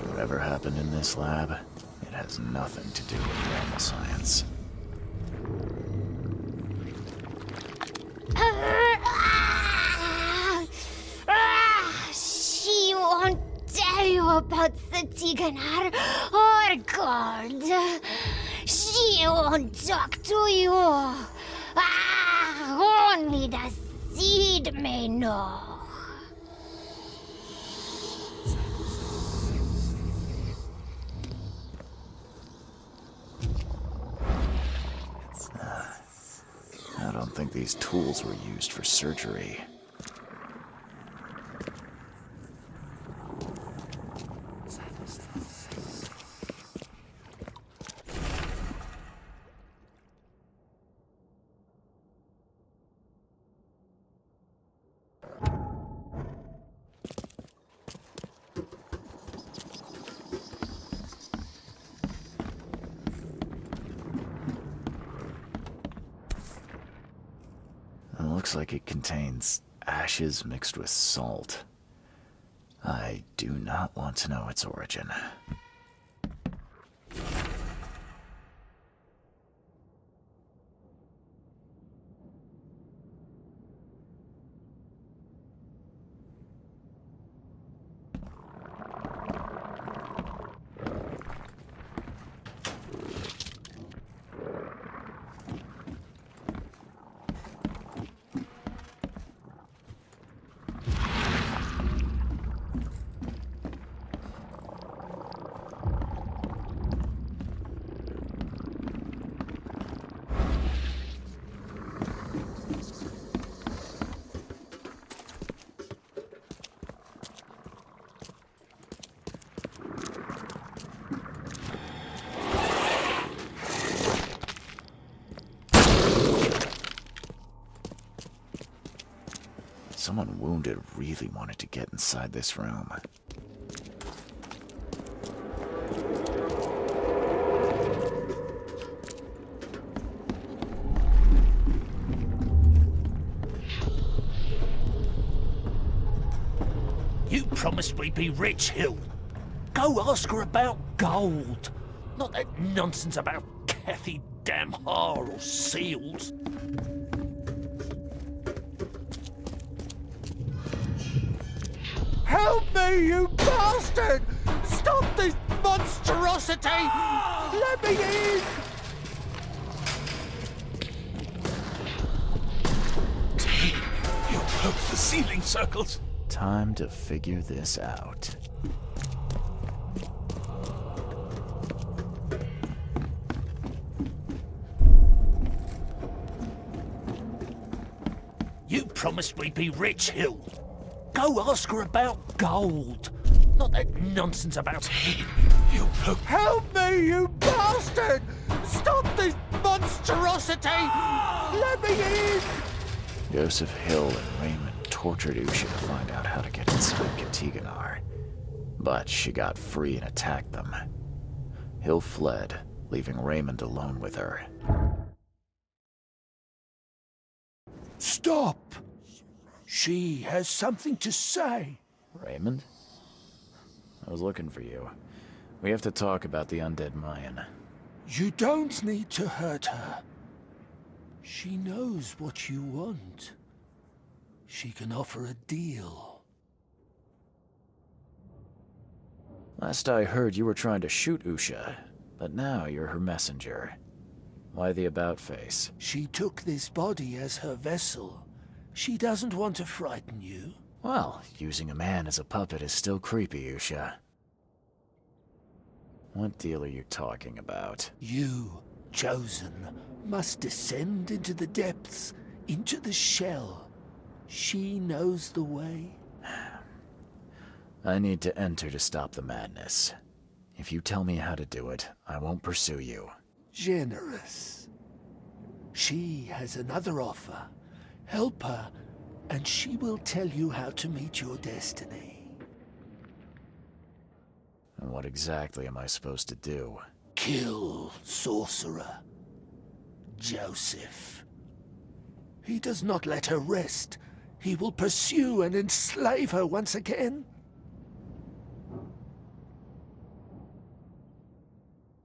Whatever happened in this lab, it has nothing to do with normal science. She won't tell you about Satiganar or God. She won't talk to you. Only the seed may know. I don't think these tools were used for surgery. Looks like it contains ashes mixed with salt. I do not want to know its origin. Someone wounded really wanted to get inside this room. You promised we'd be rich, Hill. Go ask her about gold. Not that nonsense about Kathy Damhar or seals. Help me, you bastard! Stop this monstrosity! Let me in! You broke the ceiling circles. Time to figure this out. You promised we'd be rich, Hill. Go ask her about gold. Not that nonsense about... You broke... Help me, you bastard! Stop this monstrosity! Let me in! Joseph Hill and Raymond tortured Usha to find out how to get inside Katiganar. But she got free and attacked them. Hill fled, leaving Raymond alone with her. Stop! She has something to say. Raymond? I was looking for you. We have to talk about the undead Mayan. You don't need to hurt her. She knows what you want. She can offer a deal. Last I heard, you were trying to shoot Usha, but now you're her messenger. Why the about-face? She took this body as her vessel. She doesn't want to frighten you. Well, using a man as a puppet is still creepy, Usha. What deal are you talking about? You, chosen, must descend into the depths, into the shell. She knows the way. I need to enter to stop the madness. If you tell me how to do it, I won't pursue you. Generous. She has another offer. Help her, and she will tell you how to meet your destiny. And what exactly am I supposed to do? Kill sorcerer Joseph. He does not let her rest. He will pursue and enslave her once again.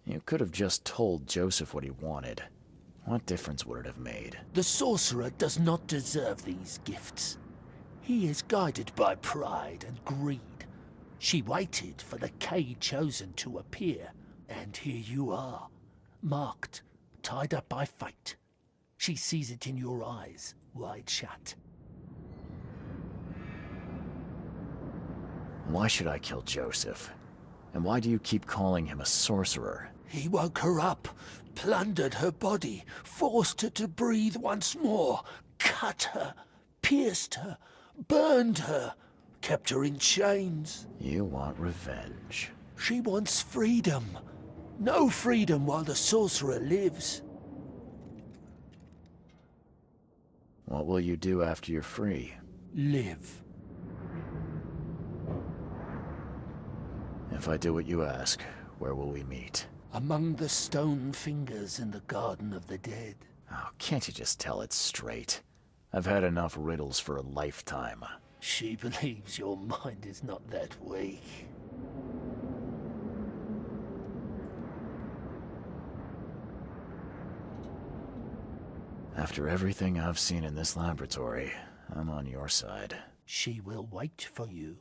You could have just told Joseph what he wanted. What difference would it have made? The sorcerer does not deserve these gifts. He is guided by pride and greed. She waited for the K chosen to appear, and here you are, marked, tied up by fate. She sees it in your eyes, wide shut. Why should I kill Joseph? And why do you keep calling him a sorcerer? He woke her up, plundered her body, forced her to breathe once more, cut her, pierced her, burned her, kept her in chains. You want revenge. She wants freedom. No freedom while the sorcerer lives. What will you do after you're free? Live. If I do what you ask, where will we meet? Among the stone fingers in the Garden of the Dead. Oh, can't you just tell it straight? I've had enough riddles for a lifetime. She believes your mind is not that weak. After everything I've seen in this laboratory, I'm on your side. She will wait for you.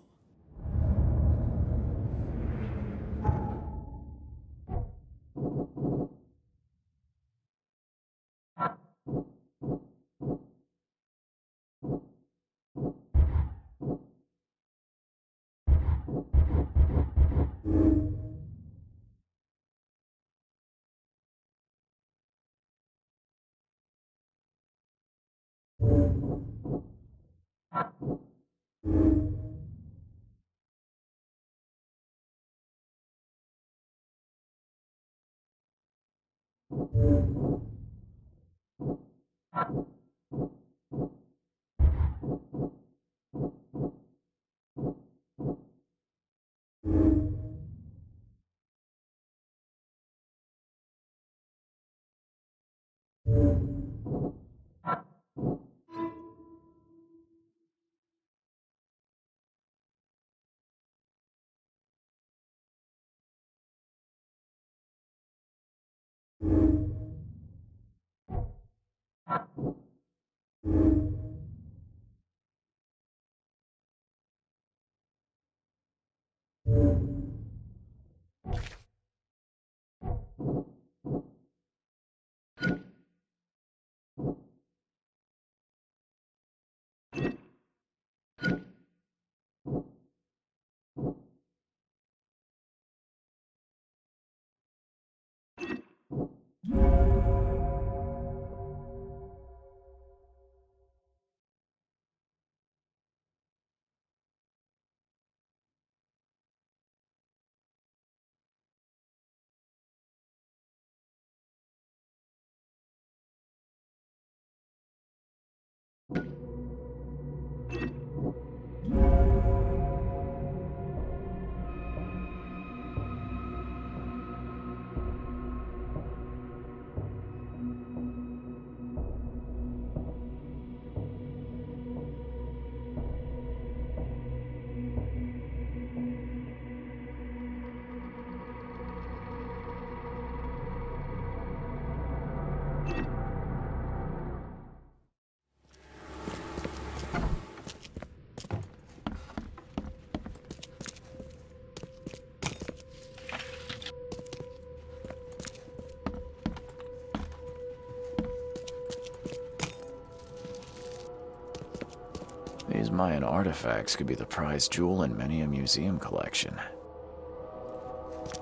These Mayan artifacts could be the prized jewel in many a museum collection.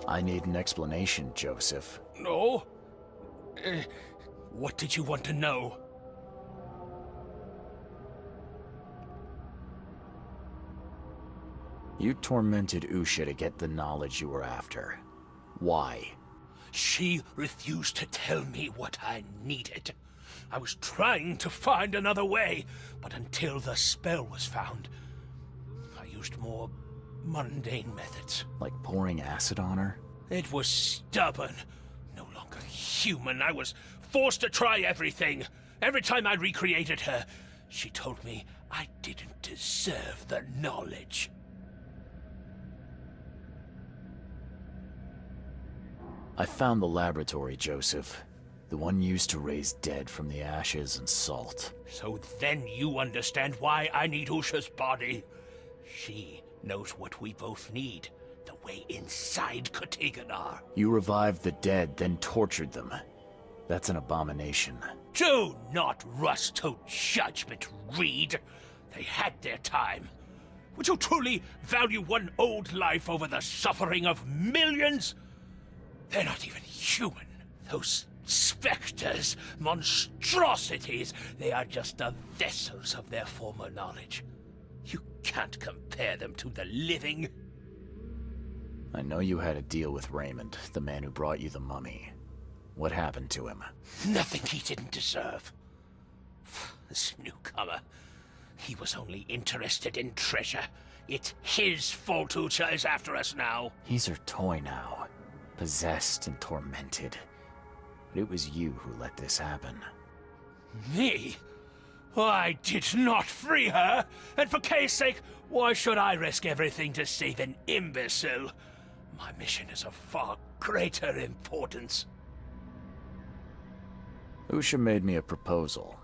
I need an explanation, Joseph. No? What did you want to know? You tormented Usha to get the knowledge you were after. Why? She refused to tell me what I needed. I was trying to find another way, but until the spell was found, I used more mundane methods. Like pouring acid on her? It was stubborn, no longer human. I was forced to try everything. Every time I recreated her, she told me I didn't deserve the knowledge. I found the laboratory, Joseph. The one used to raise dead from the ashes and salt. So then you understand why I need Usha's body. She knows what we both need. The way inside Katiganar. You revived the dead, then tortured them. That's an abomination. Do not rush to judgment, Reed. They had their time. Would you truly value one old life over the suffering of millions? They're not even human. Those specters, monstrosities, they are just the vessels of their former knowledge. You can't compare them to the living. I know you had a deal with Raymond, the man who brought you the mummy. What happened to him? Nothing he didn't deserve. This newcomer, he was only interested in treasure. It's his fault Ucha is after us now. He's her toy now, possessed and tormented. But it was you who let this happen. Me? I did not free her, and for Kay's sake, why should I risk everything to save an imbecile? My mission is of far greater importance. Usha made me a proposal.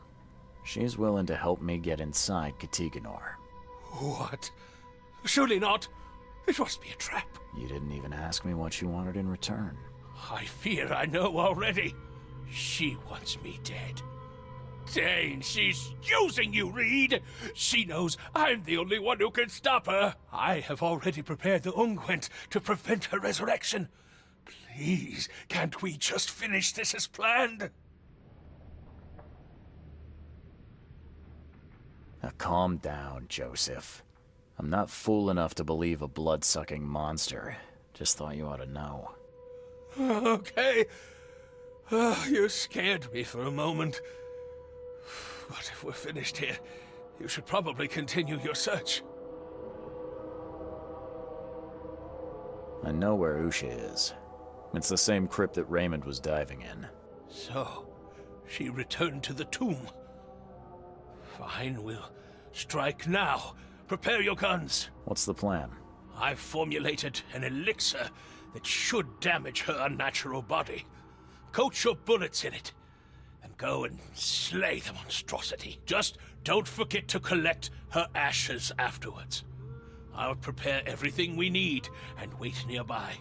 She's willing to help me get inside Katiganar. What? Surely not. It must be a trap. You didn't even ask me what she wanted in return. I fear I know already. She wants me dead. Dane, she's using you, Reed! She knows I'm the only one who can stop her. I have already prepared the unguent to prevent her resurrection. Please, can't we just finish this as planned? Now calm down, Joseph. I'm not fool enough to believe a blood-sucking monster. Just thought you ought to know. Okay. You scared me for a moment. But if we're finished here, You should probably continue your search. I know where Usha is. It's the same crypt that Raymond was diving in. So, she returned to the tomb. Fine, we'll strike now. Prepare your guns. What's the plan? I've formulated an elixir that should damage her unnatural body. Coat your bullets in it, and go and slay the monstrosity. Just don't forget to collect her ashes afterwards. I'll prepare everything we need and wait nearby.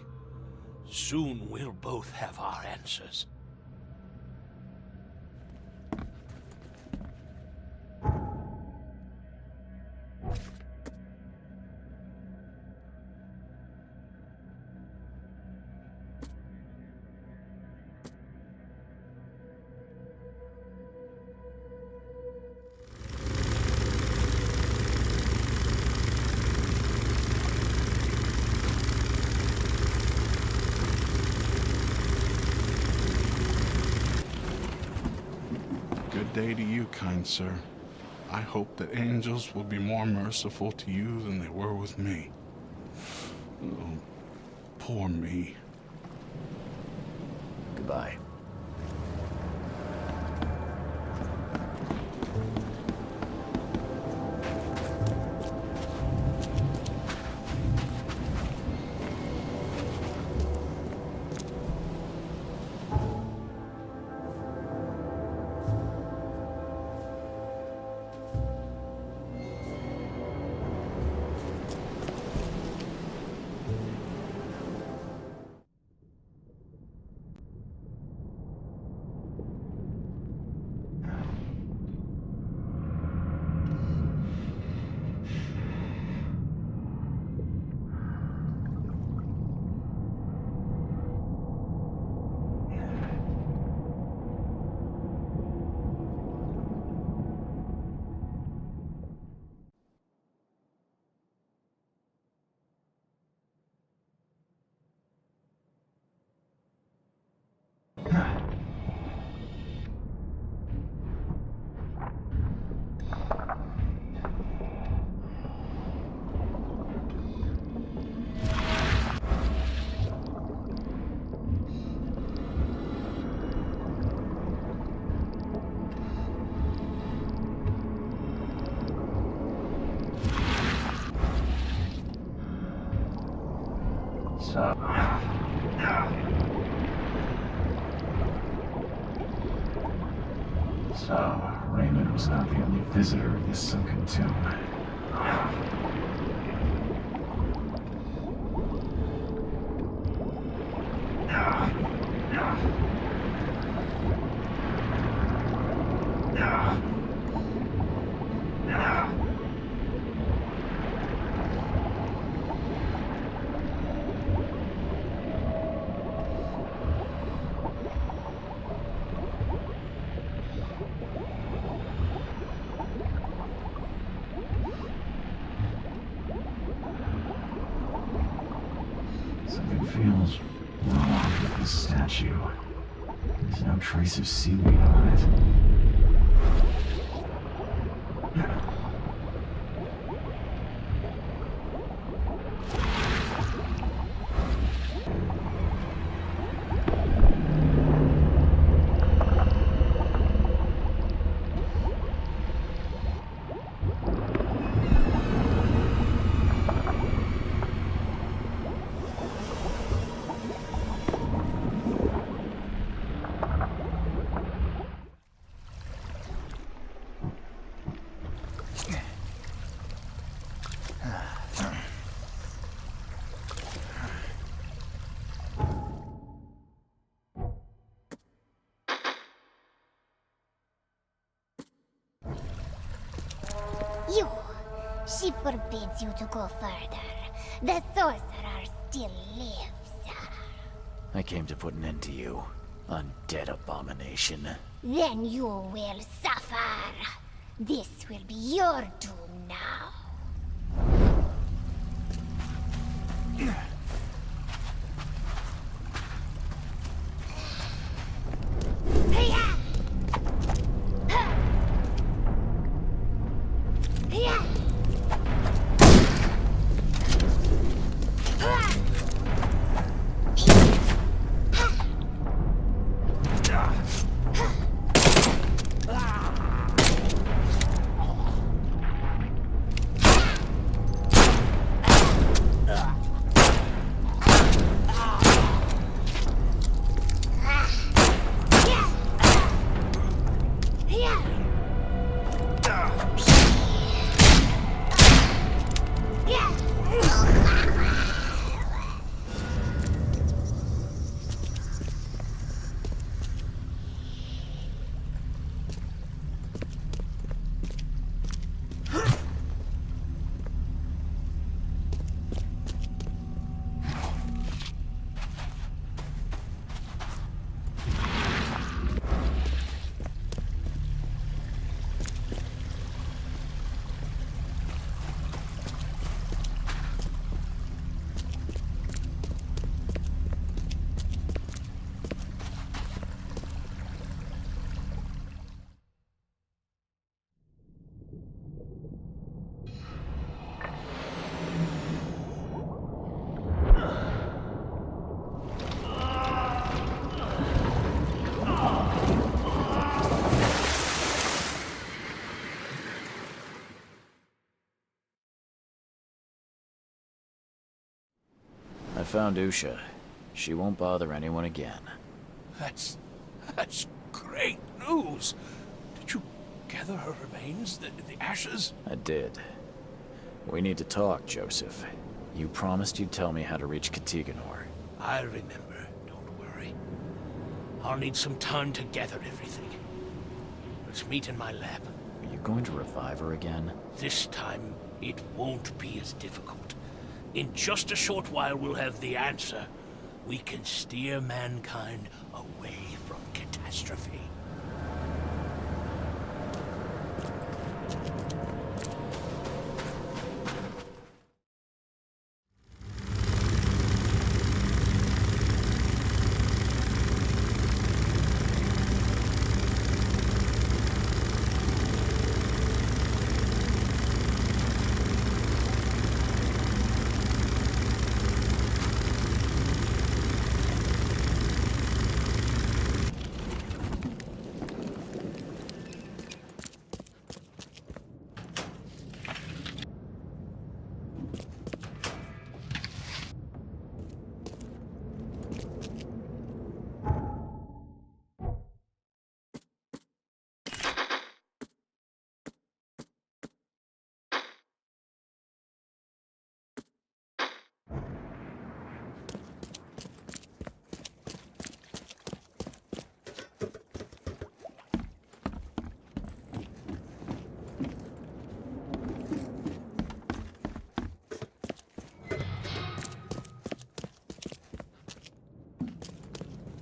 Soon we'll both have our answers. Good day to you, kind sir. I hope that angels will be more merciful to you than they were with me. Oh, poor me. Goodbye. So, Raymond was not the only visitor of this sunken tomb. Something feels wrong with this statue. There's no trace of seaweed on it. You! She forbids you to go further. The sorcerer still lives. I came to put an end to you, undead abomination. Then you will suffer. This will be your doom now. found Usha. She won't bother anyone again. That's great news. Did you gather her remains, the ashes? I did. We need to talk, Joseph. You promised you'd tell me how to reach Katiganor. I remember, don't worry. I'll need some time to gather everything. Let's meet in my lab. Are you going to revive her again? This time, it won't be as difficult. In just a short while, we'll have the answer. We can steer mankind away from catastrophe.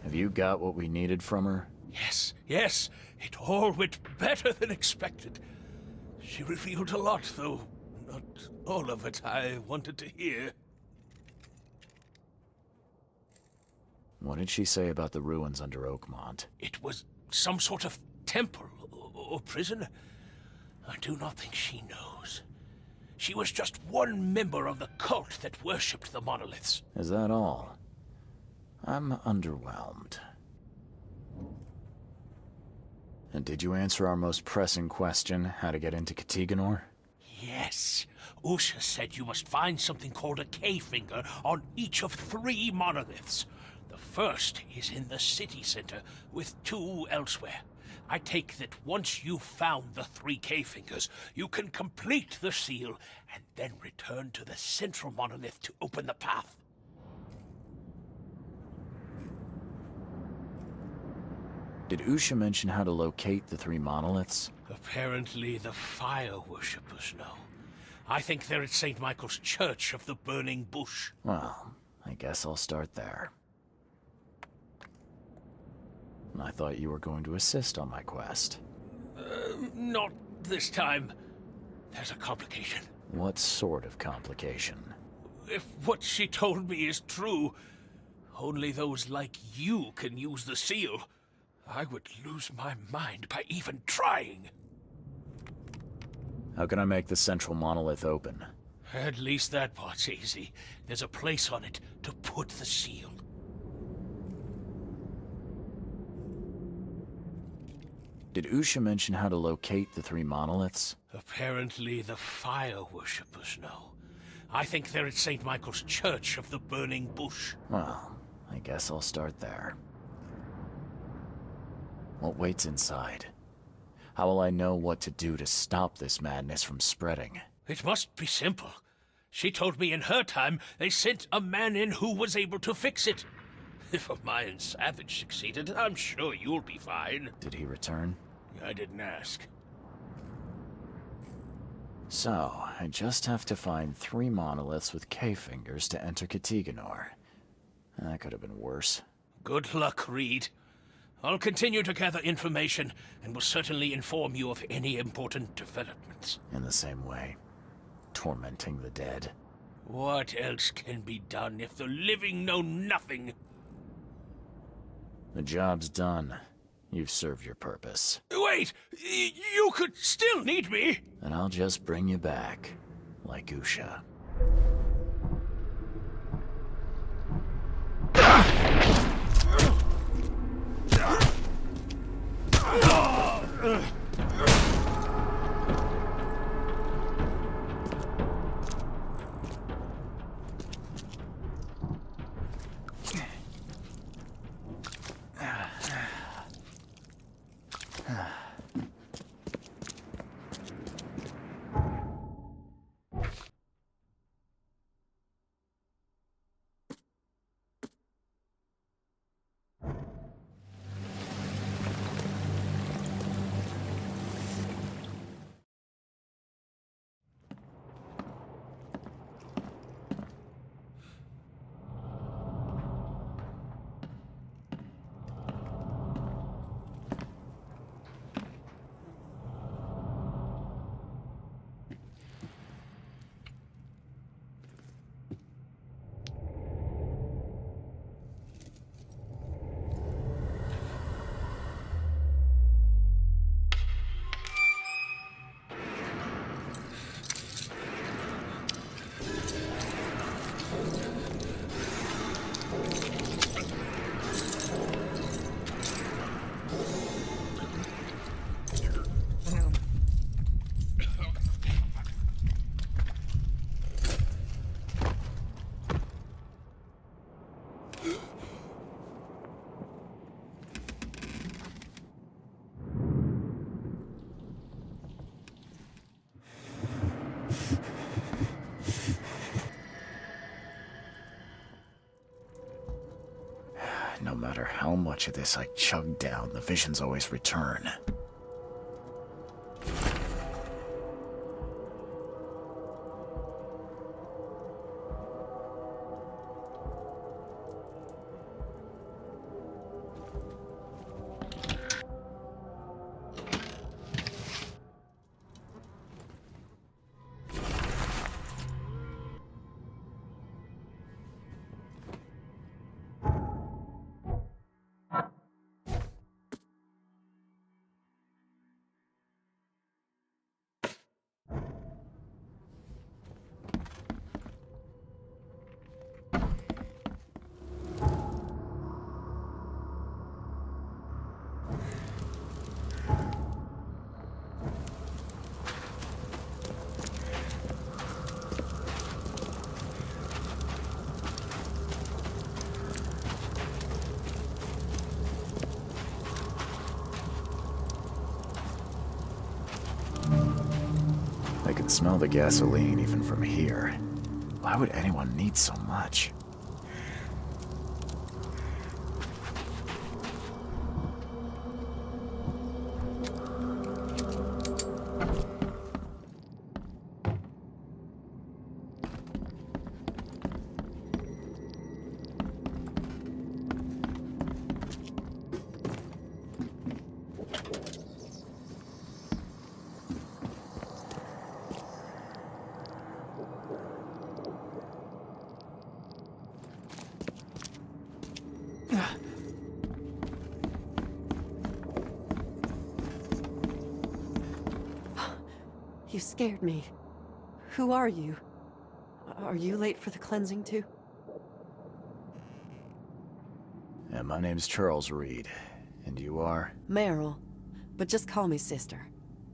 Have you got what we needed from her? Yes, it all went better than expected. She revealed a lot, though not all of it I wanted to hear. What did she say about the ruins under Oakmont? It was some sort of temple or prison. I do not think she knows. She was just one member of the cult that worshipped the monoliths. Is that all? I'm underwhelmed. And did you answer our most pressing question, how to get into Katiganor? Yes. Usha said you must find something called a K-finger on each of 3 monoliths. The first is in the city center, with 2 elsewhere. I take that once you've found the 3 K-fingers, you can complete the seal, and then return to the central monolith to open the path. Did Usha mention how to locate the 3 monoliths? Apparently the fire worshippers know. I think they're at St. Michael's Church of the Burning Bush. Well, I guess I'll start there. I thought you were going to assist on my quest. Not this time. There's a complication. What sort of complication? If what she told me is true, only those like you can use the seal. I would lose my mind by even trying. How can I make the central monolith open? At least that part's easy. There's a place on it to put the seal. Did Usha mention how to locate the 3 monoliths? Apparently the fire worshippers know. I think they're at St. Michael's Church of the Burning Bush. Well, I guess I'll start there. What waits inside? How will I know what to do to stop this madness from spreading? It must be simple. She told me in her time they sent a man in who was able to fix it. If a Mayan savage succeeded, I'm sure you'll be fine. Did he return? I didn't ask. So, I just have to find 3 monoliths with K-fingers to enter Katiganor. That could have been worse. Good luck, Reed. I'll continue to gather information, and will certainly inform you of any important developments. In the same way, tormenting the dead. What else can be done if the living know nothing? The job's done. You've served your purpose. Wait! You could still need me! And I'll just bring you back, like Usha. No matter how much of this I chug down, the visions always return. I can smell the gasoline even from here. Why would anyone need so much? You scared me. Who are you? Are you late for the cleansing too? And my name's Charles Reed. And you are? Meryl. But just call me sister.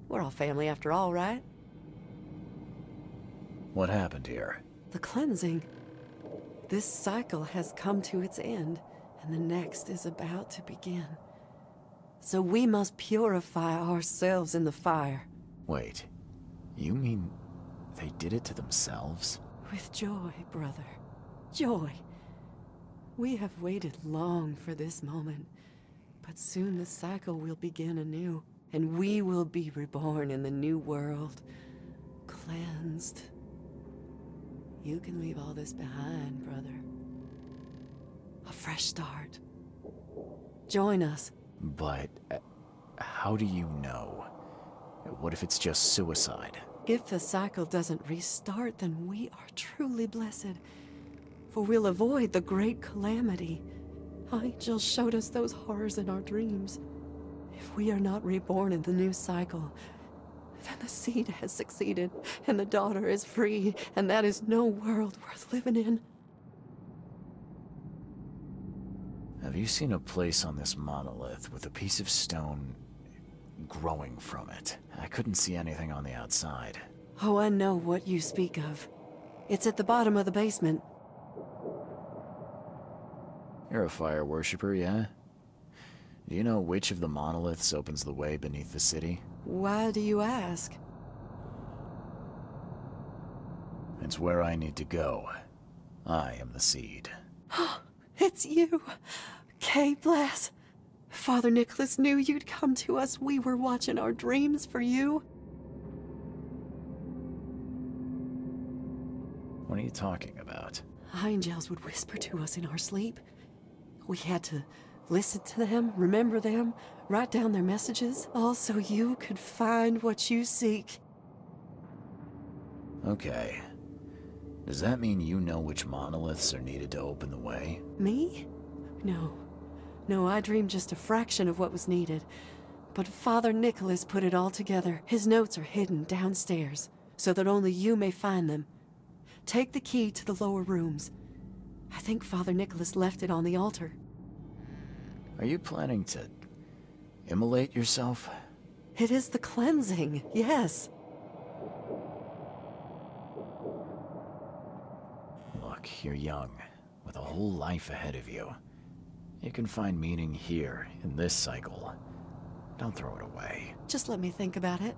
We're all family after all, right? What happened here? The cleansing. This cycle has come to its end, and the next is about to begin. So we must purify ourselves in the fire. Wait. You mean they did it to themselves? With joy, brother. Joy. We have waited long for this moment, but soon the cycle will begin anew, and we will be reborn in the new world, cleansed. You can leave all this behind, brother. A fresh start. Join us. But how do you know? What if it's just suicide? If the cycle doesn't restart, then we are truly blessed. For we'll avoid the great calamity. Angels showed us those horrors in our dreams. If we are not reborn in the new cycle, then the seed has succeeded, and the daughter is free, and that is no world worth living in. Have you seen a place on this monolith with a piece of stone growing from it? I couldn't see anything on the outside. Oh, I know what you speak of. It's at the bottom of the basement. You're a fire worshiper, yeah? Do you know which of the monoliths opens the way beneath the city? Why do you ask? It's where I need to go. I am the seed. It's you! Kay Bless! Father Nicholas knew you'd come to us. We were watching our dreams for you. What are you talking about? Angels would whisper to us in our sleep. We had to listen to them, remember them, write down their messages, all so you could find what you seek. Okay. Does that mean you know which monoliths are needed to open the way? Me? No. No, I dreamed just a fraction of what was needed. But Father Nicholas put it all together. His notes are hidden downstairs, so that only you may find them. Take the key to the lower rooms. I think Father Nicholas left it on the altar. Are you planning to immolate yourself? It is the cleansing, yes. Look, you're young, with a whole life ahead of you. You can find meaning here, in this cycle. Don't throw it away. Just let me think about it.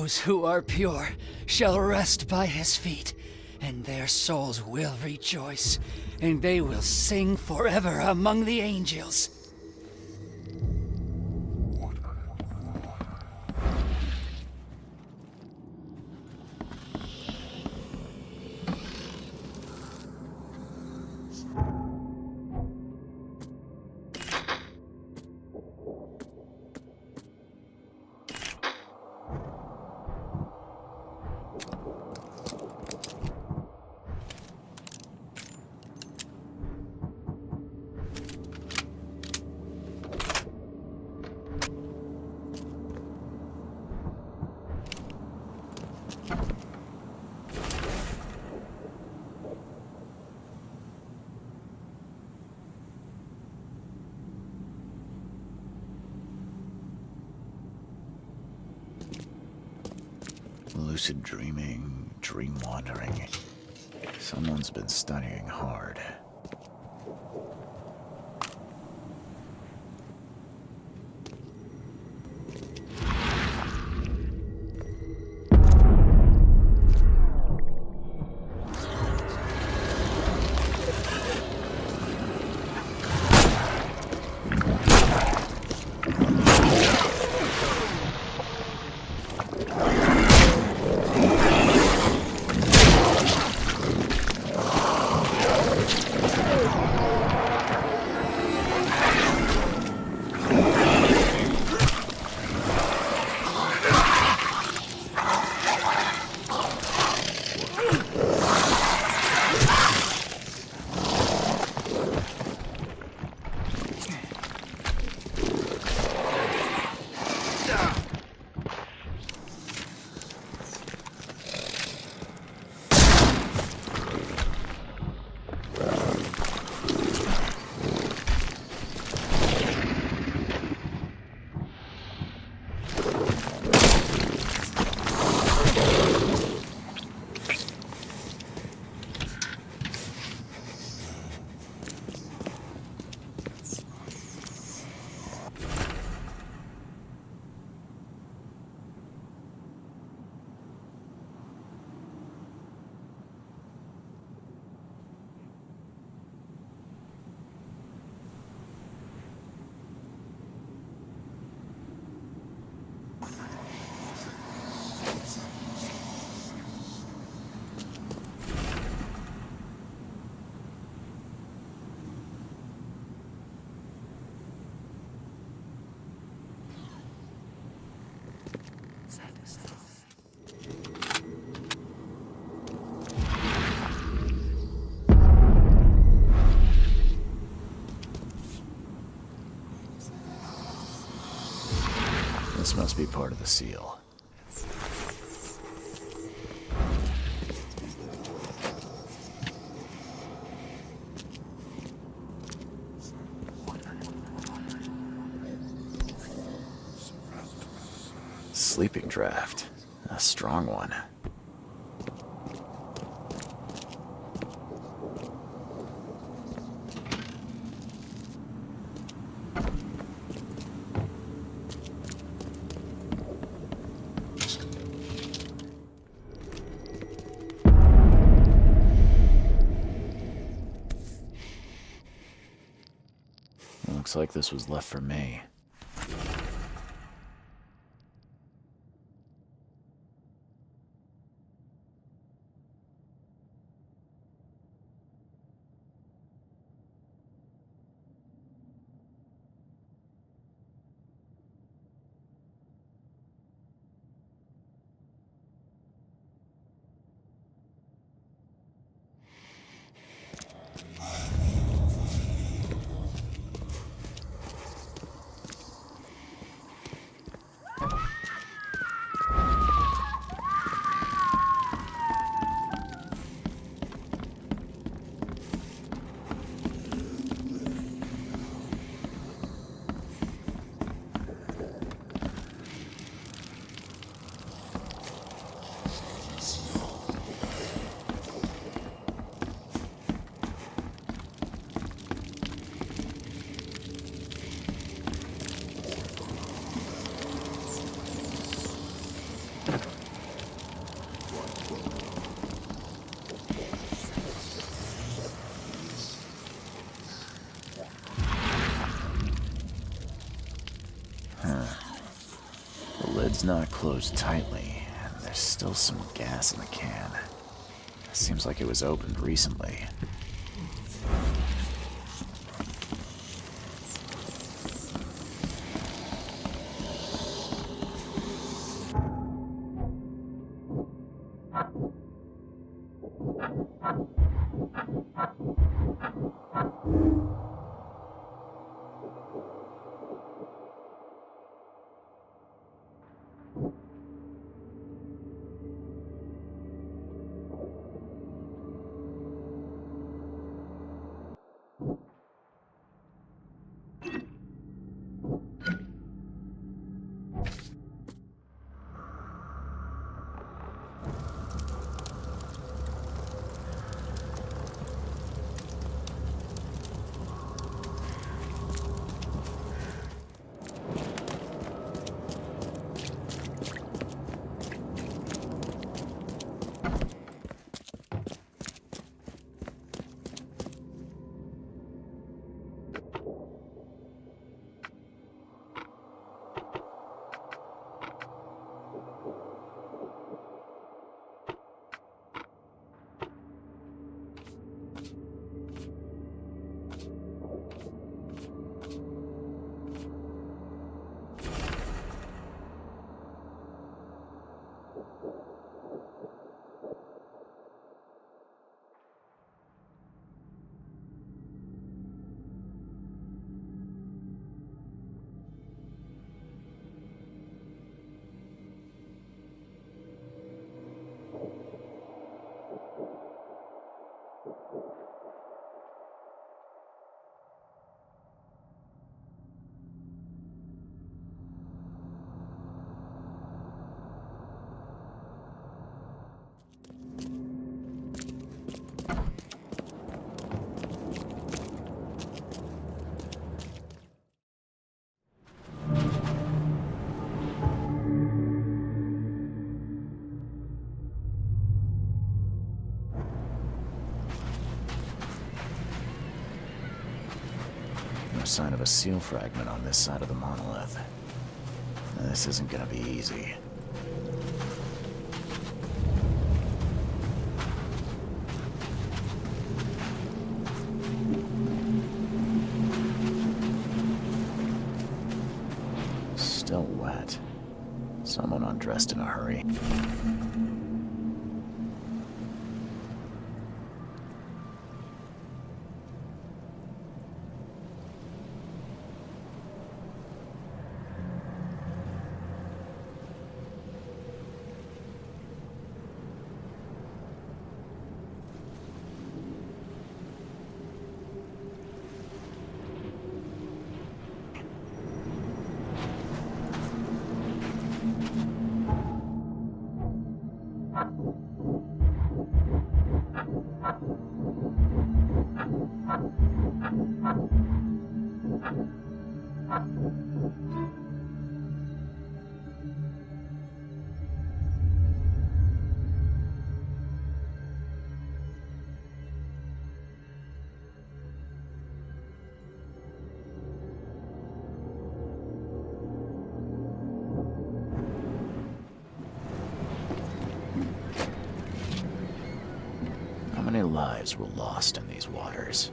those who are pure shall rest by his feet, and their souls will rejoice, and they will sing forever among the angels. Lucid dreaming, dream wandering. Someone's been studying hard. This must be part of the seal. Sleeping draft. A strong one. Looks like this was left for me. lid's not closed tightly, and there's still some gas in the can. Seems like it was opened recently. No sign of a seal fragment on this side of the monolith. This isn't gonna be easy. Still wet. Someone undressed in a hurry. How many lives were lost in these waters?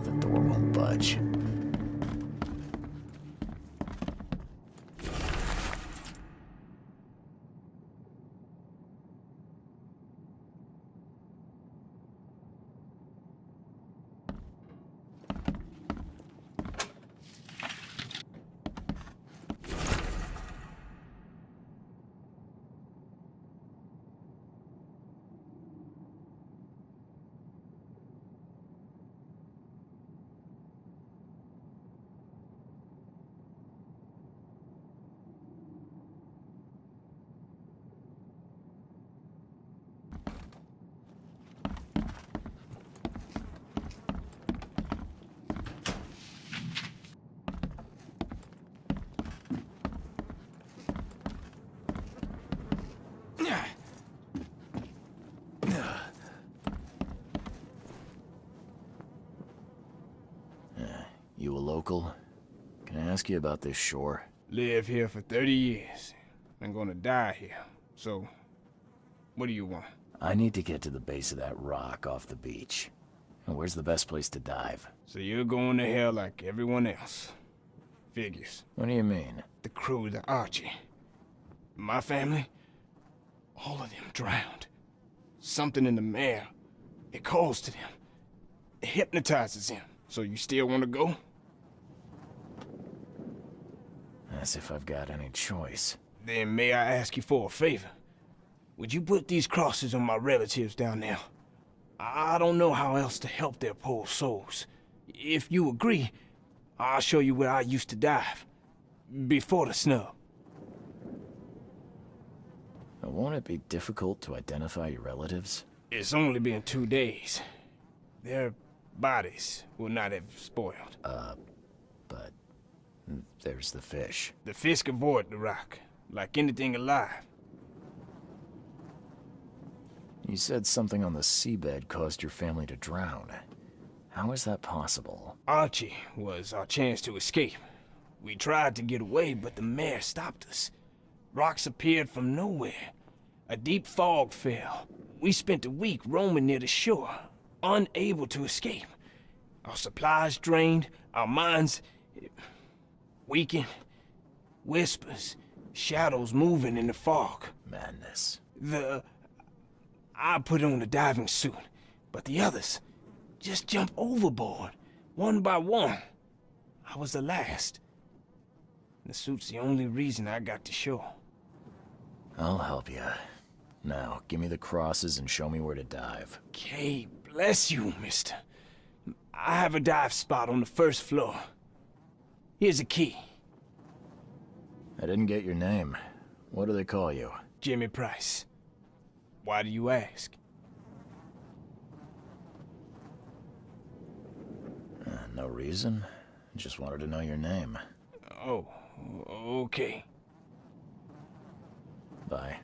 The door won't budge. local? Can I ask you about this shore? Live here for 30 years. I'm gonna die here. So, what do you want? I need to get to the base of that rock off the beach. And where's the best place to dive? So you're going to hell like everyone else. Figures. What do you mean? The crew, the Archie. My family, all of them drowned. Something in the mare, it calls to them. It hypnotizes them. So you still want to go? As if I've got any choice. Then may I ask you for a favor? Would you put these crosses on my relatives down there? I don't know how else to help their poor souls. If you agree, I'll show you where I used to dive. Before the snub. Won't it be difficult to identify your relatives? It's only been 2 days. Their bodies will not have spoiled. But there's the fish. The fish avoid the rock, like anything alive. You said something on the seabed caused your family to drown. How is that possible? Archie was our chance to escape. We tried to get away, but the mare stopped us. Rocks appeared from nowhere. A deep fog fell. We spent a week roaming near the shore, unable to escape. Our supplies drained, our minds weakened. Whispers, shadows moving in the fog. Madness. I put on a diving suit, but the others just jumped overboard, one by one. I was the last. The suit's the only reason I got to shore. I'll help you. Now, give me the crosses and show me where to dive. Okay, bless you, mister. I have a dive spot on the first floor. Here's a key. I didn't get your name. What do they call you? Jimmy Price. Why do you ask? No reason. Just wanted to know your name. Oh, okay. Bye.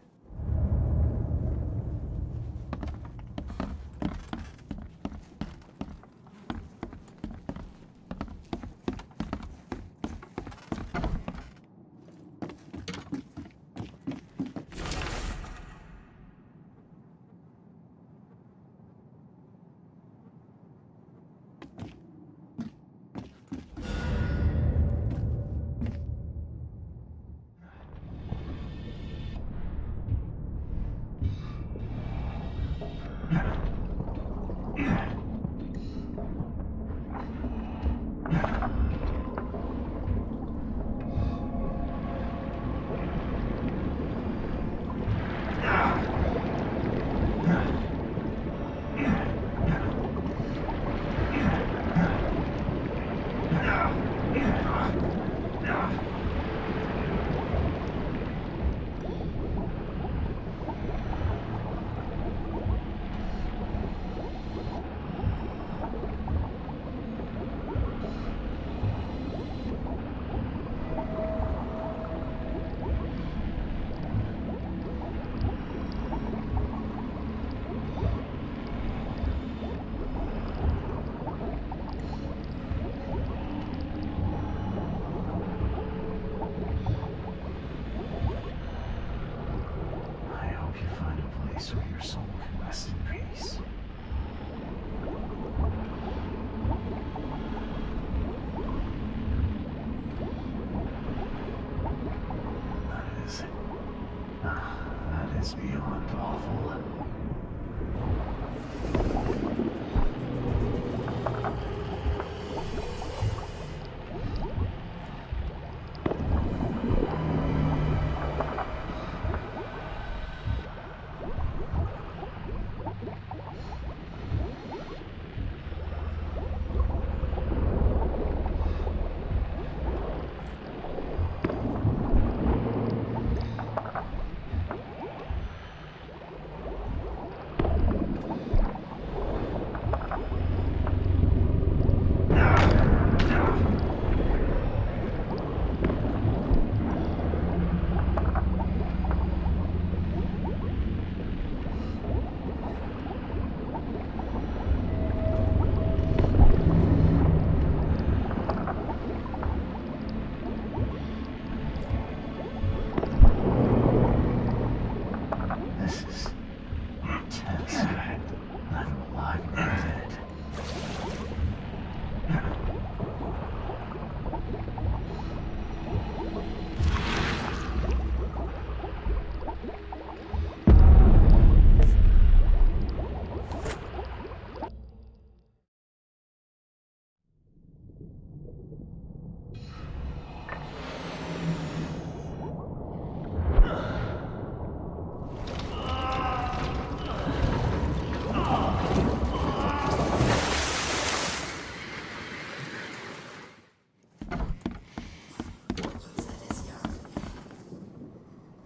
I've earned it.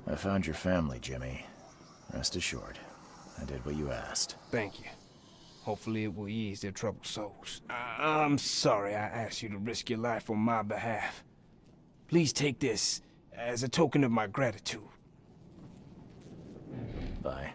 I found your family, Jimmy. Rest assured, I did what you asked. Thank you. Hopefully it will ease their troubled souls. I'm sorry I asked you to risk your life on my behalf. Please take this as a token of my gratitude. Bye.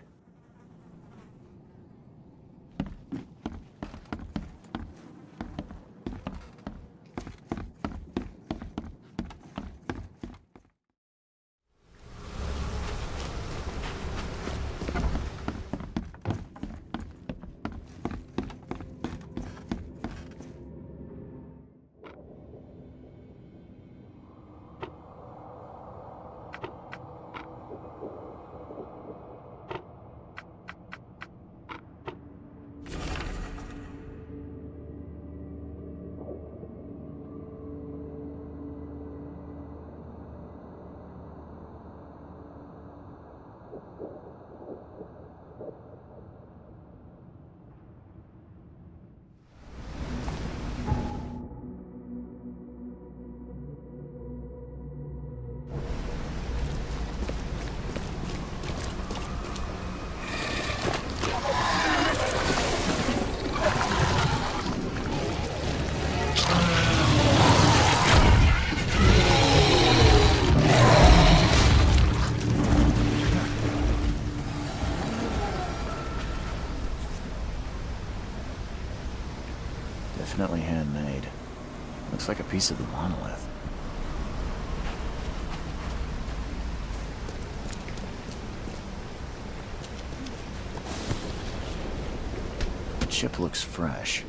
Definitely handmade. Looks like a piece of the monolith. The chip looks fresh.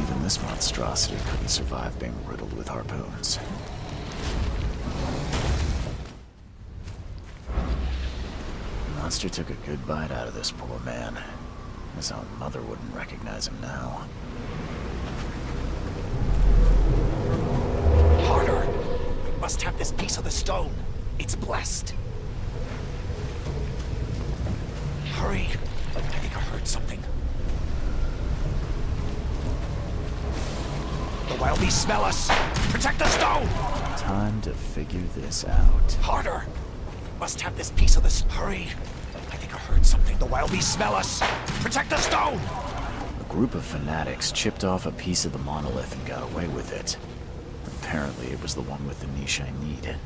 Even this monstrosity couldn't survive being riddled with harpoons. The monster took a good bite out of this poor man. His own mother wouldn't recognize him now. Harder! We must have this piece of the stone. It's blessed. Hurry! I think I heard something. The wild beasts smell us! Protect the stone! Time to figure this out. Harder! We must have this piece of this. Hurry! I think I heard something. The wild beasts smell us! Protect the stone! A group of fanatics chipped off a piece of the monolith and got away with it. Apparently it was the one with the niche I need.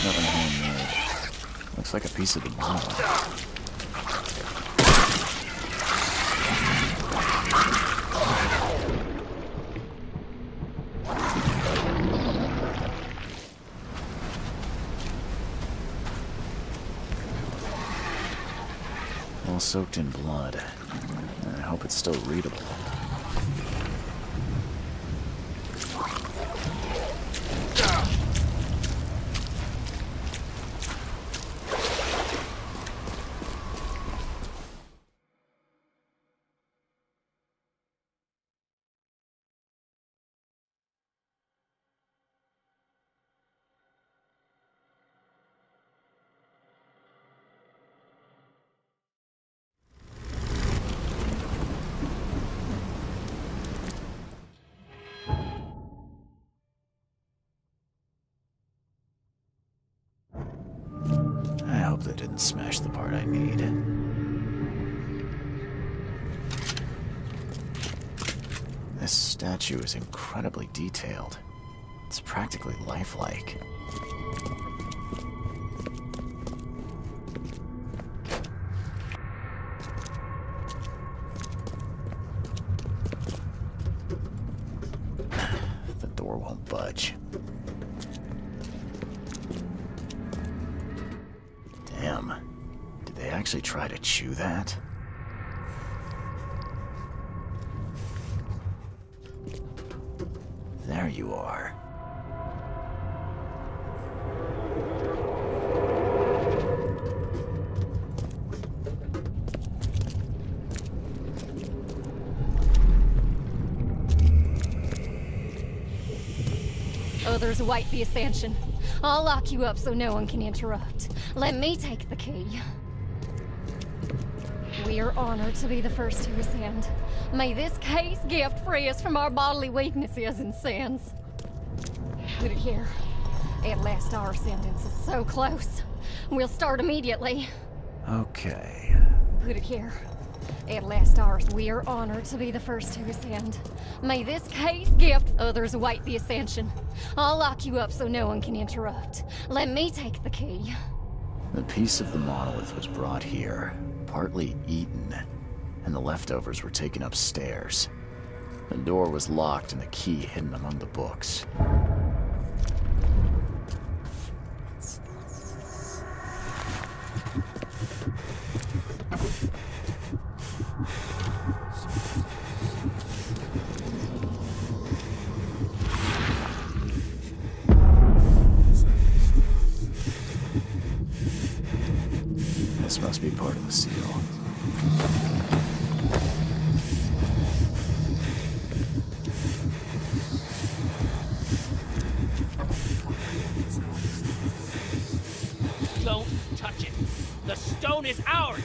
Nothing handmade. Looks like a piece of the monolith. All soaked in blood. I hope it's still readable. hope they didn't smash the part I need. This statue is incredibly detailed. It's practically lifelike. The door won't budge. Damn. Did they actually try to chew that? There you are. Others await the ascension. I'll lock you up so no one can interrupt. Let me take the key. We are honored to be the first to ascend. May this case gift free us from our bodily weaknesses and sins. Put it here. At last our ascendance is so close. We'll start immediately. Okay. Put it here. At last ours, we are honored to be the first to ascend. May this case gift others await the ascension. I'll lock you up so no one can interrupt. Let me take the key. The piece of the monolith was brought here, partly eaten, and the leftovers were taken upstairs. The door was locked and the key hidden among the books. This must be part of the seal. Don't touch it. The stone is ours.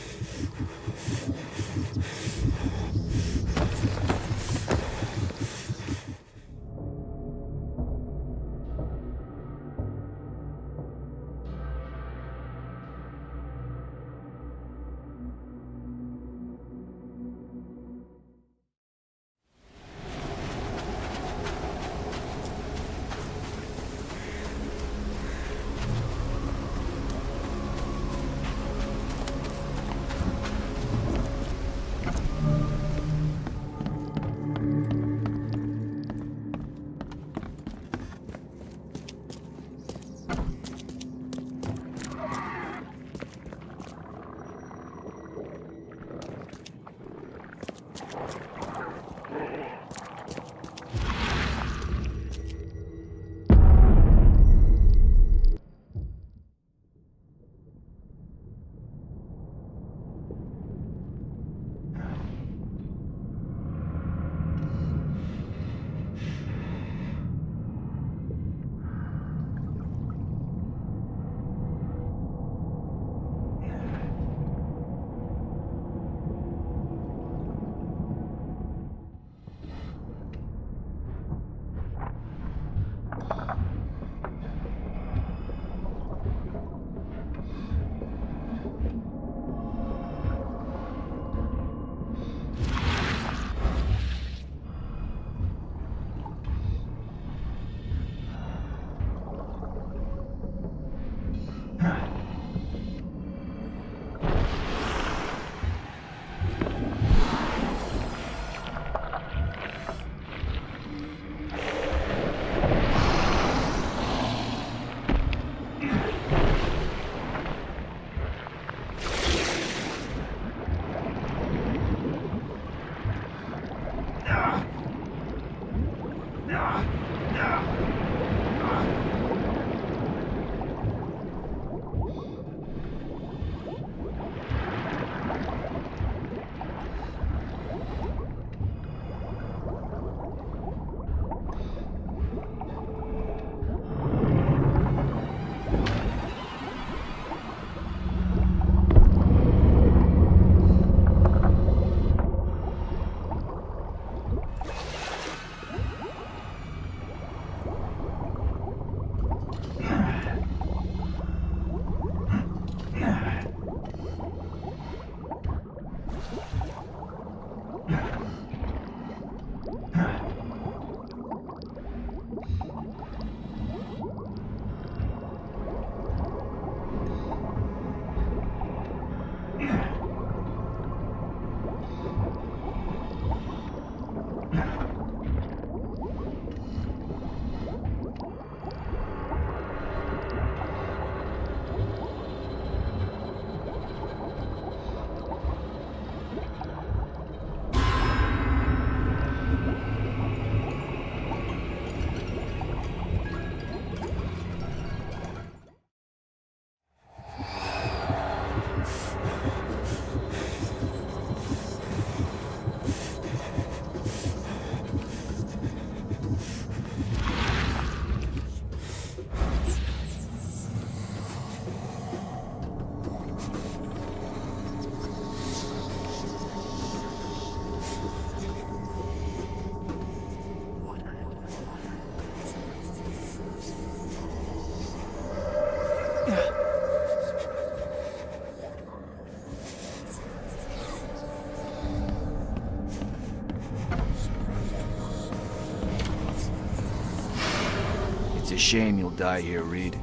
a shame you'll die here, Reed.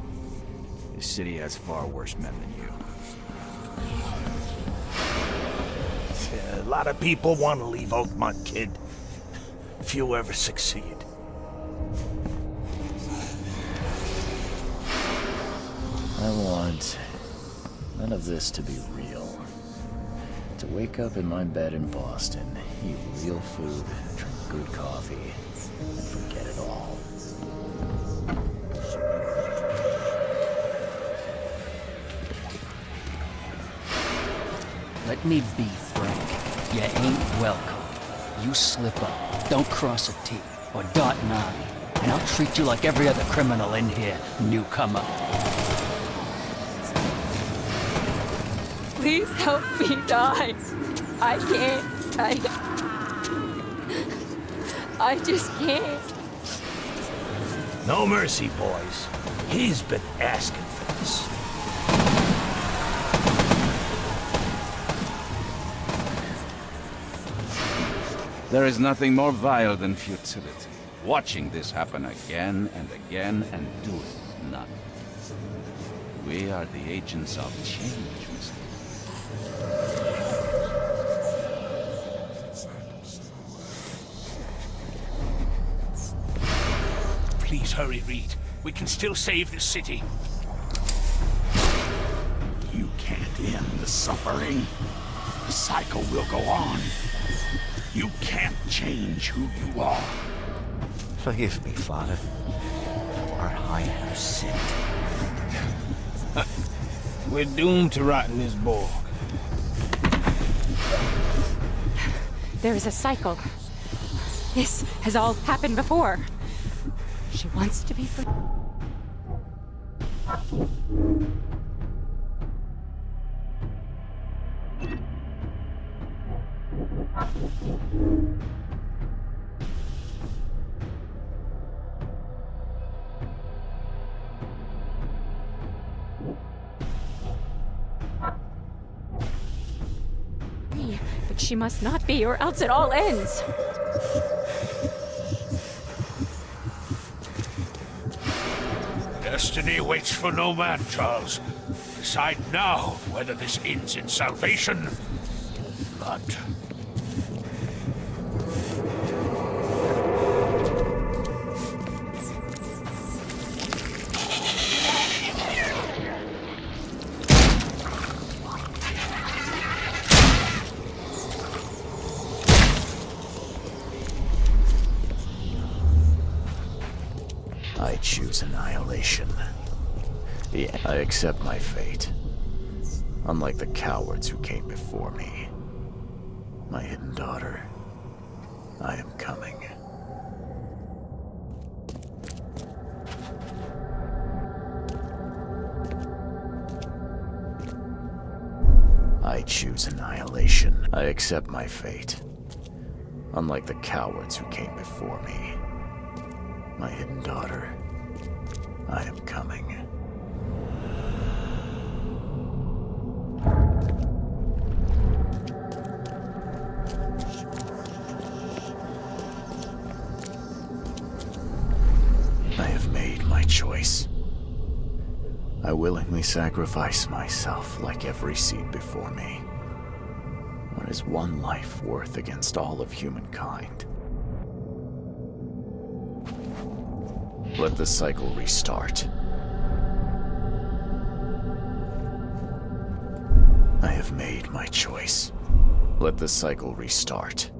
This city has far worse men than you. A lot of people want to leave Oakmont, kid. Few ever succeed. I want none of this to be real. To wake up in my bed in Boston, eat real food, drink good coffee, and forget it all. Let me be frank. You ain't welcome. You slip up, don't cross a T, or dot an I, and I'll treat you like every other criminal in here, newcomer. Please help me die. I can't. I just can't. No mercy, boys. He's been asking for this. There is nothing more vile than futility. Watching this happen again and again and doing nothing. We are the agents of change, Mr. Please hurry, Reed. We can still save this city. You can't end the suffering. The cycle will go on. You can't change who you are. Forgive me, Father, for I have sinned. We're doomed to rot in this borg. There is a cycle. This has all happened before. She wants to be free. But she must not be, or else it all ends. Destiny waits for no man, Charles. Decide now whether this ends in salvation or blood. I choose annihilation. Yeah, I accept my fate. Unlike the cowards who came before me. My hidden daughter, I am coming. I choose annihilation. I accept my fate. Unlike the cowards who came before me. My hidden daughter, I am coming. I have made my choice. I willingly sacrifice myself like every seed before me. What is one life worth against all of humankind? Let the cycle restart. I have made my choice. Let the cycle restart.